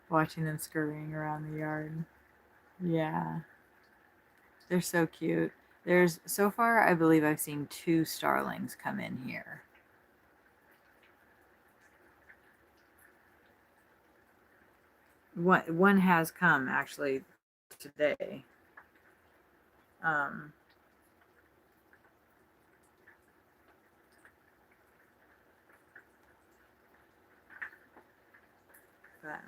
Watching them scurrying around the yard. Yeah. They're so cute. There's, so far, I believe I've seen 2 starlings come in here. One has come actually today. Um, but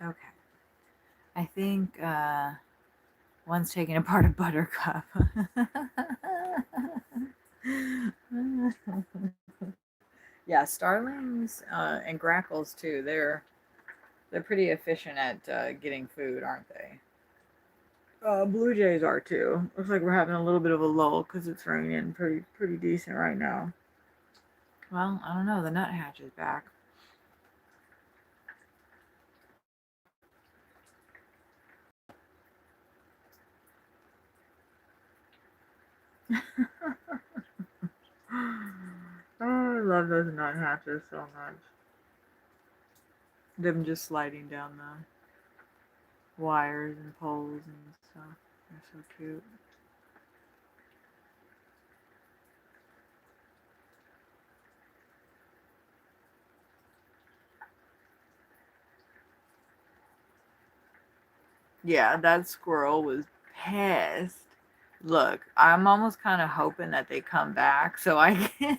okay. I think one's taking apart a buttercup. Yeah, starlings and grackles too. They're pretty efficient at getting food, aren't they? Blue jays are too. Looks like we're having a little bit of a lull because it's raining pretty decent right now. Well, I don't know. The nuthatch is back. Oh, I love those nuthatches so much. Them just sliding down the wires and poles and stuff. They're so cute. Yeah, that squirrel was pissed. Look, I'm almost kind of hoping that they come back so I can.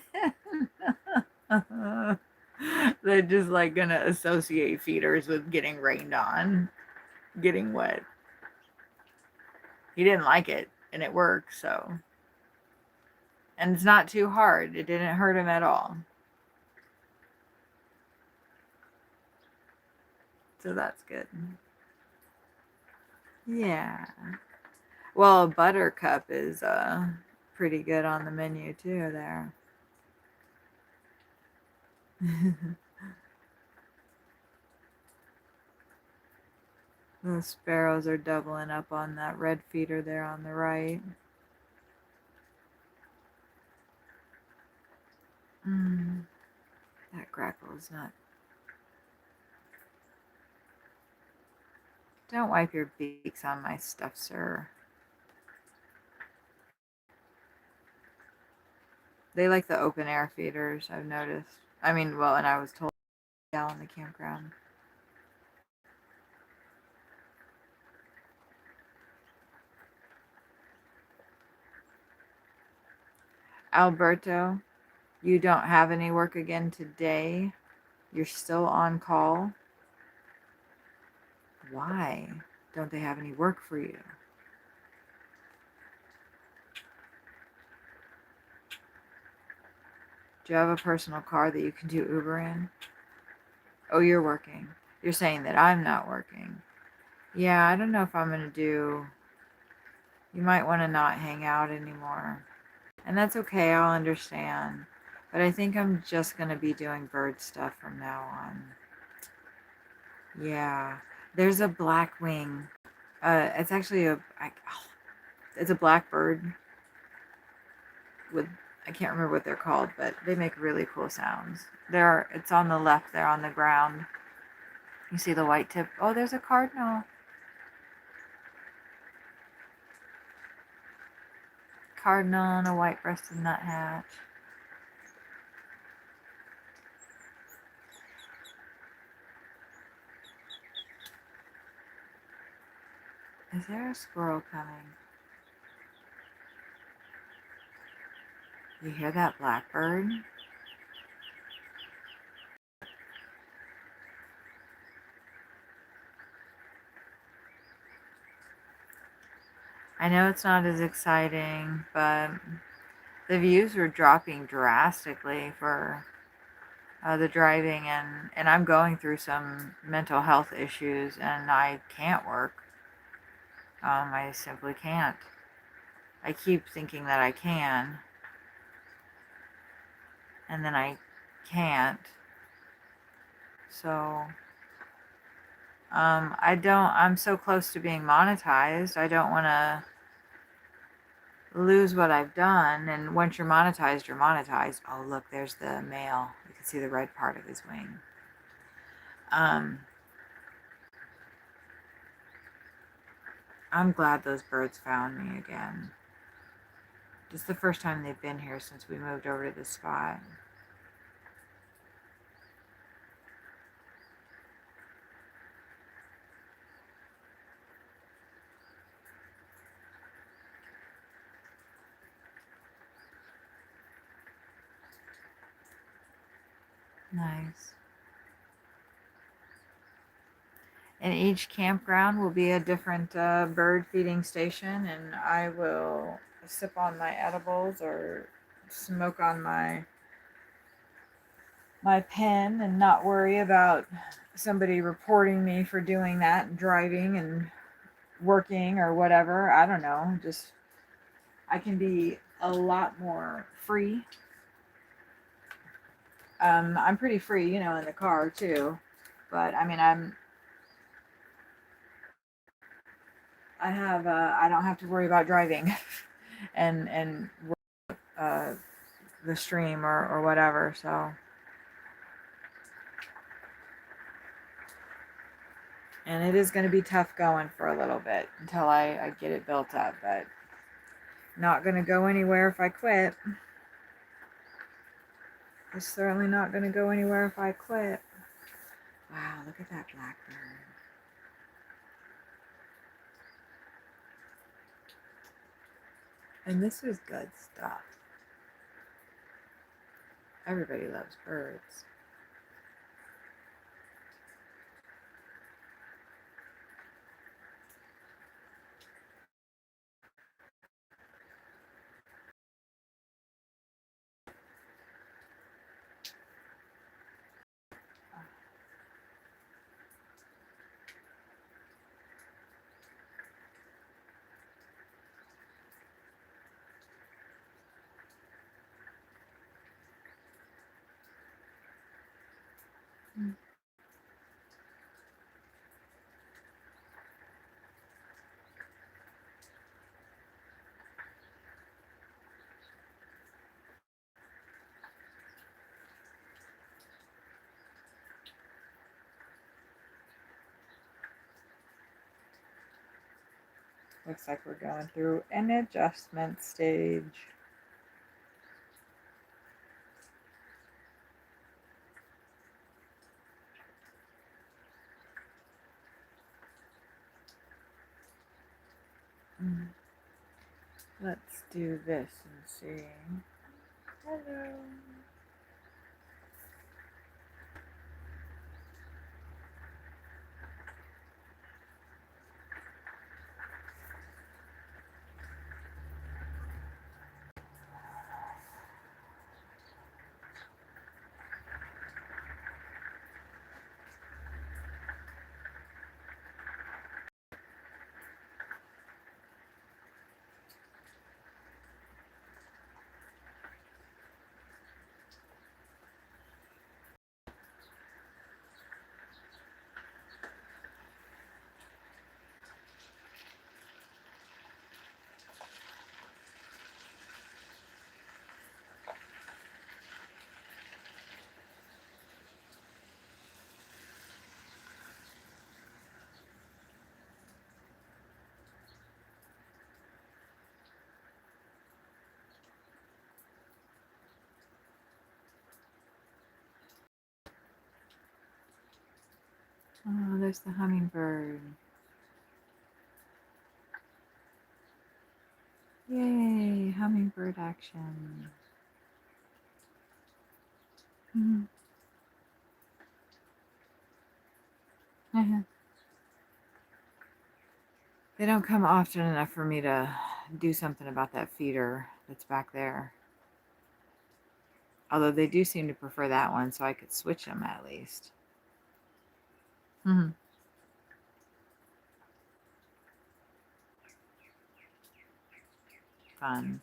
They're just like gonna associate feeders with getting rained on, getting wet. He didn't like it, and it worked, so. And it's not too hard, it didn't hurt him at all. So that's good. Yeah. Well, buttercup is pretty good on the menu too there. The sparrows are doubling up on that red feeder there on the right. That grackle is not. Don't wipe your beaks on my stuff, sir. They like the open air feeders, I've noticed. I mean, well, and I was told out in the campground. Alberto, you don't have any work again today? You're still on call? Why don't they have any work for you? Do you have a personal car that you can do Uber in? Oh, you're working. You're saying that I'm not working. Yeah, I don't know if I'm going to do. You might want to not hang out anymore. And that's okay, I'll understand. But I think I'm just going to be doing bird stuff from now on. Yeah. There's a black wing. It's actually it's a black bird with, I can't remember what they're called, but they make really cool sounds. It's on the left there on the ground. You see the white tip? Oh, there's a cardinal. Cardinal and a white-breasted nuthatch. Is there a squirrel coming? You hear that blackbird? I know it's not as exciting, but the views are dropping drastically for the driving, and I'm going through some mental health issues, and I can't work. I simply can't. I keep thinking that I can, and then I can't. So, I'm so close to being monetized. I don't want to lose what I've done. And once you're monetized, you're monetized. Oh, look, there's the male. You can see the red part of his wing. I'm glad those birds found me again. This is the first time they've been here since we moved over to this spot. Nice. And each campground will be a different bird feeding station, and I will sip on my edibles or smoke on my pen and not worry about somebody reporting me for doing that and driving and working or whatever. I don't know. Just I can be a lot more free. I'm pretty free, in the car too. But I mean, I don't have to worry about driving and uh, the stream or whatever. So, and it is going to be tough going for a little bit until I get it built up, but not going to go anywhere if I quit. It's certainly not going to go anywhere if I quit. Wow, look at that blackbird. And this is good stuff. Everybody loves birds. Looks like we're going through an adjustment stage. Let's do this and see. Hello. there's the hummingbird. Yay, hummingbird action. Mhm. They don't come often enough for me to do something about that feeder that's back there. Although they do seem to prefer that one, so I could switch them at least. Mhm. Fun.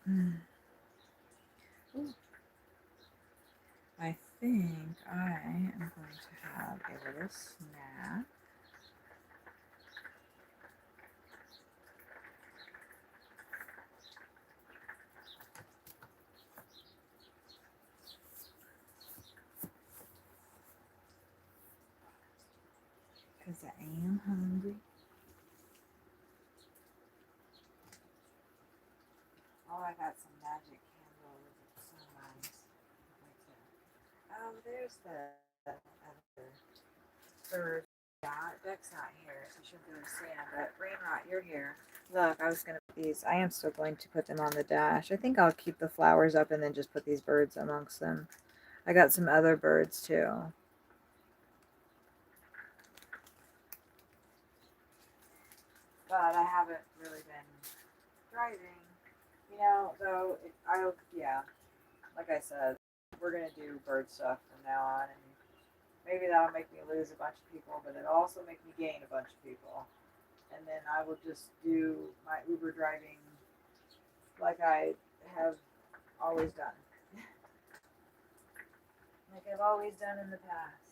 Mm. Ooh. I think I am going to have a little snack. Because I am hungry. Oh, I got some magic candles. It's so nice. Oh, there's the other bird. Yeah, Beck's not here, so she'll be able to see him. But Rainrot, you're here. Look, I was going to put these. I am still going to put them on the dash. I think I'll keep the flowers up and then just put these birds amongst them. I got some other birds too. But I haven't really been driving. You know, though, yeah, like I said, we're going to do bird stuff from now on. And maybe that'll make me lose a bunch of people, but it'll also make me gain a bunch of people. And then I will just do my Uber driving like I have always done. Like I've always done in the past.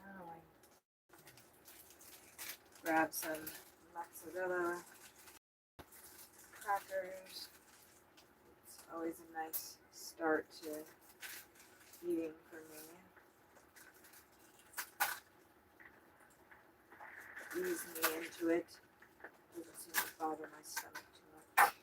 Oh, I grab some mozzarella crackers. It's always a nice start to eating for me. Ease me into it. Doesn't seem to bother my stomach too much.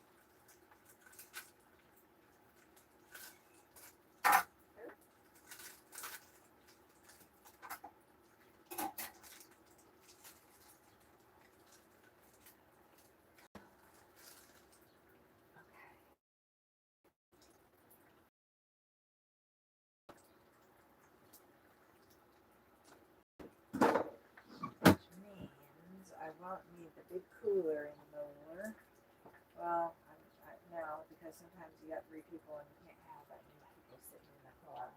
Which means I won't need the big cooler anymore. Well, no, because sometimes you got 3 people and you can't have that many people sitting in the car.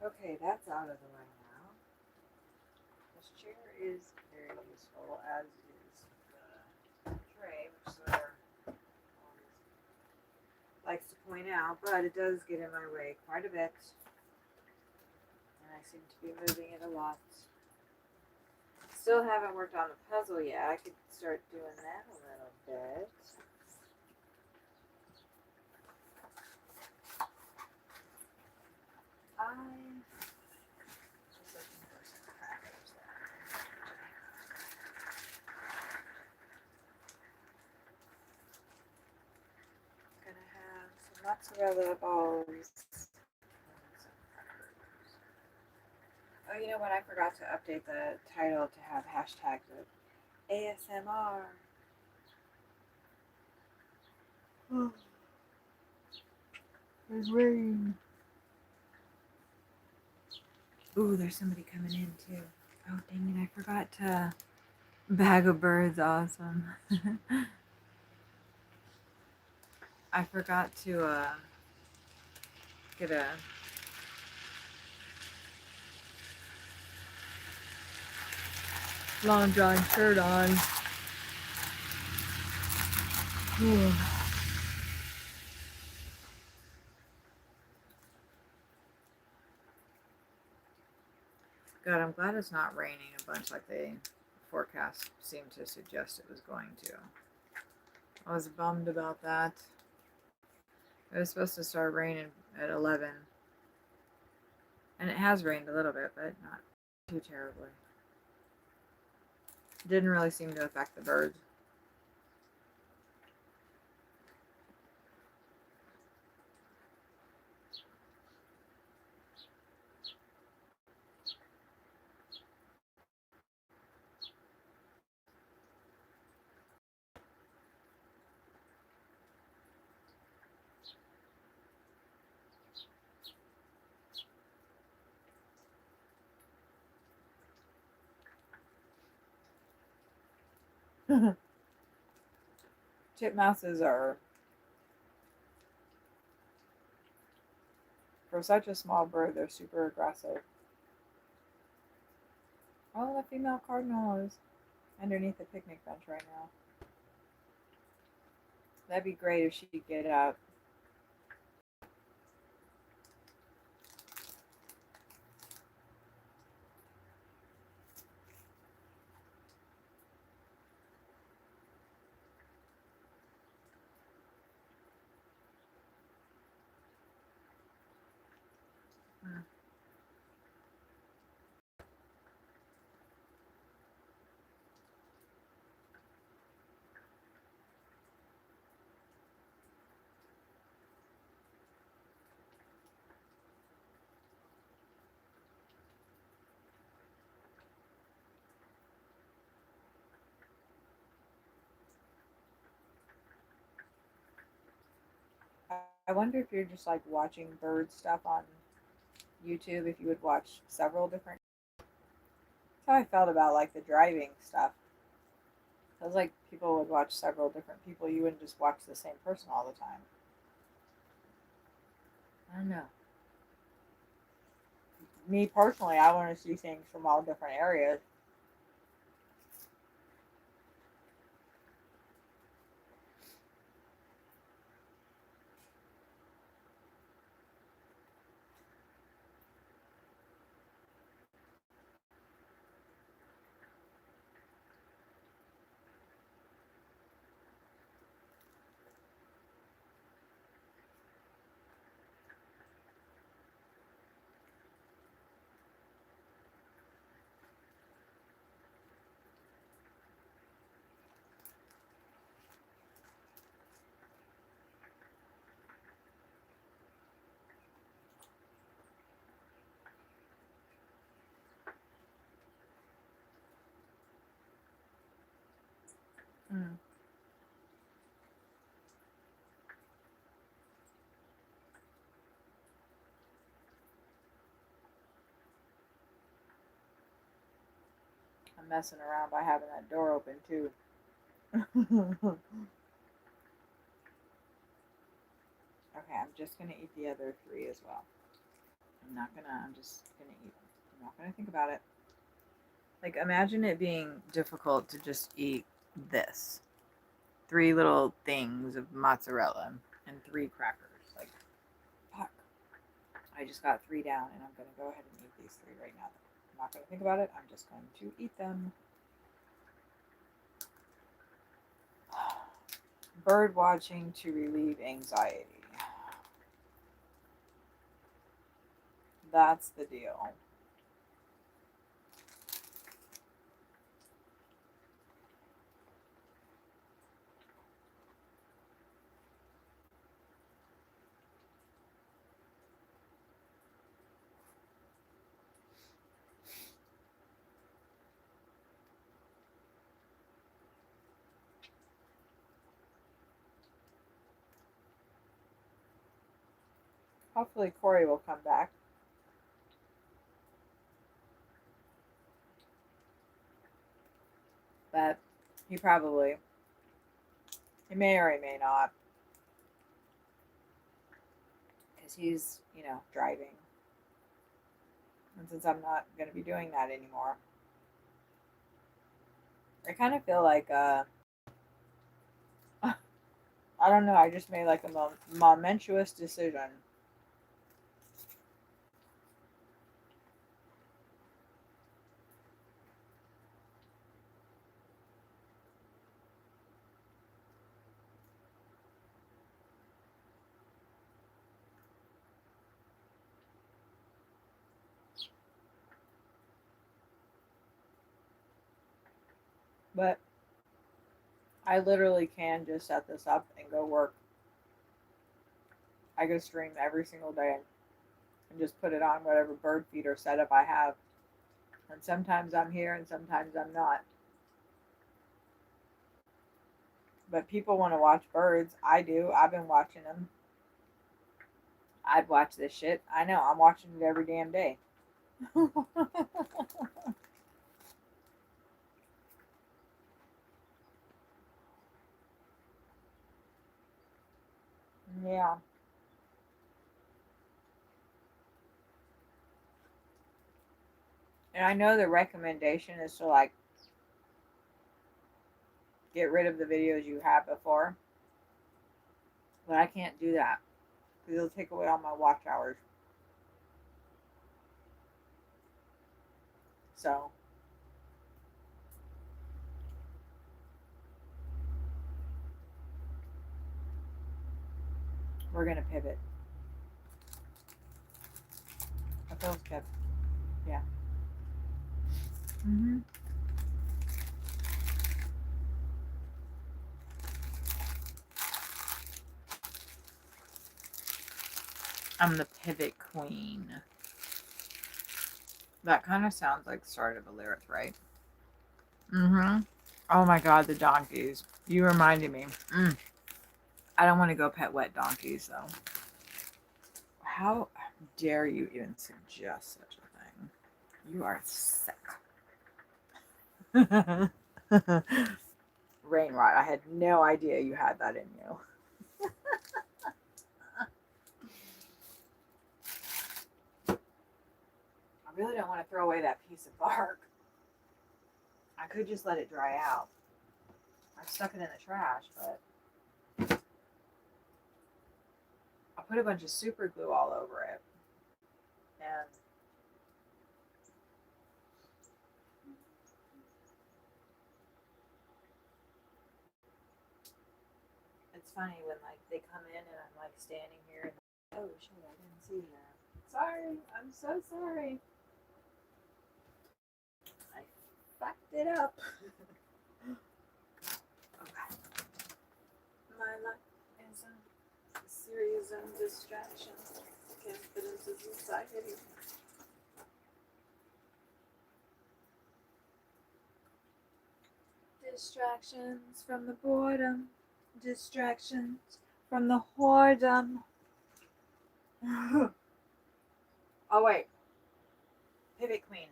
Okay, that's out of the way now. This chair is very useful, as is the tray, which Sawyer always likes to point out, but it does get in my way quite a bit. And I seem to be moving it a lot. Still haven't worked on the puzzle yet. I could start doing that a little bit. I'm just looking for some crackers there. Gonna have some mozzarella balls and some crackers. when I forgot to update the title to have hashtags of ASMR. There's rain. Ooh, there's somebody coming in too. Oh, dang it, I forgot to. Bag of birds, awesome. I forgot to get a long john shirt on. Ooh. God, I'm glad it's not raining a bunch like the forecast seemed to suggest it was going to. I was bummed about that. It was supposed to start raining at 11. And it has rained a little bit, but not too terribly. Didn't really seem to affect the birds. Titmouses are, for such a small bird, they're super aggressive. Oh, the female cardinal is underneath the picnic bench right now. That'd be great if she could get up. I wonder if you're just like watching bird stuff on YouTube, if you would watch several different. That's how I felt about like the driving stuff. It was like people would watch several different people. You wouldn't just watch the same person all the time. I don't know. Me personally, I want to see things from all different areas. Mm. I'm messing around by having that door open too. Okay, I'm just gonna eat the other three as well. I'm just gonna eat them. I'm not gonna think about it. Like, imagine it being difficult to just eat this. Three little things of mozzarella and three crackers. Like, fuck. I just got three down and I'm gonna go ahead and eat these three right now. I'm not gonna think about it. I'm just going to eat them. Bird watching to relieve anxiety. That's the deal. Hopefully Corey will come back. But he may or he may not. Because he's, driving. And since I'm not going to be doing that anymore, I kind of feel like, I don't know, I just made like a momentous decision. But I literally can just set this up and go work. I could stream every single day and just put it on whatever bird feeder setup I have. And sometimes I'm here and sometimes I'm not. But people want to watch birds. I do. I've been watching them. I'd watch this shit. I know. I'm watching it every damn day. Yeah. And I know the recommendation is to like get rid of the videos you had before. But I can't do that because it'll take away all my watch hours. So we're gonna pivot. That feels good. Yeah. Mhm. I'm the pivot queen. That kind of sounds like the start of a lyric, right? Mm-hmm. Oh my god, the donkeys. You reminded me. I don't want to go pet wet donkeys, though. How dare you even suggest such a thing? You are sick. Rainrot, I had no idea you had that in you. I really don't want to throw away that piece of bark. I could just let it dry out. I stuck it in the trash, but I put a bunch of super glue all over it. And it's funny when like they come in and I'm like standing here and oh shit, I didn't see that. Sorry, I'm so sorry. I fucked it up. Okay. My life is a series of distractions. Can't fit into society. Distractions from the boredom. Distractions from the whoredom. Oh wait. Pivot Queen.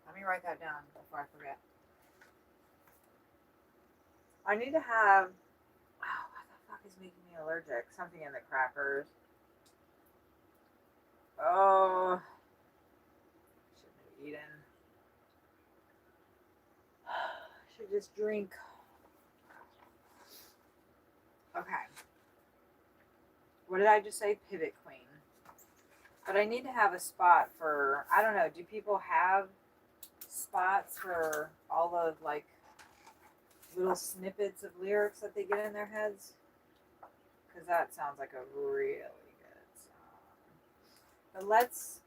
Let me write that down before I forget. I need to have. Oh, what the fuck is making me allergic? Something in the crackers. Oh. Shouldn't have eaten. Should just drink. Okay. What did I just say? Pivot Queen. But I need to have a spot for. I don't know. Do people have spots for all of like little snippets of lyrics that they get in their heads? Because that sounds like a really good song. But let's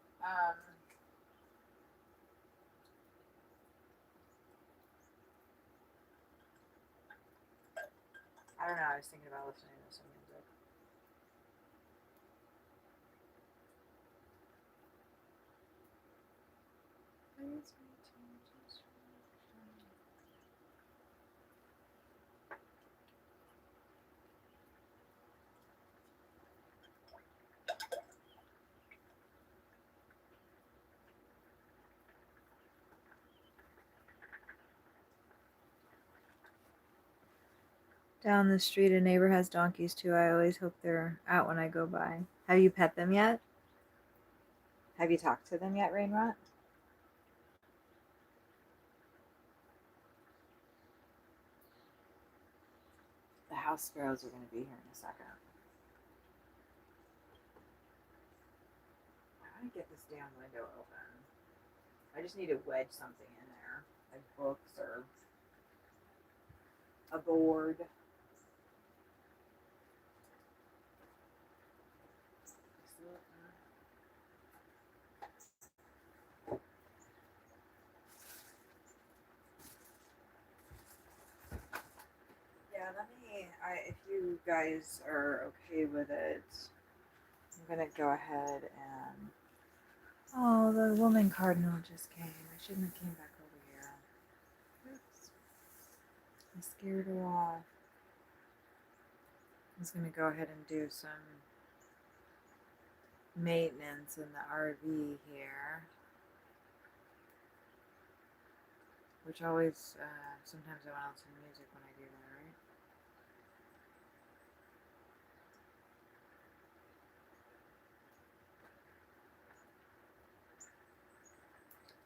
I don't know, I was thinking about listening to some music. Down the street, a neighbor has donkeys too. I always hope they're out when I go by. Have you pet them yet? Have you talked to them yet, Rainrot? The house sparrows are going to be here in a second. I want to get this damn window open. I just need to wedge something in there, like books or a board. Yeah, if you guys are okay with it, I'm gonna go ahead and. Oh, the woman cardinal just came. I shouldn't have came back over here. Oops. I scared her off. I'm just gonna go ahead and do some maintenance in the RV here. Which always, sometimes I want some music when I do that, right?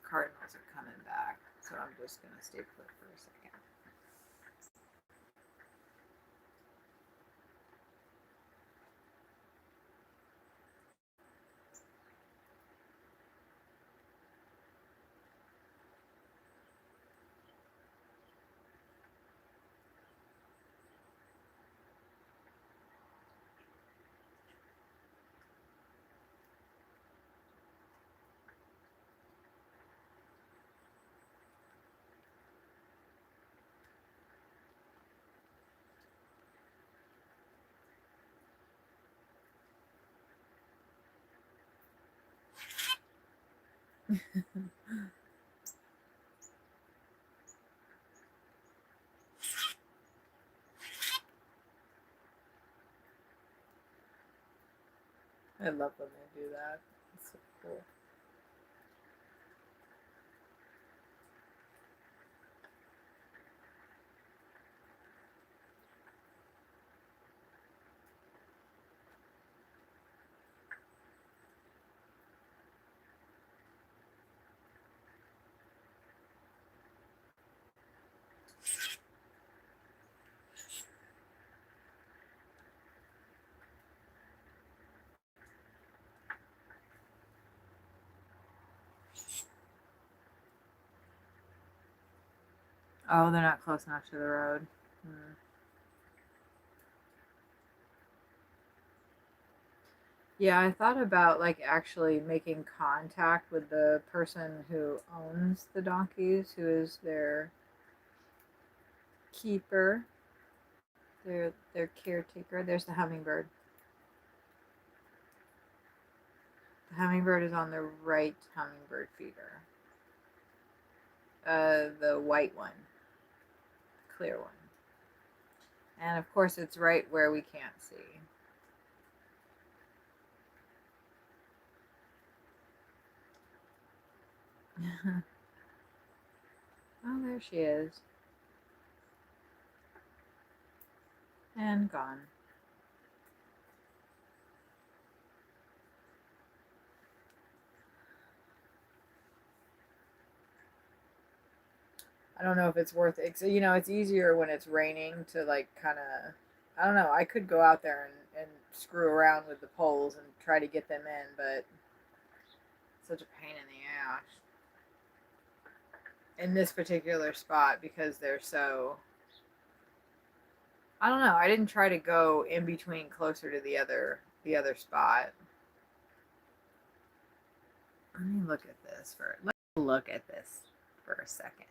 Cardinals are coming back, so I'm just gonna stay put for a second. I love when they do that. It's so cool. Oh, they're not close enough to the road. Yeah, I thought about like actually making contact with the person who owns the donkeys, who is their keeper, their caretaker. There's the hummingbird. The hummingbird is on the right hummingbird feeder. The white one, clear one. And of course, it's right where we can't see. Oh, there she is. And gone. I don't know if it's worth it. So, it's easier when it's raining to like kind of. I don't know. I could go out there and screw around with the poles and try to get them in, but it's such a pain in the ass in this particular spot because they're so. I don't know. I didn't try to go in between closer to the other spot. Let me look at this let's look at this for a second.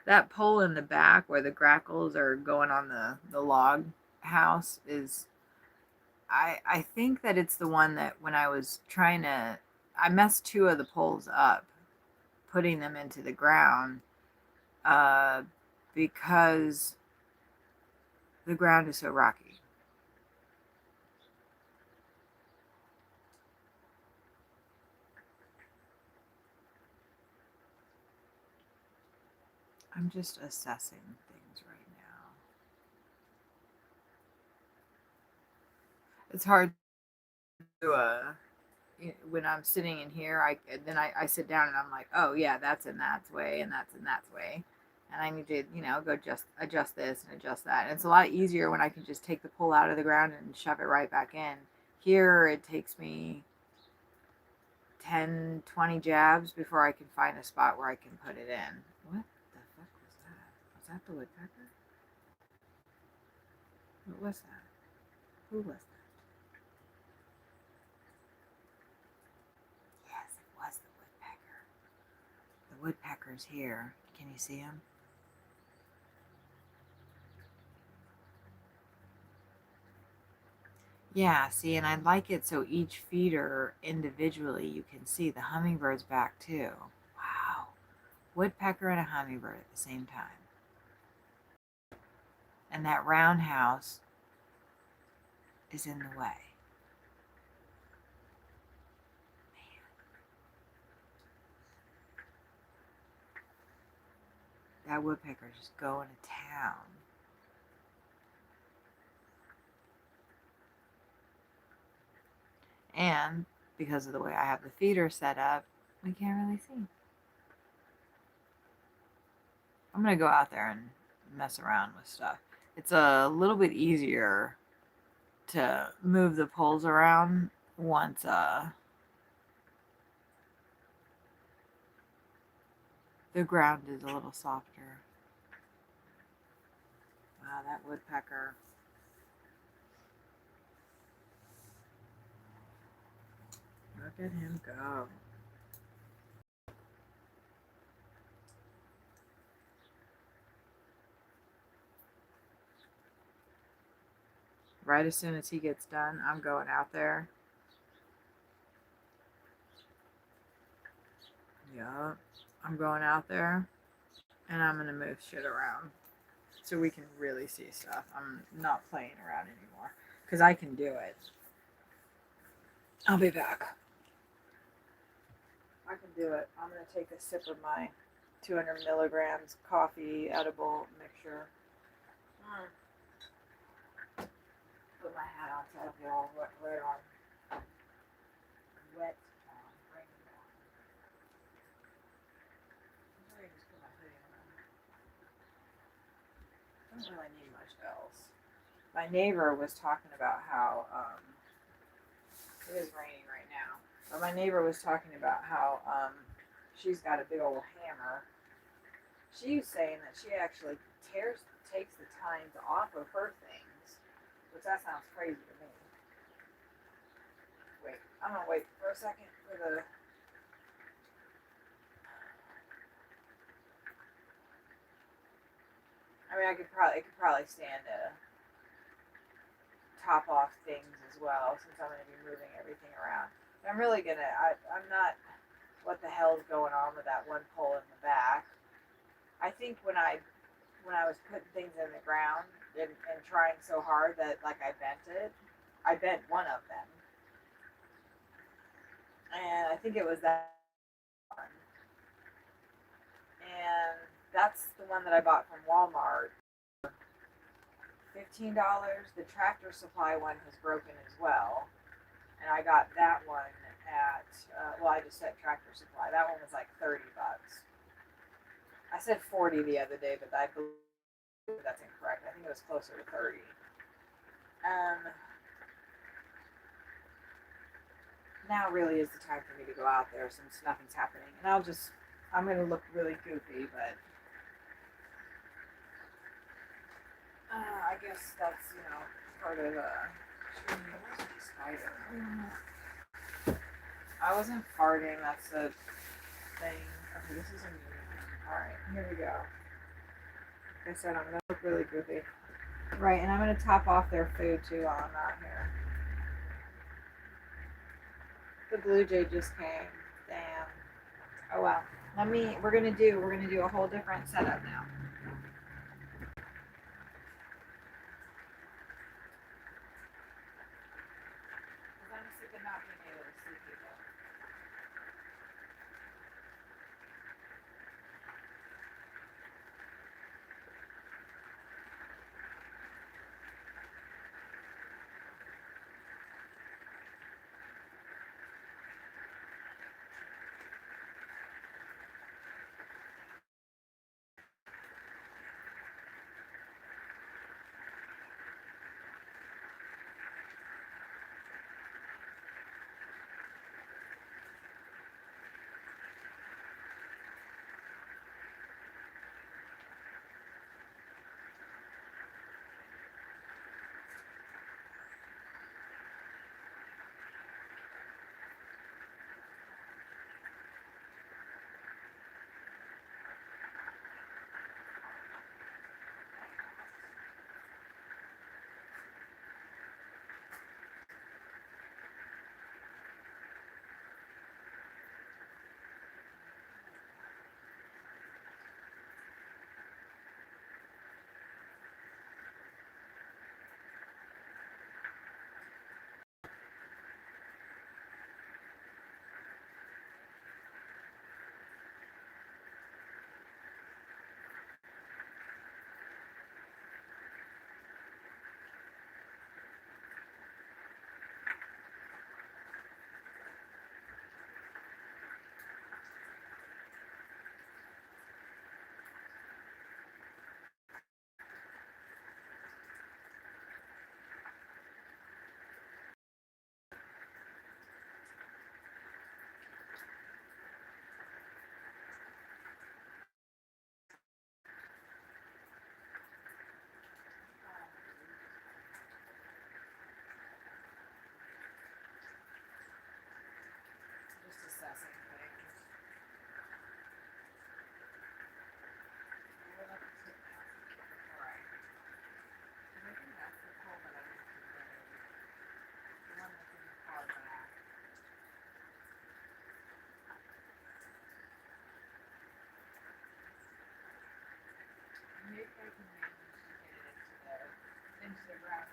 That pole in the back where the grackles are going on the log house is I think that it's the one that when I was trying to I messed two of the poles up putting them into the ground because the ground is so rocky. I'm just assessing things right now. It's hard to when I'm sitting in here. I sit down and I'm like, oh yeah, that's in that way and that's in that way, and I need to go just adjust this and adjust that. And it's a lot easier when I can just take the pole out of the ground and shove it right back in. Here it takes me 10, 20 jabs before I can find a spot where I can put it in. What the fuck was that? Was that the woodpecker? What was that? Who was that? Yes, it was the woodpecker. The woodpecker's here. Can you see him? Yeah, see, and I like it so each feeder individually you can see the hummingbird's back too. Wow. Woodpecker and a hummingbird at the same time. And that roundhouse is in the way. That woodpecker's just going to town. And because of the way I have the feeder set up, we can't really see. I'm going to go out there and mess around with stuff. It's a little bit easier to move the poles around once the ground is a little softer. Wow, that woodpecker. Look at him go. Right as soon as he gets done, I'm going out there. Yup. I'm going out there and I'm going to move shit around so we can really see stuff. I'm not playing around anymore because I can do it. I'll be back. I can do it. I'm going to take a sip of my 200 milligrams coffee edible mixture. Put my hat on so I don't get all wet on. Wet on. Raining on. I'm just put my hoodie on. I don't really need much else. My neighbor was talking about how it is raining right now. But my neighbor was talking about how she's got a big old hammer. She was saying that she actually takes the tines off of her things, which that sounds crazy to me. Wait, I'm gonna wait for a second for the. I mean, it could probably stand to top off things as well, since I'm gonna be moving everything around. But I'm really gonna. I'm not. What the hell is going on with that one pole in the back? I think when I was putting things in the ground and trying so hard that I bent it, I bent one of them, and I think it was that one, and that's the one that I bought from Walmart. $15. The Tractor Supply one has broken as well, and I got that one at I just said Tractor Supply. That one was like $30. I said 40 the other day, but I believe that's incorrect. I think it was closer to 30. Now really is the time for me to go out there since nothing's happening. And I'm going to look really goofy, but I guess that's, part of spider. I wasn't farting, that's the thing. Okay, this is a new one. Alright, here we go. Like I said, I'm going to look really goofy. Right, and I'm going to top off their food too while I'm out here. The blue jay just came. Damn. Oh well. We're gonna do a whole different setup now. I'm sick of not being able to see people. maybe I can get it into the ground.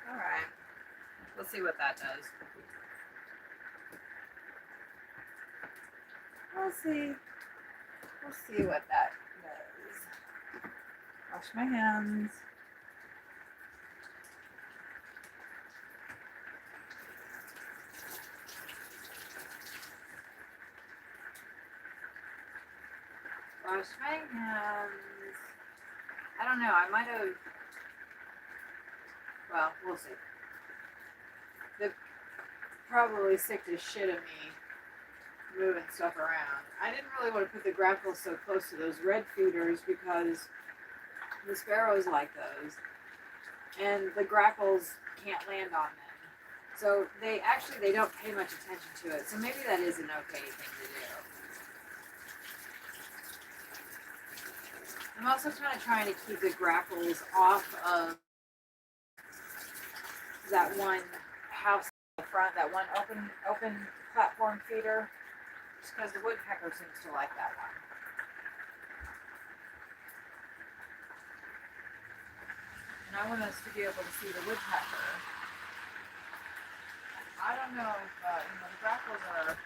All right. We'll see what that does. We'll see. We'll see what that does. Wash my hands. Wash my hands. I don't know. I might have. Well, we'll see. They're probably sick to shit of me moving stuff around. I didn't really want to put the grapples so close to those red feeders because the sparrows like those, and the grapples can't land on them. So they don't pay much attention to it. So maybe that is an okay thing to do. I'm also kind of trying to keep the grapples off of that one house in the front, that one open platform feeder, just because the woodpecker seems to like that one. And I want us to be able to see the woodpecker. I don't know if the grackles are.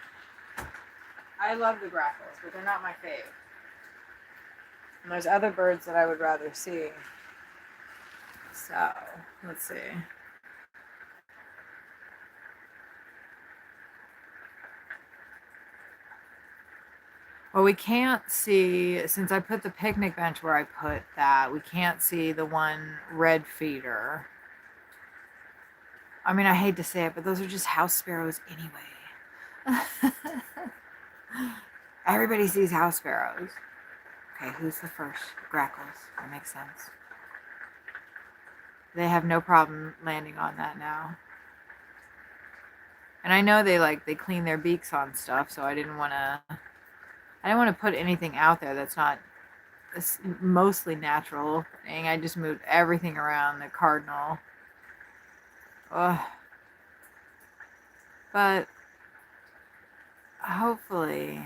I love the grackles, but they're not my fave. And there's other birds that I would rather see. So, let's see. Well, we can't see, since I put the picnic bench where I put that, we can't see the one red feeder. I mean, I hate to say it, but those are just house sparrows anyway. Everybody sees house sparrows. Okay, who's the first? Grackles. That makes sense. They have no problem landing on that now. And I know they clean their beaks on stuff, so I didn't want to put anything out there that's not mostly natural. Dang, I just moved everything around the cardinal. Ugh. But hopefully.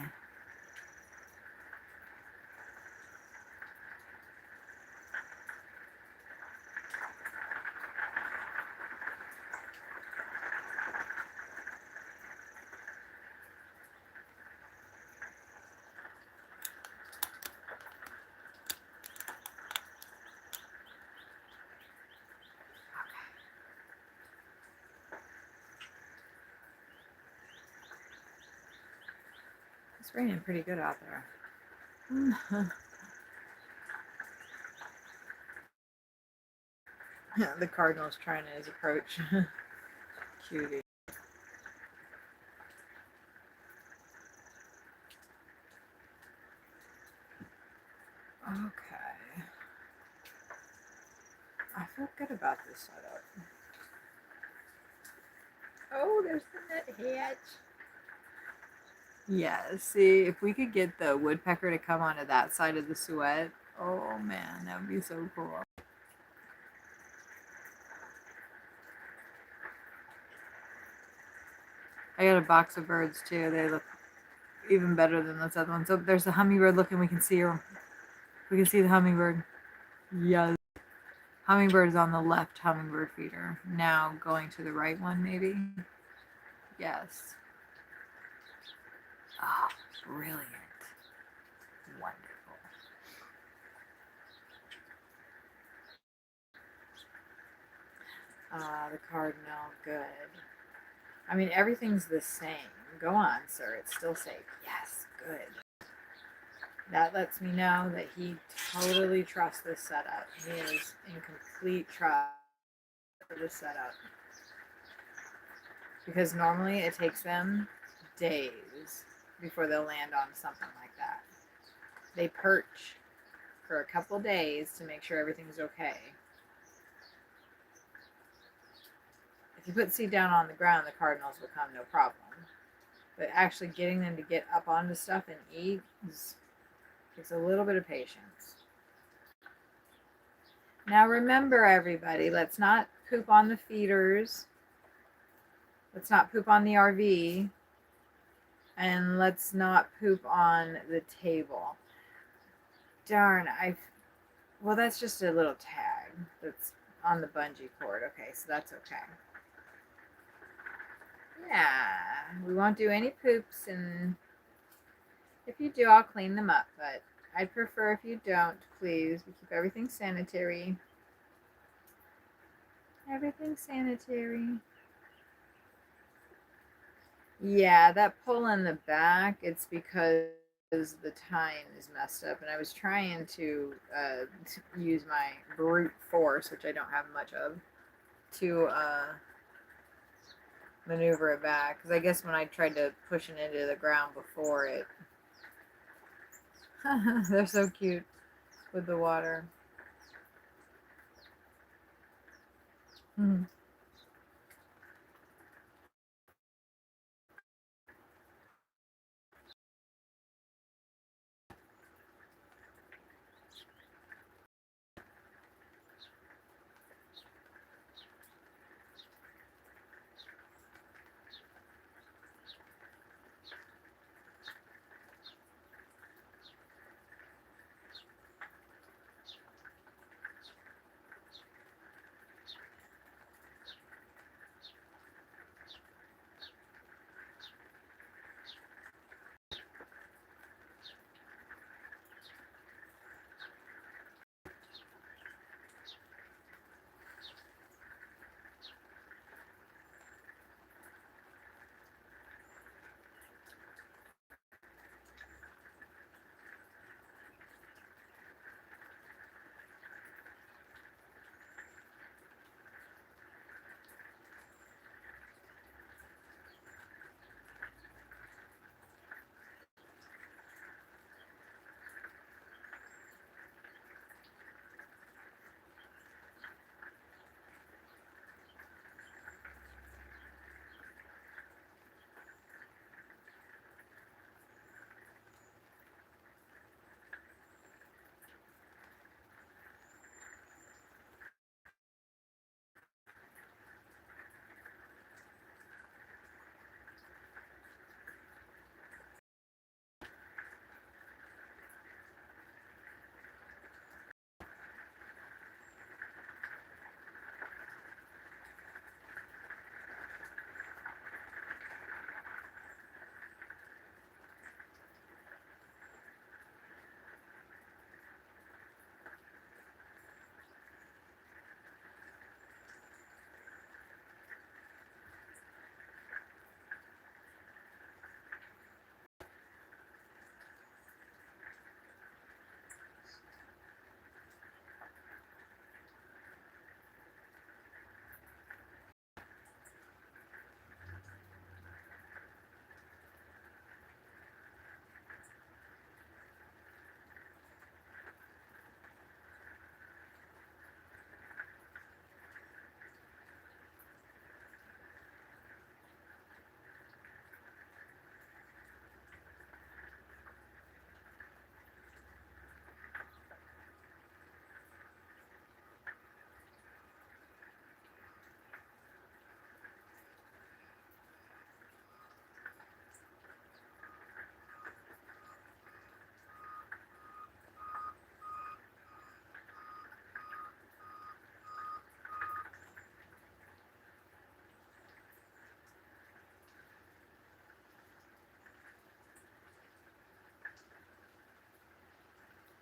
It's raining pretty good out there. The cardinal's trying his approach. Cutie. Okay. I feel good about this setup. Oh, there's the nuthatch. Yeah, see, if we could get the woodpecker to come onto that side of the suet, oh man, that would be so cool. I got a box of birds too. They look even better than those other ones. So there's the hummingbird looking. We can see her. We can see the hummingbird. Yes. Hummingbird is on the left hummingbird feeder. Now going to the right one, maybe? Yes. Oh, brilliant. Wonderful. The cardinal, good. I mean, everything's the same. Go on, sir. It's still safe. Yes, good. That lets me know that he totally trusts this setup. He is in complete trust for this setup. Because normally it takes them days before they'll land on something like that. They perch for a couple days to make sure everything's okay. If you put seed down on the ground, the cardinals will come, no problem. But actually getting them to get up onto stuff and eat takes a little bit of patience. Now remember, everybody, let's not poop on the feeders. Let's not poop on the RV. And let's not poop on the table. Darn, well, that's just a little tag that's on the bungee cord. Okay, so that's okay. Yeah, we won't do any poops, and if you do, I'll clean them up, but I'd prefer if you don't, please. We keep everything sanitary. Everything sanitary. Yeah, that pull in the back, it's because the tine is messed up, and I was trying to use my brute force, which I don't have much of, to maneuver it back, because I guess when I tried to push it into the ground before it, they're so cute with the water.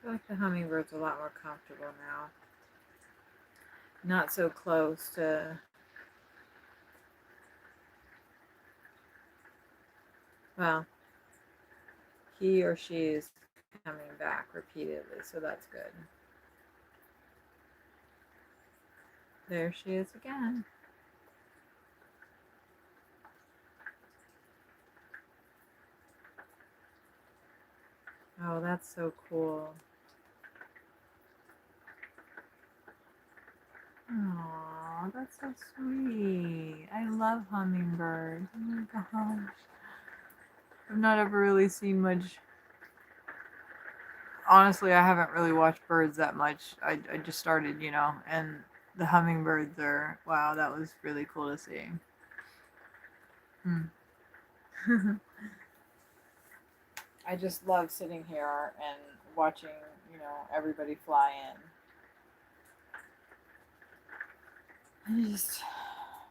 I feel like the hummingbird's a lot more comfortable now. Not so close to. Well, he or she is coming back repeatedly, so that's good. There she is again. Oh, that's so cool. Oh, that's so sweet. I love hummingbirds. Oh my gosh. I've not ever really seen much. Honestly, I haven't really watched birds that much. I just started, and the hummingbirds are, wow, that was really cool to see. Hmm. I just love sitting here and watching, everybody fly in. And just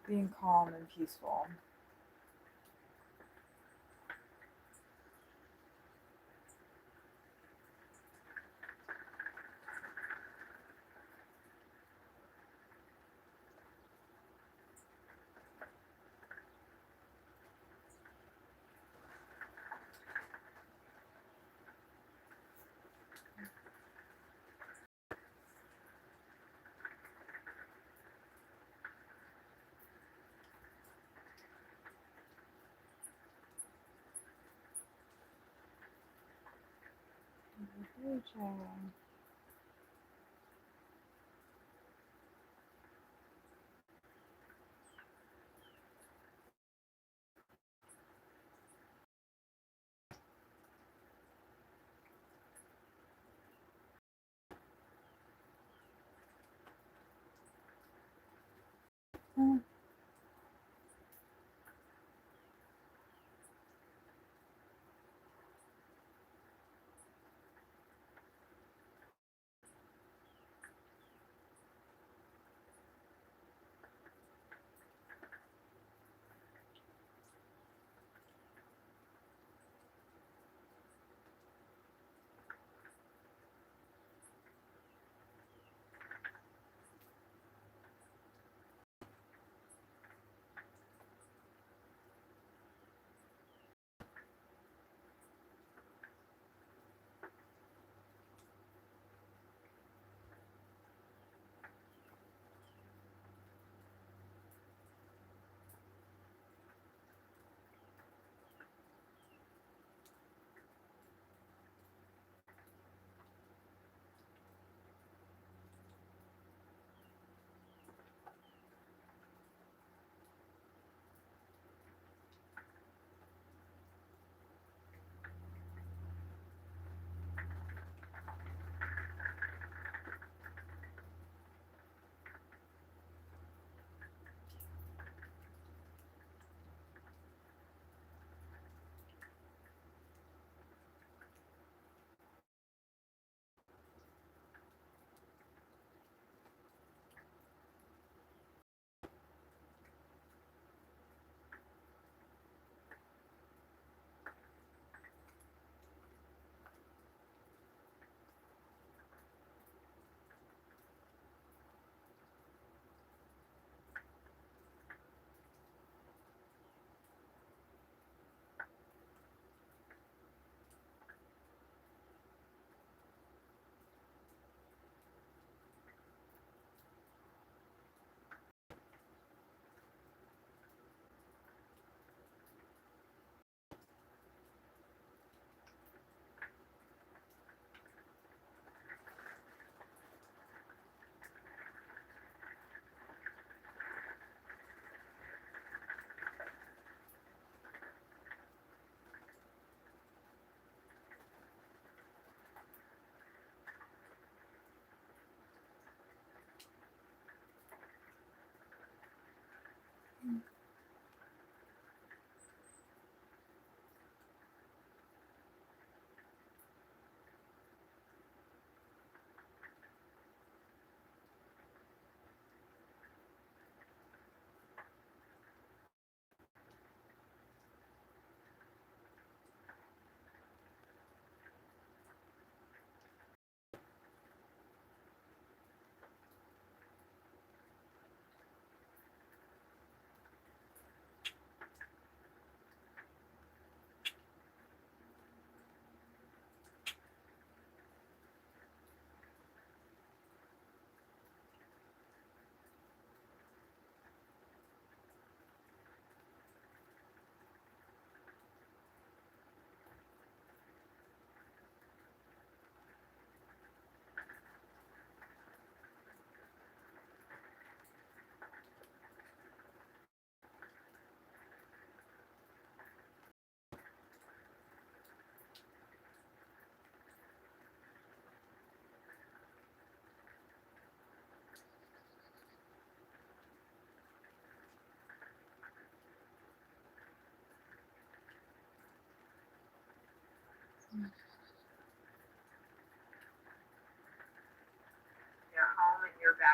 being calm and peaceful.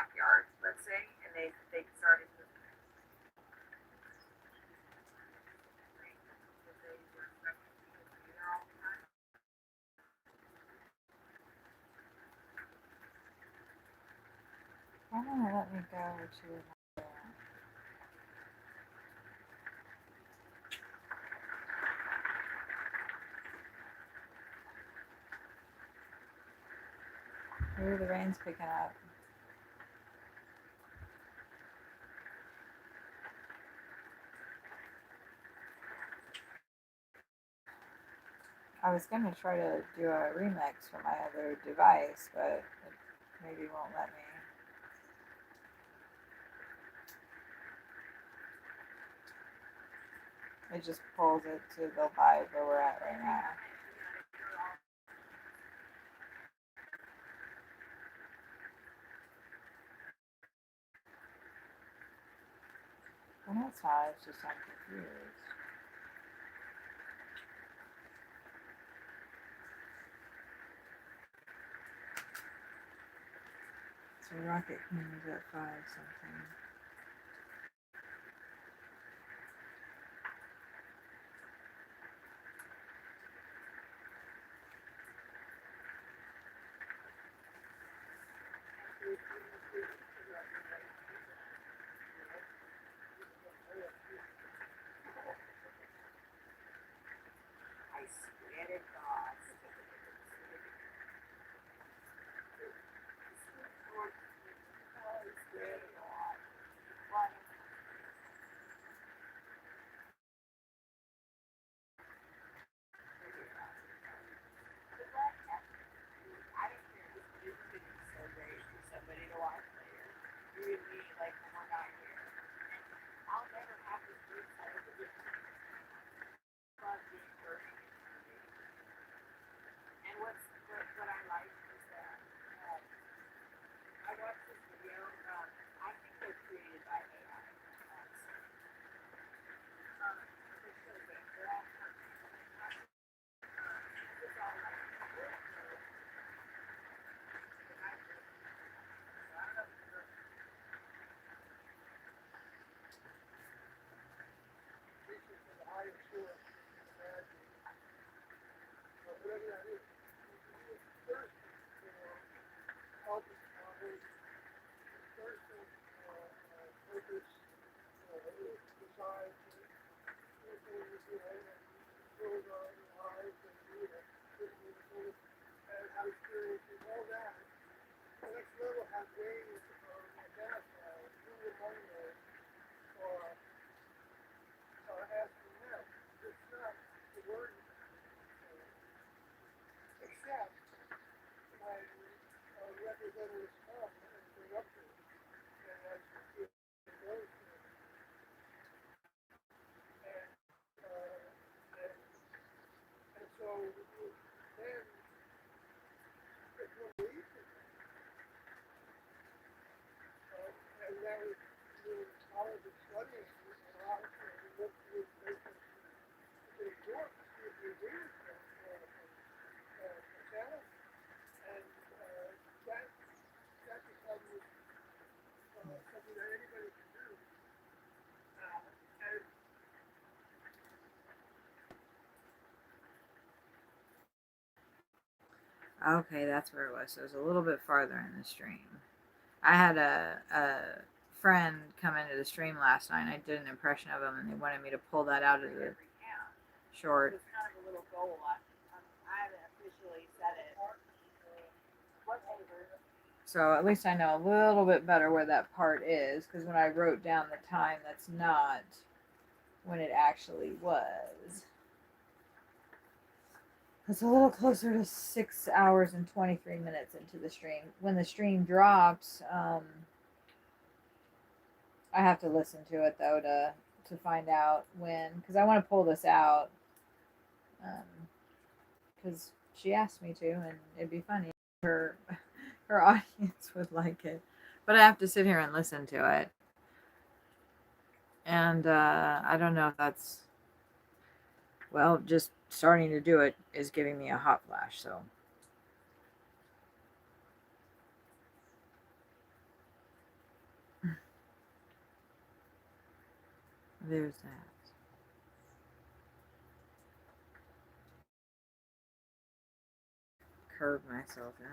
backyard, let's say, and they started to. Why don't they let me go to? Ooh, the rain's picking up. I was gonna try to do a remix for my other device, but it maybe won't let me. It just pulls it to the vibe where we're at right now. Well, that's not. It's just I'm confused. So Rocket King's at 5 something. I swear to God. Somebody to watch later. You and me, like when we're not here. I'll never have this group set up again. Love being dirty. And what I like is that I watched this video. I think they're created by AI. It shows that they're all it's all like okay, that's where it was. So it was a little bit farther in the stream. I had a friend come into the stream last night. And I did an impression of him, and they wanted me to pull that out of the short. It's kind of a little goal. I haven't officially said it. So at least I know a little bit better where that part is, because when I wrote down the time, that's not when it actually was. It's a little closer to 6 hours and 23 minutes into the stream. When the stream drops, I have to listen to it though to find out when, because I want to pull this out, because she asked me to, and it'd be funny. Her audience would like it, but I have to sit here and listen to it, and I don't know if that's, well, just starting to do it is giving me a hot flash. So There's that. Curve myself in.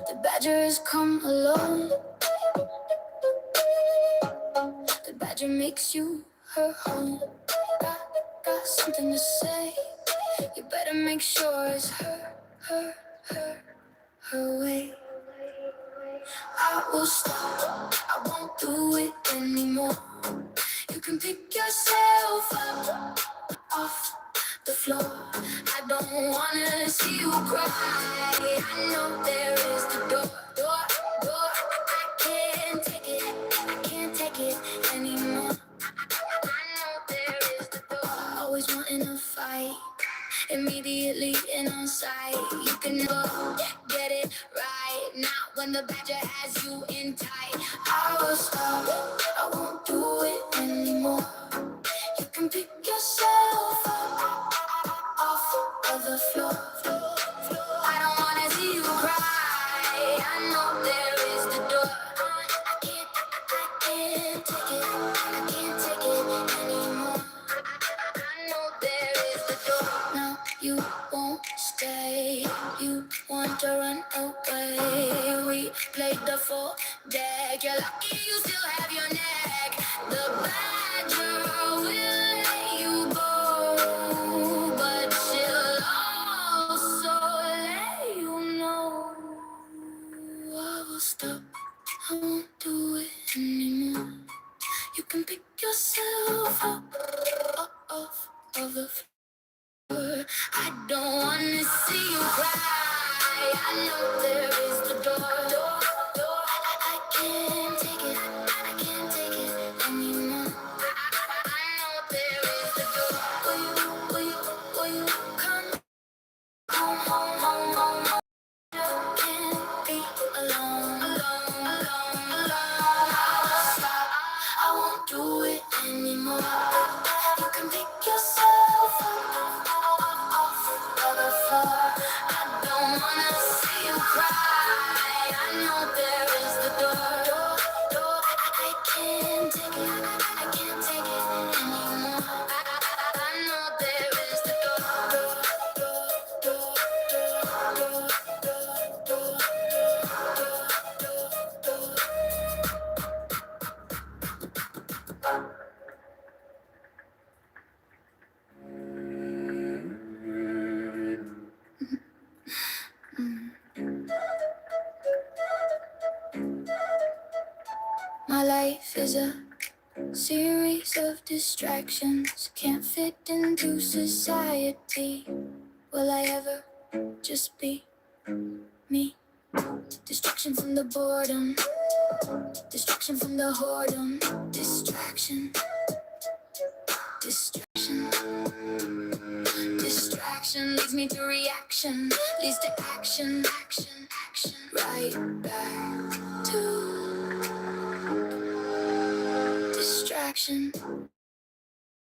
The badger has come along. The badger makes you her home. Got something to say. You better make sure it's her way. I will stop. I won't do it anymore. You can pick yourself up off the floor. I don't wanna see you cry. I know there is the door. I can't take it anymore. I know there is the door. Always wanting to fight, immediately in on sight. You can never get it right. Not when the badger has you in tight. I will stop. I won't do it anymore. You can pick yourself up off of the floor. I don't wanna see you cry. I know there is the door. I can't take it. I can't take it anymore. I know there is the door. Now you won't stay. You want to run away. We played the full deck. You're lucky you still have your neck. The badger will let you go, but she'll also let you know. I will stop. I won't do it anymore. You can pick yourself up off of the floor. I don't wanna see you cry. I know there is the door. I can't take it. I can't take it anymore. I know there is the door. Will you come home? Can't be alone. I won't do it anymore. You can pick yourself up off of the floor. I don't wanna see you cry. I know there is the door. I can't take it. I can't take it anymore. I know there is the door. My life is a Series of distractions can't fit into society. Will I ever just be me? Distraction from the boredom, distraction from the whoredom, distraction, distraction. Distraction leads me to reaction, leads to action, action, action. Right back to distraction.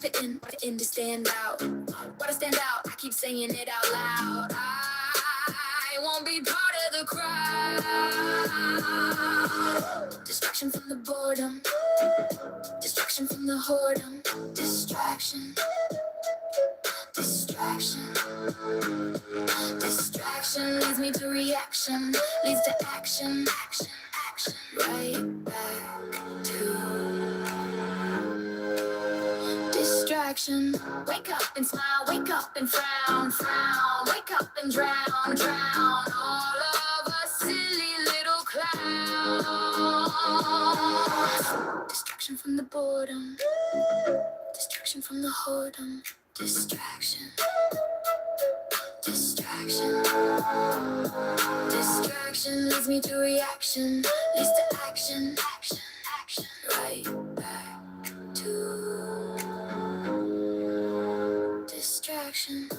Fit in to stand out. Why to stand out? I keep saying it out loud. I won't be part of the crowd. Distraction from the boredom, distraction from the whoredom, distraction, distraction. Distraction leads me to reaction, leads to action, action, action. Right back to distraction. Wake up and smile, wake up and frown, frown. Wake up and drown, drown. All of us silly little clowns. Distraction from the boredom, distraction from the whoredom, distraction. Distraction. Distraction leads me to reaction, leads to action, action, action. Right back to distraction.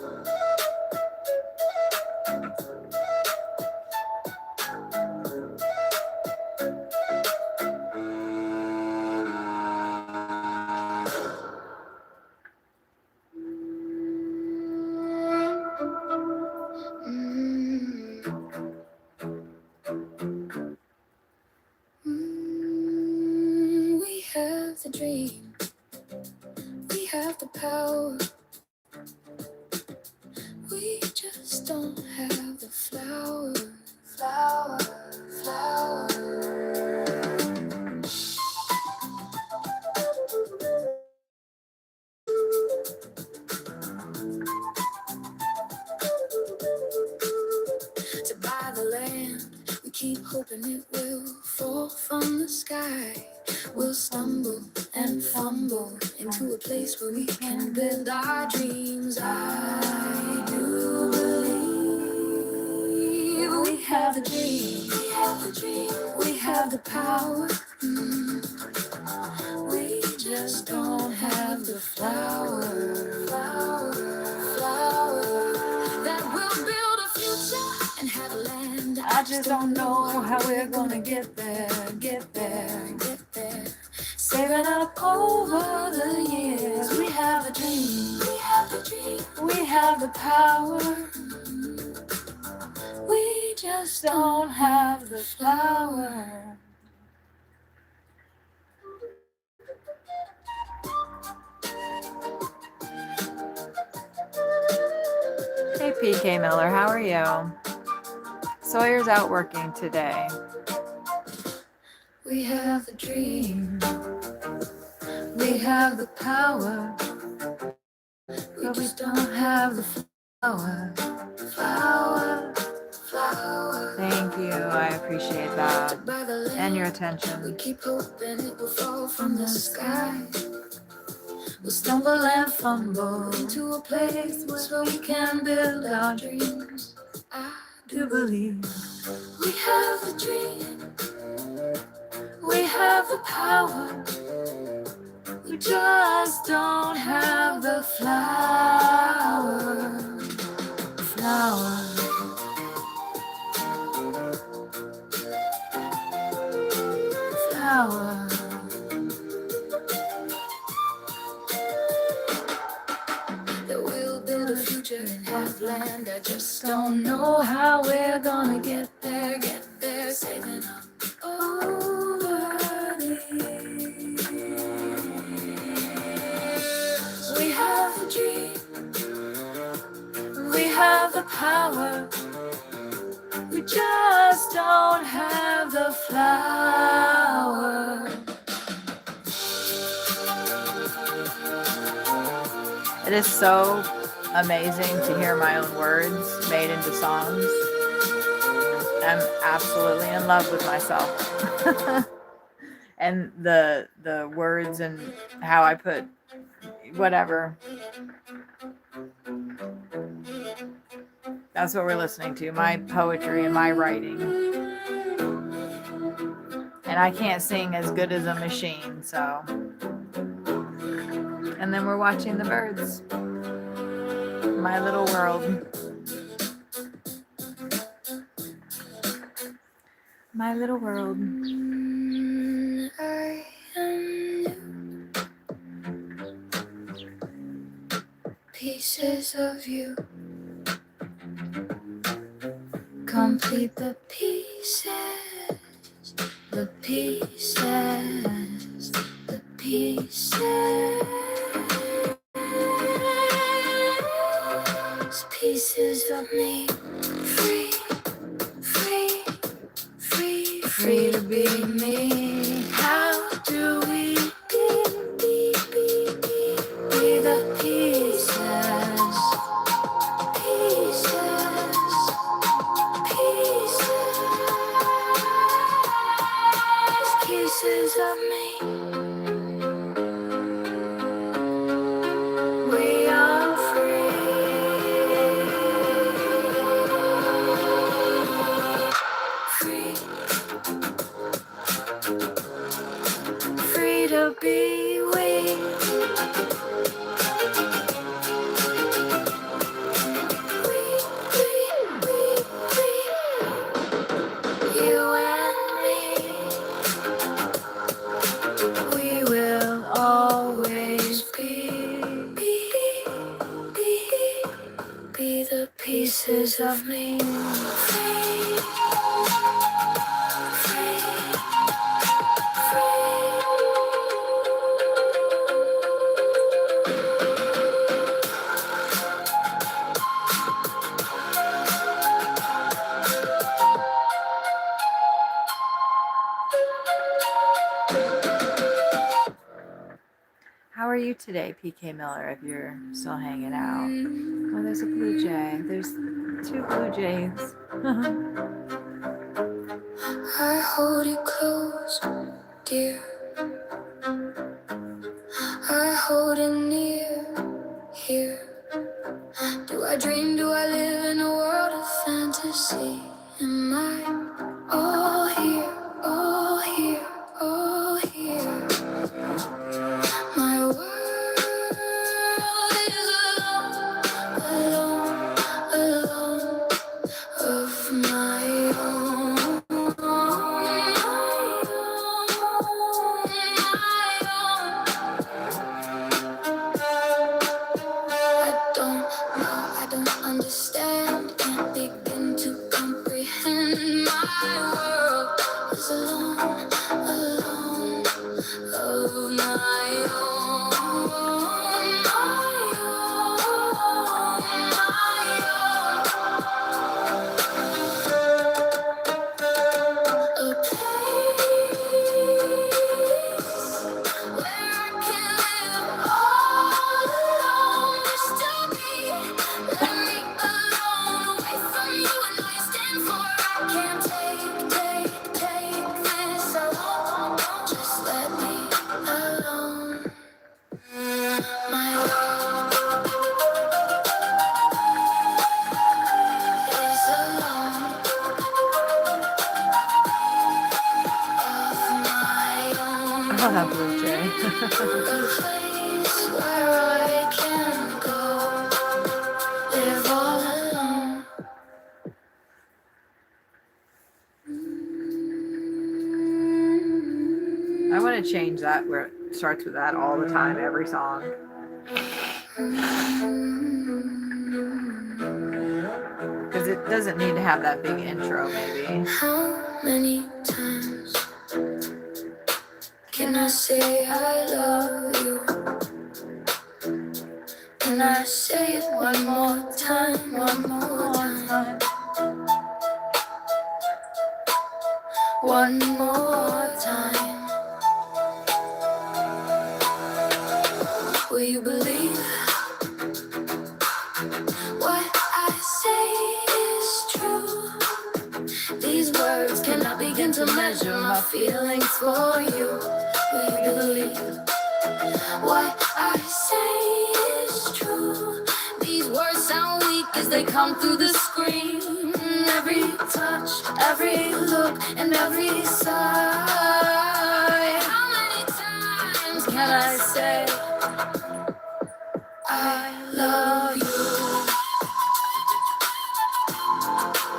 We have the dream, we have the power. We just don't have the flower, flower, flower. To buy the land, we keep hoping it will fall from the sky. We'll stumble and fumble into a place where we can build our dreams. I do believe we have the dream, we have the dream, we have the power. We just don't have the flower, flower, flower that will build a future and have a land. I just don't know how we're gonna get there, get there, get there. Saving up over the years. We have a dream, we have the dream, we have the power. We just don't have the flower. Hey PK Miller, how are you? Sawyer's out working today. We have the dream, we have the power. We just don't have the flower, flower, flower. Thank you, I appreciate that. By the land, And your we attention. keep hoping it will fall from the sky. We'll stumble and fumble into a place where we can build our dreams. I do believe we have the dream, we have the power. We just don't have the flower, flower. Flower. That we'll build a future and have land. I just don't know how we're gonna get there, saving up over the years. We have the dream, we have the power. We just don't have the flower. It is so amazing to hear my own words made into songs. I'm absolutely in love with myself. and the words and how I put whatever. That's what we're listening to, my poetry and my writing. And I can't sing as good as a machine, so. And then we're watching the birds. My little world. My little world. I am pieces of you. Complete the pieces, the pieces, the pieces. Pieces of me, free, free, free, free to be me. How do we be the pieces, pieces, pieces, pieces of me. We are free, free to be we. You and me, we will always be the pieces of me. Free, free, free. How are you today, PK Miller, if you're still hanging out? Oh, there's a blue jay. There's 2 blue jays. I hold you close, dear. I hold it near, here. Do I dream, do I live in a world of fantasy? Am I all here, all here, all here? My world is alone, alone, alone, of my own. I don't understand, can't begin to comprehend. My world is alone, alone, of my own, a place where I can live all alone, just to be. Let me alone, away from you. I know you stand for. I can't take this alone. Just let me alone. My world is alone, of my own. Oh, that blue jay. A place where I can go, live all alone. I want to change that where it starts with that all the time, every song. Because it doesn't need to have that big intro, maybe. How many times can I say I love you? Can I say it one more time, one more time, one more time? Will you believe what I say is true? These words cannot begin to measure my feelings for you. Will you believe what I say is true? These words sound weak as they come through the screen. Every touch, every look, and every sigh. How many times can I say I love you?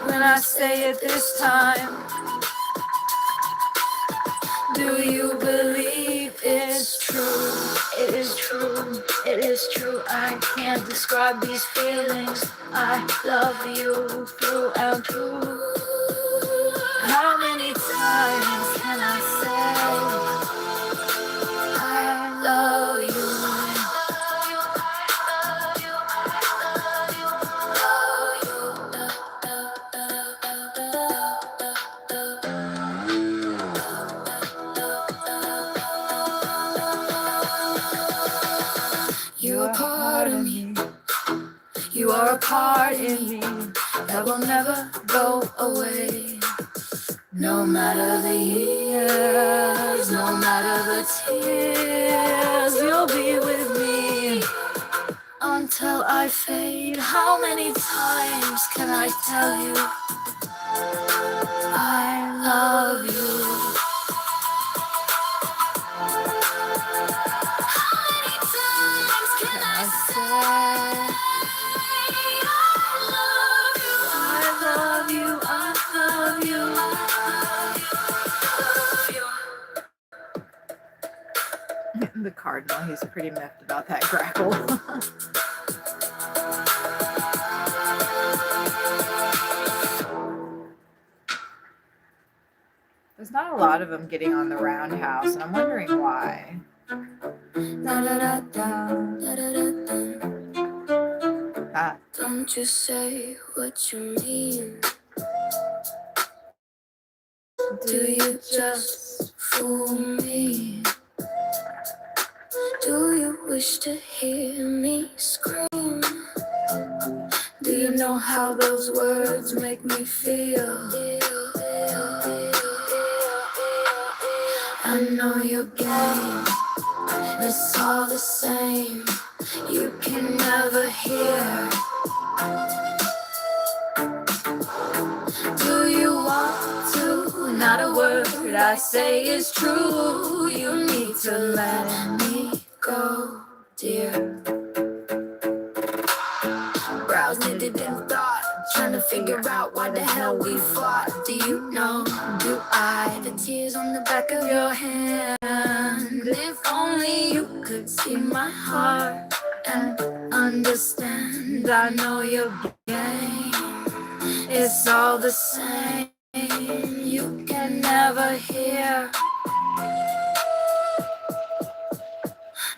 When I say it this time, do you believe it's true? It is true, it is true. I can't describe these feelings. I love you through and through. How many times can I say I love you? You're a part of me. You are a part in me that will never go away. No matter the years, no matter the tears, you'll be with me until I fade. How many times can I tell you I love you? How many times can I say I love you, I love you, I love you? The cardinal, he's pretty miffed about that grackle. There's not a lot of them getting on the roundhouse, and I'm wondering why. Don't you say what you mean? Do you just fool me? Do you wish to hear me scream? Do you know how those words make me feel? I know your game, it's all the same. You can never hear. Do you want to? Not a word I say is true. You need to let me go, dear. Browsing it in thought, trying to figure out why the hell we fought. Do you know? Do I? The tears on the back of your hand. If only you could see my heart and understand. I know your game, it's all the same. You can never hear.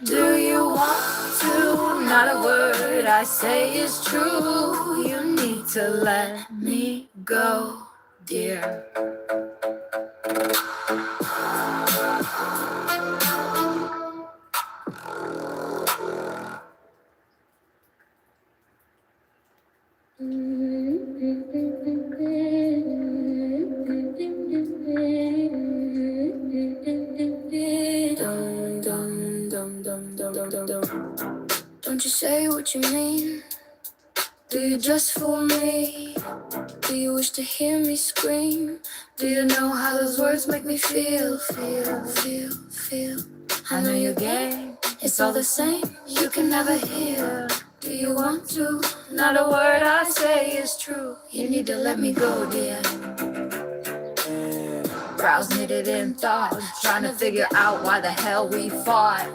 Do you want to? Not a word I say is true. You need to let me go, dear. Don't you say what you mean? Do you just fool me? Do you wish to hear me scream? Do you know how those words make me feel? I know your game, it's all the same. You can never hear. Do you want to? Not a word I say is true. You need to let me go, dear. Brows knitted in thought, trying to figure out why the hell we fought.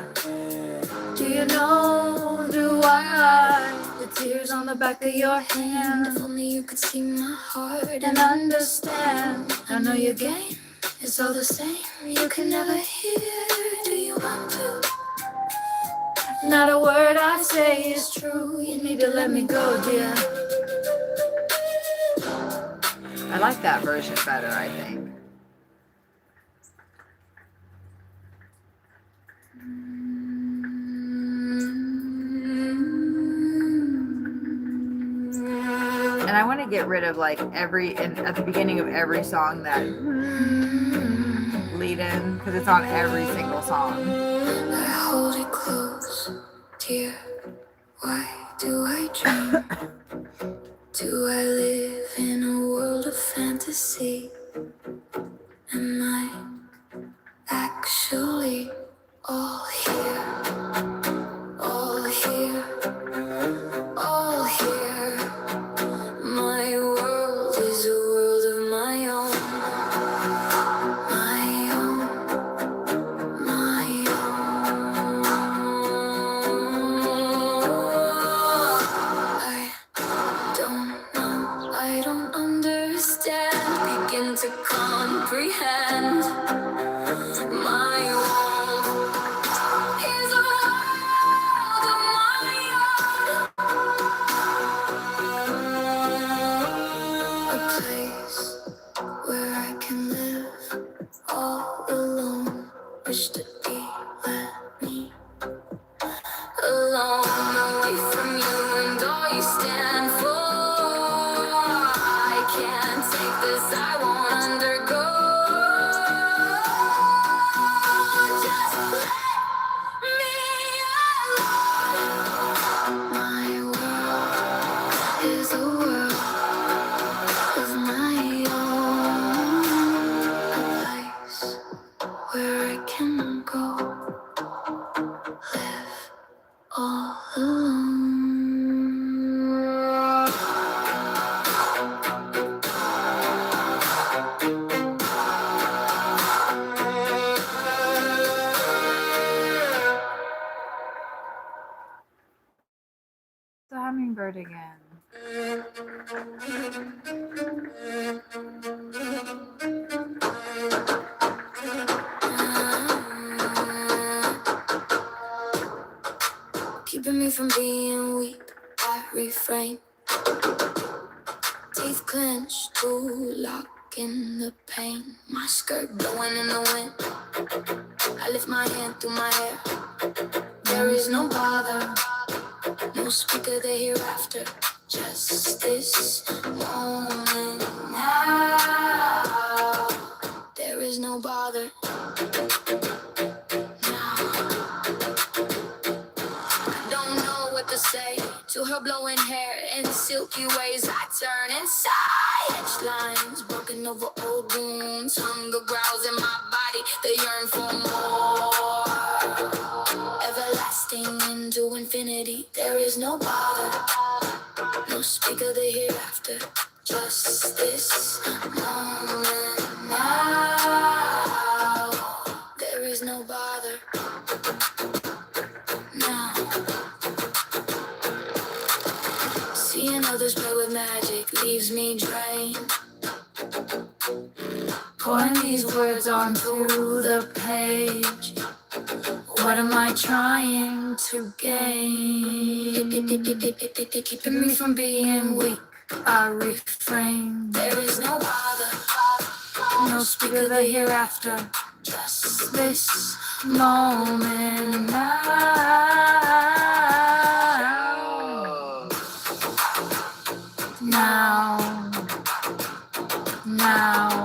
Do you know? Do I? The tears on the back of your hand. If only you could see my heart and understand. I know your game, it's all the same. You can never hear. Do you want to? Not a word I say is true. You need to let me go, dear. I like that version better, I think. And I want to get rid of like at the beginning of every song that lead in because it's on every single song. I hold it close, dear. Why do I dream? Do I live in a world of fantasy? Am I actually all here? All here, all here. My world is a world of my own. My own, my own. I don't understand, begin to comprehend. My world is a world of my own. A place where I can live all alone. Wish to be with me. Alone, away from you and all you stand for. I can't take this, I won't undergo. Just let me alone. My world is a world of my own. A place where I can go live all alone. The hummingbird again. Keeping me from being weak, I refrain. Teeth clenched to lock in the pain. My skirt blowing in the wind. I lift my hand through my hair. There is no bother, no speaker the hereafter. Just this moment now. There is no bother now. Don't know what to say to her blowing hair in silky ways. I turn inside. Etched lines broken over old wounds. Hunger growls in my body. They yearn for more. Everlasting into infinity. There is no bother, no speaker the hereafter. Just this moment now. There is no bother now. Seeing others play with magic leaves me drained. Pouring these words onto the page. What am I trying to gain? Keeping me from being weak, I refrain. There is no bother, no speaker the hereafter. Just this moment now. Now. Now.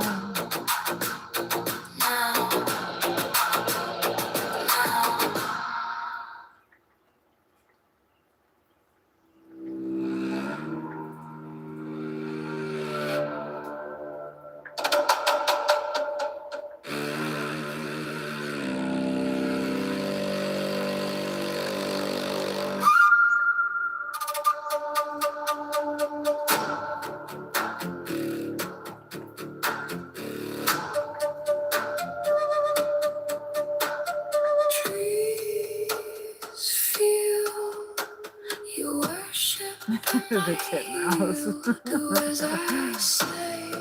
The titmouse. Do as I say,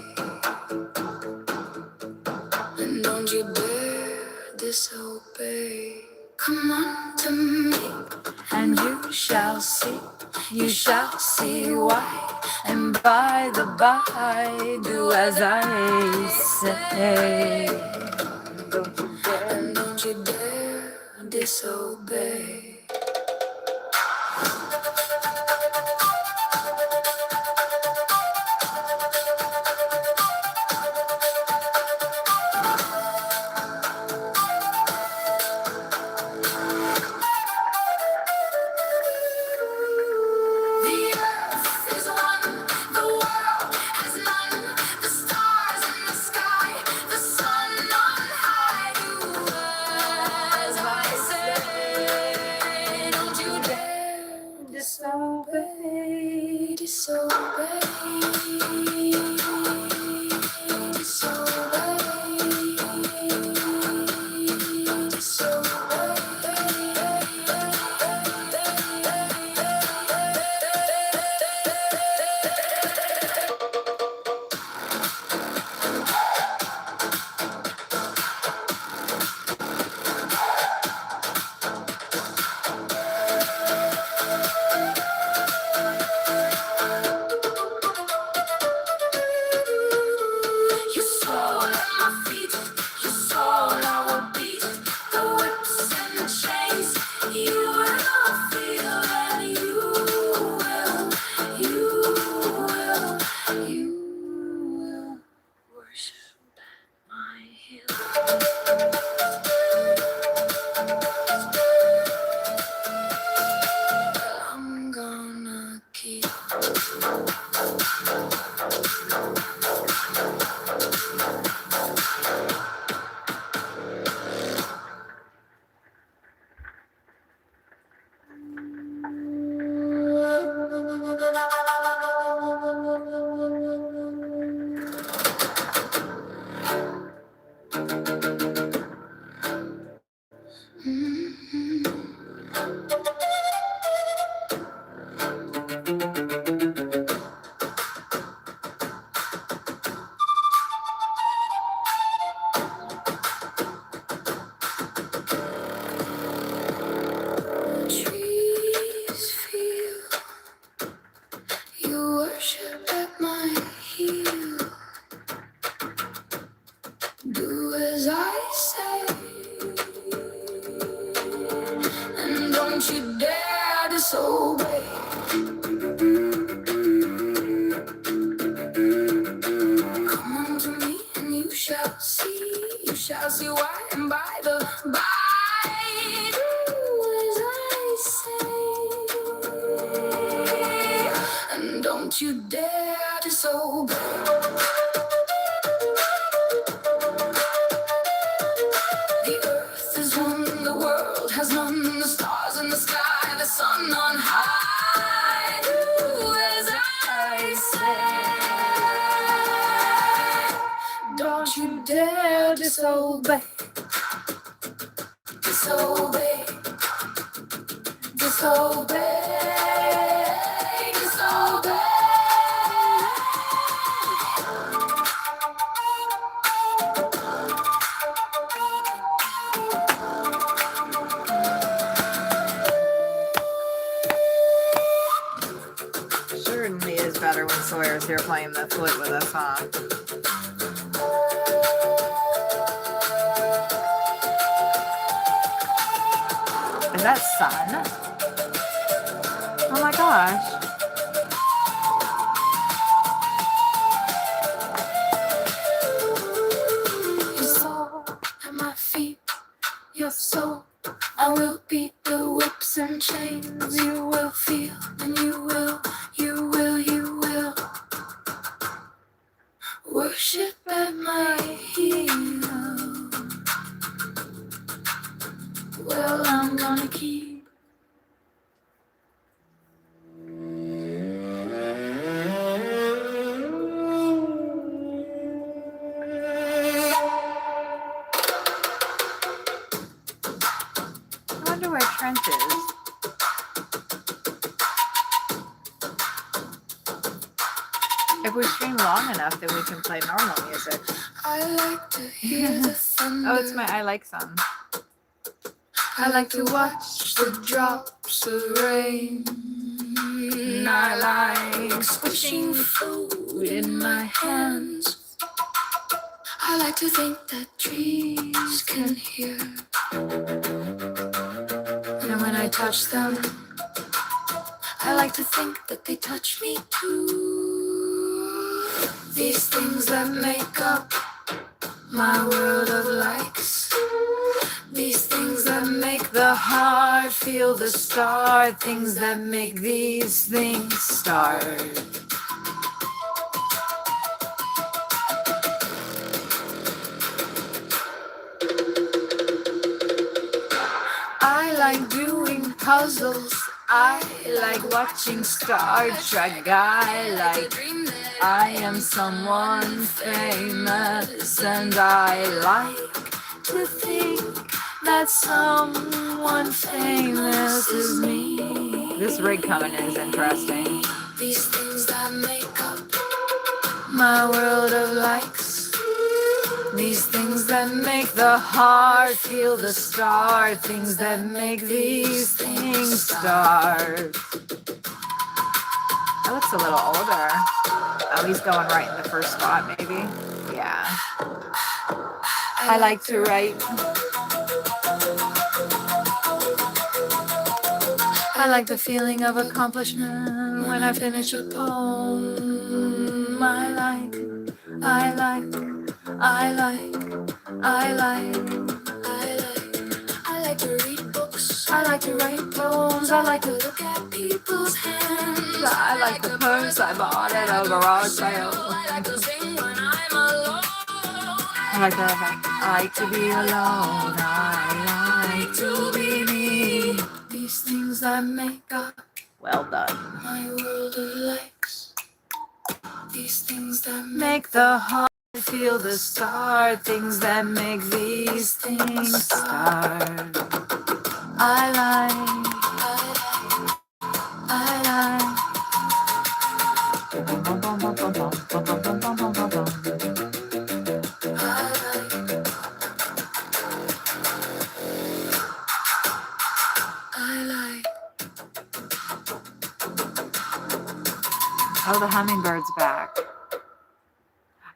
and don't you dare disobey. Come unto me, And you shall see why. And by the by, do as I say. and don't you dare disobey. Don't you dare disobey. Come unto me and you shall see why, and by the by, do as I say, and don't you dare disobey. The earth is one, the world has none, the stars in the sky, the sun on high, do as I say. Don't you dare disobey. Disobey. Disobey. Disobey. Certainly is better when Sawyer's here playing the flute with us, huh? Is that sun? Oh my gosh. Your soul at my feet, your soul. I will beat the whips and chains. You will feel, and you will worship at my heel. Well, I'm gonna keep. I wonder where Trent is. If we stream long enough, then we can play normal music. I like to hear the thunder. Oh, it's my I like song. I like to watch the drops of rain. I like squishing food in my hands. I like to think that trees can hear. And when I touch them, I like to think that they touch me too. These things that make up my world of likes. These things that make the heart feel the start. Things that make these things start. I like doing puzzles. I like watching Star Trek. I like I am someone famous, and I like to think that someone famous is me. This rig coming is interesting. These things that make up my world of likes. These things that make the heart feel the start. Things that make these things start. That looks a little older. Oh, he's going right in the first spot, maybe. Yeah. I like to write. I like the feeling of accomplishment when I finish a poem. I like to read books. I like to write poems. I like to look at people's hands. I like the purse I bought at a garage sale. I like to sing when I'm alone. I like to be alone. I like to be me. These things that make up Well done. my world of likes. These things that Make the heart feel the start. Things that make these things start. I like. Oh, the hummingbird's back.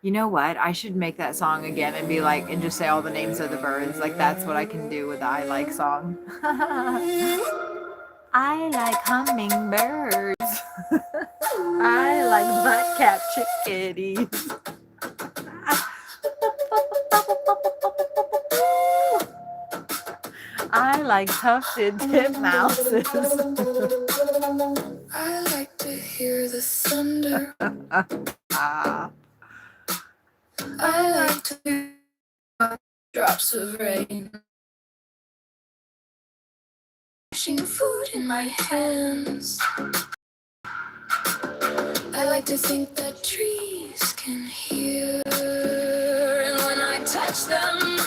You know what? I should make that song again and be like, and just say all the names of the birds. Like, that's what I can do with the I Like song. I like hummingbirds. I like black-cap chickadees. I like tufted titmouses. I like to hear the thunder. I like to hear drops of rain. Washing food in my hands. I like to think that trees can hear. And when I touch them,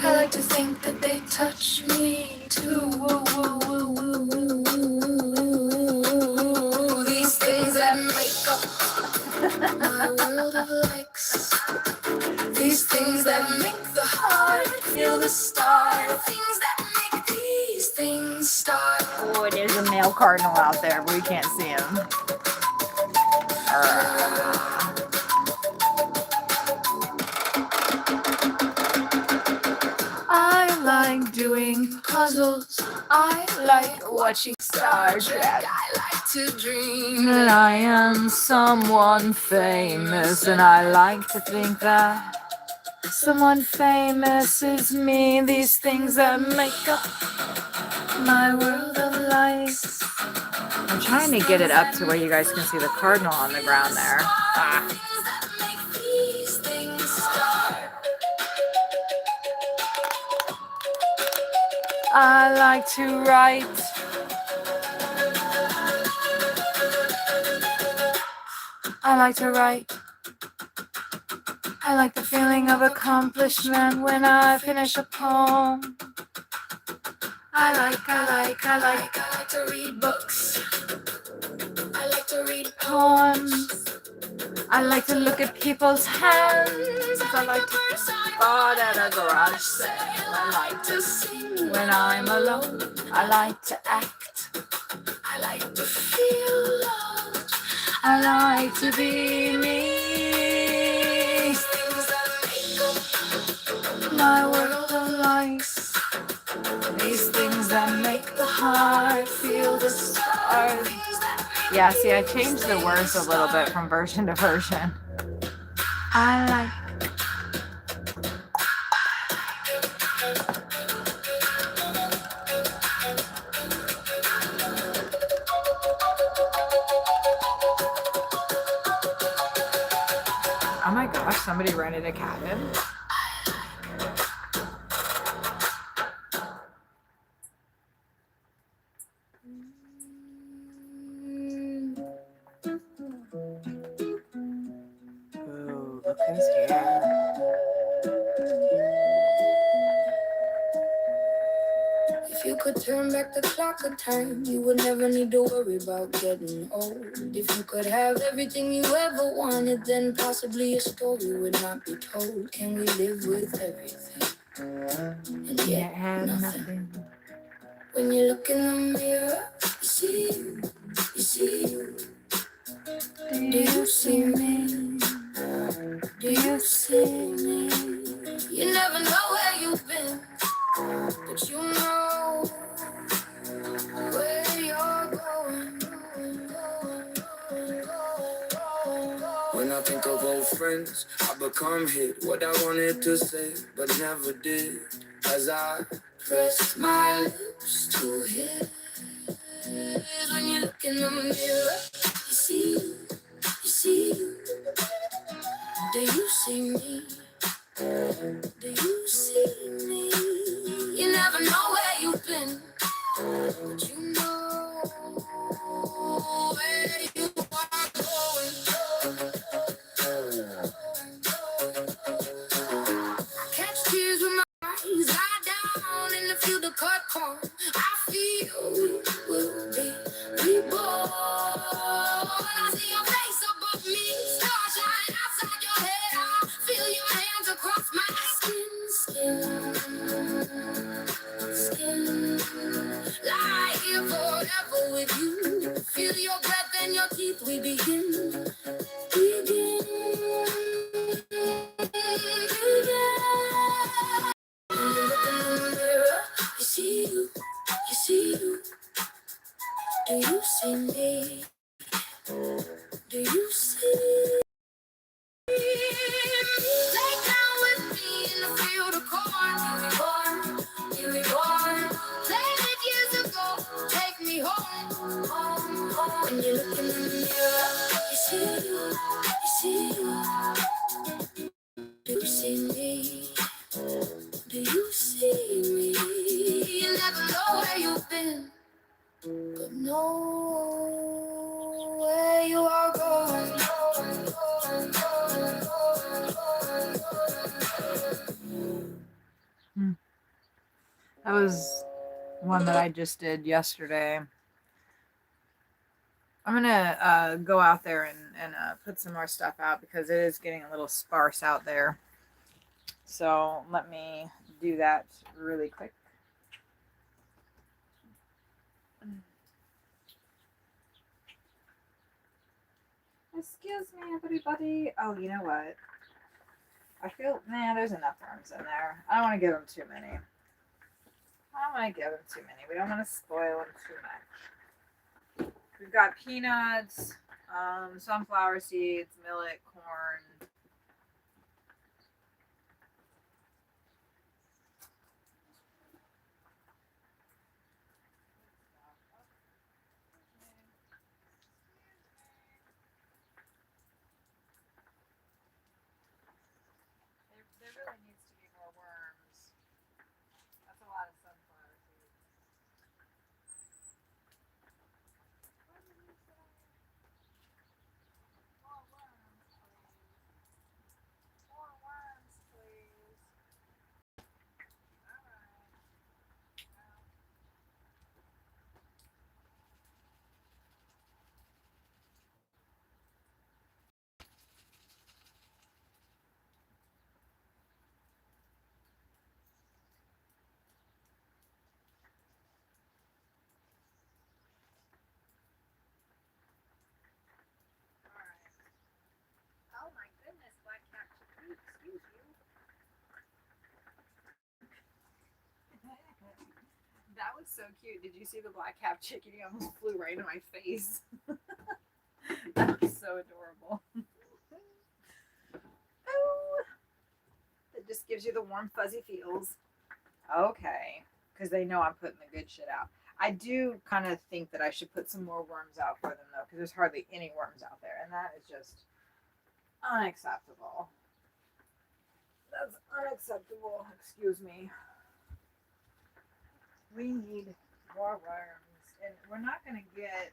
I like to think that they touch me too. These things that make up my world of likes. These things that make the heart feel the start. Things that make these things start. Oh, there's a male cardinal out there, but we can't see him. I like doing puzzles. I like watching Star Trek. I like to dream And I am someone famous, and I like to think that someone famous is me. These things that make up my world of life. I'm trying to get it up to where you guys can see the cardinal on the ground there. I like to write. I like to write. I like the feeling of accomplishment when I finish a poem. I like to read books. I like to read poems. I like to look at people's hands. I like to spot at a garage sale. I like to sing when I'm alone. I like to act. I like to feel loved. I like to be me. These things that make up My world of life. These things that make the heart feel the start. Yeah, see, I changed the words a little bit from version to version. I like. Oh my gosh, somebody rented a cabin. Ooh, look who's here. If you could turn back the clock of time, you would never need to worry about getting old. If you could have everything you ever wanted, then possibly a story would not be told. Can we live with everything and yet have nothing? When you look in the mirror, you see you, you see you. Do you see me? Do you see me? You never know where you've been, but you know where you're going. When I think of old friends, I become hit what I wanted to say, but never did. As I press my lips to his. When you look in the mirror, you see you, you see you. Do you see me? Do you see me? You never know where you've been, but you know where you are going. Catch tears with my eyes, lie down in the field of cut corn. I feel we will be reborn. I see your face above me, starshine outside your head. I feel your hands across my skin. Lie here forever with you. Feel your breath and your teeth. We begin. You see you, you see Do you see me? You never know where you've been, but know where you are going. That was one that I just did yesterday. I'm gonna go out there and put some more stuff out because it is getting a little sparse out there. So let me do that really quick. Excuse me, everybody. Oh, you know what? I feel, there's enough worms in there. I don't want to give them too many. I don't want to give them too many. We don't want to spoil them too much. We've got peanuts, sunflower seeds, millet, corn. There really needs to be more worms. That's a lot of sunflower seeds. What did you say? More worms, please. More worms, please. Alright. Well, alright. Oh my goodness, black cat chickadee, excuse you. That was so cute. Did you see the black cap chickadee almost flew right in my face? That was so adorable. Oh, it just gives you the warm, fuzzy feels. Okay, because they know I'm putting the good shit out. I do kind of think that I should put some more worms out for them, though, because there's hardly any worms out there, and that is just unacceptable. That's unacceptable. Excuse me. We need more worms, and we're not going to get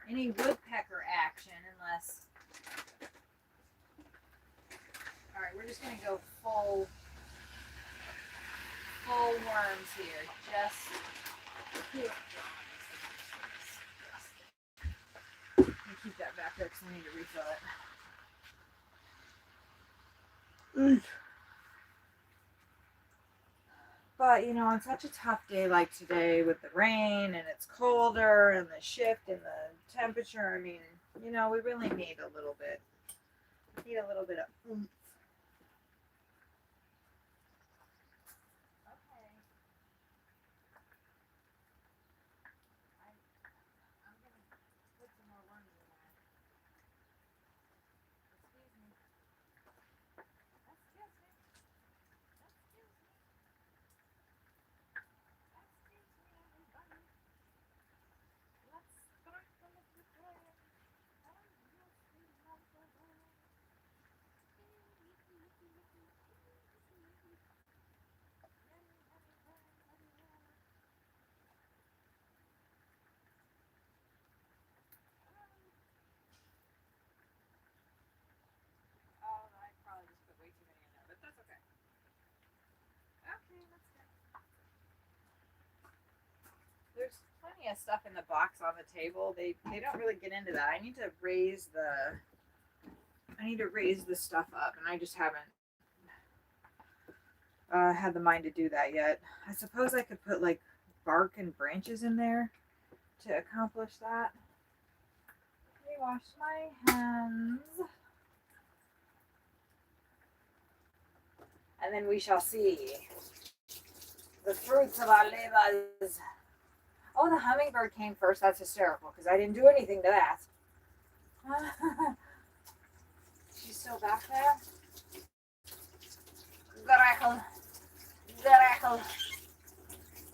any woodpecker action unless. All right, we're just going to go full worms here. Just let me keep that back there because I need to refill it. But you know, on such a tough day like today with the rain and it's colder and the shift in the temperature, I mean, you know, we really need a little bit. Need a little bit of oomph. Okay. I'm gonna put some more worms in there. Excuse me. Excuse me. Excuse me. Excuse me, everybody. Let's start the little play. Oh, you see my world. Oh, I probably just put way too many in there, but that's okay. Okay, that's good. There's plenty of stuff in the box on the table. They don't really get into that. I need to raise the stuff up, and I just haven't had the mind to do that yet. I suppose I could put like bark and branches in there to accomplish that. Let me wash my hands. And then we shall see the fruits of our labors. Oh, the hummingbird came first. That's hysterical because I didn't do anything to that. She's still back there. Grackle, grackle,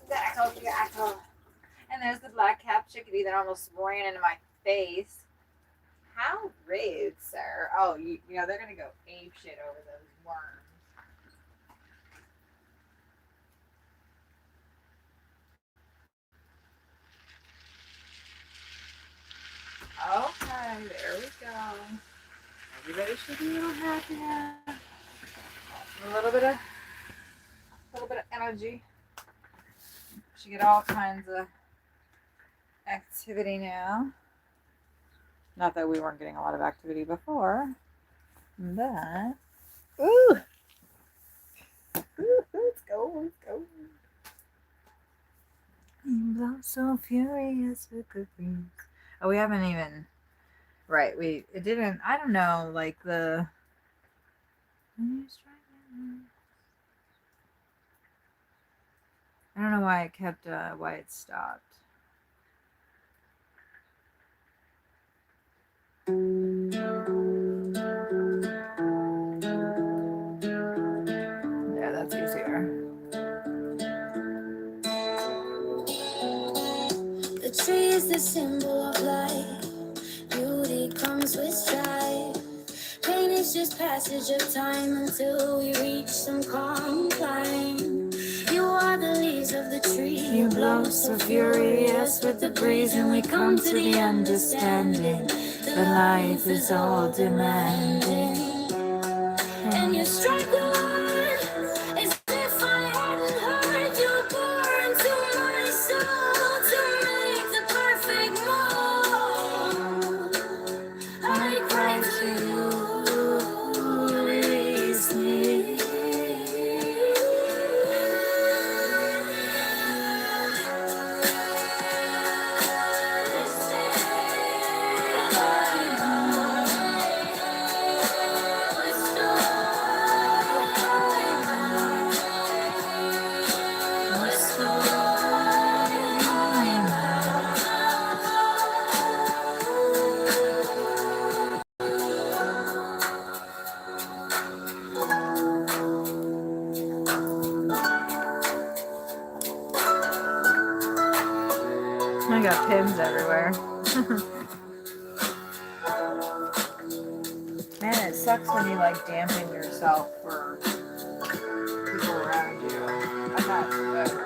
grackle, grackle. And there's the black capped chickadee that almost ran into my face. How rude, sir. Oh, you know, they're going to go ape shit over those worms. Everybody should be a little happy now. A little bit of energy. Should get all kinds of activity now. Not that we weren't getting a lot of activity before, but ooh, let's go. You blow so furious with the breeze. Oh, we haven't even. Right, it didn't. I don't know, like the. I don't know why it kept. Why it stopped. Yeah, that's easier. The tree is the symbol of life. Beauty comes with strife. Pain is just passage of time until we reach some calm climb. You are the leaves of the tree. You blow so furious with the breeze, and we come to the understanding that life is all demanding. And you strike the light as if I hadn't heard you pour into my soul to make the perfect mold. I cry to you, release me. I got pins everywhere. Man, it sucks when you like dampen yourself for people around you. I'm not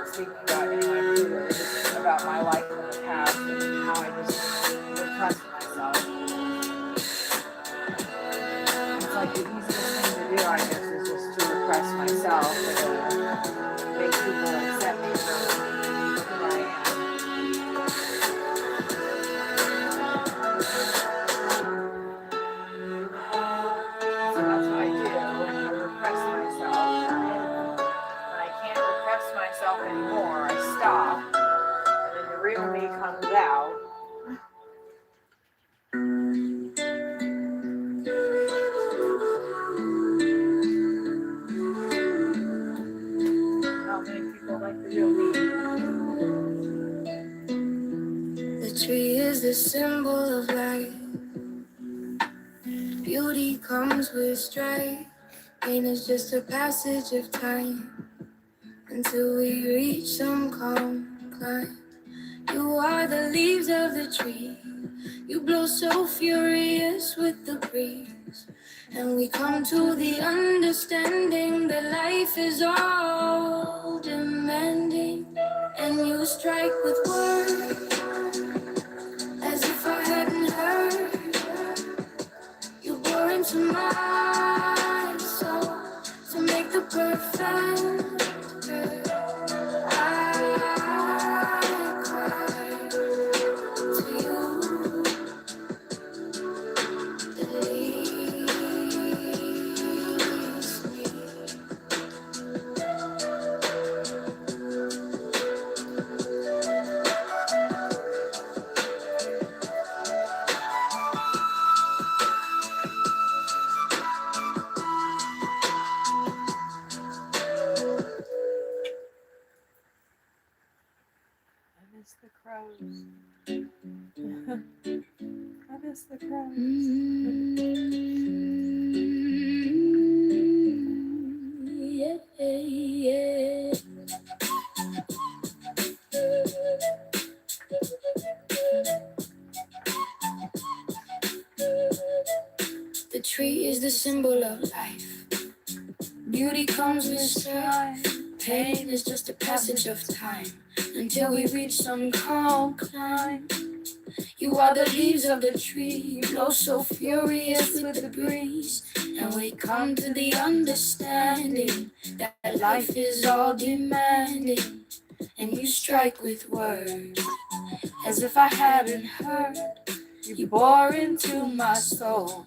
speaking about anyone too, it's just about my life in the past and how I just repressed myself. It's like the easiest thing to do, I guess, is just to repress myself and to make people accept me for who I am. So that's what I do. I repress myself. When I can't repress myself anymore, I stop. And then the real me comes out. Not many people like the real me. The tree is the symbol of life. Beauty comes with strife. Pain is just a passage of time until we reach some calm climb. You are the leaves of the tree. You blow so furious with the breeze, and we come to the understanding that life is all demanding. And you strike with words as if I hadn't heard. You bore into my soul to make the perfect. I cry to you, release me. I miss the crows. I miss the crows. Yeah, yeah. The tree is the symbol of life. Beauty comes with strife. Pain is just a passage of time until we reach some calm climb. You are the leaves of the tree, you blow so furious with the breeze. And we come to the understanding that life is all demanding. And you strike with words as if I hadn't heard. You bore into my soul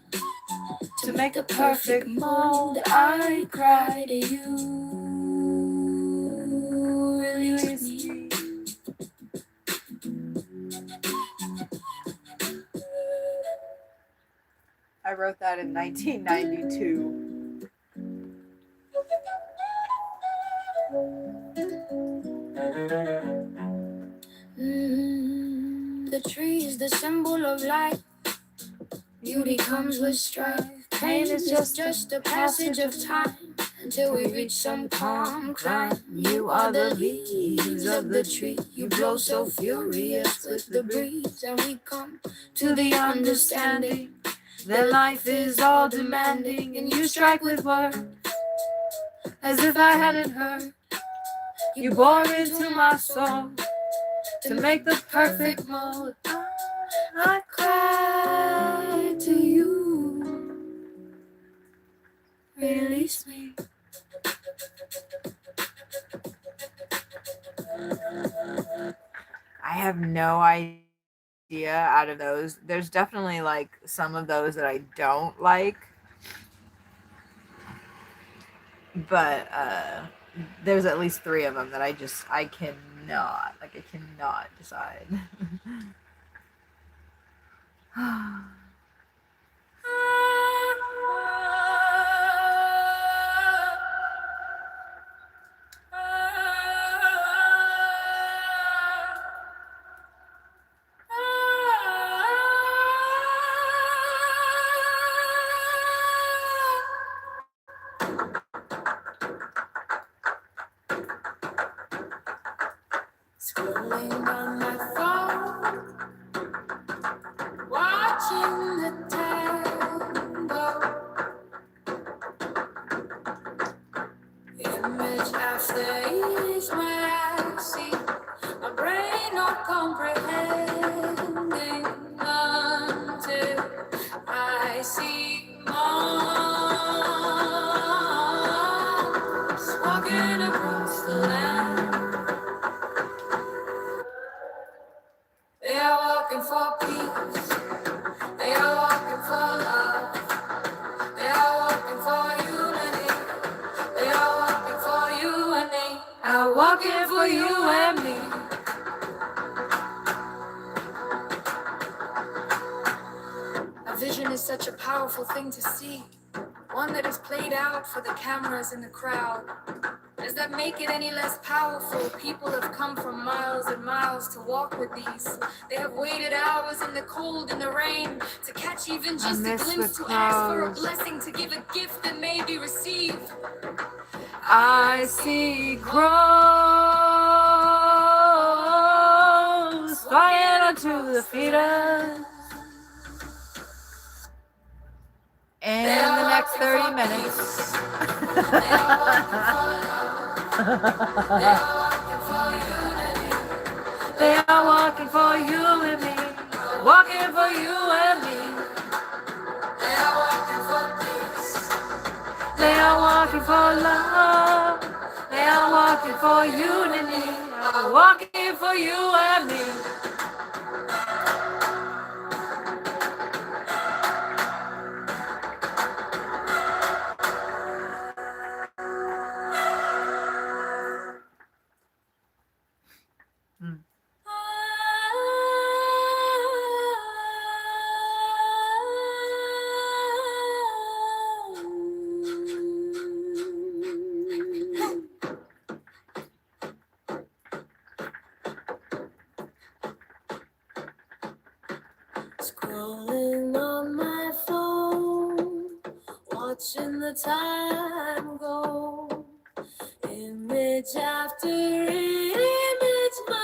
to make the perfect mold. I cry to you, release me. I wrote that in 1992. The tree is the symbol of life. Beauty comes with strife. Pain is just a passage of time until we reach some calm climb. You are the leaves of the tree. You blow so furious with the breeze. And we come to the understanding that life is all demanding. And you strike with words as if I hadn't heard. You bore into my soul to make the perfect mold. I cry to you, release me. I have no idea out of those. There's definitely like some of those that I don't like. But there's at least 3 of them that I cannot decide. Scrolling on my phone, watching the time go. Image after image where I see my brain not comprehending until I see monks walking across the land. They are walking for peace. They are walking for love. They are walking for unity. They are walking for you and me. Are walking for you and me. A vision is such a powerful thing to see. One that is played out for the cameras in the crowd. Does that make it any less powerful? People have come from miles and miles to walk with these. They have waited hours in the cold and the rain to catch even just a glimpse, to ask for a blessing, to give a gift that may be received. I see crows flying onto the feeder. In the next 30 minutes. They are walking for you and me. Walking for you and me. They are walking for peace. They are walking for love. They are walking for unity. They are walking for you and me. Scrolling on my phone, watching the time go. Image after image, my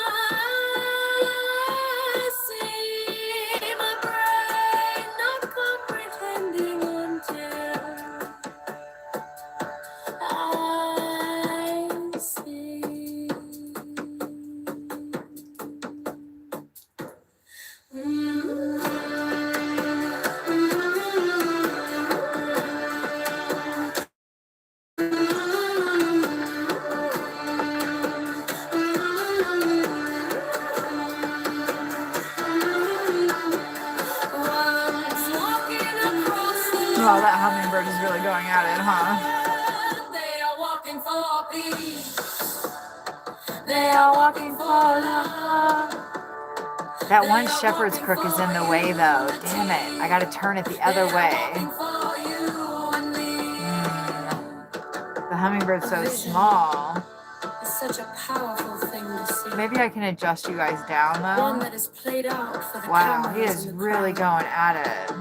eyes see my brain not comprehending until I see. Wow, that hummingbird is really going at it, huh? They are walking for peace. They are walking for love. That one shepherd's crook is in the way, though. Damn it. I gotta turn it the other way. The hummingbird's so small. It's such a powerful thing to see. Maybe I can adjust you guys down, One though. that is played out for the Wow, he cameras is and the really crowd. going at it.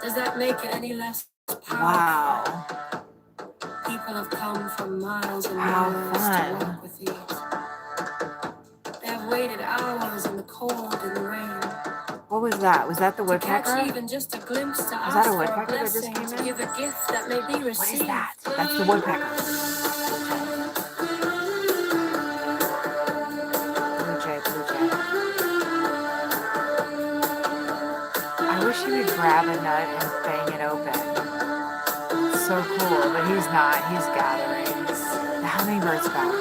Does that make it any less powerful? Wow. People have come from miles and How miles to fun. walk with these. They have waited hours in the cold and the rain. What was that? Was that the To catch woodpecker? even just a glimpse to Was ask that a for woodpecker that just blessing, came to in? give a gift that may be received. What is that? That's the woodpecker. Blue jay, blue jay. I wish he would grab a nut and bang it open. It's so cool, but he's not. He's gathering. The hummingbird's back.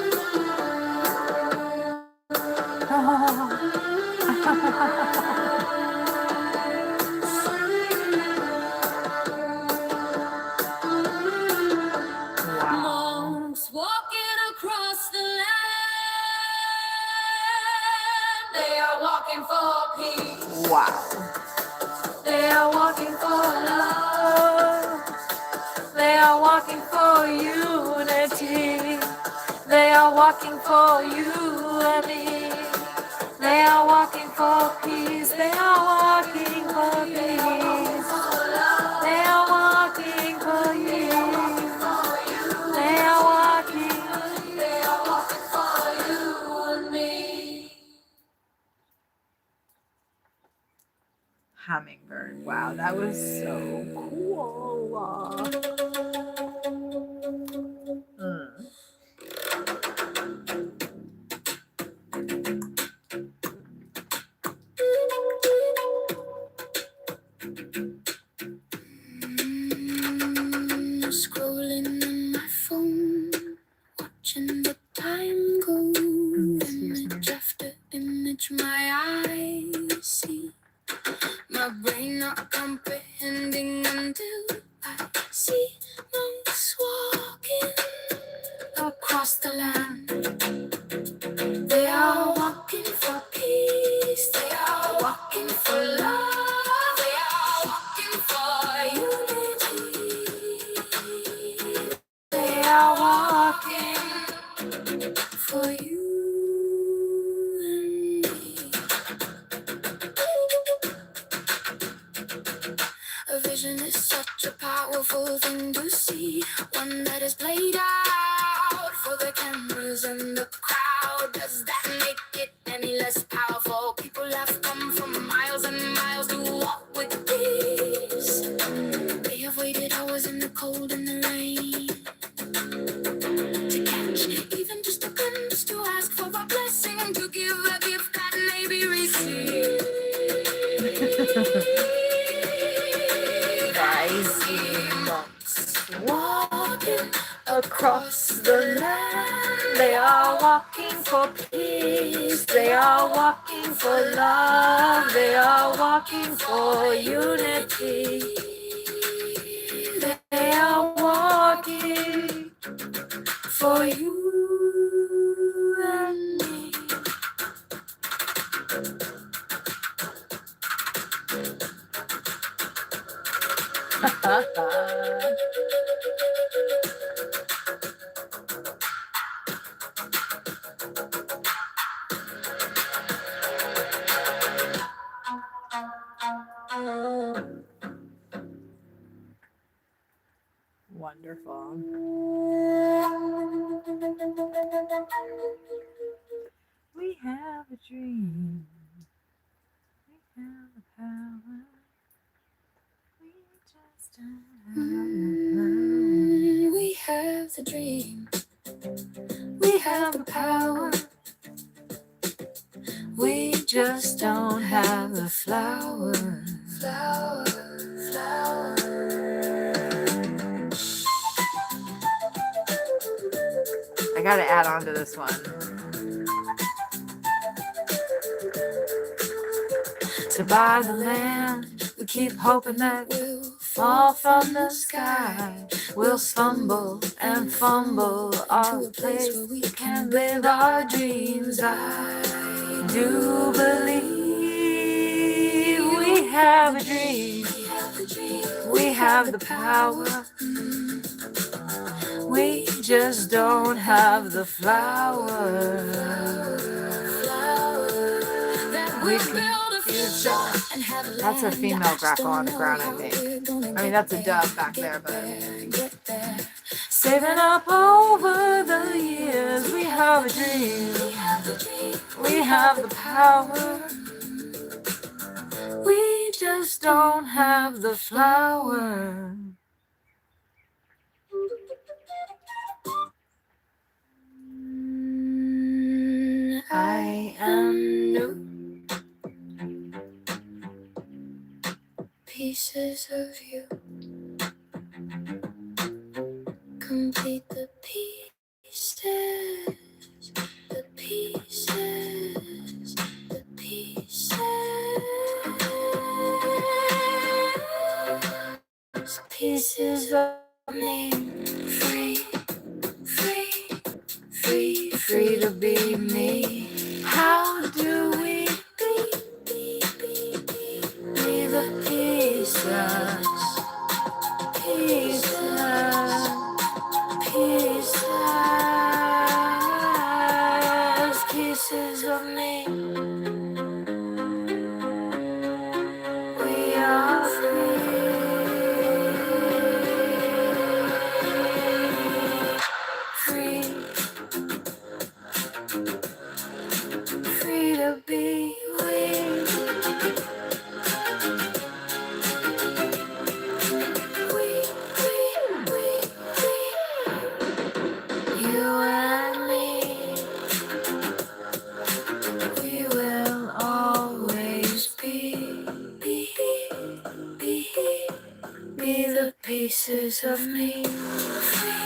Wow. Monks walking across the land. They are walking for peace. Wow. They are walking for love. They are walking for unity. They are walking for you and me. They are walking for peace. They are walking for peace. They are walking for you. They are walking. They are walking for you and me. Hummingbird. Wow, that was so cool. Scrolling on my phone, watching the time go. Image after image, my eyes see. My brain not comprehending until I see monks walking across the land. They are walking for peace. They are walking for love. They are walking for unity. They are walking for you and me. A vision is such a powerful thing to see. One that is played out for the cameras and the crowd. Does that make it any less powerful? People have come from miles and miles to walk with peace. They have waited hours in the cold and the rain to catch even just a glimpse, to ask for a blessing, to give a gift that may be received. I see monks walking across the land. They are walking for peace. They are walking for love. They are walking for unity. They are walking for you and me. Wonderful. We have a dream. We have the power. We just don't have We have the dream. We have the power. We just don't have the flower. Flower, flower. I gotta add on to this one. To buy the land, we keep hoping that we'll fall from the sky. We'll stumble and fumble our place where we can live our dreams. I do believe we have a dream. We have the power. We just don't have the flower. We can build a future. That's a female grackle on the ground, I think. I mean, that's a dove back there, but saving up over the years, we have a dream. We have the power. We just don't have the flower. I am new. Pieces of you complete the pieces, the pieces, the pieces. Pieces of me, free, free, free, free to be me. How do we be the pieces, pieces, pieces, pieces of me? We are free, free to be we. You and me, we will always be the pieces of me. Free,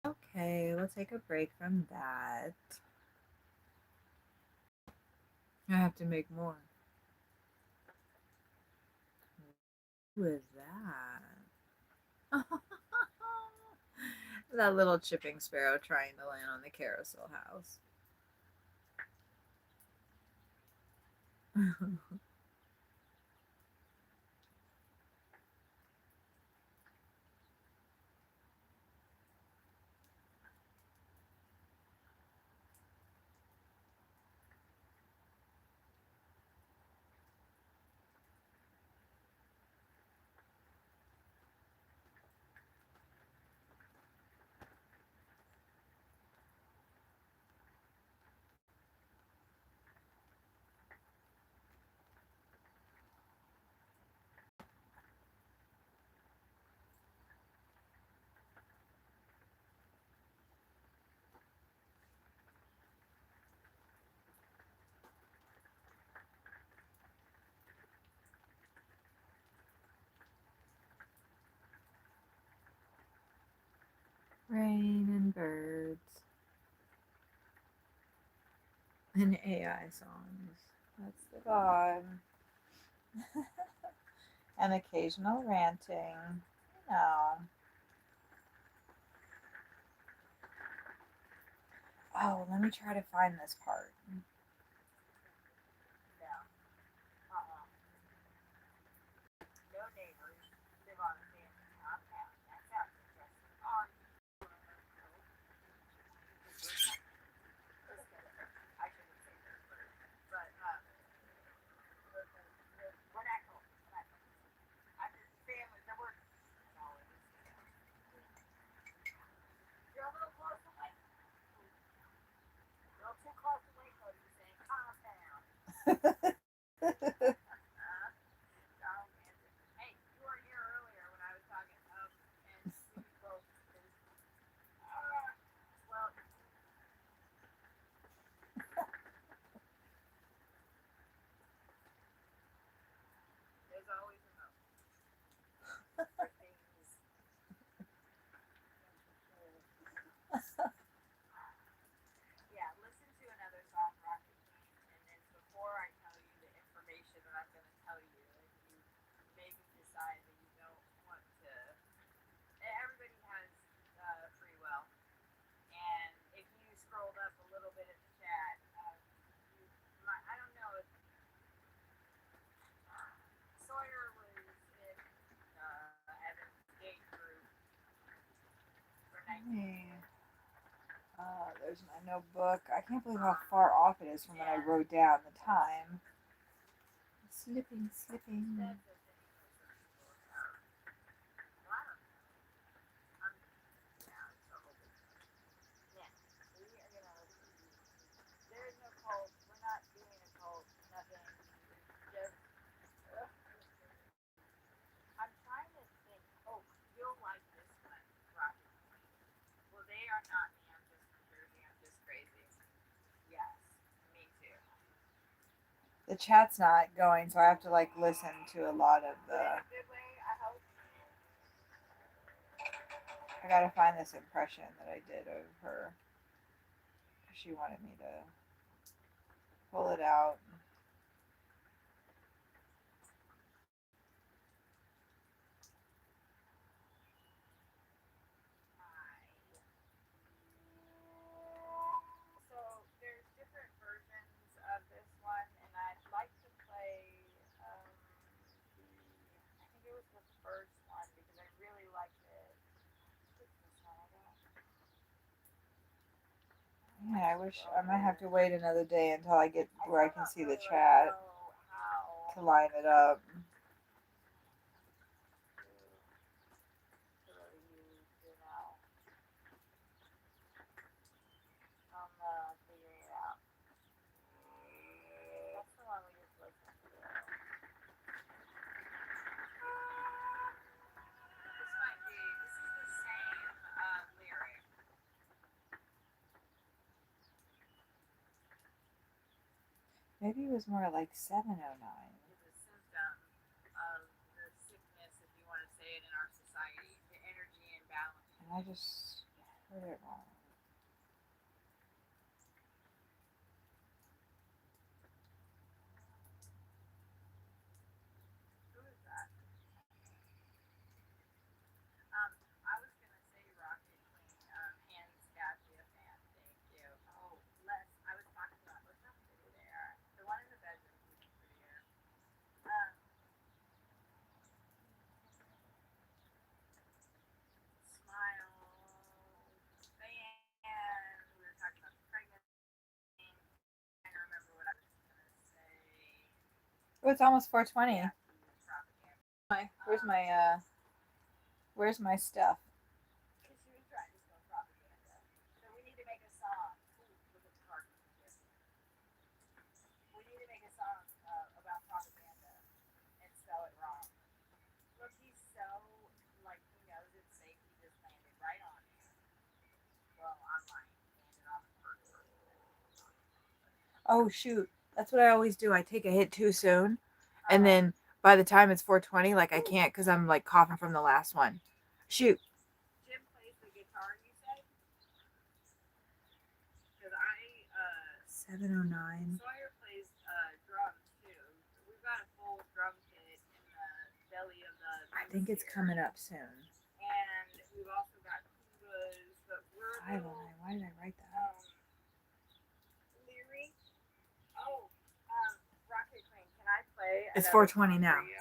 okay, we'll take a break from that. I have to make more. Who is that? That little chipping sparrow trying to land on the carousel house. Rain and birds and AI songs. That's the vibe. And occasional ranting. No. Oh, let me try to find this part. Too close away, so Where's my notebook? I can't believe how far off it is from when I wrote down the time. Slipping, slipping. There is no cult. We're not doing a cult. Nothing. Just. I'm trying to think. Oh, you'll like this one, Rocket. Well, they are not me. I'm just from Jersey. I'm just crazy. Yes, me too. The chat's not going, so I have to like listen to a lot of But in the. a good way, I hope. I gotta find this impression that I did of her. She wanted me to pull it out. So there's different versions of this one, and I'd like to play I think it was the first one because I really liked it. What's this one? I don't. Yeah, I wish I might have to wait another day until I get where I can see the chat to line it up. Figuring it out. That's the one we just listened to. This might be. This is the same lyric. Maybe it was more like 709. Is a symptom of the sickness, if you want to say it, in our society, the energy imbalance. And I just heard it wrong. Who is that? I was gonna say Rocket Queen, hands Scotchy a fan. Thank you. Oh, Les, I was talking about. Look how pretty they are. The one in the bedroom is even prettier. Smile. Fan. We were talking about the pregnancy. I don't remember what I was gonna say. Oh, it's almost 420. Yeah, Where's my stuff? because she was trying to spell propaganda. So we need to make a song. Ooh, look at the card. We need to make a song about propaganda and spell it wrong. Look, he's so, like, he knows it's safe. He just landed right on it. Well, on mine. Landed on the first one. Oh shoot, that's what I always do. I take a hit too soon, and then by the time it's 420, like I can't because I'm like coughing from the last one. Shoot. Jim plays the guitar, you said? Because 709. Sawyer plays drums too. We've got a full drum kit in the belly of the. I think it's coming up soon. And we've also got kudas, but we're 509. Why did I write that? Leary. Oh, Rocket Queen, can I play? It's another 420 song now. for you?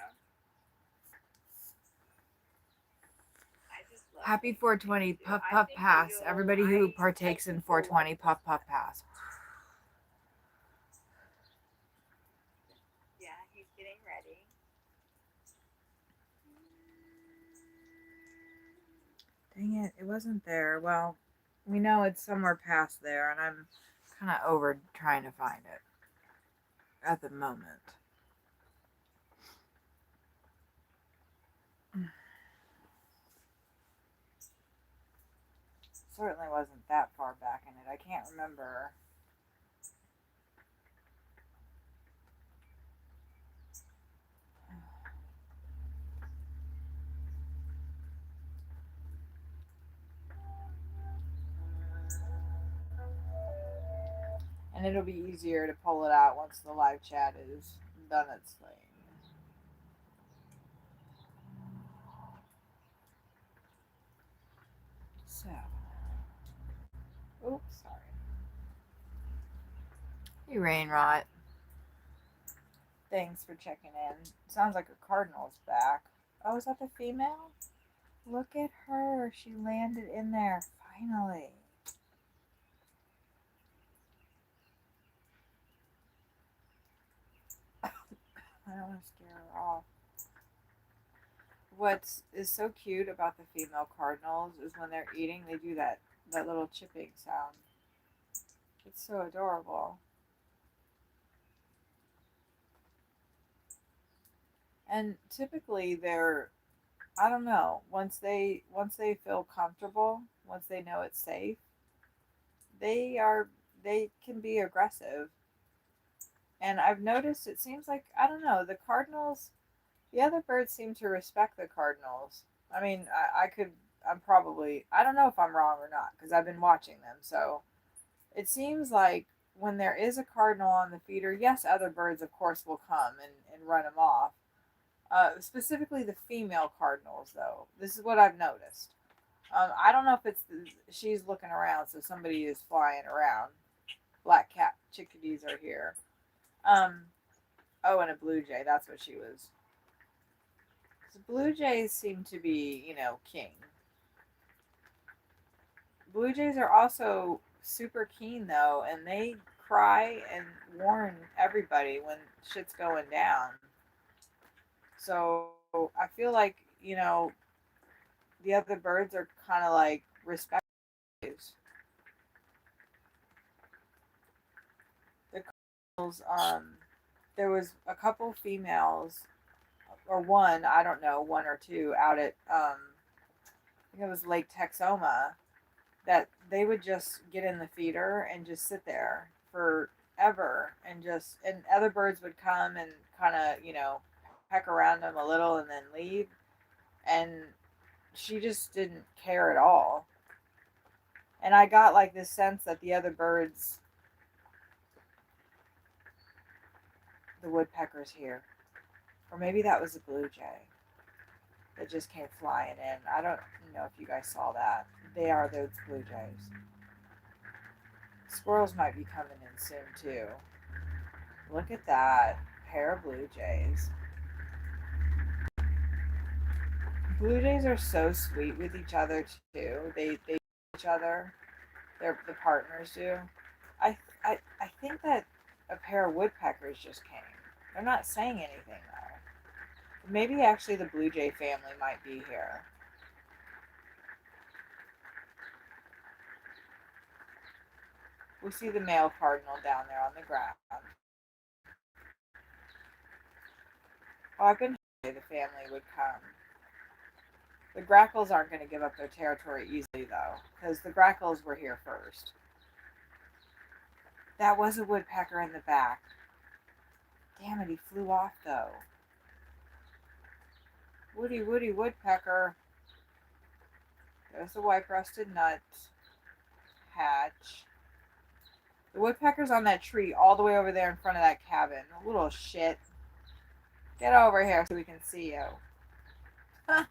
I just love Happy it. 420. Puff puff pass. Everybody who partakes in 420, puff puff pass. Yeah, he's getting ready. Dang it, it wasn't there. Well, we know it's somewhere past there, and I'm kind of over trying to find it at the moment. Certainly wasn't that far back in it. I can't remember. And it'll be easier to pull it out once the live chat is done its thing. So, oops, sorry. Hey, Rainrot. Thanks for checking in. Sounds like a cardinal's back. Oh, is that the female? Look at her. She landed in there finally. I don't want to scare her off. What is so cute about the female cardinals is when they're eating, they do that little chipping sound. It's so adorable. And typically they're, I don't know, once they feel comfortable, once they know it's safe, they are they can be aggressive. And I've noticed it seems like, I don't know, the cardinals, the other birds seem to respect the cardinals. I mean, I'm probably, I don't know if I'm wrong or not because I've been watching them. So it seems like when there is a cardinal on the feeder, yes, other birds, of course, will come and run them off. Specifically the female cardinals, though. This is what I've noticed. I don't know if she's looking around, so somebody is flying around. Black cap chickadees are here. Um, oh, and a blue jay. That's what she was. So blue jays seem to be, king. Blue jays are also super keen though, and they cry and warn everybody when shit's going down. So I feel like, the other birds are kind of like respect. The cardinals, there was a couple females, or one, I don't know, one or two out at, I think it was Lake Texoma, that they would just get in the feeder and just sit there forever, and other birds would come and kind of, peck around them a little and then leave. And she just didn't care at all. And I got like this sense that the other birds, the woodpeckers here, or maybe that was a blue jay that just came flying in. I don't know if you guys saw that. They are those blue jays. Squirrels might be coming in soon too. Look at that pair of blue jays. Blue jays are so sweet with each other too. They each other. The partners do. I think that a pair of woodpeckers just came. They're not saying anything though. Maybe actually the blue jay family might be here. We see the male cardinal down there on the ground. Oh, I've been hoping the family would come. The grackles aren't going to give up their territory easily though, because the grackles were here first. That was a woodpecker in the back. Damn it, he flew off though. Woody woodpecker. There's the white-breasted nut hatch. The woodpecker's on that tree all the way over there in front of that cabin. A little shit. Get over here so we can see you. Huh.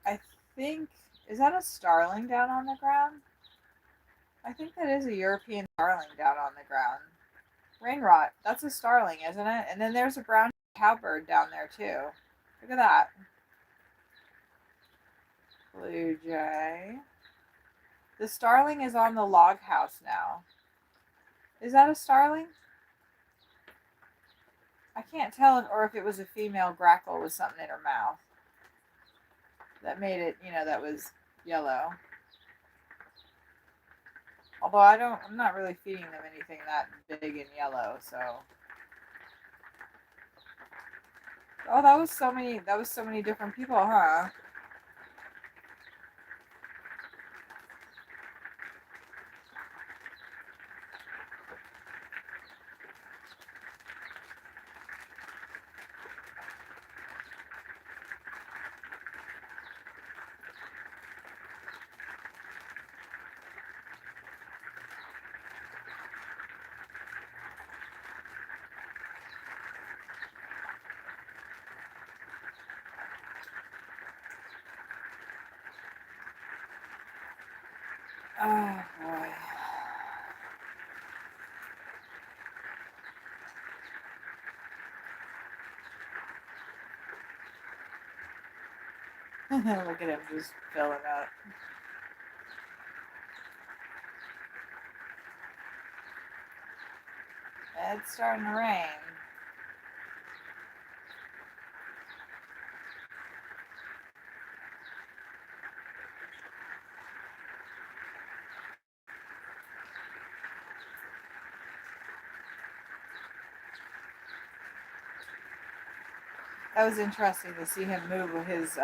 I think, is that a starling down on the ground? I think that is a European starling down on the ground. Rainrot, that's a starling, isn't it? And then there's a brown cowbird down there too. Look at that. Blue jay. The starling is on the log house now. Is that a starling? I can't tell if, or if it was a female grackle with something in her mouth that made it, that was yellow. Although I'm not really feeding them anything that big and yellow, so. Oh, that was so many different people, huh? Oh boy. Look at him just filling up. It's starting to rain. That was interesting to see him move with his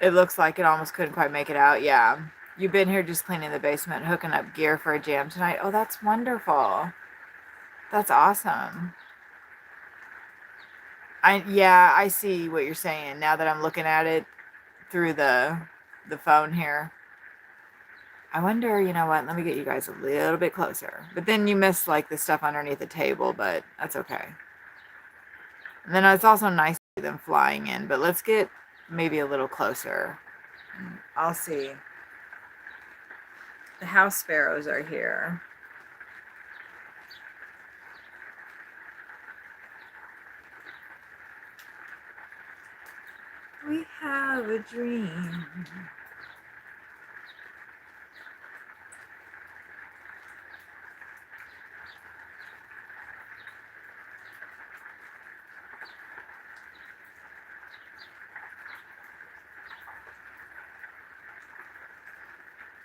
it looks like it almost couldn't quite make it out. Yeah. You've been here just cleaning the basement, hooking up gear for a jam tonight. Oh, that's wonderful. That's awesome. I see what you're saying now that I'm looking at it through the phone here. I wonder, you know what? Let me get you guys a little bit closer. But then you miss like the stuff underneath the table, but that's okay. And then it's also nice to see them flying in, but let's get maybe a little closer. I'll see. The house sparrows are here. We have a dream.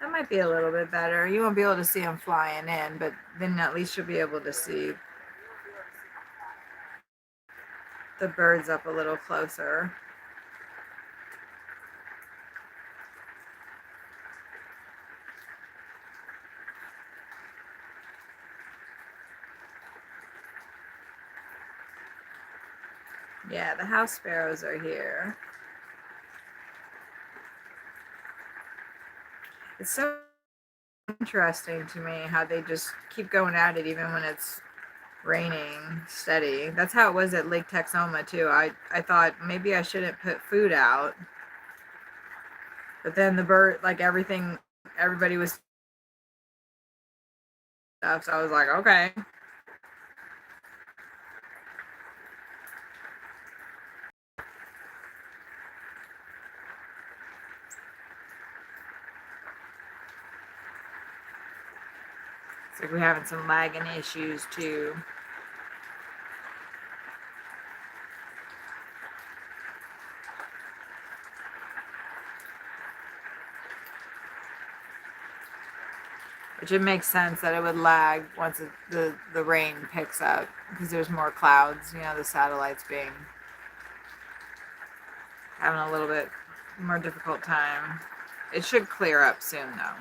That might be a little bit better. You won't be able to see them flying in, but then at least you'll be able to see the birds up a little closer. Yeah, the house sparrows are here. It's so interesting to me how they just keep going at it even when it's raining steady. That's how it was at Lake Texoma too. I thought maybe I shouldn't put food out. But then the bird, like everybody was stuff. So I was like, okay. It's like we're having some lagging issues too. Which it makes sense that it would lag once the rain picks up because there's more clouds. You know, the satellites being having a little bit more difficult time. It should clear up soon though.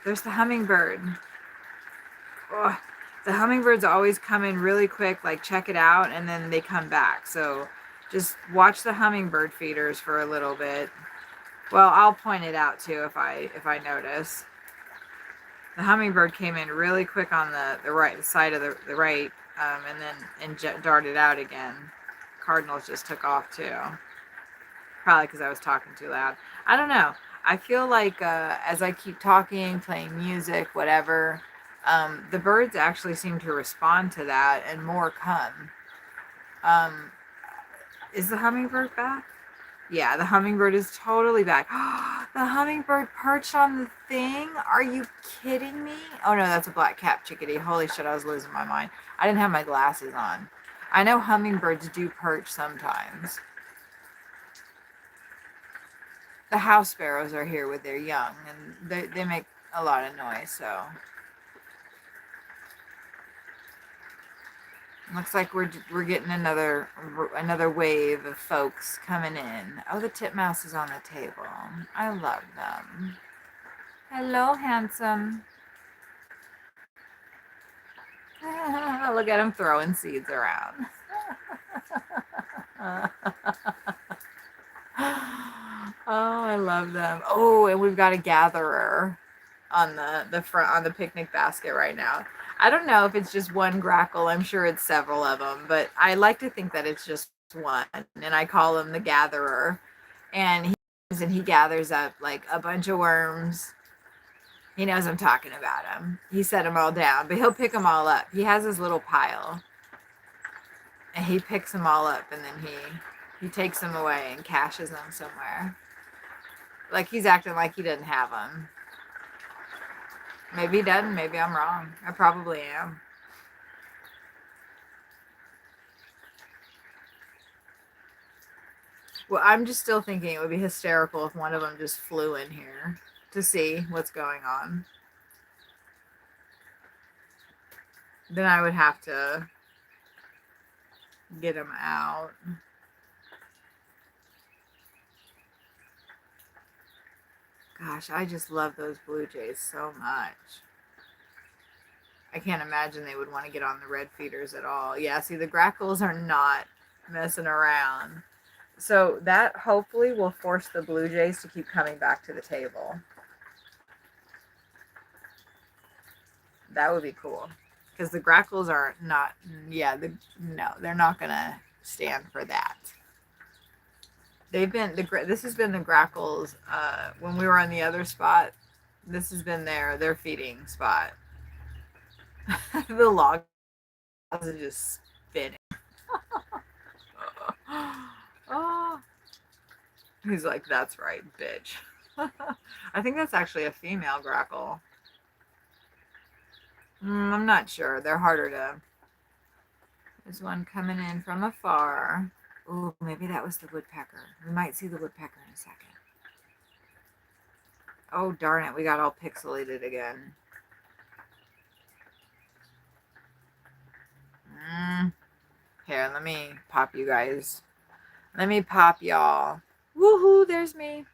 There's the hummingbird. Oh, the hummingbirds always come in really quick, like check it out, and then they come back. So just watch the hummingbird feeders for a little bit. Well, I'll point it out too if I notice. The hummingbird came in really quick on the right side of the right, and then darted out again. Cardinals just took off too. Probably because I was talking too loud. I don't know. I feel like as I keep talking, playing music, whatever, the birds actually seem to respond to that, and more come. Is the hummingbird back? Yeah, the hummingbird is totally back. The hummingbird perched on the thing? Are you kidding me? Oh no, that's a black cap chickadee. Holy shit, I was losing my mind. I didn't have my glasses on. I know hummingbirds do perch sometimes. The house sparrows are here with their young, and they make a lot of noise, so. Looks like we're getting another wave of folks coming in. Oh, the titmouse is on the table. I love them. Hello, handsome. Look at him throwing seeds around. Oh, I love them. Oh, and we've got a gatherer on the front on the picnic basket right now. I don't know if it's just one grackle. I'm sure it's several of them, but I like to think that it's just one, and I call him the gatherer. And he gathers up like a bunch of worms. He knows I'm talking about him. He set them all down, but he'll pick them all up. He has his little pile. And he picks them all up, and then he takes them away and caches them somewhere. Like he's acting like he doesn't have them. Maybe he doesn't. Maybe I'm wrong. I probably am. Well, I'm just still thinking it would be hysterical if one of them just flew in here to see what's going on. Then I would have to get him out. Gosh, I just love those blue jays so much. I can't imagine they would want to get on the red feeders at all. Yeah, see, the grackles are not messing around. So that hopefully will force the blue jays to keep coming back to the table. That would be cool. Because the grackles are not, yeah, no, they're not going to stand for that. This has been the grackles, when we were on the other spot, this has been their feeding spot. The log is just spinning. Oh, he's like, that's right, bitch. I think that's actually a female grackle. I'm not sure. They're harder to. There's one coming in from afar. Ooh, maybe that was the woodpecker. We might see the woodpecker in a second. Oh, darn it. We got all pixelated again. Here, let me pop you guys. Let me pop y'all. Woohoo, there's me.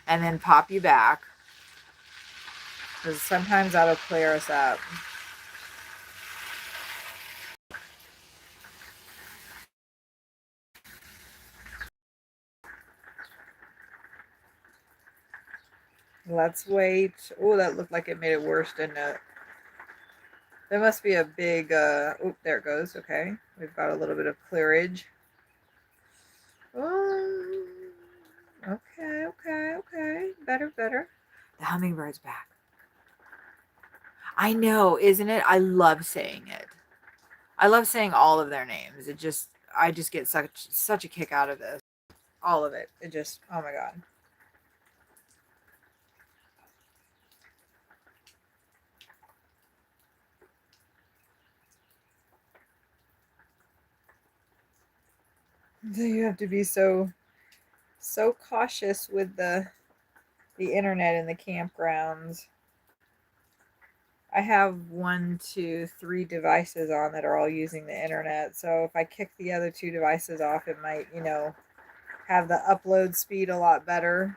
And then pop you back. Because sometimes that'll clear us up. Let's wait. Oh, that looked like it made it worse, didn't it? There must be a big, oh, there it goes. Okay. We've got a little bit of clearage. Oh, okay. Better. The hummingbird's back. I know, isn't it? I love saying it. I love saying all of their names. I just get such a kick out of this. All of it. It just, oh my God. You have to be so cautious with the internet in the campgrounds. I have 1, 2, 3 devices on that are all using the internet. So if I kick the other 2 devices off, it might, have the upload speed a lot better.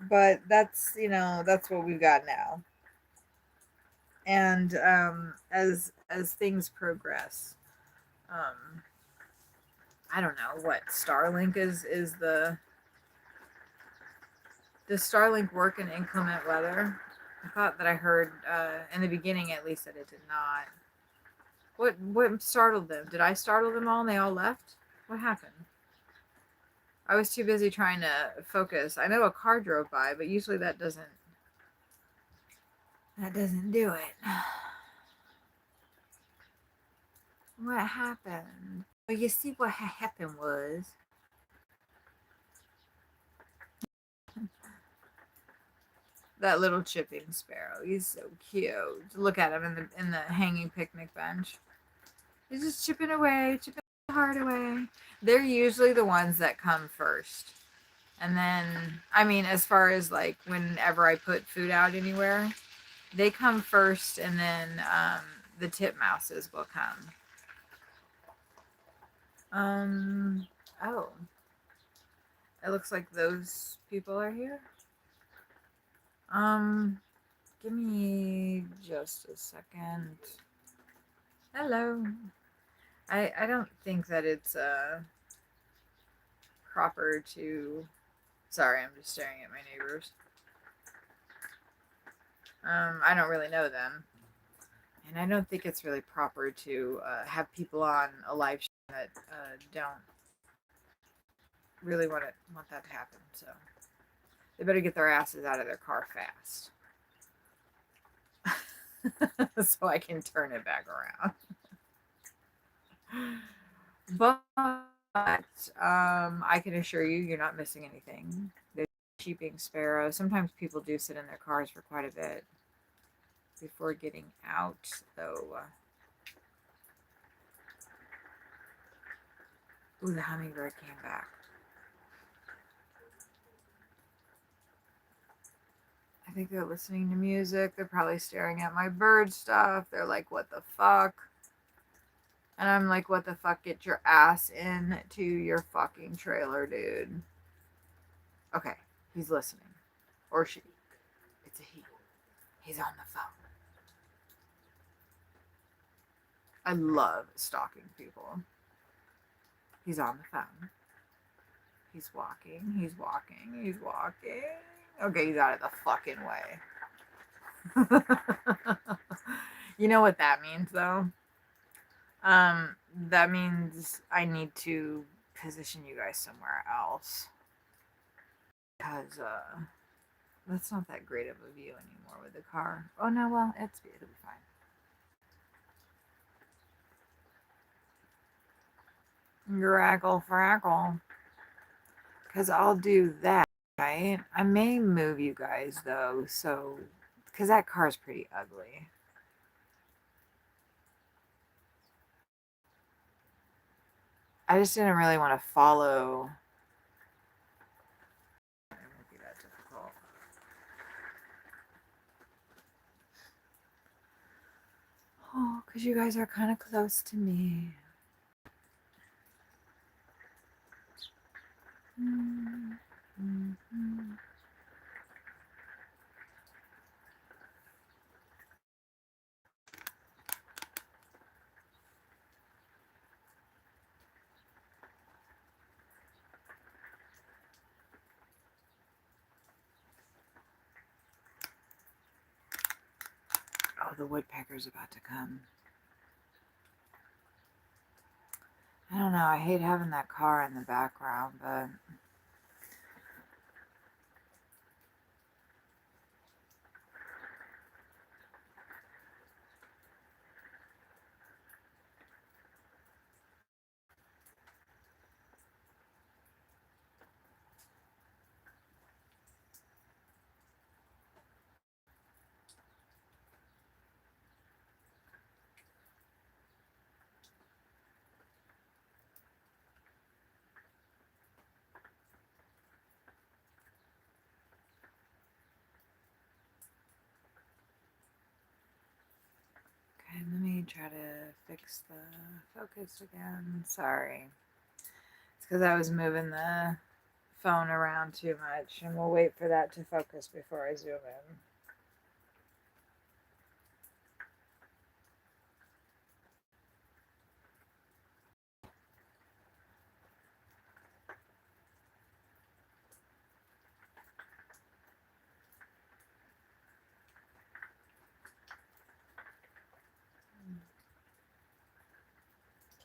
But that's what we've got now. And as things progress, I don't know what Starlink is the. Does Starlink work in inclement weather? I thought that I heard in the beginning, at least, that it did not. What startled them? Did I startle them all and they all left? What happened? I was too busy trying to focus. I know a car drove by, but usually that doesn't do it. What happened? Well, you see what happened was that little chipping sparrow. He's so cute. Look at him in the hanging picnic bench. He's just chipping away, chipping the heart away. They're usually the ones that come first. And then, I mean, as far as like whenever I put food out anywhere, they come first, and then the titmouses will come. Oh. It looks like those people are here. Give me just a second. Hello. I don't think that it's proper to. Sorry, I'm just staring at my neighbors. I don't really know them, and I don't think it's really proper to have people on a live stream that don't really want that to happen. So they better get their asses out of their car fast. so I can turn it back around. But I can assure you, you're not missing anything. There's cheaping sparrows. Sometimes people do sit in their cars for quite a bit before getting out, though. Ooh, the hummingbird came back. I think they're listening to music. They're probably staring at my bird stuff. They're like, what the fuck? And I'm like, what the fuck? Get your ass into your fucking trailer, dude. Okay, he's listening. Or she. It's a he. He's on the phone. I love stalking people. He's on the phone. He's walking. He's walking. He's walking. Okay, he's out of the fucking way. You know what that means, though? That means I need to position you guys somewhere else. Because, that's not that great of a view anymore with the car. Oh, no, well, it'll be fine. Grackle frackle. Because I'll do that, right? I may move you guys, though, so... Because that car's pretty ugly. I just didn't really want to follow... It won't be that difficult. Oh, because you guys are kind of close to me. Mm-hmm. Oh, the woodpecker's about to come. I don't know. I hate having that car in the background, but... Okay, let me try to fix the focus again. Sorry. It's because I was moving the phone around too much, and we'll wait for that to focus before I zoom in.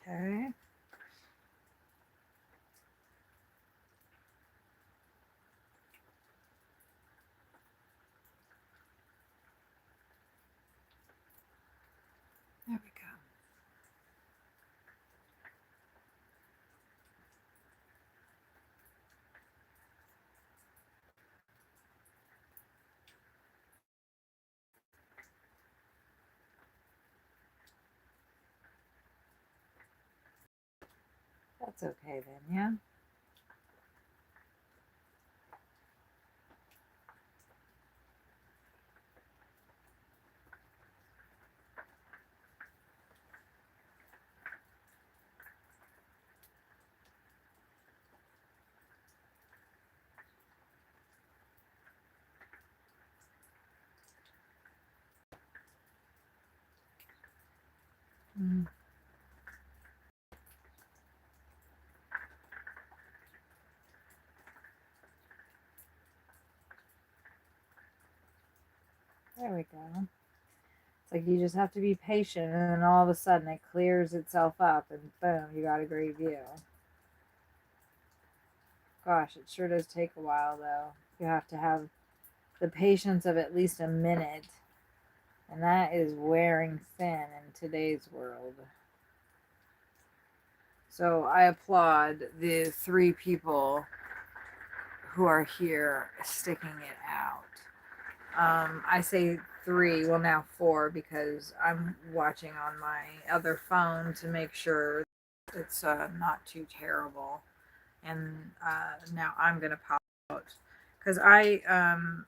Okay. There we go. That's okay then, yeah? Mm. There we go. It's like you just have to be patient, and then all of a sudden it clears itself up, and boom, you got a great view. Gosh, it sure does take a while, though. You have to have the patience of at least a minute And that is wearing thin in today's world. So I applaud the 3 people who are here sticking it out. I say 3, well now 4, because I'm watching on my other phone to make sure it's not too terrible. And now I'm gonna pop out because I'm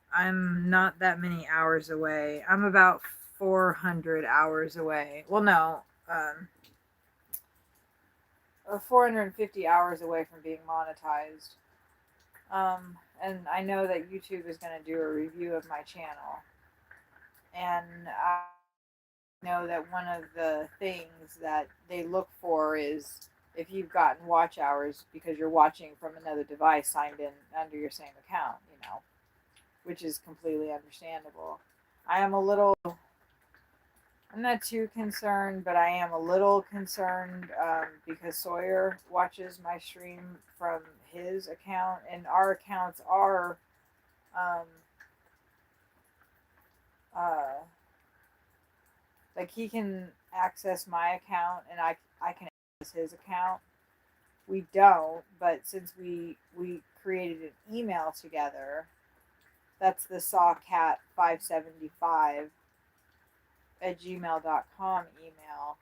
not that many hours away. I'm about 400 hours away. Well, no, 450 hours away from being monetized. And I know that YouTube is going to do a review of my channel. And I know that one of the things that they look for is if you've gotten watch hours because you're watching from another device signed in under your same account, which is completely understandable. I am a little, I'm not too concerned, but I am a little concerned because Sawyer watches my stream from his account, and our accounts are um, like he can access my account and I can access his account. We don't, but since we created an email together, that's the sawcat575 at gmail.com email.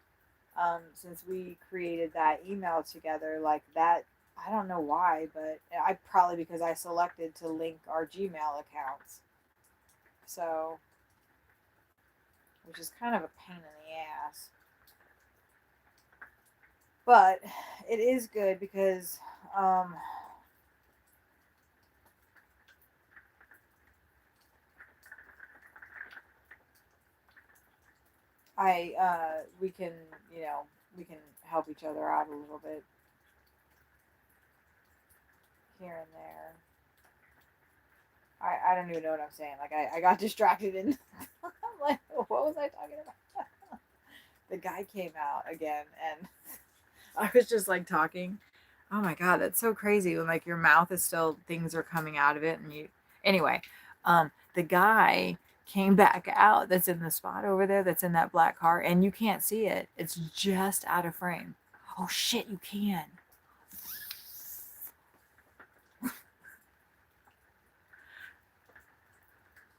Since we created that email together, like that, I don't know why, but I probably because I selected to link our Gmail accounts. So, which is kind of a pain in the ass. But it is good because we can, we can help each other out a little bit here and there. I don't even know what I'm saying. Like I got distracted and I'm like, what was I talking about? The guy came out again and I was just like talking. Oh my god, that's so crazy when like your mouth is still things are coming out of it and you anyway, the guy came back out that's in the spot over there that's in that black car and you can't see it. It's just out of frame. Oh shit, you can.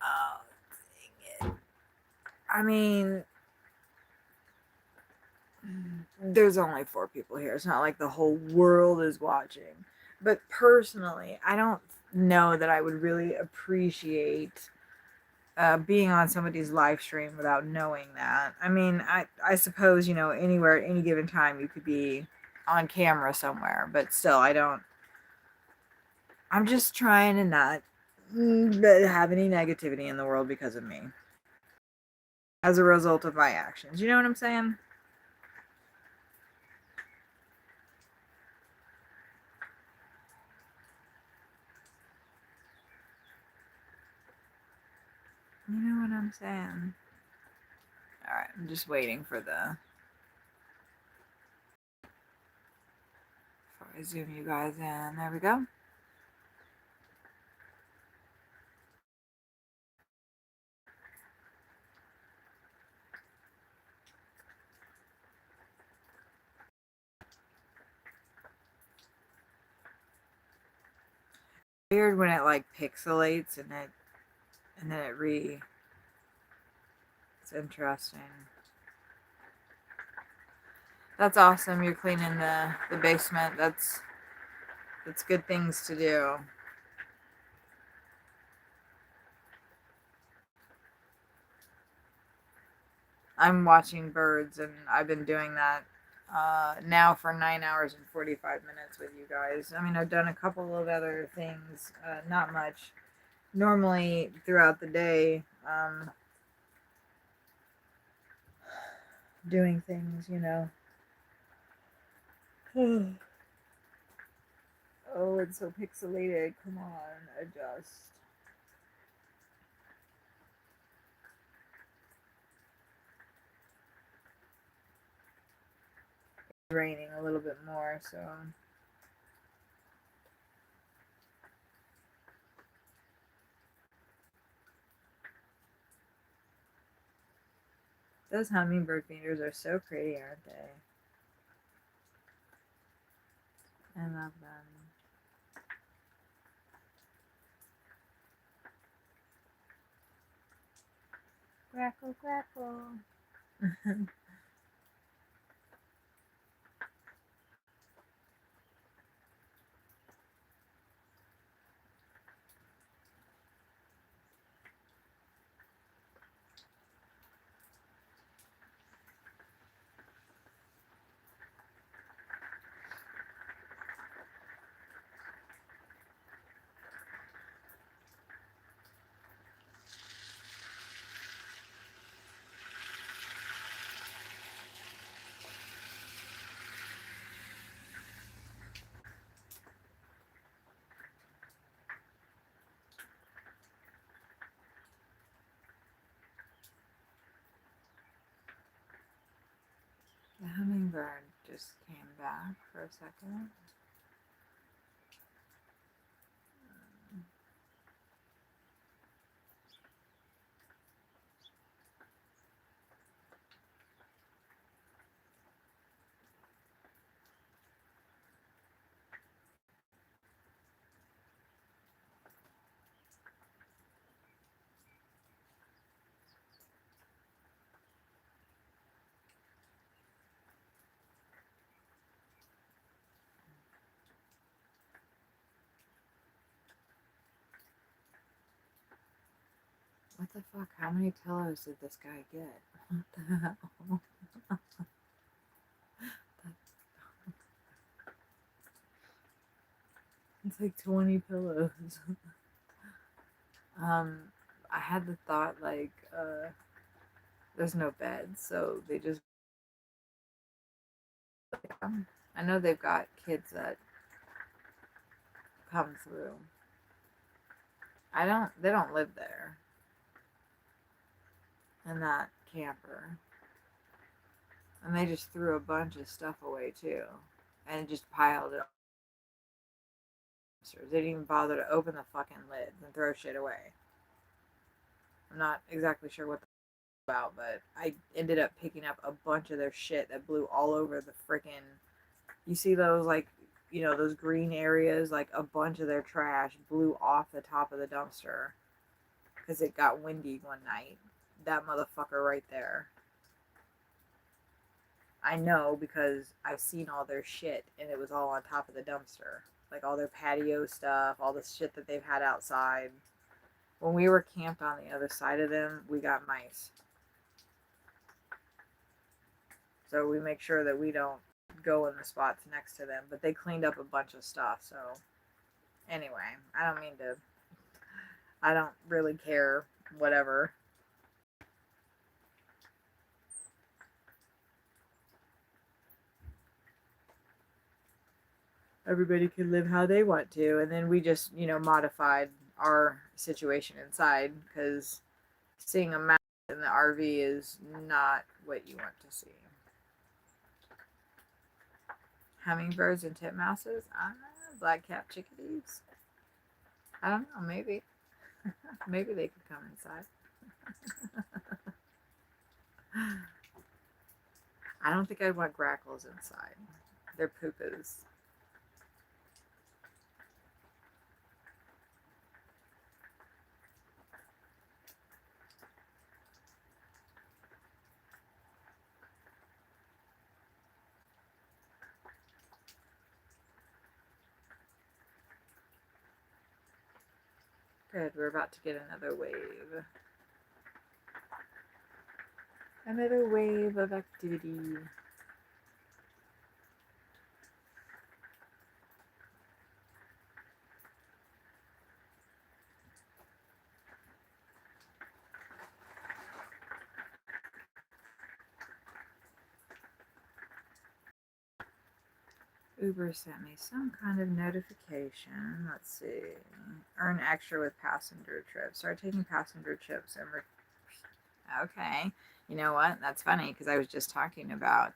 Oh, dang it. I mean, there's only 4 people here. It's not like the whole world is watching. But personally, I don't know that I would really appreciate being on somebody's live stream without knowing that. I mean, I suppose, anywhere at any given time you could be on camera somewhere, but still, I'm just trying to not have any negativity in the world because of me as a result of my actions. You know what I'm saying? You know what I'm saying? Alright, I'm just waiting for before I zoom you guys in. There we go. Weird when it like pixelates and then it's interesting. That's awesome. You're cleaning the basement. That's good things to do. I'm watching birds and I've been doing that now for 9 hours and 45 minutes with you guys. I mean, I've done a couple of other things, not much. Normally throughout the day, doing things, Oh, it's so pixelated. Come on, adjust. It's raining a little bit more, so. Those hummingbird feeders are so pretty, aren't they? I love them. Crackle, crackle. The hummingbird just came back for a second. What the fuck? How many pillows did this guy get? What the hell? It's like 20 pillows. I had the thought like, there's no bed, so they just. I know they've got kids that come through. They don't live there in that camper. And they just threw a bunch of stuff away too. And just piled it up. They didn't even bother to open the fucking lids and throw shit away. I'm not exactly sure what about, but I ended up picking up a bunch of their shit that blew all over the freaking. You see those, like, you know, those green areas? Like, a bunch of their trash blew off the top of the dumpster because it got windy one night. That motherfucker right there. I know because I've seen all their shit and it was all on top of the dumpster. Like all their patio stuff, all the shit that they've had outside. When we were camped on the other side of them, we got mice. So we make sure that we don't go in the spots next to them. But they cleaned up a bunch of stuff. So anyway, I don't really care. Whatever. Everybody can live how they want to. And then we just, modified our situation inside because seeing a mouse in the RV is not what you want to see. Hummingbirds and titmouses? Black-capped chickadees? I don't know, maybe. Maybe they could come inside. I don't think I'd want grackles inside. They're pupas. Good, we're about to get another wave. Another wave of activity. Uber sent me some kind of notification. Let's see. Earn extra with passenger trips. Start taking passenger trips and okay. You know what? That's funny because I was just talking about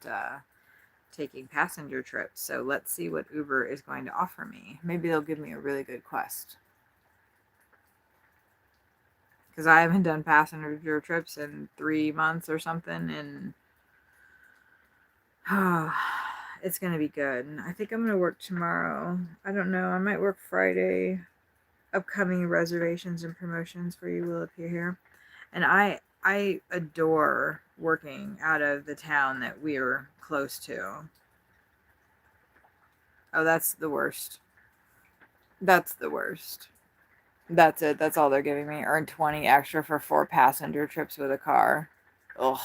taking passenger trips. So let's see what Uber is going to offer me. Maybe they'll give me a really good quest. because I haven't done passenger trips in 3 months or something, and it's gonna be good. I think I'm gonna work tomorrow. I don't know. I might work Friday. Upcoming reservations and promotions for you will appear here. And I adore working out of the town that we're close to. Oh, that's the worst. That's the worst. That's it. That's all they're giving me. Earn 20 extra for 4 passenger trips with a car. Ugh,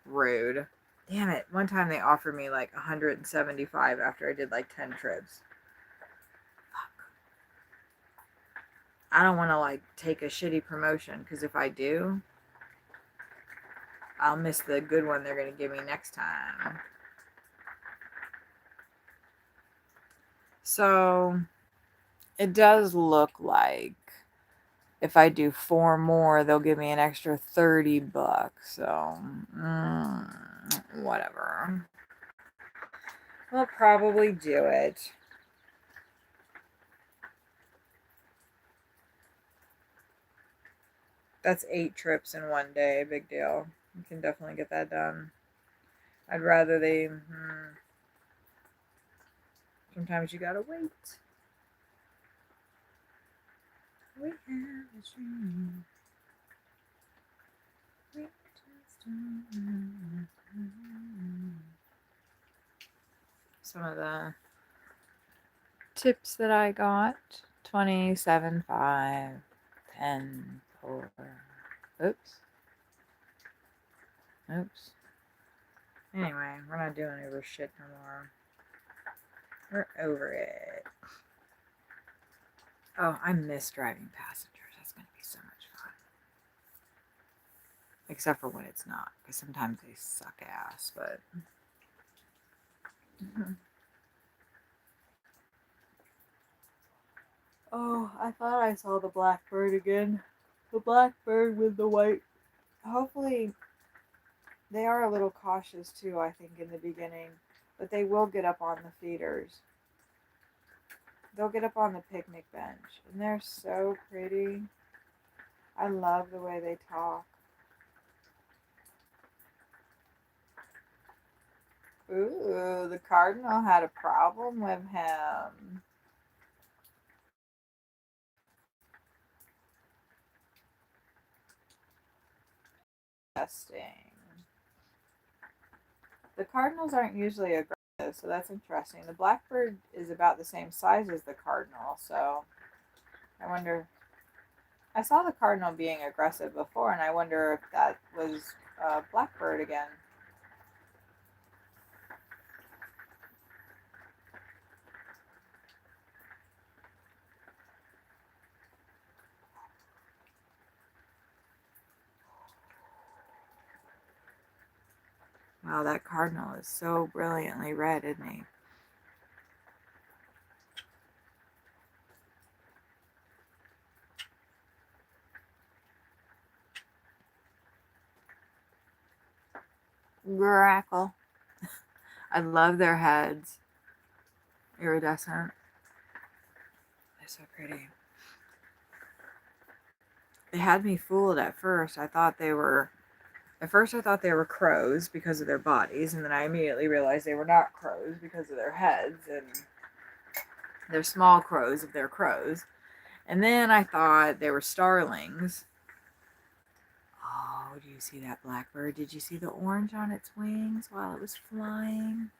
rude. Damn it. One time they offered me like 175 after I did like 10 trips. Fuck. I don't want to like take a shitty promotion because if I do, I'll miss the good one they're going to give me next time. So it does look like if I do 4 more, they'll give me an extra $30. So, whatever. We'll probably do it. That's 8 trips in one day. Big deal. You can definitely get that done. I'd rather they. Sometimes you gotta wait. We have a dream. We just don't know. Some of the tips that I got: 27.5, 10, 4. Oops. Oops. Anyway, we're not doing over shit no more. We're over it. Oh, I miss driving passengers. That's going to be so much fun. Except for when it's not, because sometimes they suck ass, but. Oh, I thought I saw the blackbird again. The blackbird with the white. Hopefully, they are a little cautious too, I think, in the beginning. But they will get up on the feeders. They'll get up on the picnic bench. And they're so pretty. I love the way they talk. Ooh, the cardinal had a problem with him. Interesting. The cardinals aren't usually aggressive, so that's interesting. The blackbird is about the same size as the cardinal, so I wonder. I saw the cardinal being aggressive before, and I wonder if that was blackbird again. Wow, that cardinal is so brilliantly red, isn't he? Grackle. I love their heads. Iridescent. They're so pretty. They had me fooled at first. At first I thought they were crows because of their bodies, and then I immediately realized they were not crows because of their heads, and they're small crows if they're crows. And then I thought they were starlings. Oh, do you see that blackbird? Did you see the orange on its wings while it was flying?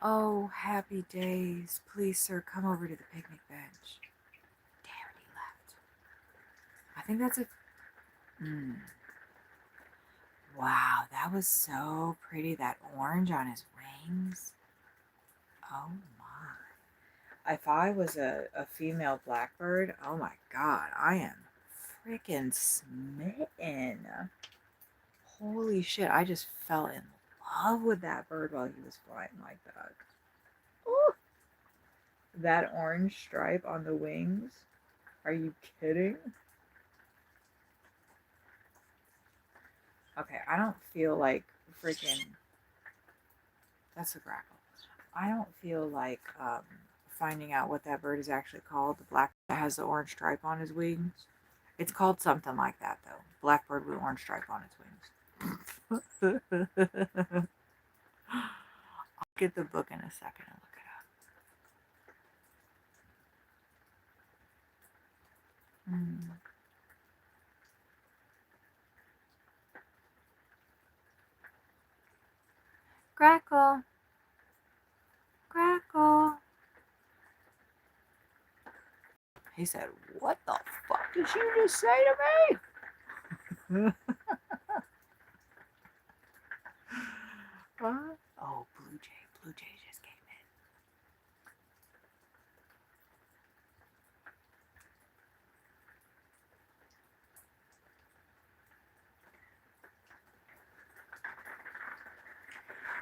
Oh, happy days. Please, sir, come over to the picnic bench. Damn it, he left. I think that's a... Wow, that was so pretty, that orange on his wings. Oh my. If I was a female blackbird, oh my god, I am freaking smitten. Holy shit, I just fell in love with that bird while he was flying like that. Ooh. That orange stripe on the wings. Are you kidding? Okay, I don't feel like freaking... That's a grackle. I don't feel like finding out what that bird is actually called. The black that has the orange stripe on his wings. It's called something like that, though. Blackbird with orange stripe on its wings. I'll get the book in a second and look it up. Crackle. Crackle. He said, "What the fuck did you just say to me?" Huh? Oh, Blue Jay. Blue Jay just came in.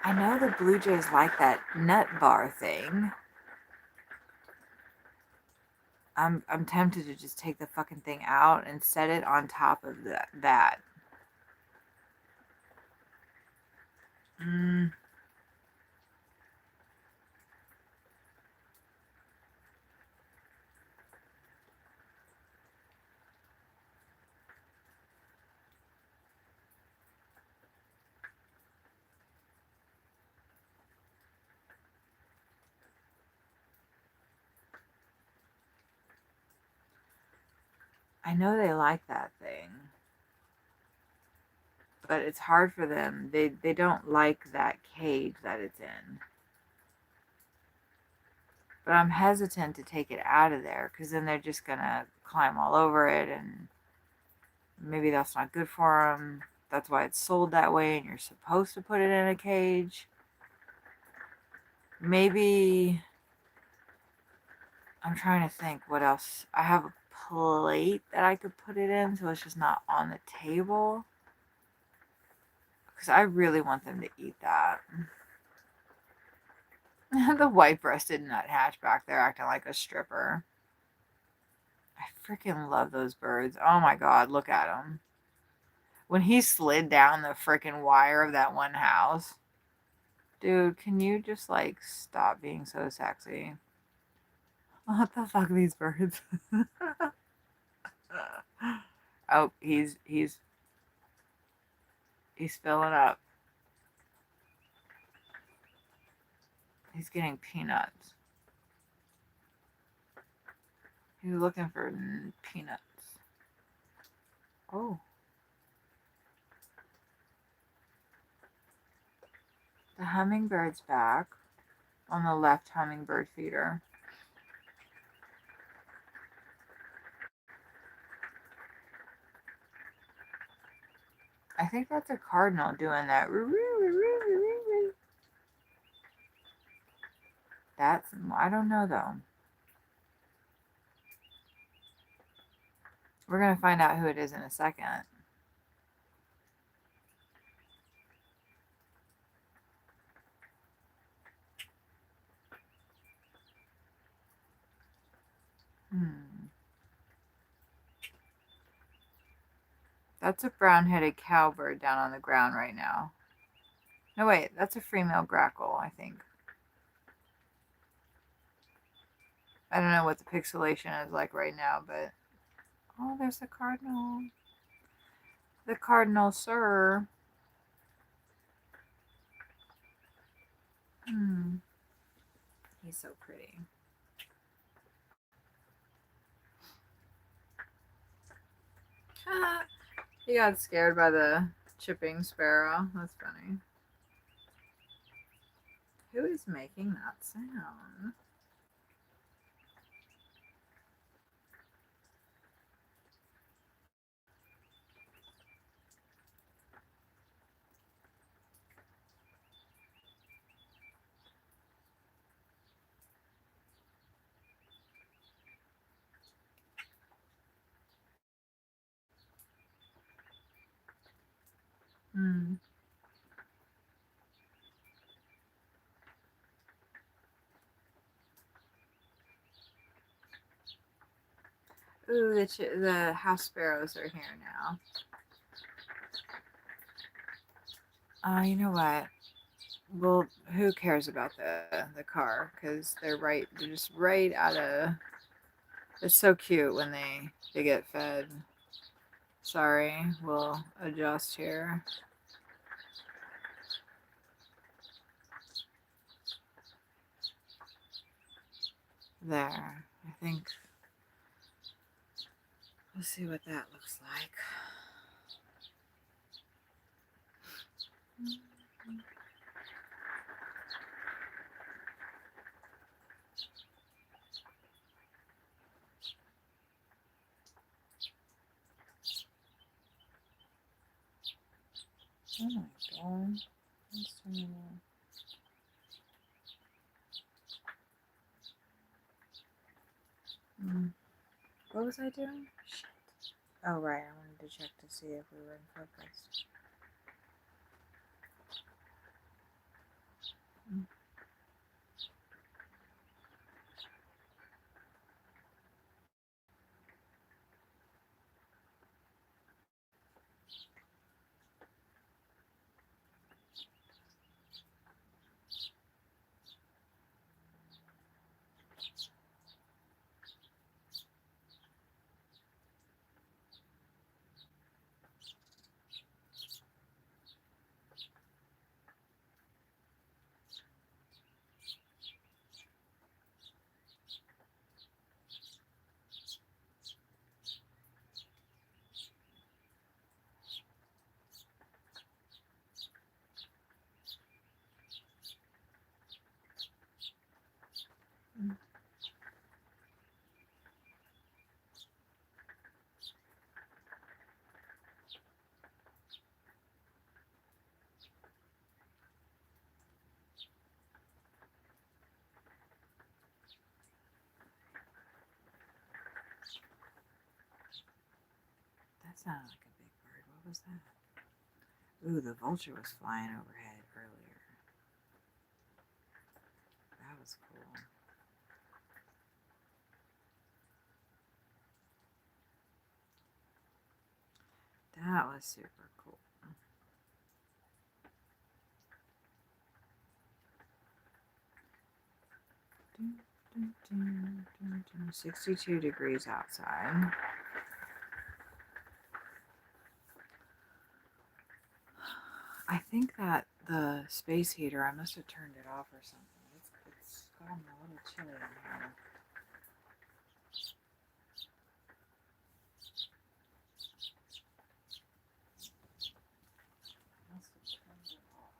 I know the Blue Jays like that nut bar thing. I'm tempted to just take the fucking thing out and set it on top of that. I know they like that thing, but it's hard for them. They don't like that cage that it's in. But I'm hesitant to take it out of there because then they're just gonna climb all over it, and maybe that's not good for them. That's why it's sold that way, and you're supposed to put it in a cage. Maybe I'm trying to think what else. I have a plate that I could put it in so it's just not on the table. Because I really want them to eat that. The white-breasted nuthatch back there acting like a stripper. I freaking love those birds. Oh my god, look at him. When he slid down the freaking wire of that one house. Dude, can you just like stop being so sexy? What the fuck are these birds? Oh, he's filling up. He's getting peanuts. He's looking for peanuts. Oh. The hummingbird's back on the left hummingbird feeder. I think that's a cardinal doing that. That's, I don't know though. We're going to find out who it is in a second. That's a brown-headed cowbird down on the ground right now. No, wait, that's a female grackle, I think. I don't know what the pixelation is like right now, but... Oh, there's the cardinal. The cardinal, sir. He's so pretty. He got scared by the chipping sparrow. That's funny. Who is making that sound? Ooh, the house sparrows are here now. You know what? Well, who cares about the car? Because they're just right out of... It's so cute when they get fed. Sorry, we'll adjust here. There, I think. Let's see what that looks like. Oh my god. Let's turn it on. What was I doing? Shit. Oh, right. I wanted to check to see if we were in focus. That sounded like a big bird. What was that? Ooh, the vulture was flying overhead earlier. That was cool. That was super cool. 62 degrees outside. I think that the space heater, I must have turned it off or something. It's gotten a little chilly in here. Must have turned it off.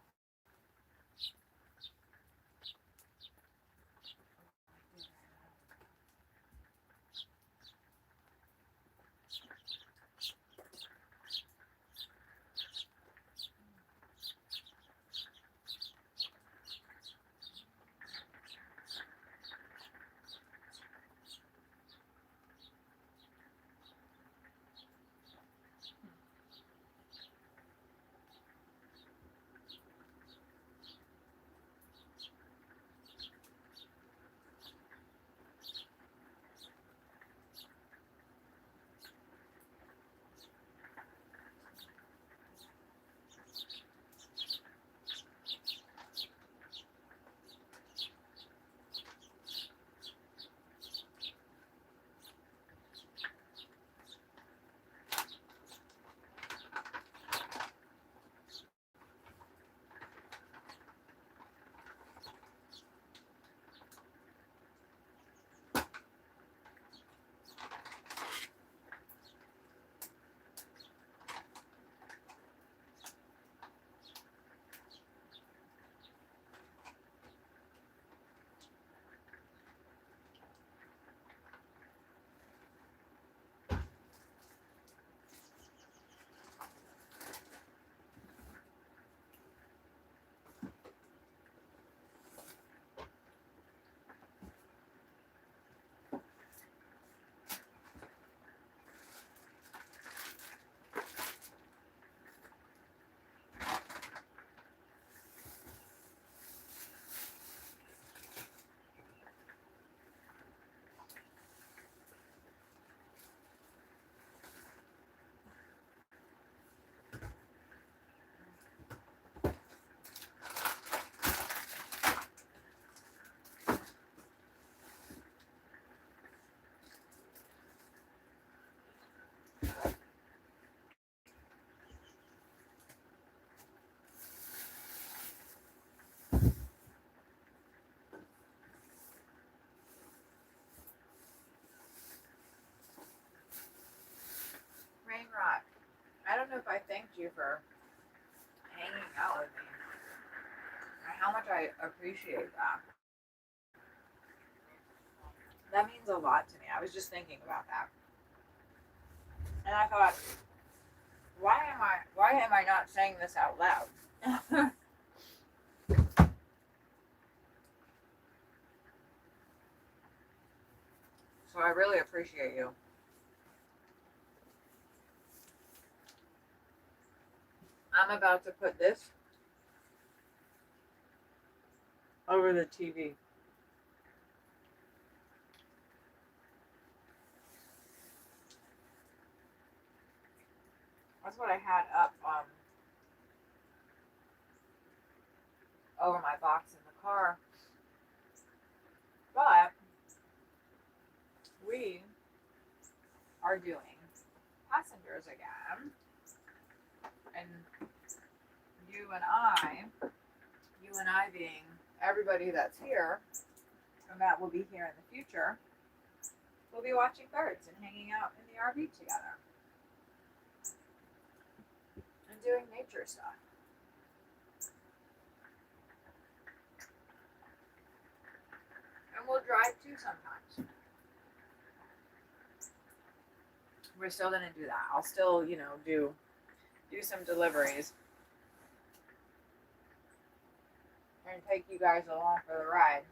you for hanging out with me. And how much I appreciate that. That means a lot to me. I was just thinking about that. And I thought, why am I not saying this out loud? So I really appreciate you. I'm about to put this over the TV. That's what I had up over my box in the car. But we are doing passengers again. And you and I being everybody that's here, and that will be here in the future, we'll be watching birds and hanging out in the RV together. And doing nature stuff. And we'll drive too sometimes. We're still gonna do that. I'll still, do some deliveries. And take you guys along for the ride.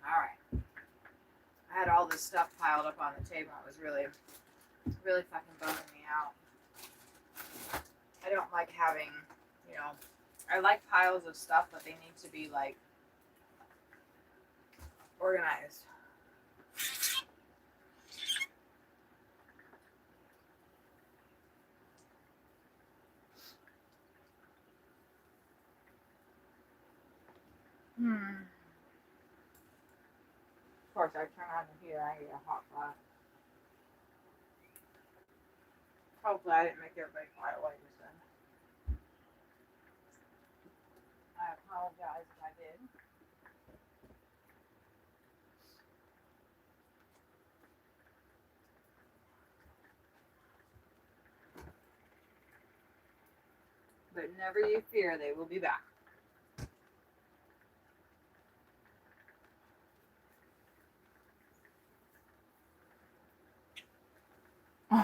Alright. I had all this stuff piled up on the table. It was really fucking bumming me out. I don't like having, I like piles of stuff, but they need to be like organized. Of course, I turn on the heater. I get a hot flash. Hopefully, I didn't make everybody quiet away just then. I apologize if I did. But never you fear, they will be back.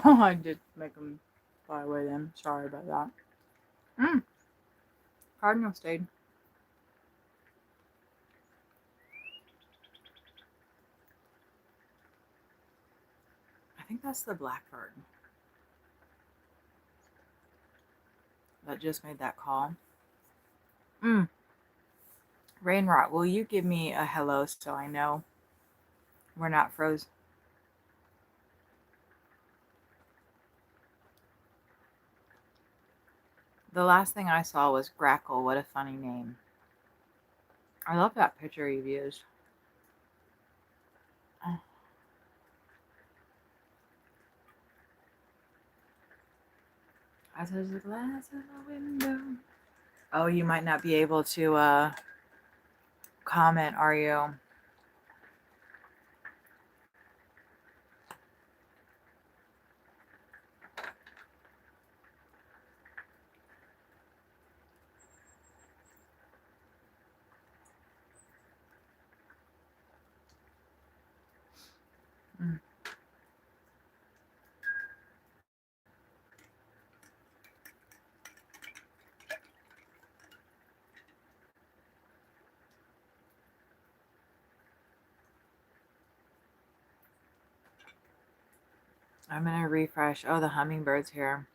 Oh, I did make them fly away then. Sorry about that. Cardinal stayed. I think that's the blackbird that just made that call. Rainrot, will you give me a hello so I know we're not froze? The last thing I saw was Grackle. What a funny name. I love that picture you've used. I touch the glass in the window. Oh, you might not be able to comment, are you? I'm going to refresh. Oh, the hummingbird's here.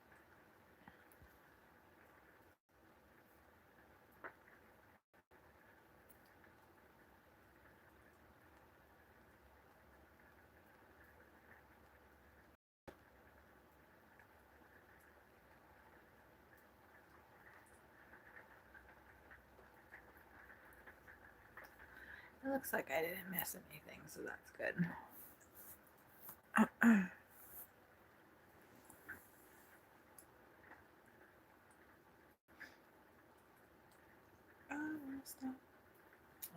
It looks like I didn't miss anything, so that's good. I won't stop.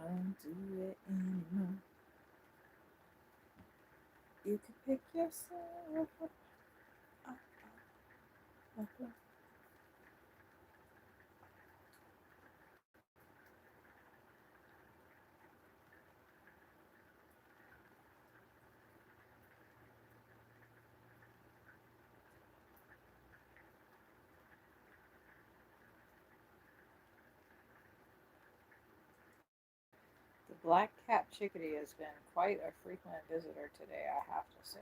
I won't do it anymore. You could pick yourself up. up, up, up. The black cap chickadee has been quite a frequent visitor today, I have to say.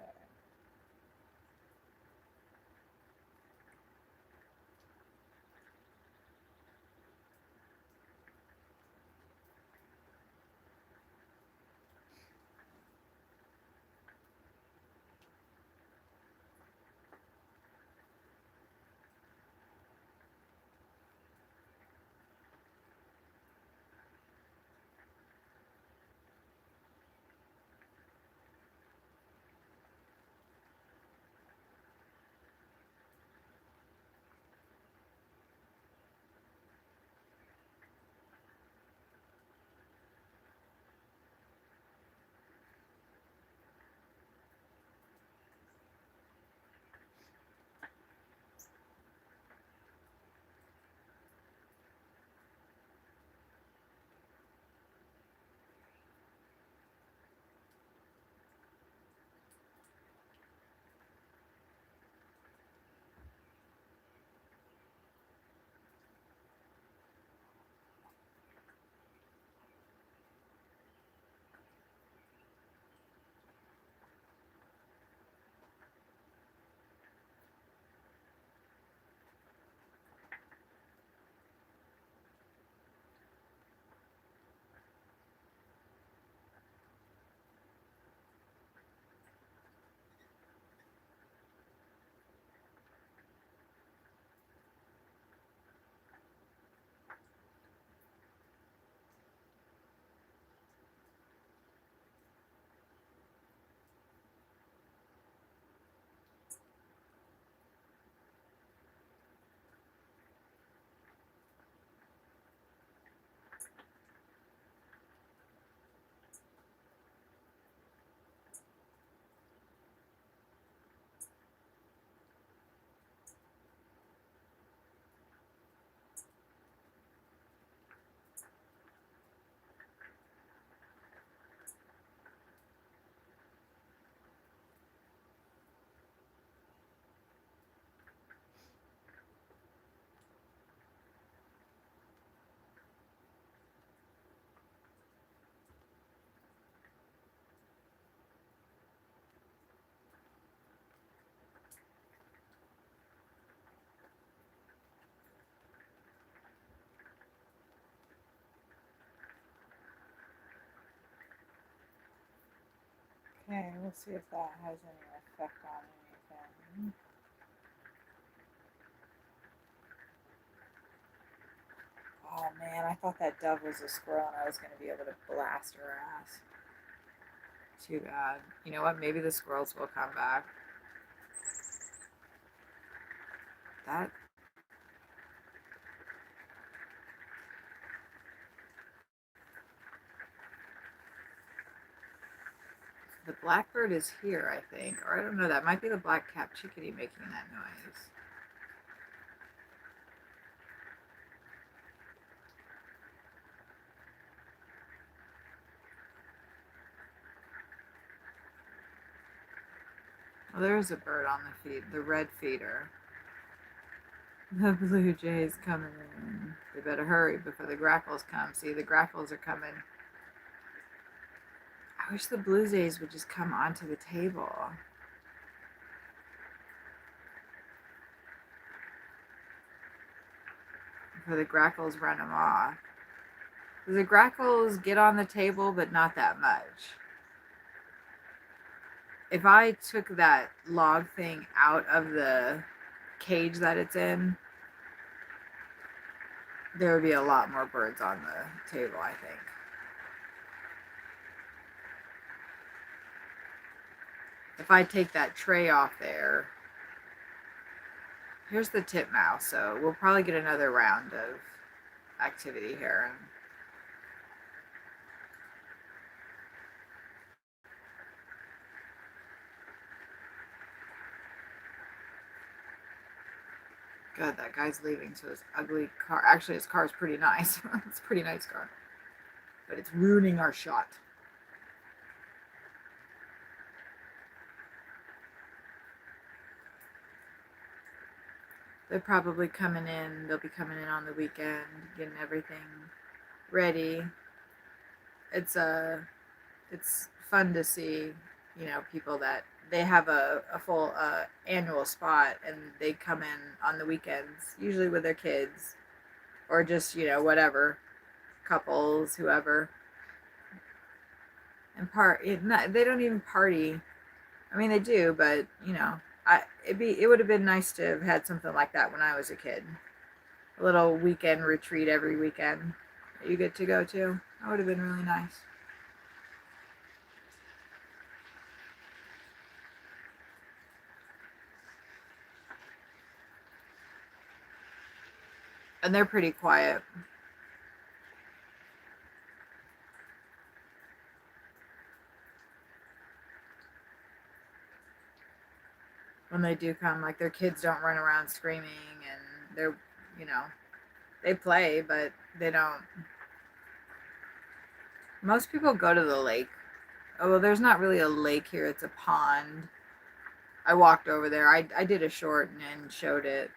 Okay, we'll see if that has any effect on anything. Oh man, I thought that dove was a squirrel and I was going to be able to blast her ass. Too bad. You know what? Maybe the squirrels will come back. That. The blackbird is here, I think. Or I don't know, that might be the black cap chickadee making that noise. Well, there's a bird on the feed, the red feeder. The blue jays coming in. They better hurry before the grackles come. See, the grackles are coming. I wish the blue jays would just come onto the table. Before the grackles run them off. The grackles get on the table, but not that much. If I took that log thing out of the cage that it's in, there would be a lot more birds on the table, I think. if I take that tray off there, here's the titmouse, so we'll probably get another round of activity here. Good, that guy's leaving, so his ugly car, actually his car's pretty nice. It's a pretty nice car. But it's ruining our shot. They're probably coming in, they'll be coming in on the weekend, getting everything ready. It's fun to see, you know, people that they have a full annual spot and they come in on the weekends, usually with their kids or just, you know, whatever, couples, whoever. And they don't even party. I mean, they do, but you know, it would have been nice to have had something like that when I was a kid. A little weekend retreat every weekend that you get to go to. That would have been really nice. And they're pretty quiet. When they do come, like their kids don't run around screaming and they're, you know, they play, but they don't. Most people go to the lake. Oh, well, there's not really a lake here. It's a pond. I walked over there. I did a short and showed it.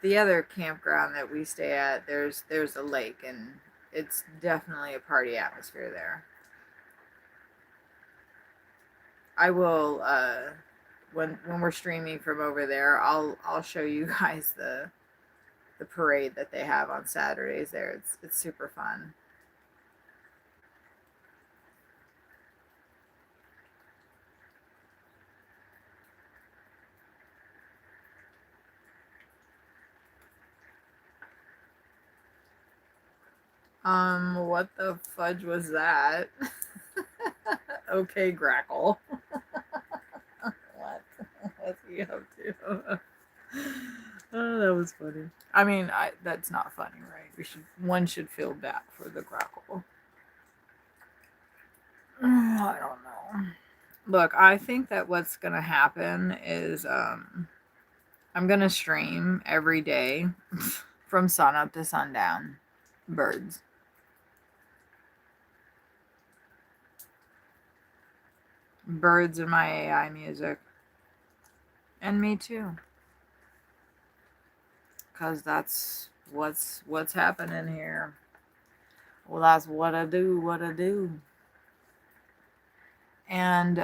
The other campground that we stay at, there's a lake, and it's definitely a party atmosphere there. I will when we're streaming from over there, I'll show you guys the parade that they have on Saturdays there. It's super fun. What the fudge was that? Okay, Grackle. What's he up to? Oh, that was funny. I mean, that's not funny, right? One should feel bad for the Grackle. I don't know. Look, I think that what's gonna happen is I'm gonna stream every day from sun up to sundown. Birds. Birds and my AI music. And me too. Cause that's what's happening here. Well, that's what I do. And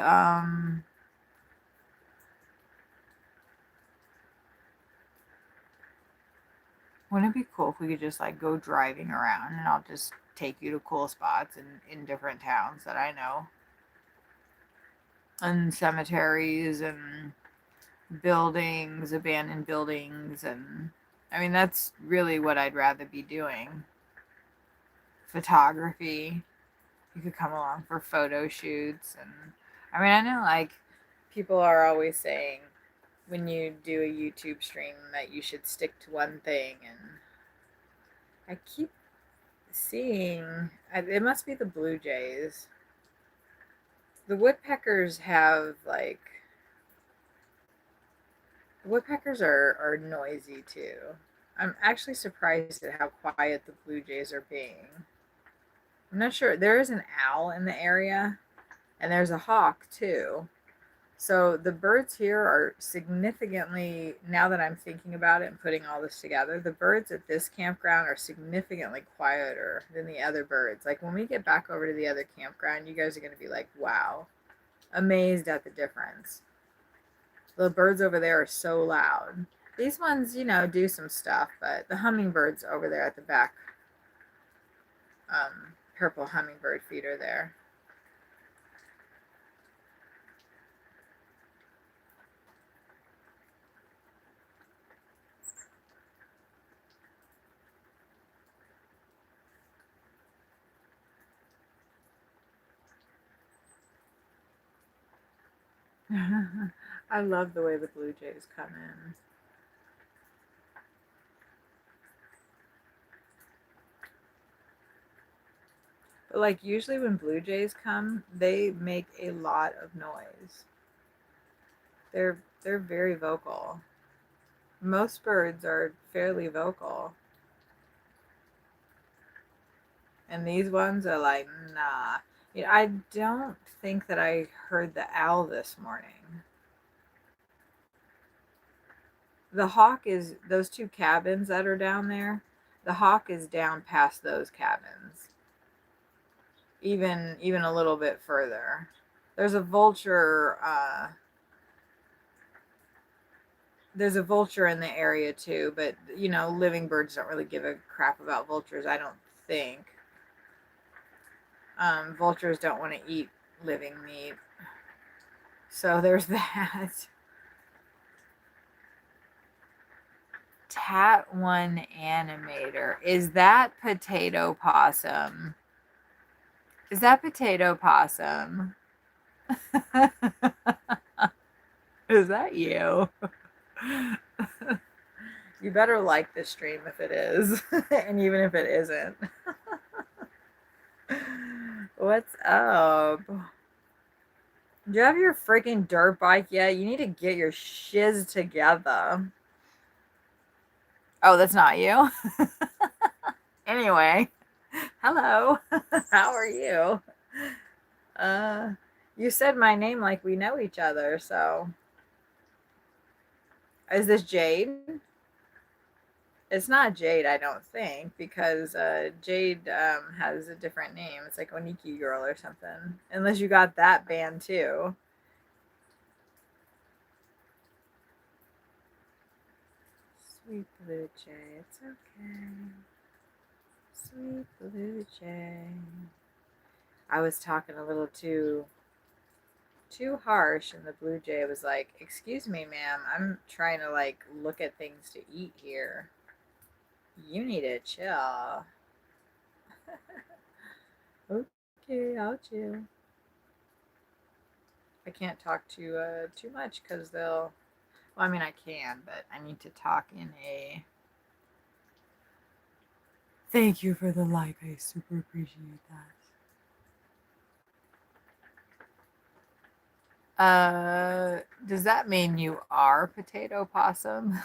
wouldn't it be cool if we could just like go driving around and I'll just take you to cool spots in different towns that I know. And cemeteries and buildings, abandoned buildings, and I mean that's really what I'd rather be doing. Photography. You could come along for photo shoots, and I mean I know like people are always saying when you do a YouTube stream that you should stick to one thing, and I keep seeing it must be the blue jays. The woodpeckers have like woodpeckers are noisy too. I'm actually surprised at how quiet the blue jays are being. I'm not sure. There is an owl in the area, and there's a hawk too. So the birds here are significantly, now that I'm thinking about it and putting all this together, the birds at this campground are significantly quieter than the other birds. Like when we get back over to the other campground, you guys are going to be like, wow, amazed at the difference. The birds over there are so loud. These ones, you know, do some stuff, but the hummingbirds over there at the back, purple hummingbird feeder there. I love the way the blue jays come in. But like usually when blue jays come, they make a lot of noise. They're very vocal. Most birds are fairly vocal. And these ones are like, nah. Yeah, I don't think that I heard the owl this morning. The hawk is those two cabins that are down there. The hawk is down past those cabins. Even a little bit further. There's a vulture there's a vulture in the area too, but you know, living birds don't really give a crap about vultures, I don't think. Vultures don't want to eat living meat. So there's that. Tat One Animator. Is that Potato Possum? Is that Potato Possum? Is that you? You better like this stream if it is. And even if it isn't. What's up? Do you have your freaking dirt bike yet? You need to get your shiz together. Oh, that's not you? Anyway, hello. How are you? You said my name like we know each other, so. Is this Jade? It's not Jade, I don't think, because Jade has a different name. It's like Oniki Girl or something. Unless you got that band too. Sweet Blue Jay, it's okay. Sweet Blue Jay. I was talking a little too harsh, and the Blue Jay was like, "Excuse me, ma'am, I'm trying to like look at things to eat here. You need to chill." Okay, I'll chill. I can't talk too much because they'll. Well, I mean, I can, but I need to talk in a. Thank you for the like. I super appreciate that. Does that mean you are Potato Possum?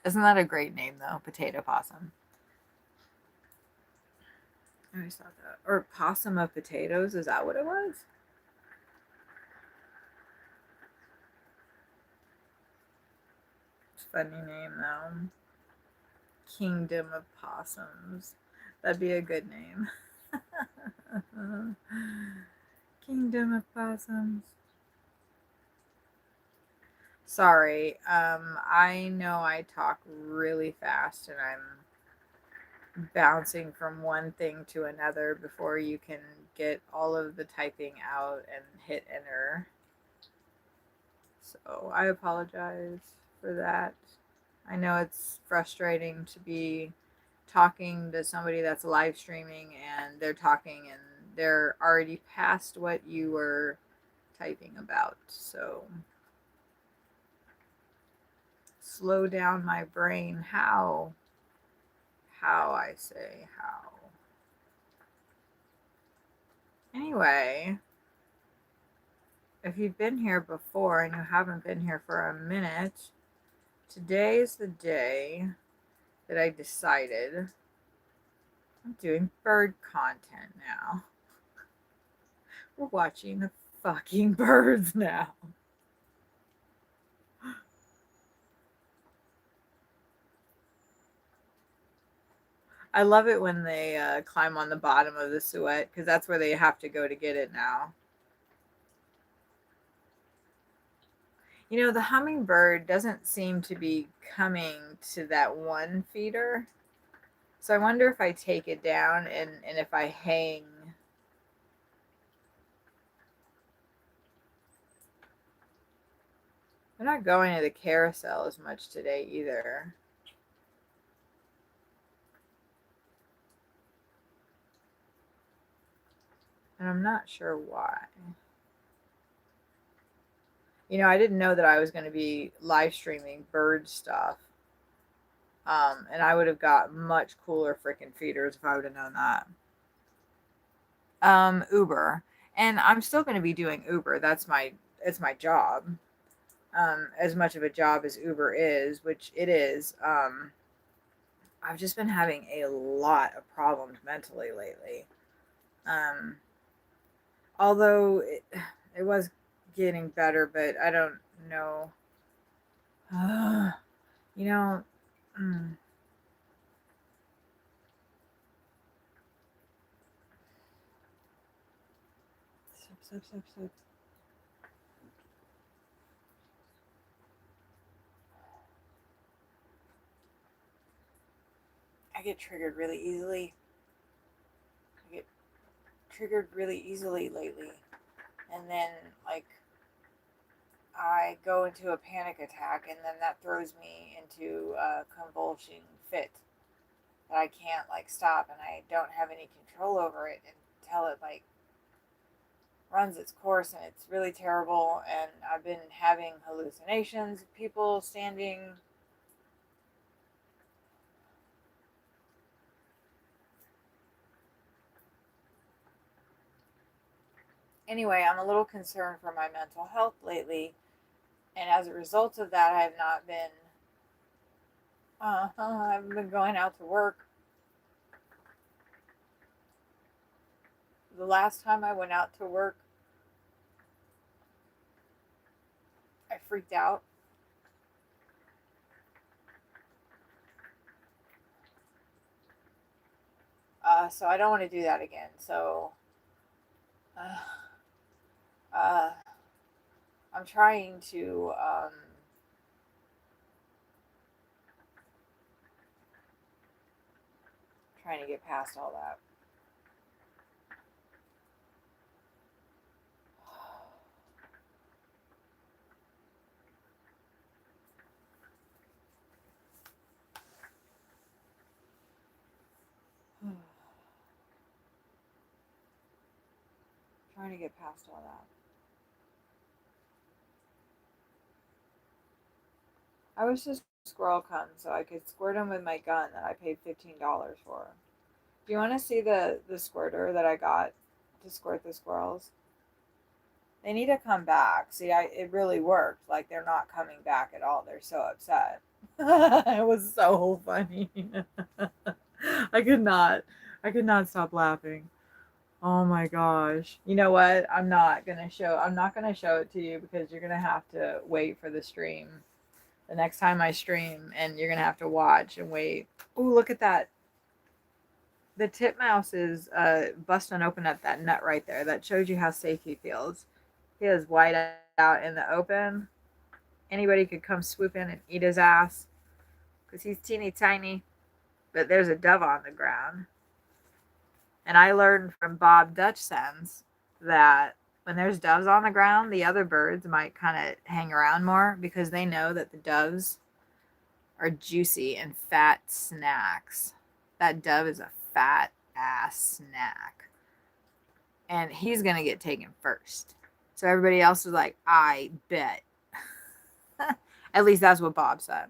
Isn't that a great name though, Potato Possum? I always thought that. Or Possum of Potatoes, is that what it was? It's a funny name though. Kingdom of Possums. That'd be a good name. Kingdom of Possums. Sorry, I know I talk really fast and I'm bouncing from one thing to another before you can get all of the typing out and hit enter. So I apologize for that. I know it's frustrating to be talking to somebody that's live streaming and they're talking and they're already past what you were typing about. So slow down my brain. How I say how. Anyway, if you've been here before and you haven't been here for a minute, today is the day that I decided I'm doing bird content now. We're watching the fucking birds now. I love it when they climb on the bottom of the suet because that's where they have to go to get it now. You know, the hummingbird doesn't seem to be coming to that one feeder. So I wonder if I take it down and if I hang. They're not going to the carousel as much today either. And I'm not sure why. You know, I didn't know that I was going to be live streaming bird stuff. And I would have got much cooler freaking feeders if I would have known that. Uber. And I'm still going to be doing Uber. It's my job. As much of a job as Uber is, which it is. I've just been having a lot of problems mentally lately. Um, although it was getting better, but I don't know. You know, mm, stop. I get triggered really easily. I get triggered really easily lately. And then, like, I go into a panic attack, and then that throws me into a convulsing fit that I can't, like, stop, and I don't have any control over it until it, like, runs its course, and it's really terrible. And I've been having hallucinations of people standing. Anyway, I'm a little concerned for my mental health lately, and as a result of that, I have not been. I haven't been going out to work. The last time I went out to work, I freaked out. So I don't want to do that again. So uh, uh, I'm trying to get past all that. Trying to get past all that. I was just squirrel cum so I could squirt them with my gun that I paid $15 for. Do you want to see the squirter that I got to squirt the squirrels? They need to come back. See, it really worked. Like, they're not coming back at all. They're so upset. It was so funny. I could not. I could not stop laughing. Oh my gosh. You know what? I'm not gonna show it to you because you're gonna have to wait for the stream. The next time I stream, and you're gonna have to watch and wait. Ooh, look at that. The titmouse is busting open at that nut right there. That shows you how safe he feels. He is wide out in the open. Anybody could come swoop in and eat his ass because he's teeny tiny. But there's a dove on the ground. And I learned from Bob Dutchsons that when there's doves on the ground, the other birds might kind of hang around more because they know that the doves are juicy and fat snacks. That dove is a fat ass snack. And he's going to get taken first. So everybody else is like, I bet. At least that's what Bob said.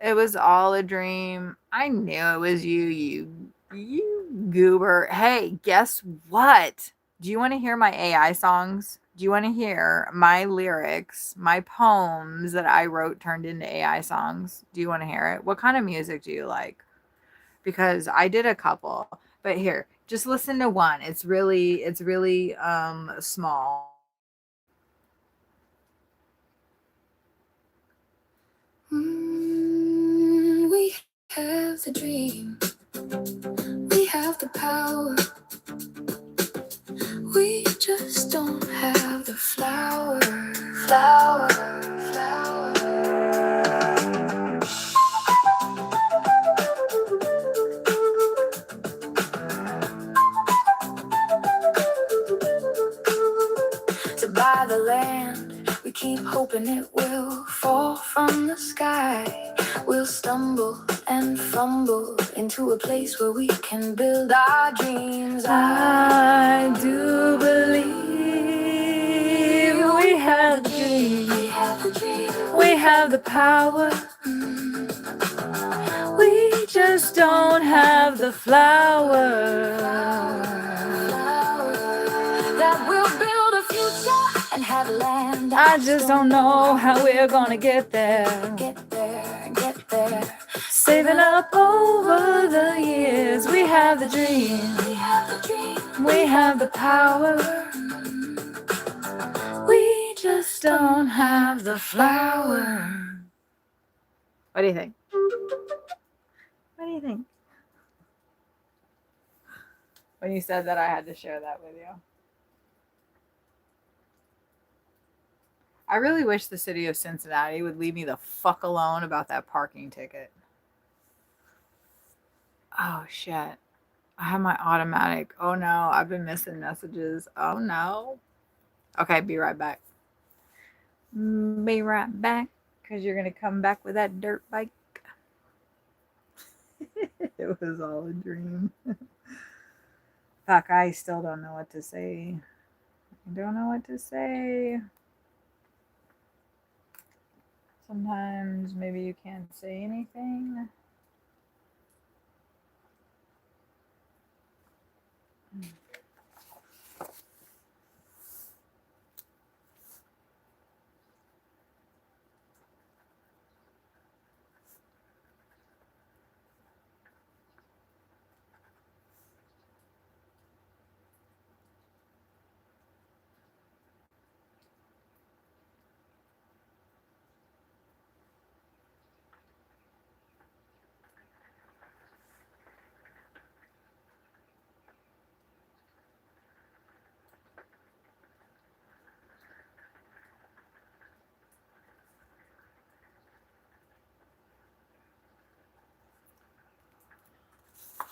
It was all a dream. I knew it was you goober. Hey, guess what? Do you want to hear my AI songs? Do you want to hear my lyrics, my poems that I wrote turned into AI songs? Do you want to hear it? What kind of music do you like? Because I did a couple. But here, just listen to one. It's really small. We have the dream, we have the power. We just don't have the flower. To buy the land, we keep hoping it will fall from the sky. We'll stumble and fumble into a place where we can build our dreams. I do believe we have have the dream. We have the dream. We have the power. We just don't have the flower. That will build a future and have land. I just don't know how we're gonna get there. Get there, get there. Saving up over the years. We have the dream. We have the dream. We have the power. We just don't have the flower. What do you think? What do you think? When you said that, I had to share that with you. I really wish the city of Cincinnati would leave me the fuck alone about that parking ticket. Oh shit. I have my automatic. Oh no, I've been missing messages. Oh no. Okay, be right back. Be right back, because you're going to come back with that dirt bike. It was all a dream. Fuck, I still don't know what to say. I don't know what to say. Sometimes maybe you can't say anything.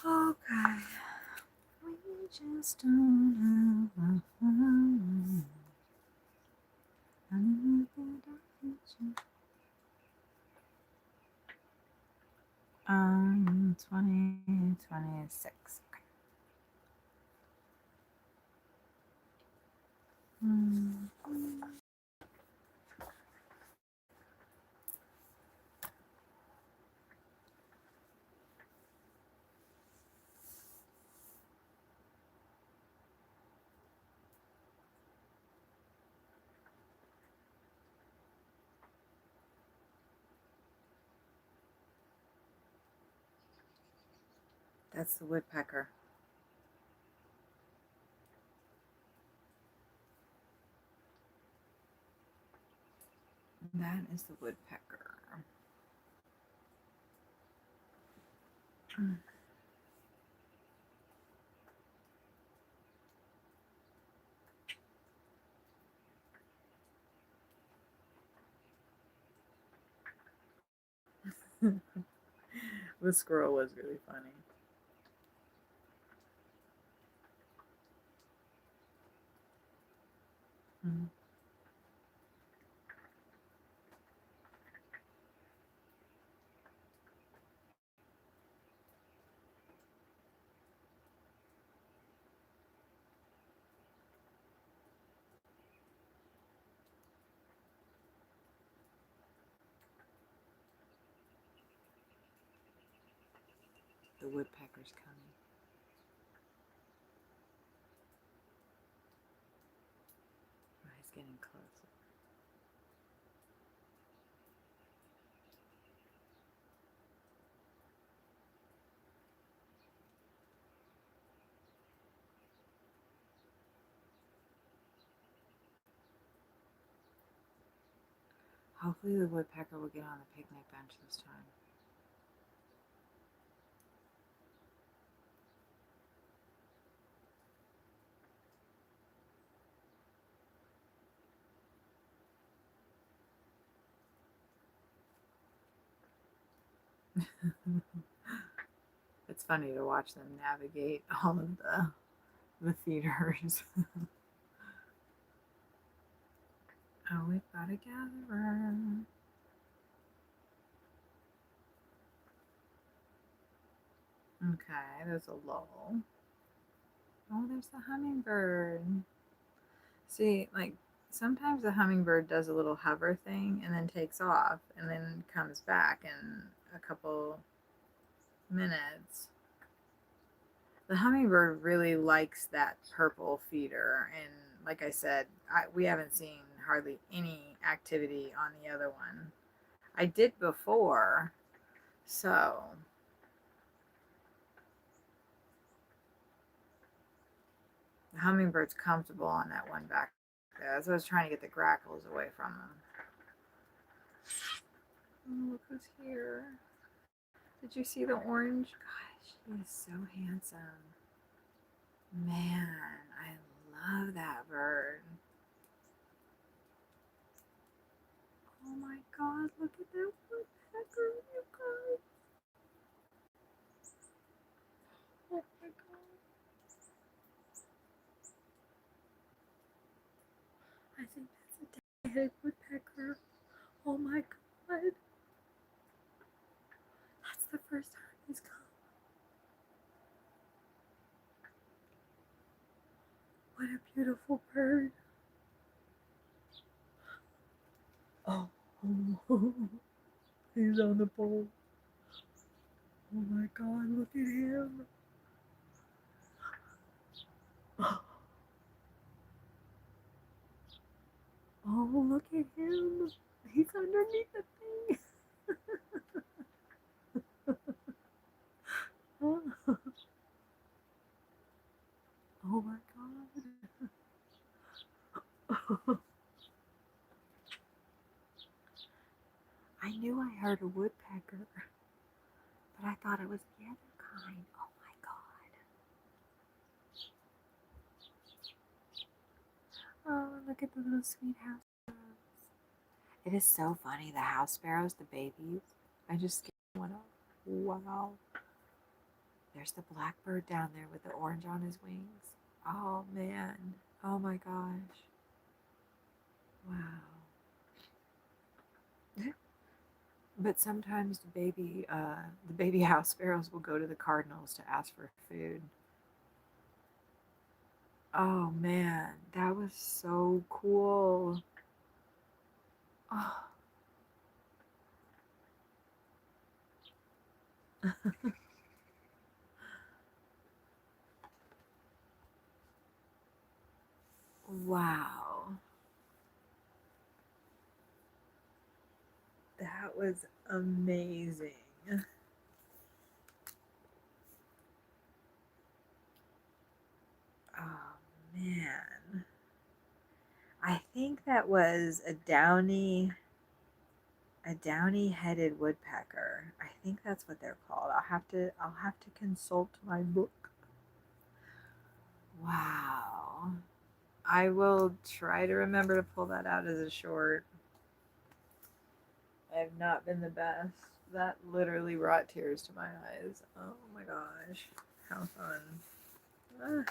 Okay. We just don't have a 2026. Okay. That's the woodpecker. That is the woodpecker. The squirrel was really funny. The woodpecker's coming. Oh, he's getting closer. Hopefully the woodpecker will get on the picnic bench this time. It's funny to watch them navigate all of the feeders. Oh, we've got a gatherer. Okay, there's a lull. Oh, there's the hummingbird. See, like, sometimes the hummingbird does a little hover thing and then takes off and then comes back in a couple minutes. The hummingbird really likes that purple feeder, and like I said, we haven't seen hardly any activity on the other one. I did before, so the hummingbird's comfortable on that one back there. That's what I was trying to get the grackles away from them. Oh, look who's here. Did you see the orange? Gosh, he is so handsome. Man, I love that bird. Oh my god, look at that woodpecker, you guys. Oh my god. I think that's a dead woodpecker. Oh my god. That's the first time he's come. What a beautiful bird. Oh, he's on the pole. Oh my god, look at him. Oh, look at him. He's underneath the thing. Oh my god. I knew I heard a woodpecker, but I thought it was the other kind. Oh my god. Oh, look at the little sweet house sparrows. It is so funny, the house sparrows, the babies. I just scared one up. Wow. There's the blackbird down there with the orange on his wings. Oh man. Oh my gosh. Wow. But sometimes the baby house sparrows will go to the cardinals to ask for food. Oh man, that was so cool. Oh. Wow. That was amazing. Oh man. I think that was a downy headed woodpecker. I think that's what they're called. I'll have to consult my book. Wow. I will try to remember to pull that out as a short. I've not been the best. That literally brought tears to my eyes. Oh my gosh. How fun.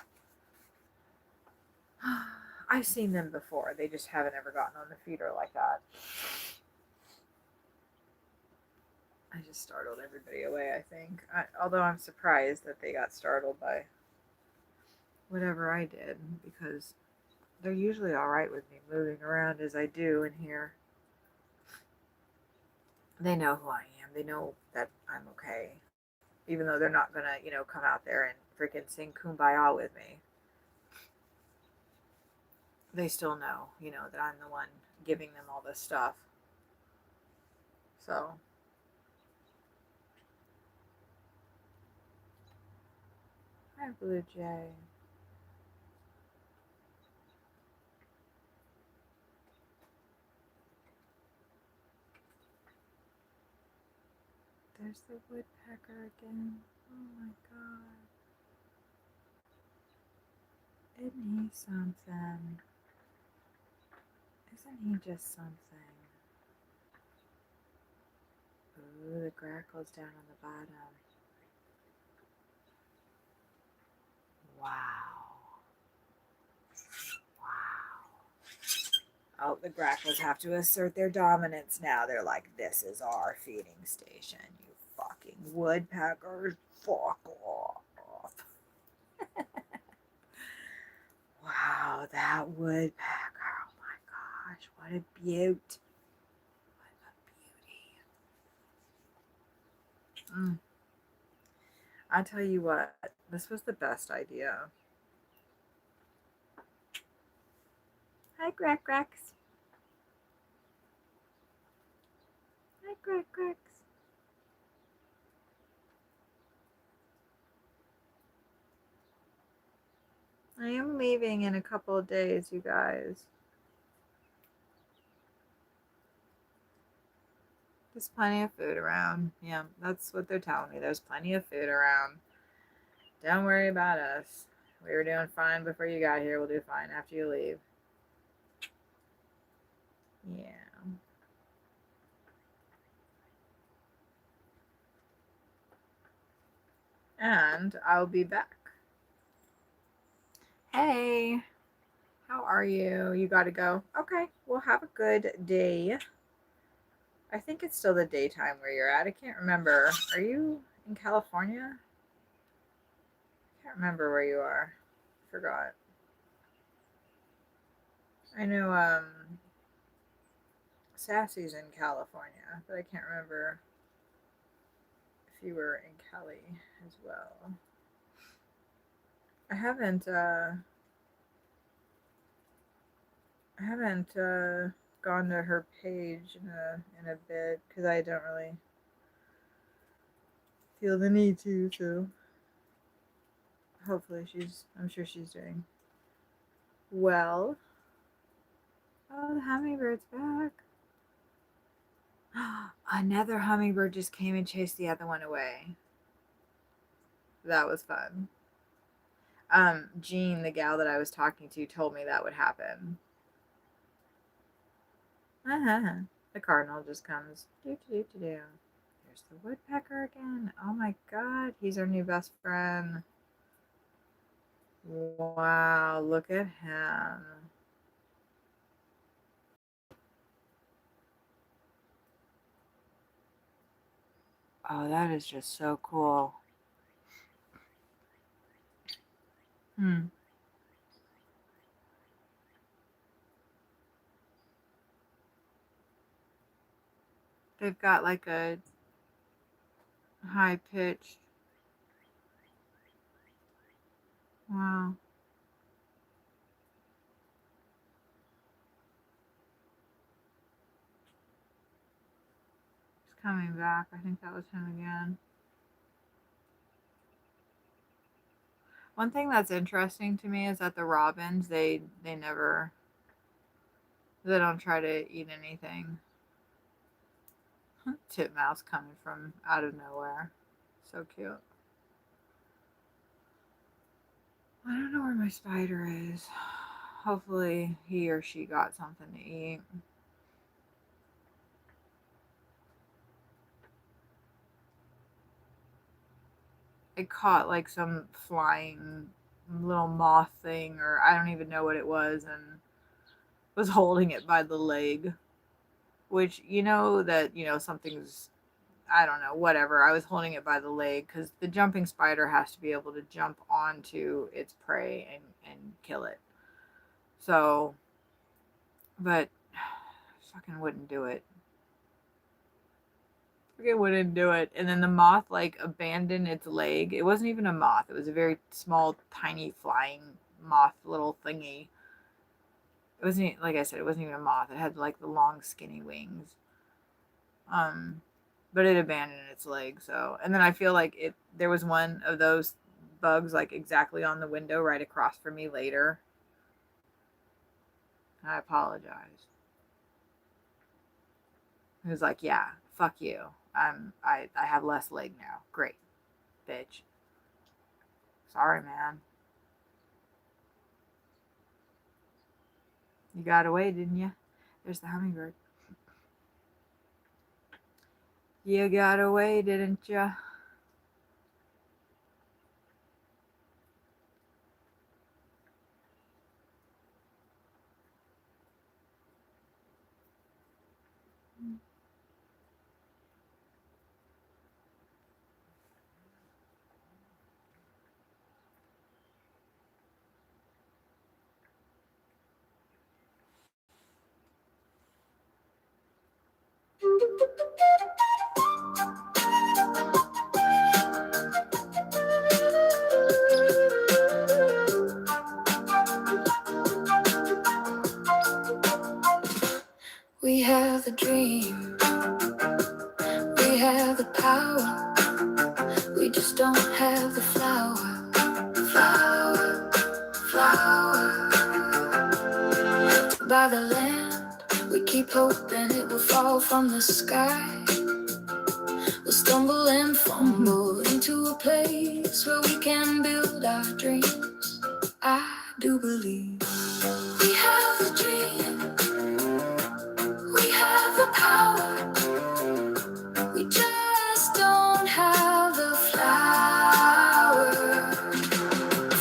I've seen them before. They just haven't ever gotten on the feeder like that. I just startled everybody away, I think. Although I'm surprised that they got startled by whatever I did, because they're usually alright with me moving around as I do in here. They know who I am. They know that I'm okay. Even though they're not gonna, come out there and freaking sing Kumbaya with me. They still know, that I'm the one giving them all this stuff. So. Hi, Blue Jay. There's the woodpecker again. Oh my god. Isn't he something? Isn't he just something? Ooh, the grackle's down on the bottom. Wow. Wow. Oh, the grackles have to assert their dominance now. They're like, this is our feeding station, you fucking woodpeckers. Fuck off. Wow, that woodpecker. Oh my gosh, what a beaut. What a beauty. I tell you what, this was the best idea. Hi, Grex. Hi, Grex. I am leaving in a couple of days, you guys. There's plenty of food around. Yeah, that's what they're telling me. There's plenty of food around. Don't worry about us. We were doing fine before you got here. We'll do fine after you leave. Yeah. And I'll be back. Hey, how are you? You gotta go. Okay, well, have a good day. I think it's still the daytime where you're at. I can't remember. Are you in California? I can't remember where you are. Forgot. I know Sassy's in California, but I can't remember if you were in Cali as well. I haven't gone to her page in a bit because I don't really feel the need to. So hopefully I'm sure she's doing well. Oh, the hummingbird's back. Another hummingbird just came and chased the other one away. That was fun. Jean, the gal that I was talking to, told me that would happen. The cardinal just comes. Here's the woodpecker again. Oh my god, he's our new best friend. Wow, look at him. Oh, that is just so cool. They've got like a high pitched. Wow. He's coming back. I think that was him again. One thing that's interesting to me is that the robins, they never, they don't try to eat anything. Titmouse coming from out of nowhere. So cute. I don't know where my spider is. Hopefully he or she got something to eat. It caught like some flying little moth thing, or I don't even know what it was, and was holding it by the leg. Which, something's, I don't know, whatever. I was holding it by the leg because the jumping spider has to be able to jump onto its prey and kill it. So, but fucking wouldn't do it. Fucking wouldn't do it. And then the moth like abandoned its leg. It wasn't even a moth. It was a very small, tiny flying moth little thingy. It wasn't, like I said, it wasn't even a moth. It had like the long skinny wings. But it abandoned its leg. So, and then I feel like there was one of those bugs like exactly on the window right across from me later. I apologize. He was like, "Yeah, fuck you. I have less leg now. Great, bitch. Sorry, man. You got away, didn't you? There's the hummingbird. You got away, didn't you?" We have a dream, we have the power, we just don't have the flower, flower, flower. By the land, we keep hoping it will fall from the sky. We'll stumble and fumble into a place where we can build our dreams. I do believe we have a dream, we have the power, we just don't have the flower,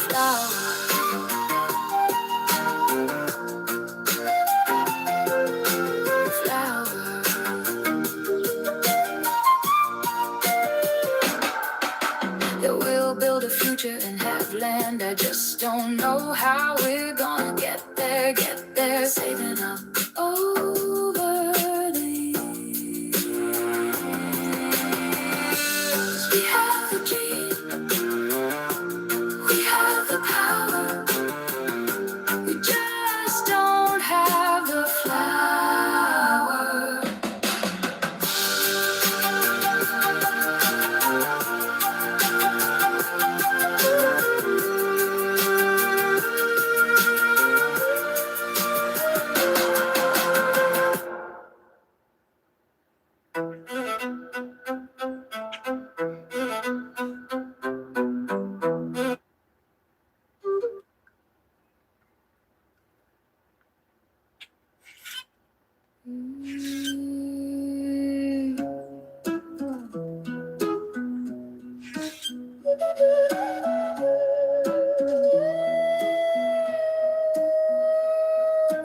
flower, flower. That we'll build a future and have land. I just don't know how we're gonna get there, saving up over the years. We have a dream, we have the power, we just don't have the flower.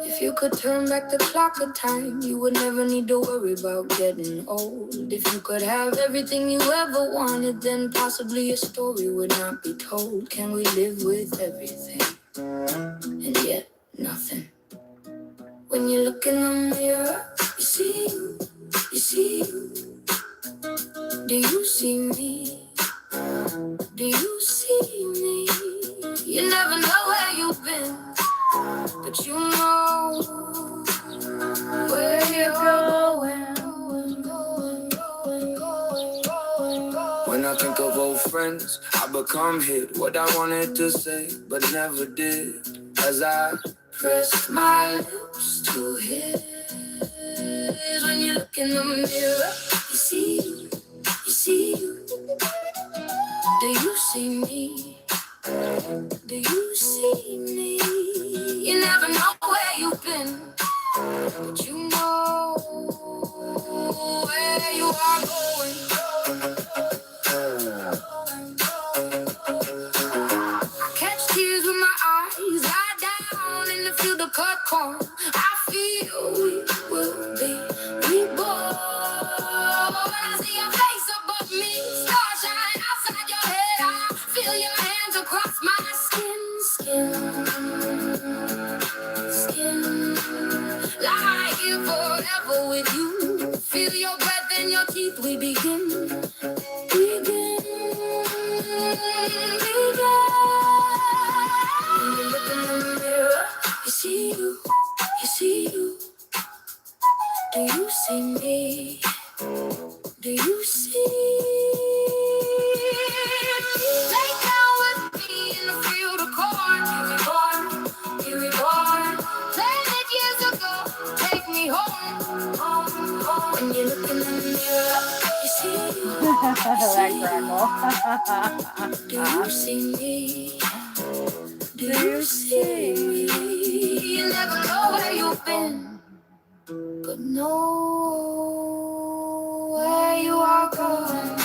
If you could turn back the clock of time, you would never need to worry about getting old. If you could have everything you ever wanted, then possibly a story would not be told. Can we live with everything and yet nothing? When you look in the mirror, you see you, you see you. Do you see me? Do you see me? You never know where you've been, but you know where you're going. When I think of old friends, I become hit what I wanted to say, but never did. As I press my lips to his. When you look in the mirror, you see you, you see you. Do you see me? Do you see me? You never know where you've been, but you know where you are going. I catch tears with my eyes, lie down in the field of cut corn. I feel we will be reborn. I see your face above me, starshine outside your head. I feel your hands across my skin. Lie here forever with you. Feel your breath and your teeth. We begin. When you look in the mirror, you see you, you see you. Do you see me? Do you see? Lay down with me in the field of corn. Be reborn. Planted years ago, take me home, home, home. When you look in the mirror, you see you. Do you see me? Do you see me? You never know where you've been, but know where you are going.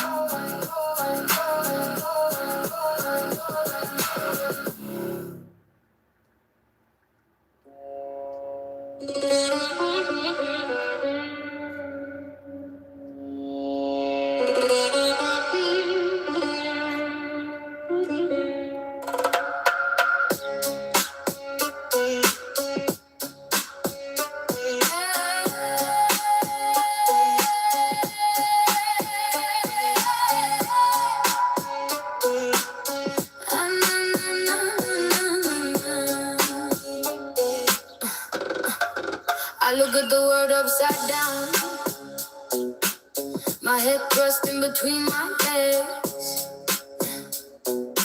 look at the world upside down. My head thrust in between my legs.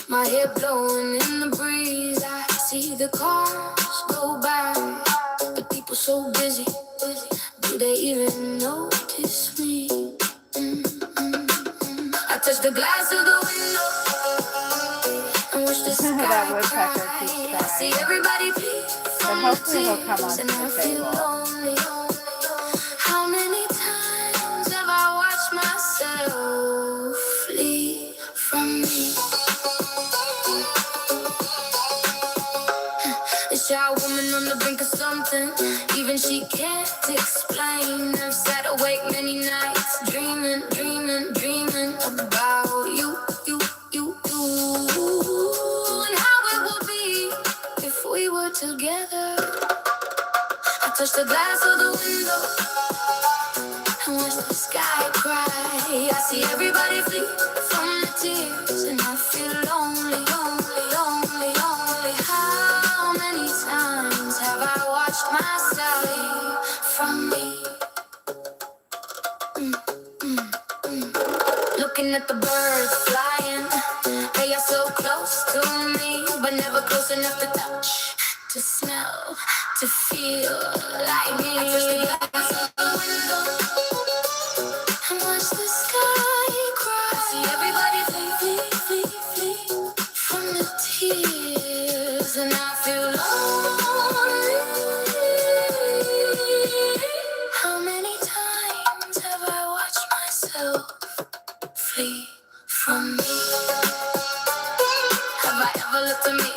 My hair blowing in the breeze. I see the cars go by, the people so busy. Do they even notice me? I touch the glass of the window and watch the sky That woodpecker cry. keeps I trying. see everybody bleed But from the hopefully he'll come tears, onto and I the feel table. lonely. How many times have I watched myself flee from me? A shy woman on the brink of something, even she can't explain. I've sat awake many nights, dreaming about you, and how it would be if we were together. I touch the glass of the window and watch the sky cry. I see everybody flee from the tears, and I feel lonely. How many times have I watched myself flee from me? Looking at the birds flying, they are so close to me, but never close enough to touch, to smell, to feel like me. I touch the glass of the window and watch the sky cry. I see everybody flee from the tears, and I feel lonely. How many times have I watched myself flee from me? Have I ever looked at me?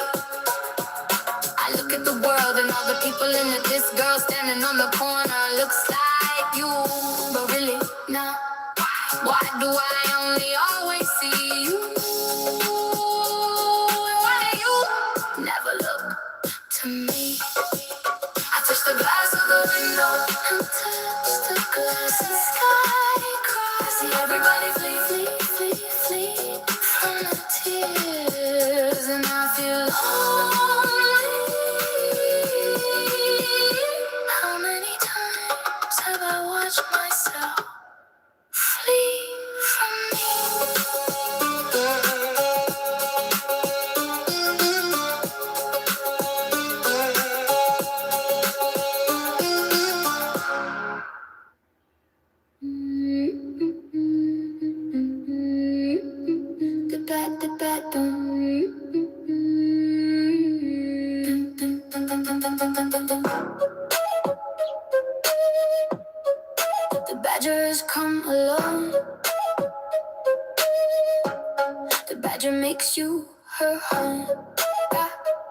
I look at the world and all the people in it. This girl standing on the corner looks like you, but really not. Why do I only always see you? Why you never look to me? I touch the glass of the window and touch the glass and sky cry. I see everybody flee from the tears, and I feel lonely. How many times have I watched myself flee from me? The badgers come along. The badger makes you her home.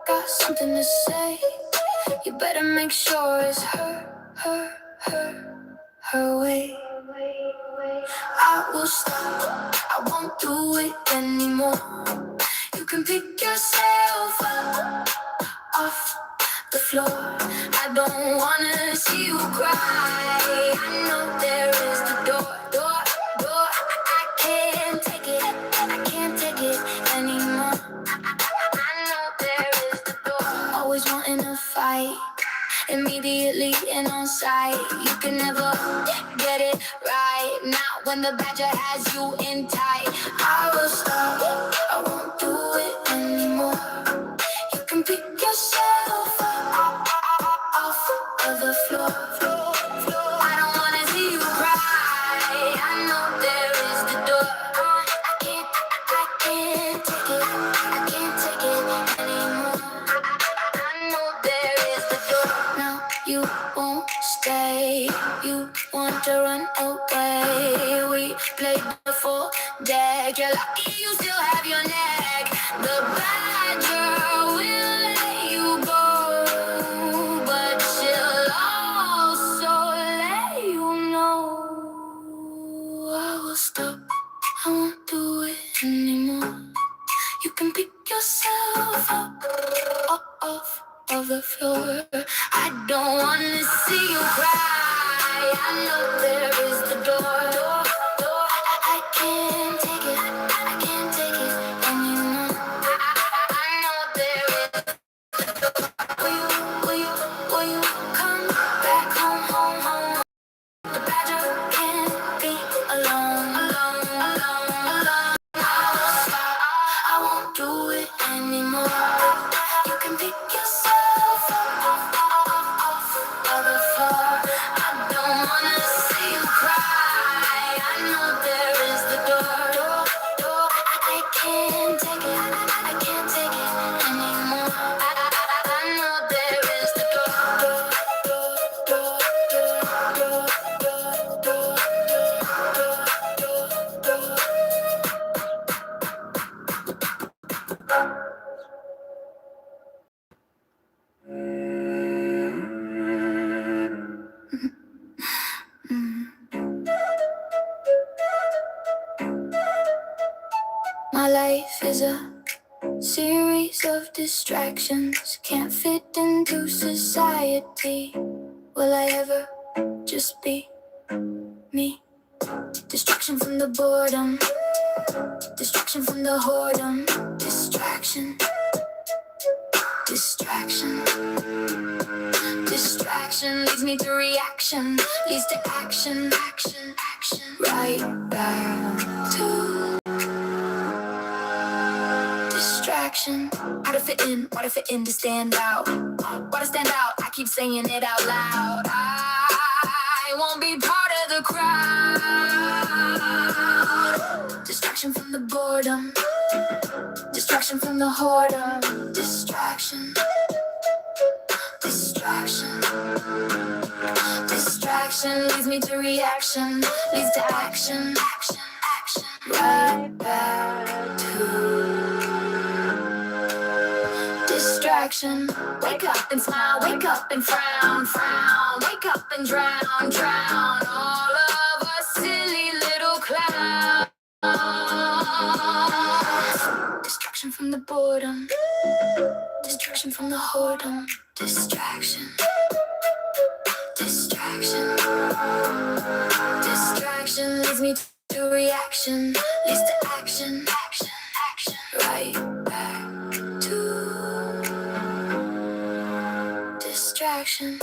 Got something to say. You better make sure it's her way. I will stop. I won't do it anymore. You can pick yourself up off the floor. I don't wanna see you cry. I know there is the door. I can't take it. I can't take it anymore. I know there is the door. Always wanting to fight. Immediately and on sight. You can never get it right. Not when the badger has you in tight. I will stop. I won't do it anymore. You can pick yourself up off of the floor. I don't wanna see you cry. I know there is the door. I can't take it. I can't take it anymore. I know there is the door. No, you won't stay. You want to run away. We played before deck. You're lucky you still have your neck. The badger will let you go, but she'll also let you know. I will stop. I won't do it anymore. You can pick yourself up off of the floor. I don't wanna see you cry. I know there is the door. I can't take it. I can't take it anymore. I know there is. Will you come back home? My life is a series of distractions, can't fit into society. Will I ever just be me? Distraction from the boredom, distraction from the whoredom. Distraction, distraction, distraction leads me to reaction, leads to action, action, action. Right back to distraction. How to fit in, why to fit in to stand out? Why to stand out, I keep saying it out loud. I won't be part of the crowd. Distraction from the boredom, distraction from the whoredom. Distraction, distraction, distraction leads me to reaction, leads to action, action, action. Right back to distraction. Wake up and smile, wake up and frown, frown. Wake up and drown, drown. All of us silly little clowns. Distraction from the boredom, distraction from the whoredom. Distraction, distraction, distraction leads me to reaction, leads to action, action, action. Right back to distraction.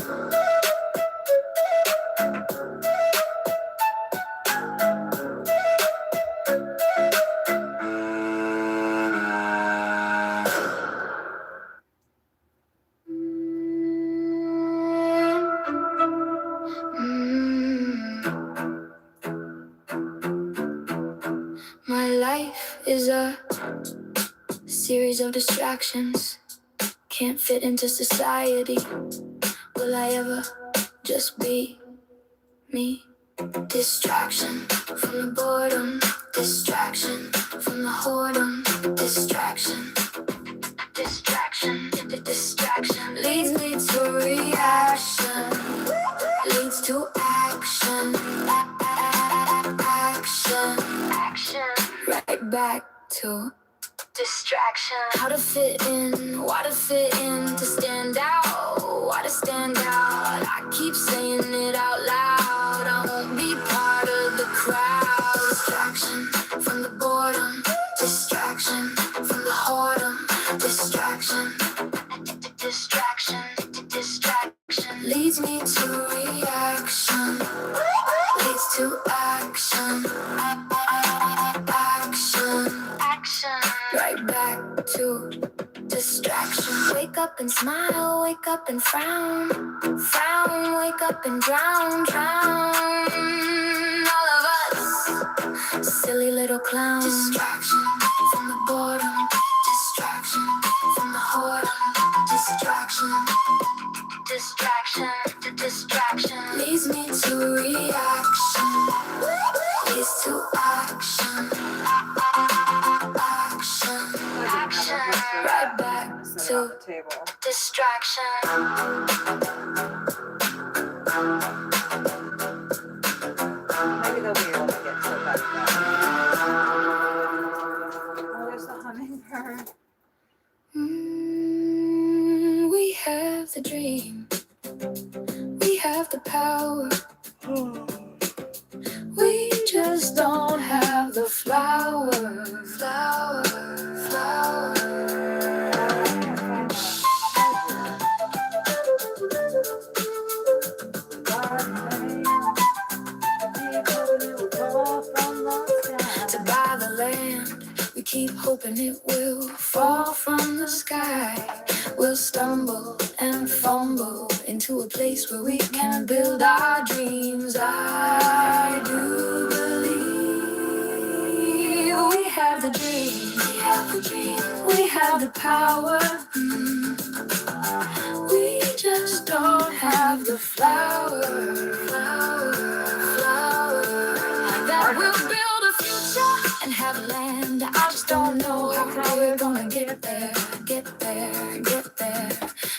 My life is a series of distractions, can't fit into society. Will I ever just be me? Distraction from the boredom, distraction from the whoredom. Distraction, distraction, distraction leads me to reaction, leads to action, action, action. Right back to distraction. How to fit in, why to fit in, to stand out, why to stand out. I keep saying it out loud, I won't be part of the crowd. Distraction from the boredom, distraction from the whoredom. Distraction, distraction, distraction leads me to reaction, leads to action, action, action. Right back to distraction. Wake up and smile, wake up and frown, frown. Wake up and drown, drown. All of us, silly little clowns. Distraction from the boredom, distraction from the whoredom. Distraction, distraction, distraction leads me to reaction, leads to action, action, action. Right back Set it to on the table. distraction. Maybe they'll be able to get to it better. Oh, there's the hummingbird. We have the dream, we have the power. We just don't have the flower, flower, flower. To buy the land, we keep hoping it will fall from the sky. We'll stumble and fumble into a place where we can build our dreams. I do believe we have the dream, we have the dream, we have the power. We just don't have the flower, flower, flower that will build a future and have land. I just don't know how we're gonna get there, get there, get there.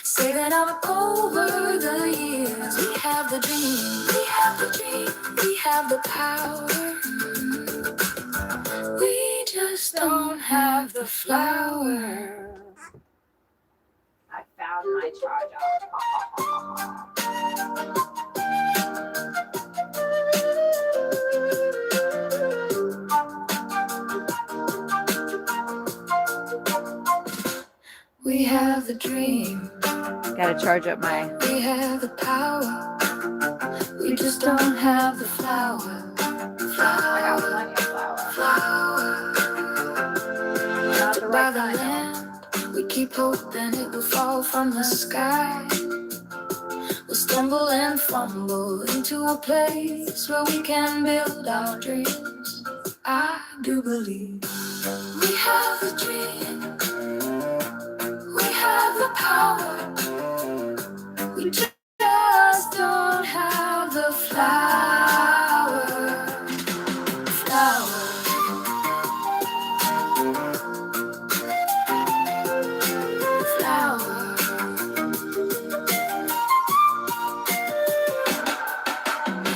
Saving up over the years. We have the dream, we have the dream, we have the power. We just don't have the flower. I found my charger. Ha, ha, ha, ha, We have the dream, ha. Gotta charge up my. we have the power. We just don't have the flower. I got plenty of flour. Flower. Not the By right the kind. land, we keep hoping it will fall from the sky. We'll stumble and fumble into a place where we can build our dreams. I do believe we have the dream, we have the power. We just don't have the flower. Flower. Flower.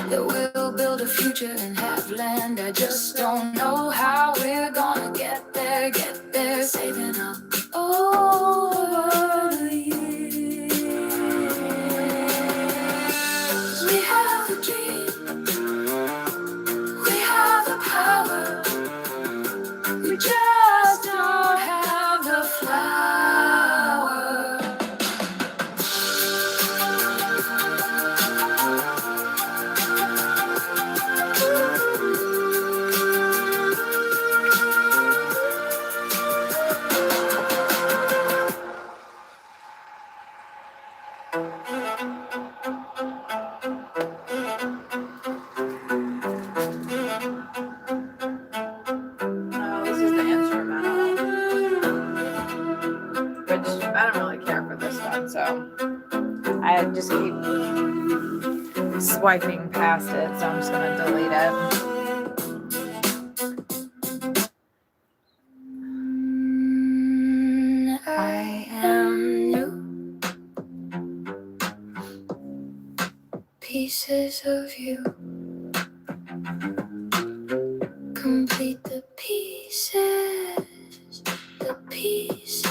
That we'll build a future and have land. I just don't know how we're gonna get there, saving up over the years. We have a dream, we have the power. We just don't have the flower. No, this is the instrumental. Which I don't really care for this one, so I just keep swiping past it, so I'm just gonna delete it. I am new. Pieces of you complete the pieces, the pieces,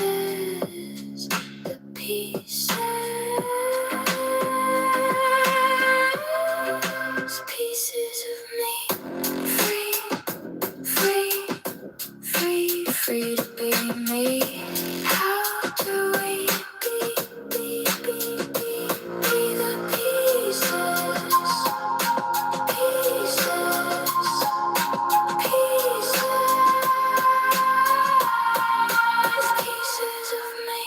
the pieces. Pieces of me, free, free, free to be me. How do we be the pieces, pieces of me.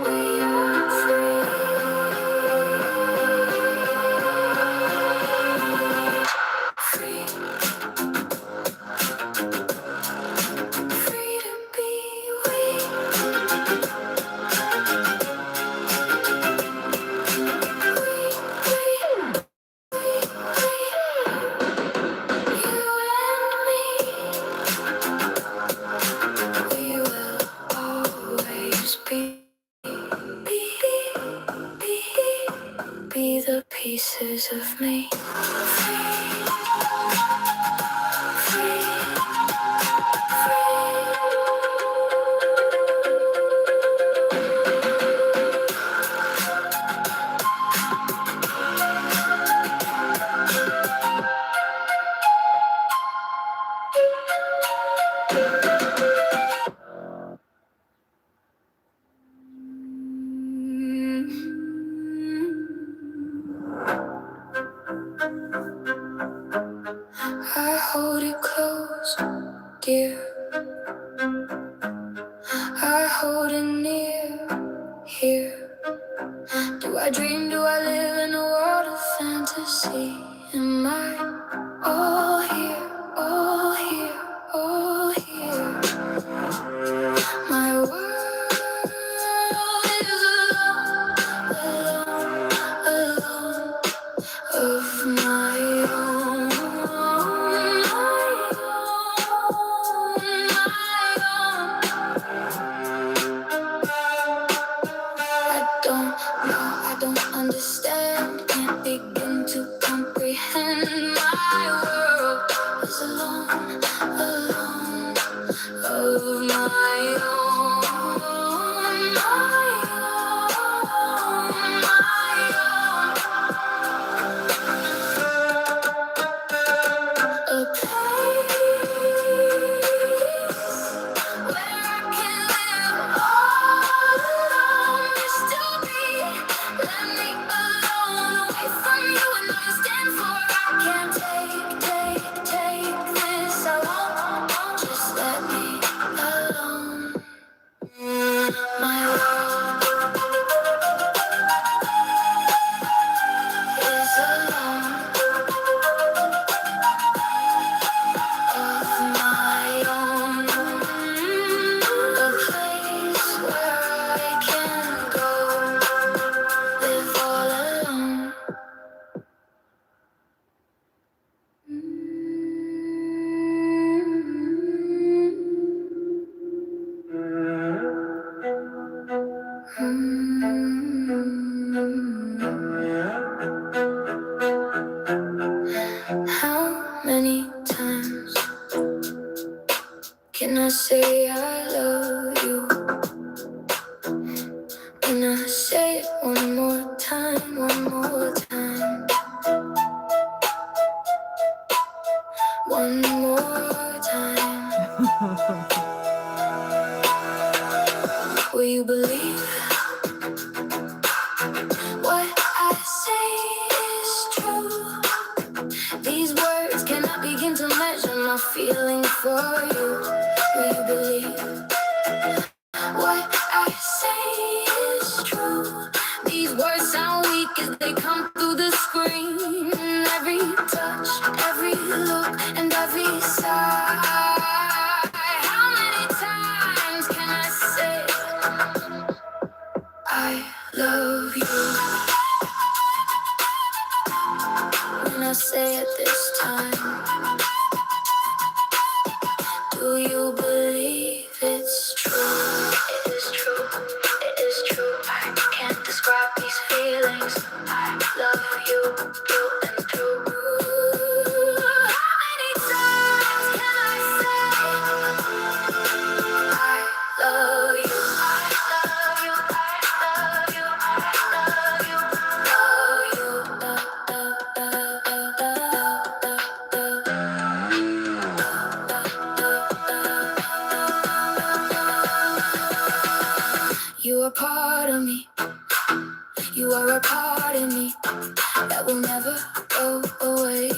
We are free, free to be be the pieces of me. I hold it close, dear. I hold it near, here. Do I dream, do I live in a world of fantasy? Am I all here, all here, all here? My world is alone, alone, of my own, I don't know, I don't understand. many times can I say I love you? Can I say it one more time, one more time, one more time? Will you believe what I say is true? These words cannot begin to measure my feeling for you. Will you believe what I say is true? These words sound weak as they come through the screen. Every touch, every look, and every sigh. How many times can I say I love you? When I say it this time, do you believe it's true? It is true, it is true. I can't describe these feelings. I love you through and through. How many times can I say I love you? I love you, I love you, I love you, love you, You are part of me, you are a part of me that will never go away.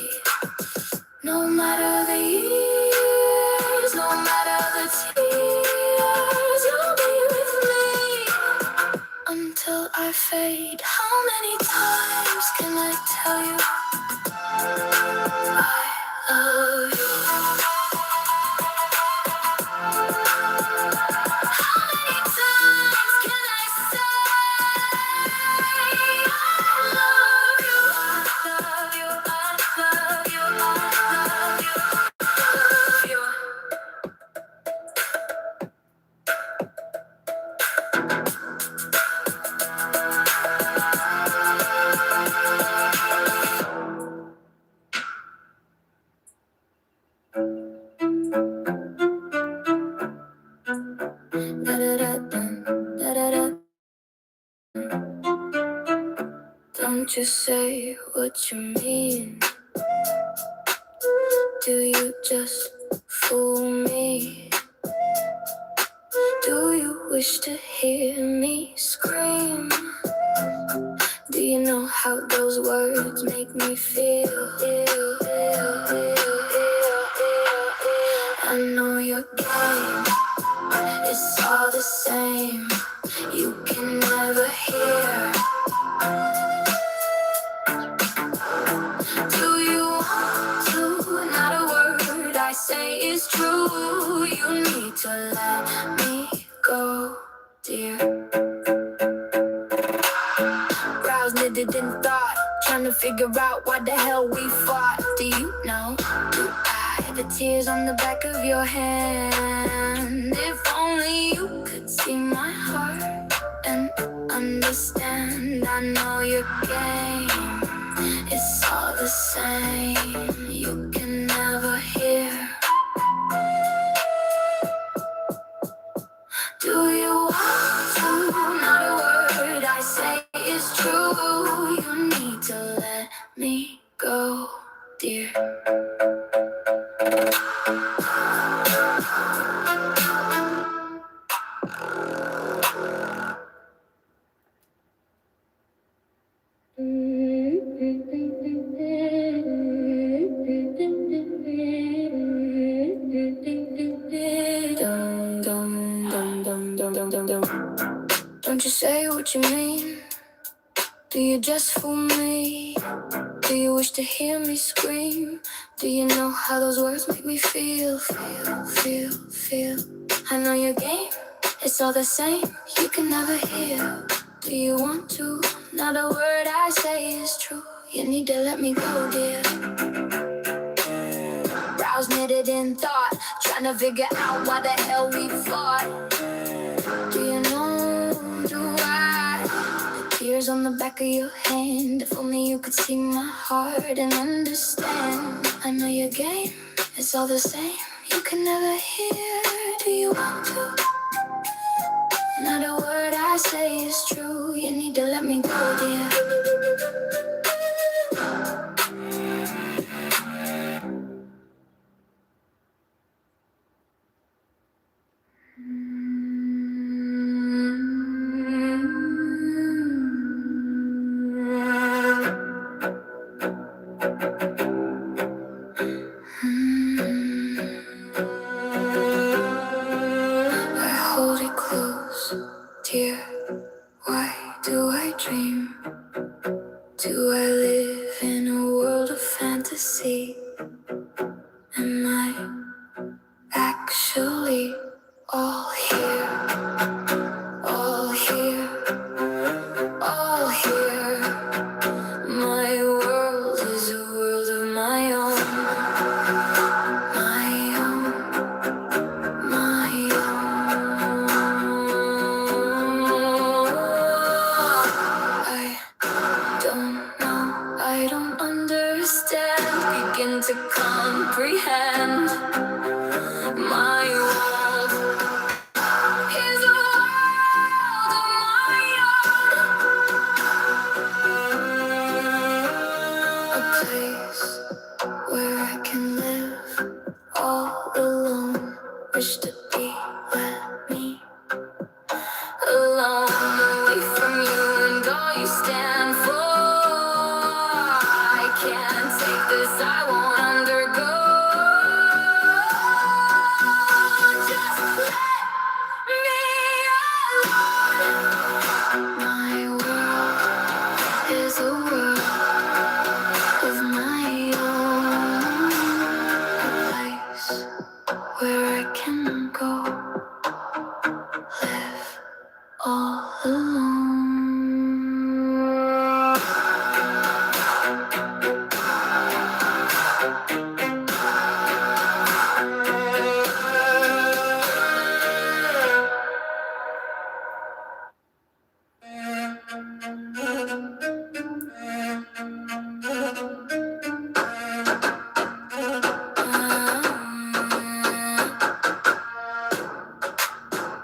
No matter the years, no matter the tears, you'll be with me until I fade. How many times can I tell you I love you? How many times can I say I love you? I love you, I love you, I love you, love you. Don't you say what you mean? Do you just fool me? Do you wish to hear me scream? Do you know how those words make me feel? I know your game, it's all the same. You can never hear. Do you want to? Not a word I say is true. You need to let me go, dear. Browsed it in thought, trying to figure out why the hell we fought. Do you know? Do I have the tears on the back of your hand? If only you could see my heart and understand. I know your game, it's all the same. You can never hear. Do you want to? Not a word I say is true. You need to let me go, dear. Don't you say what you mean? Do you just fool me? Do you wish to hear me scream? Do you know how those words make me feel? Feel. I know your game, it's all the same. You can never hear. Do you want to? Not a word I say is true. You need to let me go, dear. Brows knitted in thought, trying to figure out why the hell we fought. Do you know, do I? The tears on the back of your hand. If only you could see my heart and understand. I know your game, it's all the same. You can never hear, do you want to? Not a word I say is true. You need to let me go, dear. I hold it close, dear. Why do I dream? Do I live in a world of fantasy? Am I actually all here? All here, all here. My world is a world of my own. My own, my own. I don't know, I don't understand, begin to comprehend. My world is a world of my own. A place where I can live all alone. Wish to be let me alone, away from you and all you stand for. I can't take this, I won't undergo. Just let me alone. My world is a world of my own. A place where I can go live all alone.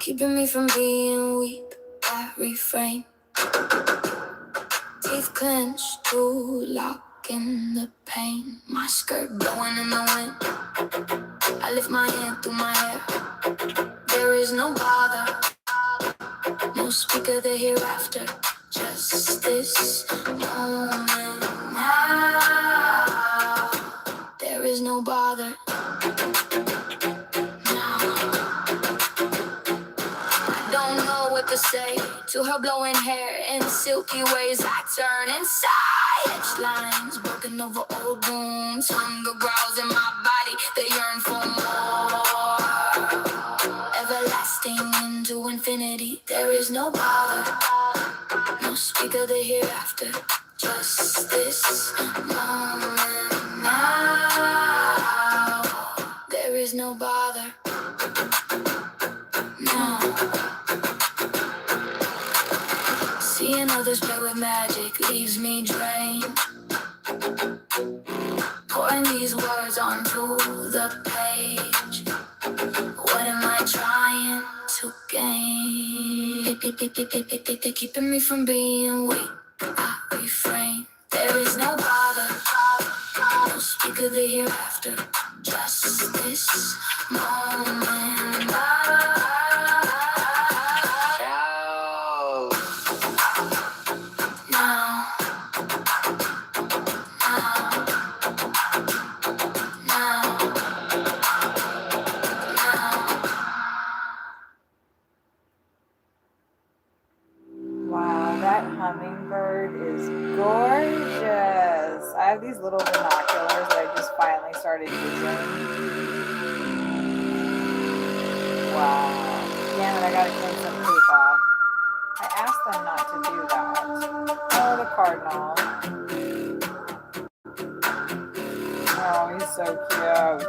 Keeping me from being weak, I refrain. Teeth clenched to lock in the pain. My skirt blowing in the wind. I lift my hand through my hair. There is no bother, no speak of the hereafter. Just this moment now. There is no bother now. Don't know what to say to her blowing hair in silky ways. I turn inside, etched lines broken over old wounds. Hunger growls in my body, they yearn for more. Everlasting into infinity. There is no bother, no speak of the hereafter. Just this moment now. There is no bother now. Seeing others play with magic leaves me drained. Pouring these words onto the page. What am I trying to gain? They're keeping me from being weak. I refrain. There is no bother, no speak of the hereafter. Just this moment now. Wow, that hummingbird is gorgeous. I have these little binoculars that I just finally started using. Wow. Damn it, I gotta clean some poop off. I asked them not to do that. Oh, the cardinal. Oh, he's so cute.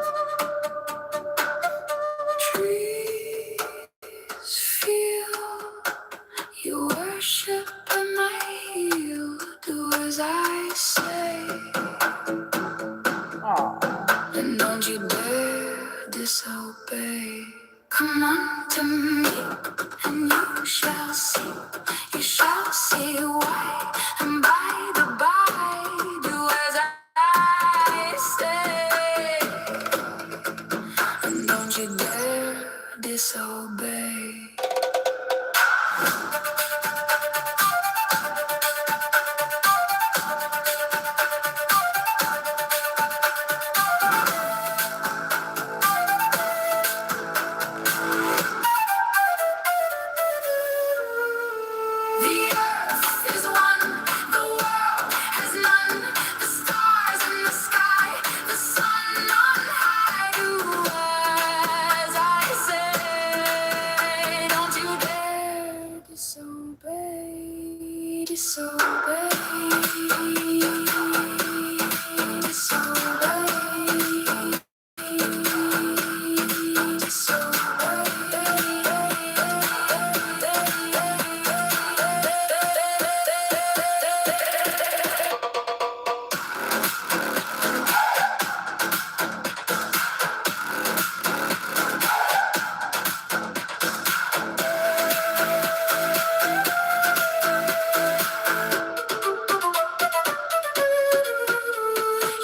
Trees feel you worship and I heal. Do as I say. Aw. don't you dare disobey. Come unto me, and you shall see why. And by the by, do as I say, and don't you dare disobey. The earth is one, the world has none. The stars in the sky, the sun on high. Do as I say. Don't you dare disobey, disobey,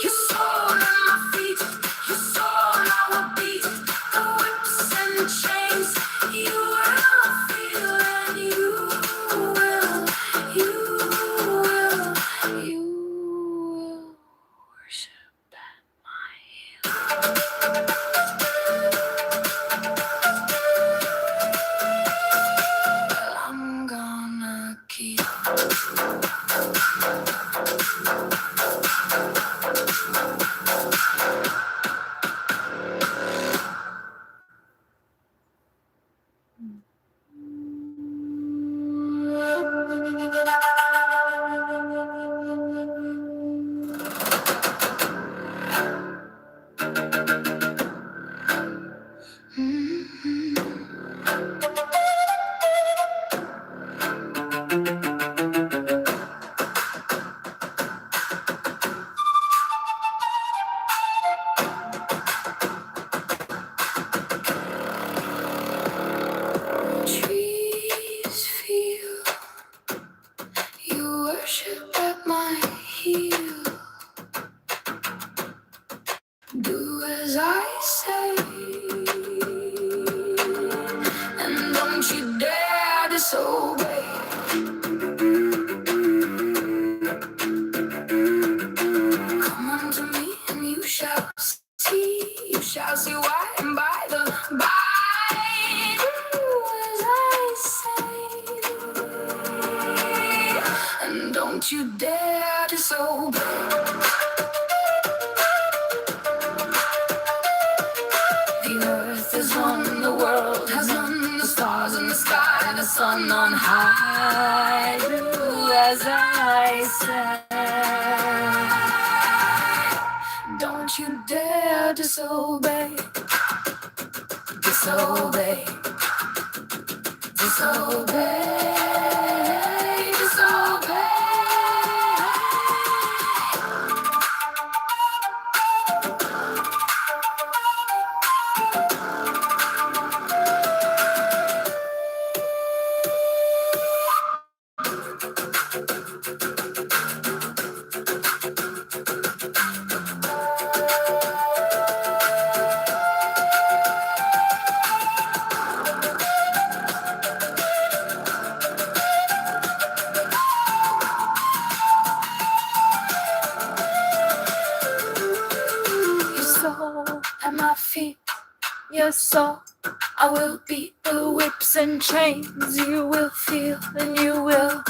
You saw my feet, you saw how I beat the whips and chains. You will feel and you will worship at my heel. Well, I'm gonna keep. Trees feel you worship at my heel. Do as I say, and don't you dare disobey. Come unto me, and you shall see why. And by the by, do as I say, and don't you dare disobey. The earth is one, the world has none. The stars in the sky, the sun on high. Do as I say. Don't you dare disobey, disobey, disobey, disobey. Your soul at my feet, your soul. I will beat the whips and chains. You will feel and you will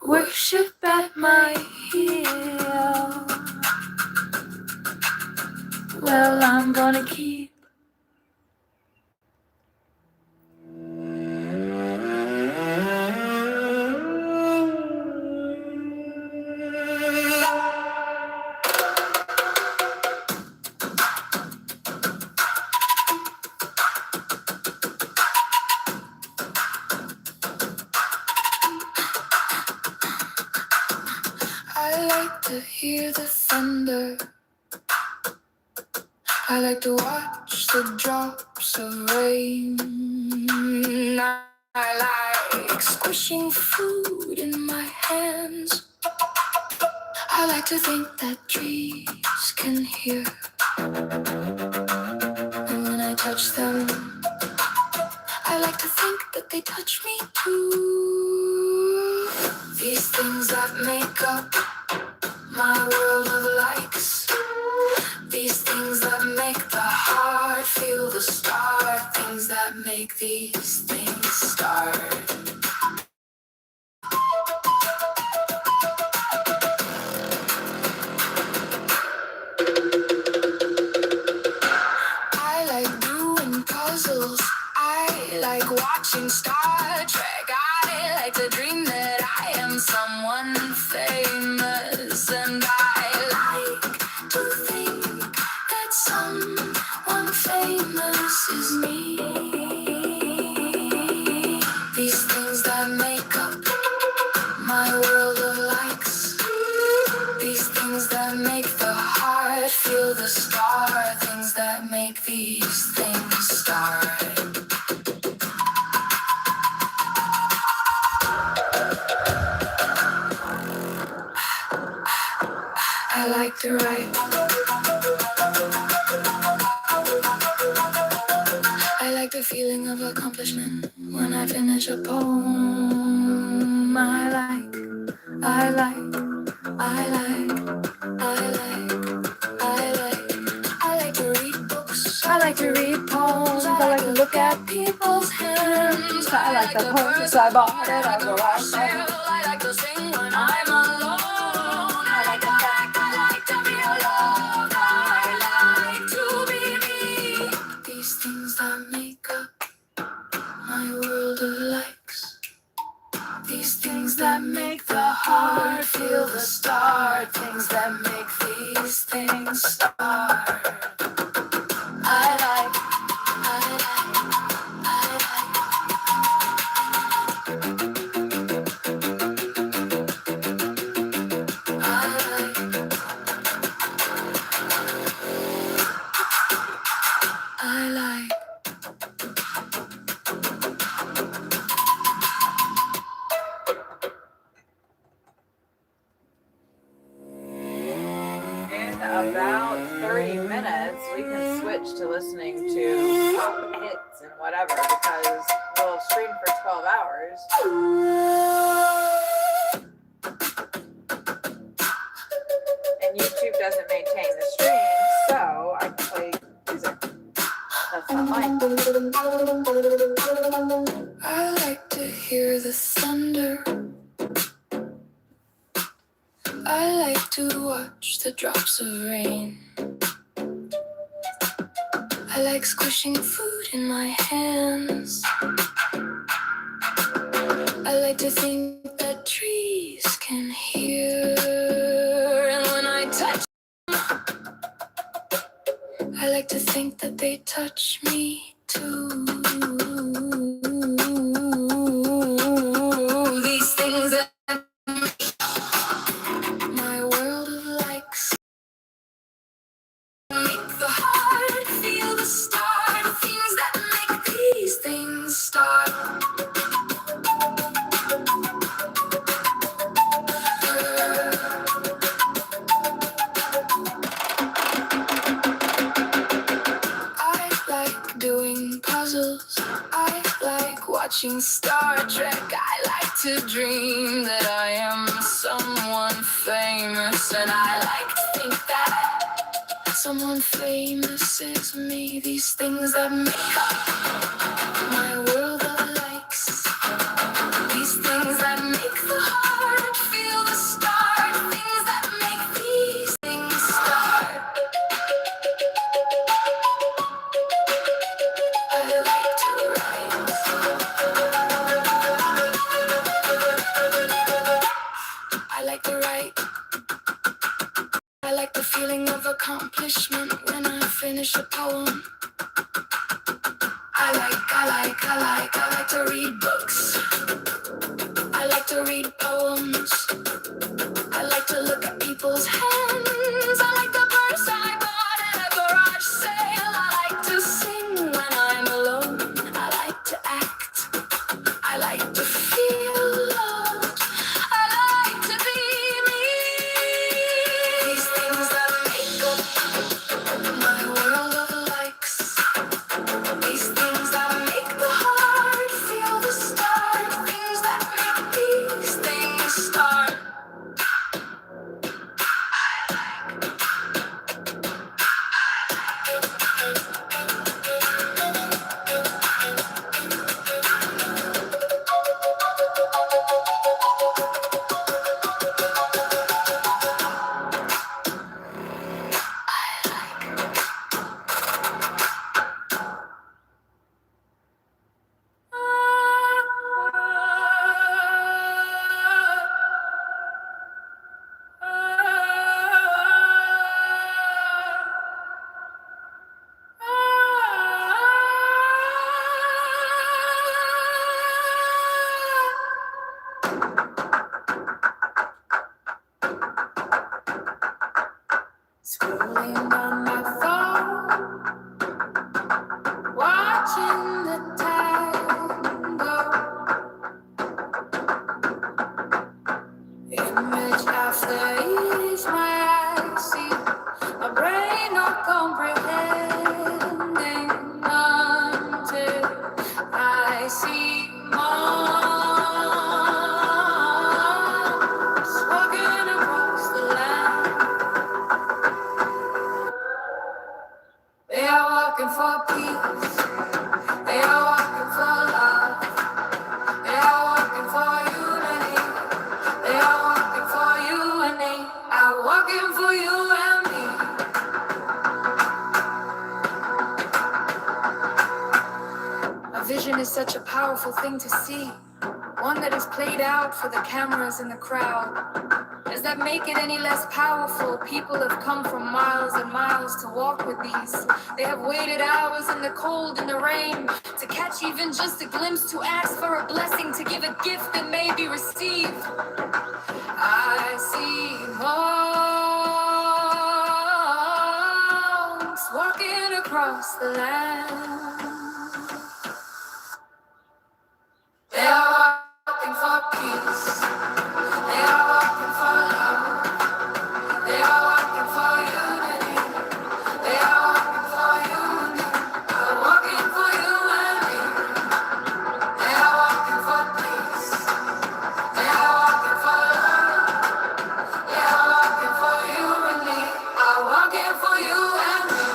worship at my heel. Well, I'm gonna keep. I like to hear the thunder. I like to watch the drops of rain. I like squishing food in my hands. I like to think that trees can hear. And when I touch them, I like to think that they touch me too. These things that make up my world of likes. These things that make the heart feel the start. Things that make these things start. I like doing puzzles. I like watching Star Trek. I like to dream that I am someone famous. And I like to think that someone famous is me. These things that make up my world of likes. These things that make the heart feel the star. Things that make these things start. I like to write. I like the feeling of accomplishment when I finish a poem. I like to read books. I like to read poems. I like to look at people's hands. I like the purse I bought at a garage sale. I like to sing when I'm alone. I like the fact I like to be alone. I like to be me. These things that make up my world of likes. These things that make the heart feel the start. Things that make these things start. I like. In about 30 minutes, we can switch to listening to pop hits and whatever because we'll stream for 12 hours. And YouTube doesn't maintain the stream, so I can play music. That's not mine. I like to hear the thunder. I like to watch the drops of rain. I like squishing food in my hands. I like to think that trees can hear. And when I touch, I like to think that they touch me too. These things that my world of likes make the heart feel the start. Things that make these things start. I like doing puzzles. I like watching Star Trek. I like to dream that I am someone famous. And I like to think that someone famous is me. These things that make up my world of likes. These things that make the heart feel the start. Things that make these things start. I like to write. I like to write. I like the feeling of accomplishment when I finish a poem. I like to read books. I like to read poems. I like to look at people's hands. Scrolling on my phone, watching the time go. Image after each my eyes see, my brain not comprehending until I see monks walking across the land. They are walking for peace, they are walking for love, they are walking for unity, they are walking for you and me, are walking for you and me. A vision is such a powerful thing to see, one that is played out for the cameras in the crowd. Does that make it any less powerful? People have come from miles and miles to walk with these. They have waited hours in the cold and the rain to catch even just a glimpse, to ask for a blessing, to give a gift that may be received. I see monks walking across the land. They are walking for peace. They are walking for love. They are walking for unity. They are walking for you and me. Are walking for you and me. They are walking for peace. They are walking for love. They are walking for you and me. Are walking for you and me.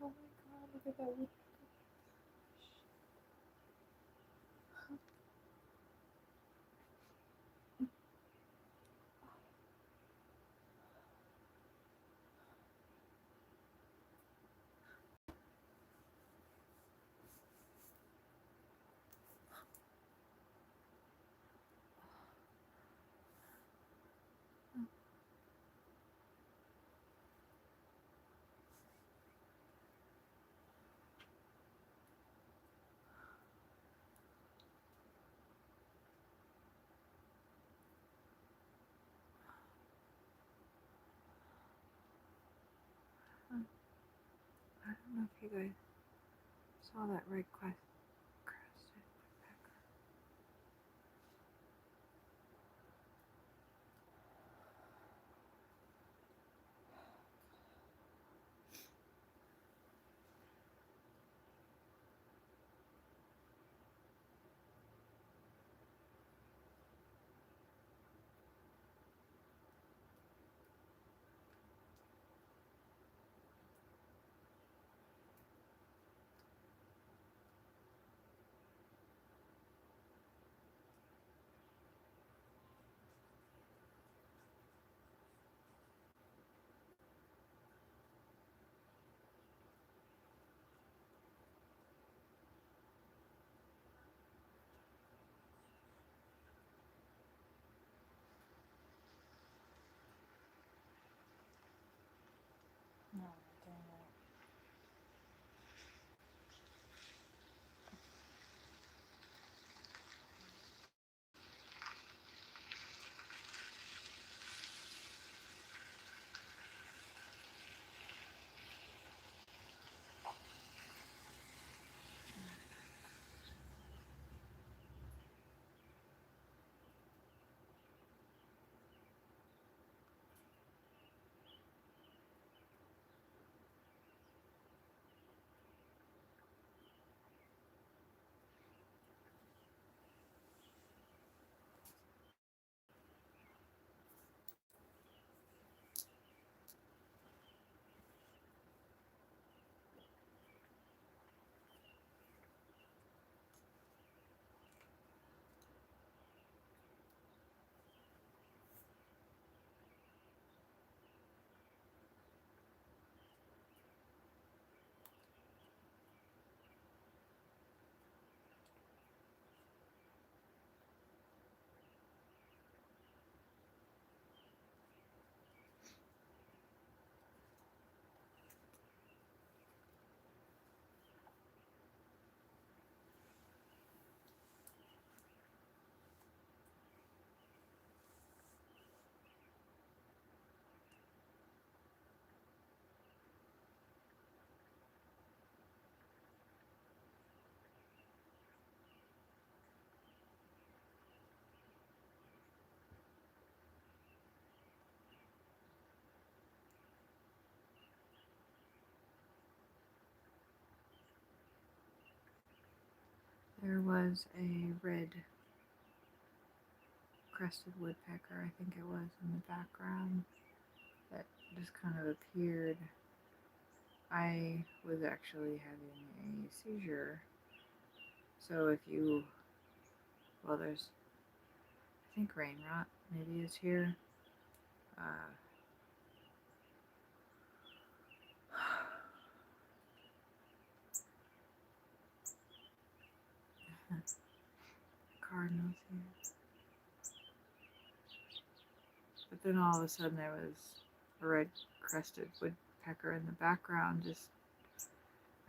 Oh my god. Look at that wood. I don't know if you guys saw that red crested woodpecker. No, dang it. There was a red crested woodpecker, I think it was, in the background that just kind of appeared. I was actually having a seizure. So if you, well, there's, I think rain rot maybe is here. Cardinals here. But then all of a sudden there was a red crested woodpecker in the background. Just,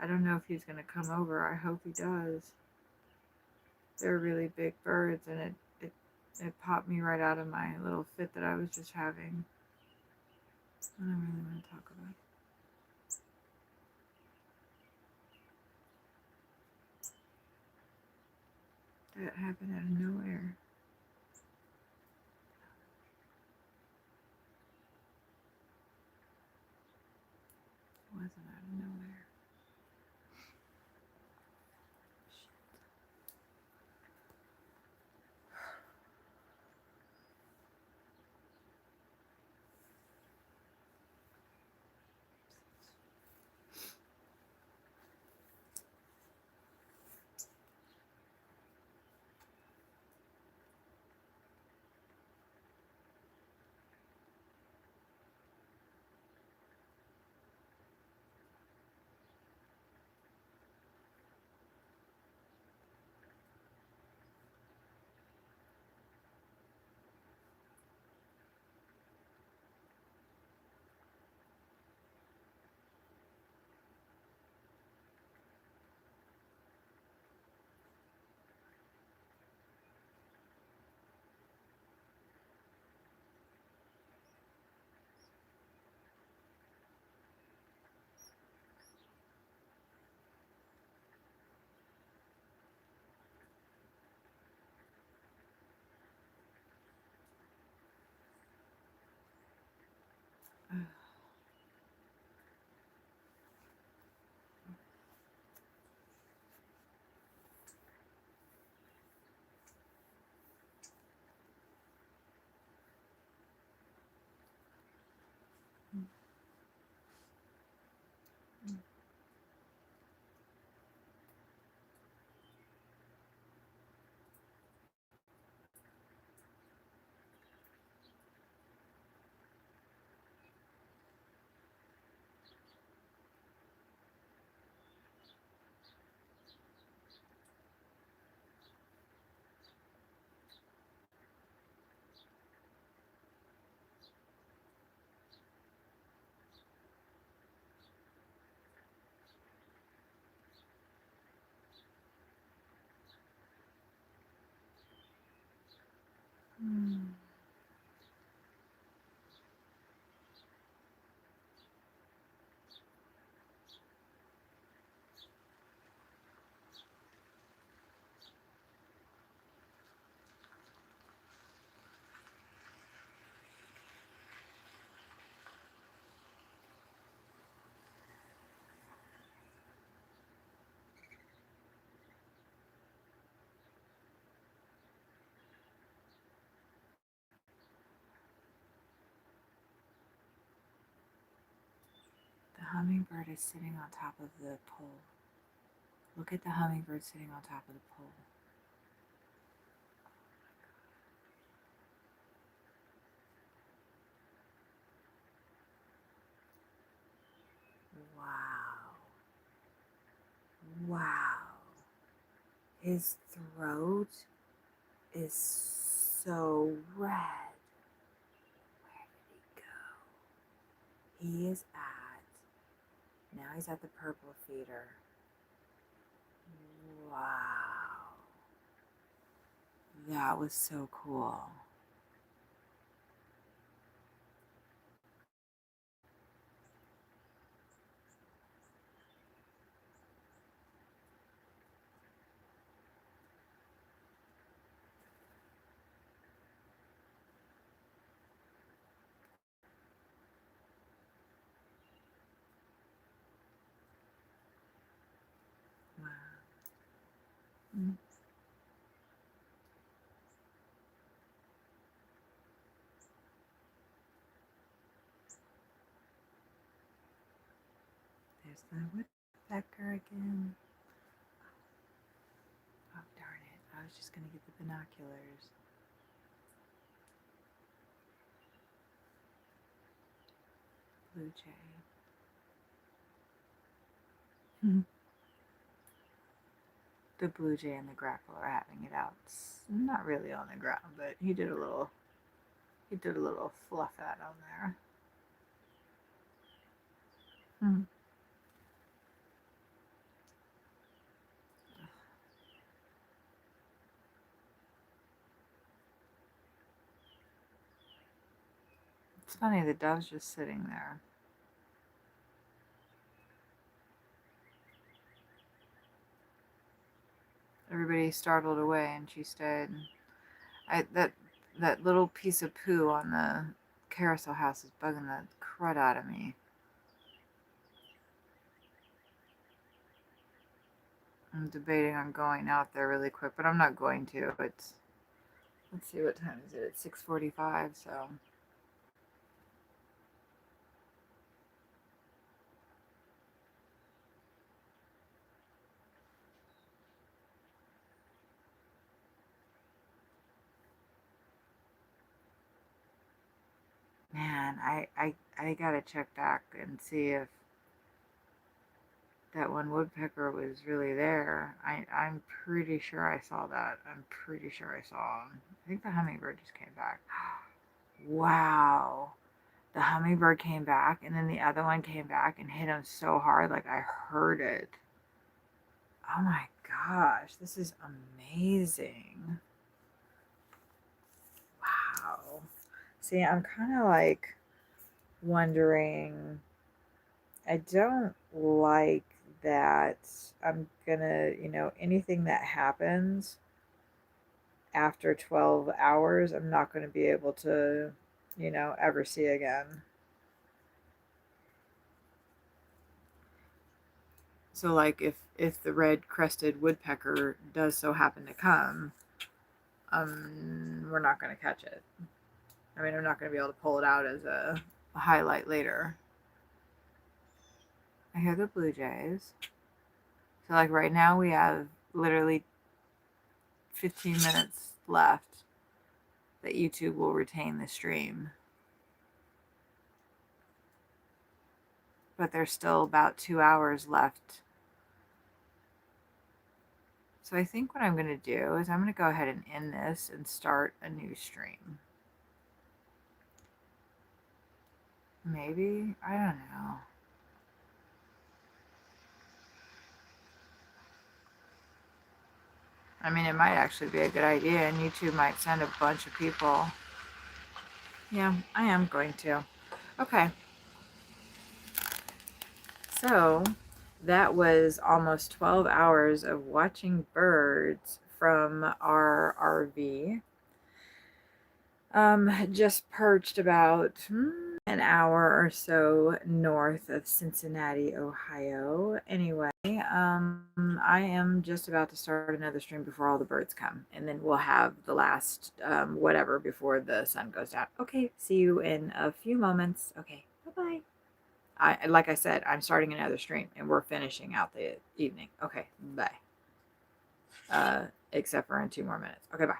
I don't know if he's going to come over. I hope he does. They're really big birds, and it popped me right out of my little fit that I was just having. I don't really want to talk about it. That happened out of nowhere. It wasn't out of nowhere. The hummingbird is sitting on top of the pole. Look at the hummingbird sitting on top of the pole. Wow. Wow. His throat is so red. Where did he go? He is now he's at the purple feeder. Wow. That was so cool. Wow. Mm. There's the woodpecker again. Oh, darn it. I was just going to get the binoculars. Blue jay. The blue jay and the grackle are having it out. Not really on the ground, but he did a little fluff that on there. It's funny, the dove's just sitting there. Everybody startled away and she stayed. That little piece of poo on the carousel house is bugging the crud out of me. I'm debating on going out there really quick, but I'm not going to. Let's see, what time is it? It's 6:45, so. Man, I gotta check back and see if that one woodpecker was really there. I'm pretty sure I saw that. I'm pretty sure I saw him. I think the hummingbird just came back. Wow. The hummingbird came back, and then the other one came back and hit him so hard, like I heard it. Oh my gosh, this is amazing. Wow. See, I'm kind of like wondering, I don't like that I'm gonna, anything that happens after 12 hours, I'm not going to be able to, ever see again. So like if the red crested woodpecker does so happen to come, we're not going to catch it. I mean, I'm not going to be able to pull it out as a highlight later. I hear the blue jays. So like right now we have literally 15 minutes left that YouTube will retain the stream. But there's still about 2 hours left. So I think what I'm going to do is I'm going to go ahead and end this and start a new stream. Maybe? I don't know. I mean, it might actually be a good idea, and YouTube might send a bunch of people. Yeah, I am going to. Okay. So that was almost 12 hours of watching birds from our RV. Just perched about an hour or so north of Cincinnati, Ohio. Anyway, I am just about to start another stream before all the birds come, and then we'll have the last whatever before the sun goes down. Okay, see you in a few moments. Okay, bye bye. Like I said, I'm starting another stream, and we're finishing out the evening. Okay, bye. Except for in 2 more minutes. Okay, bye.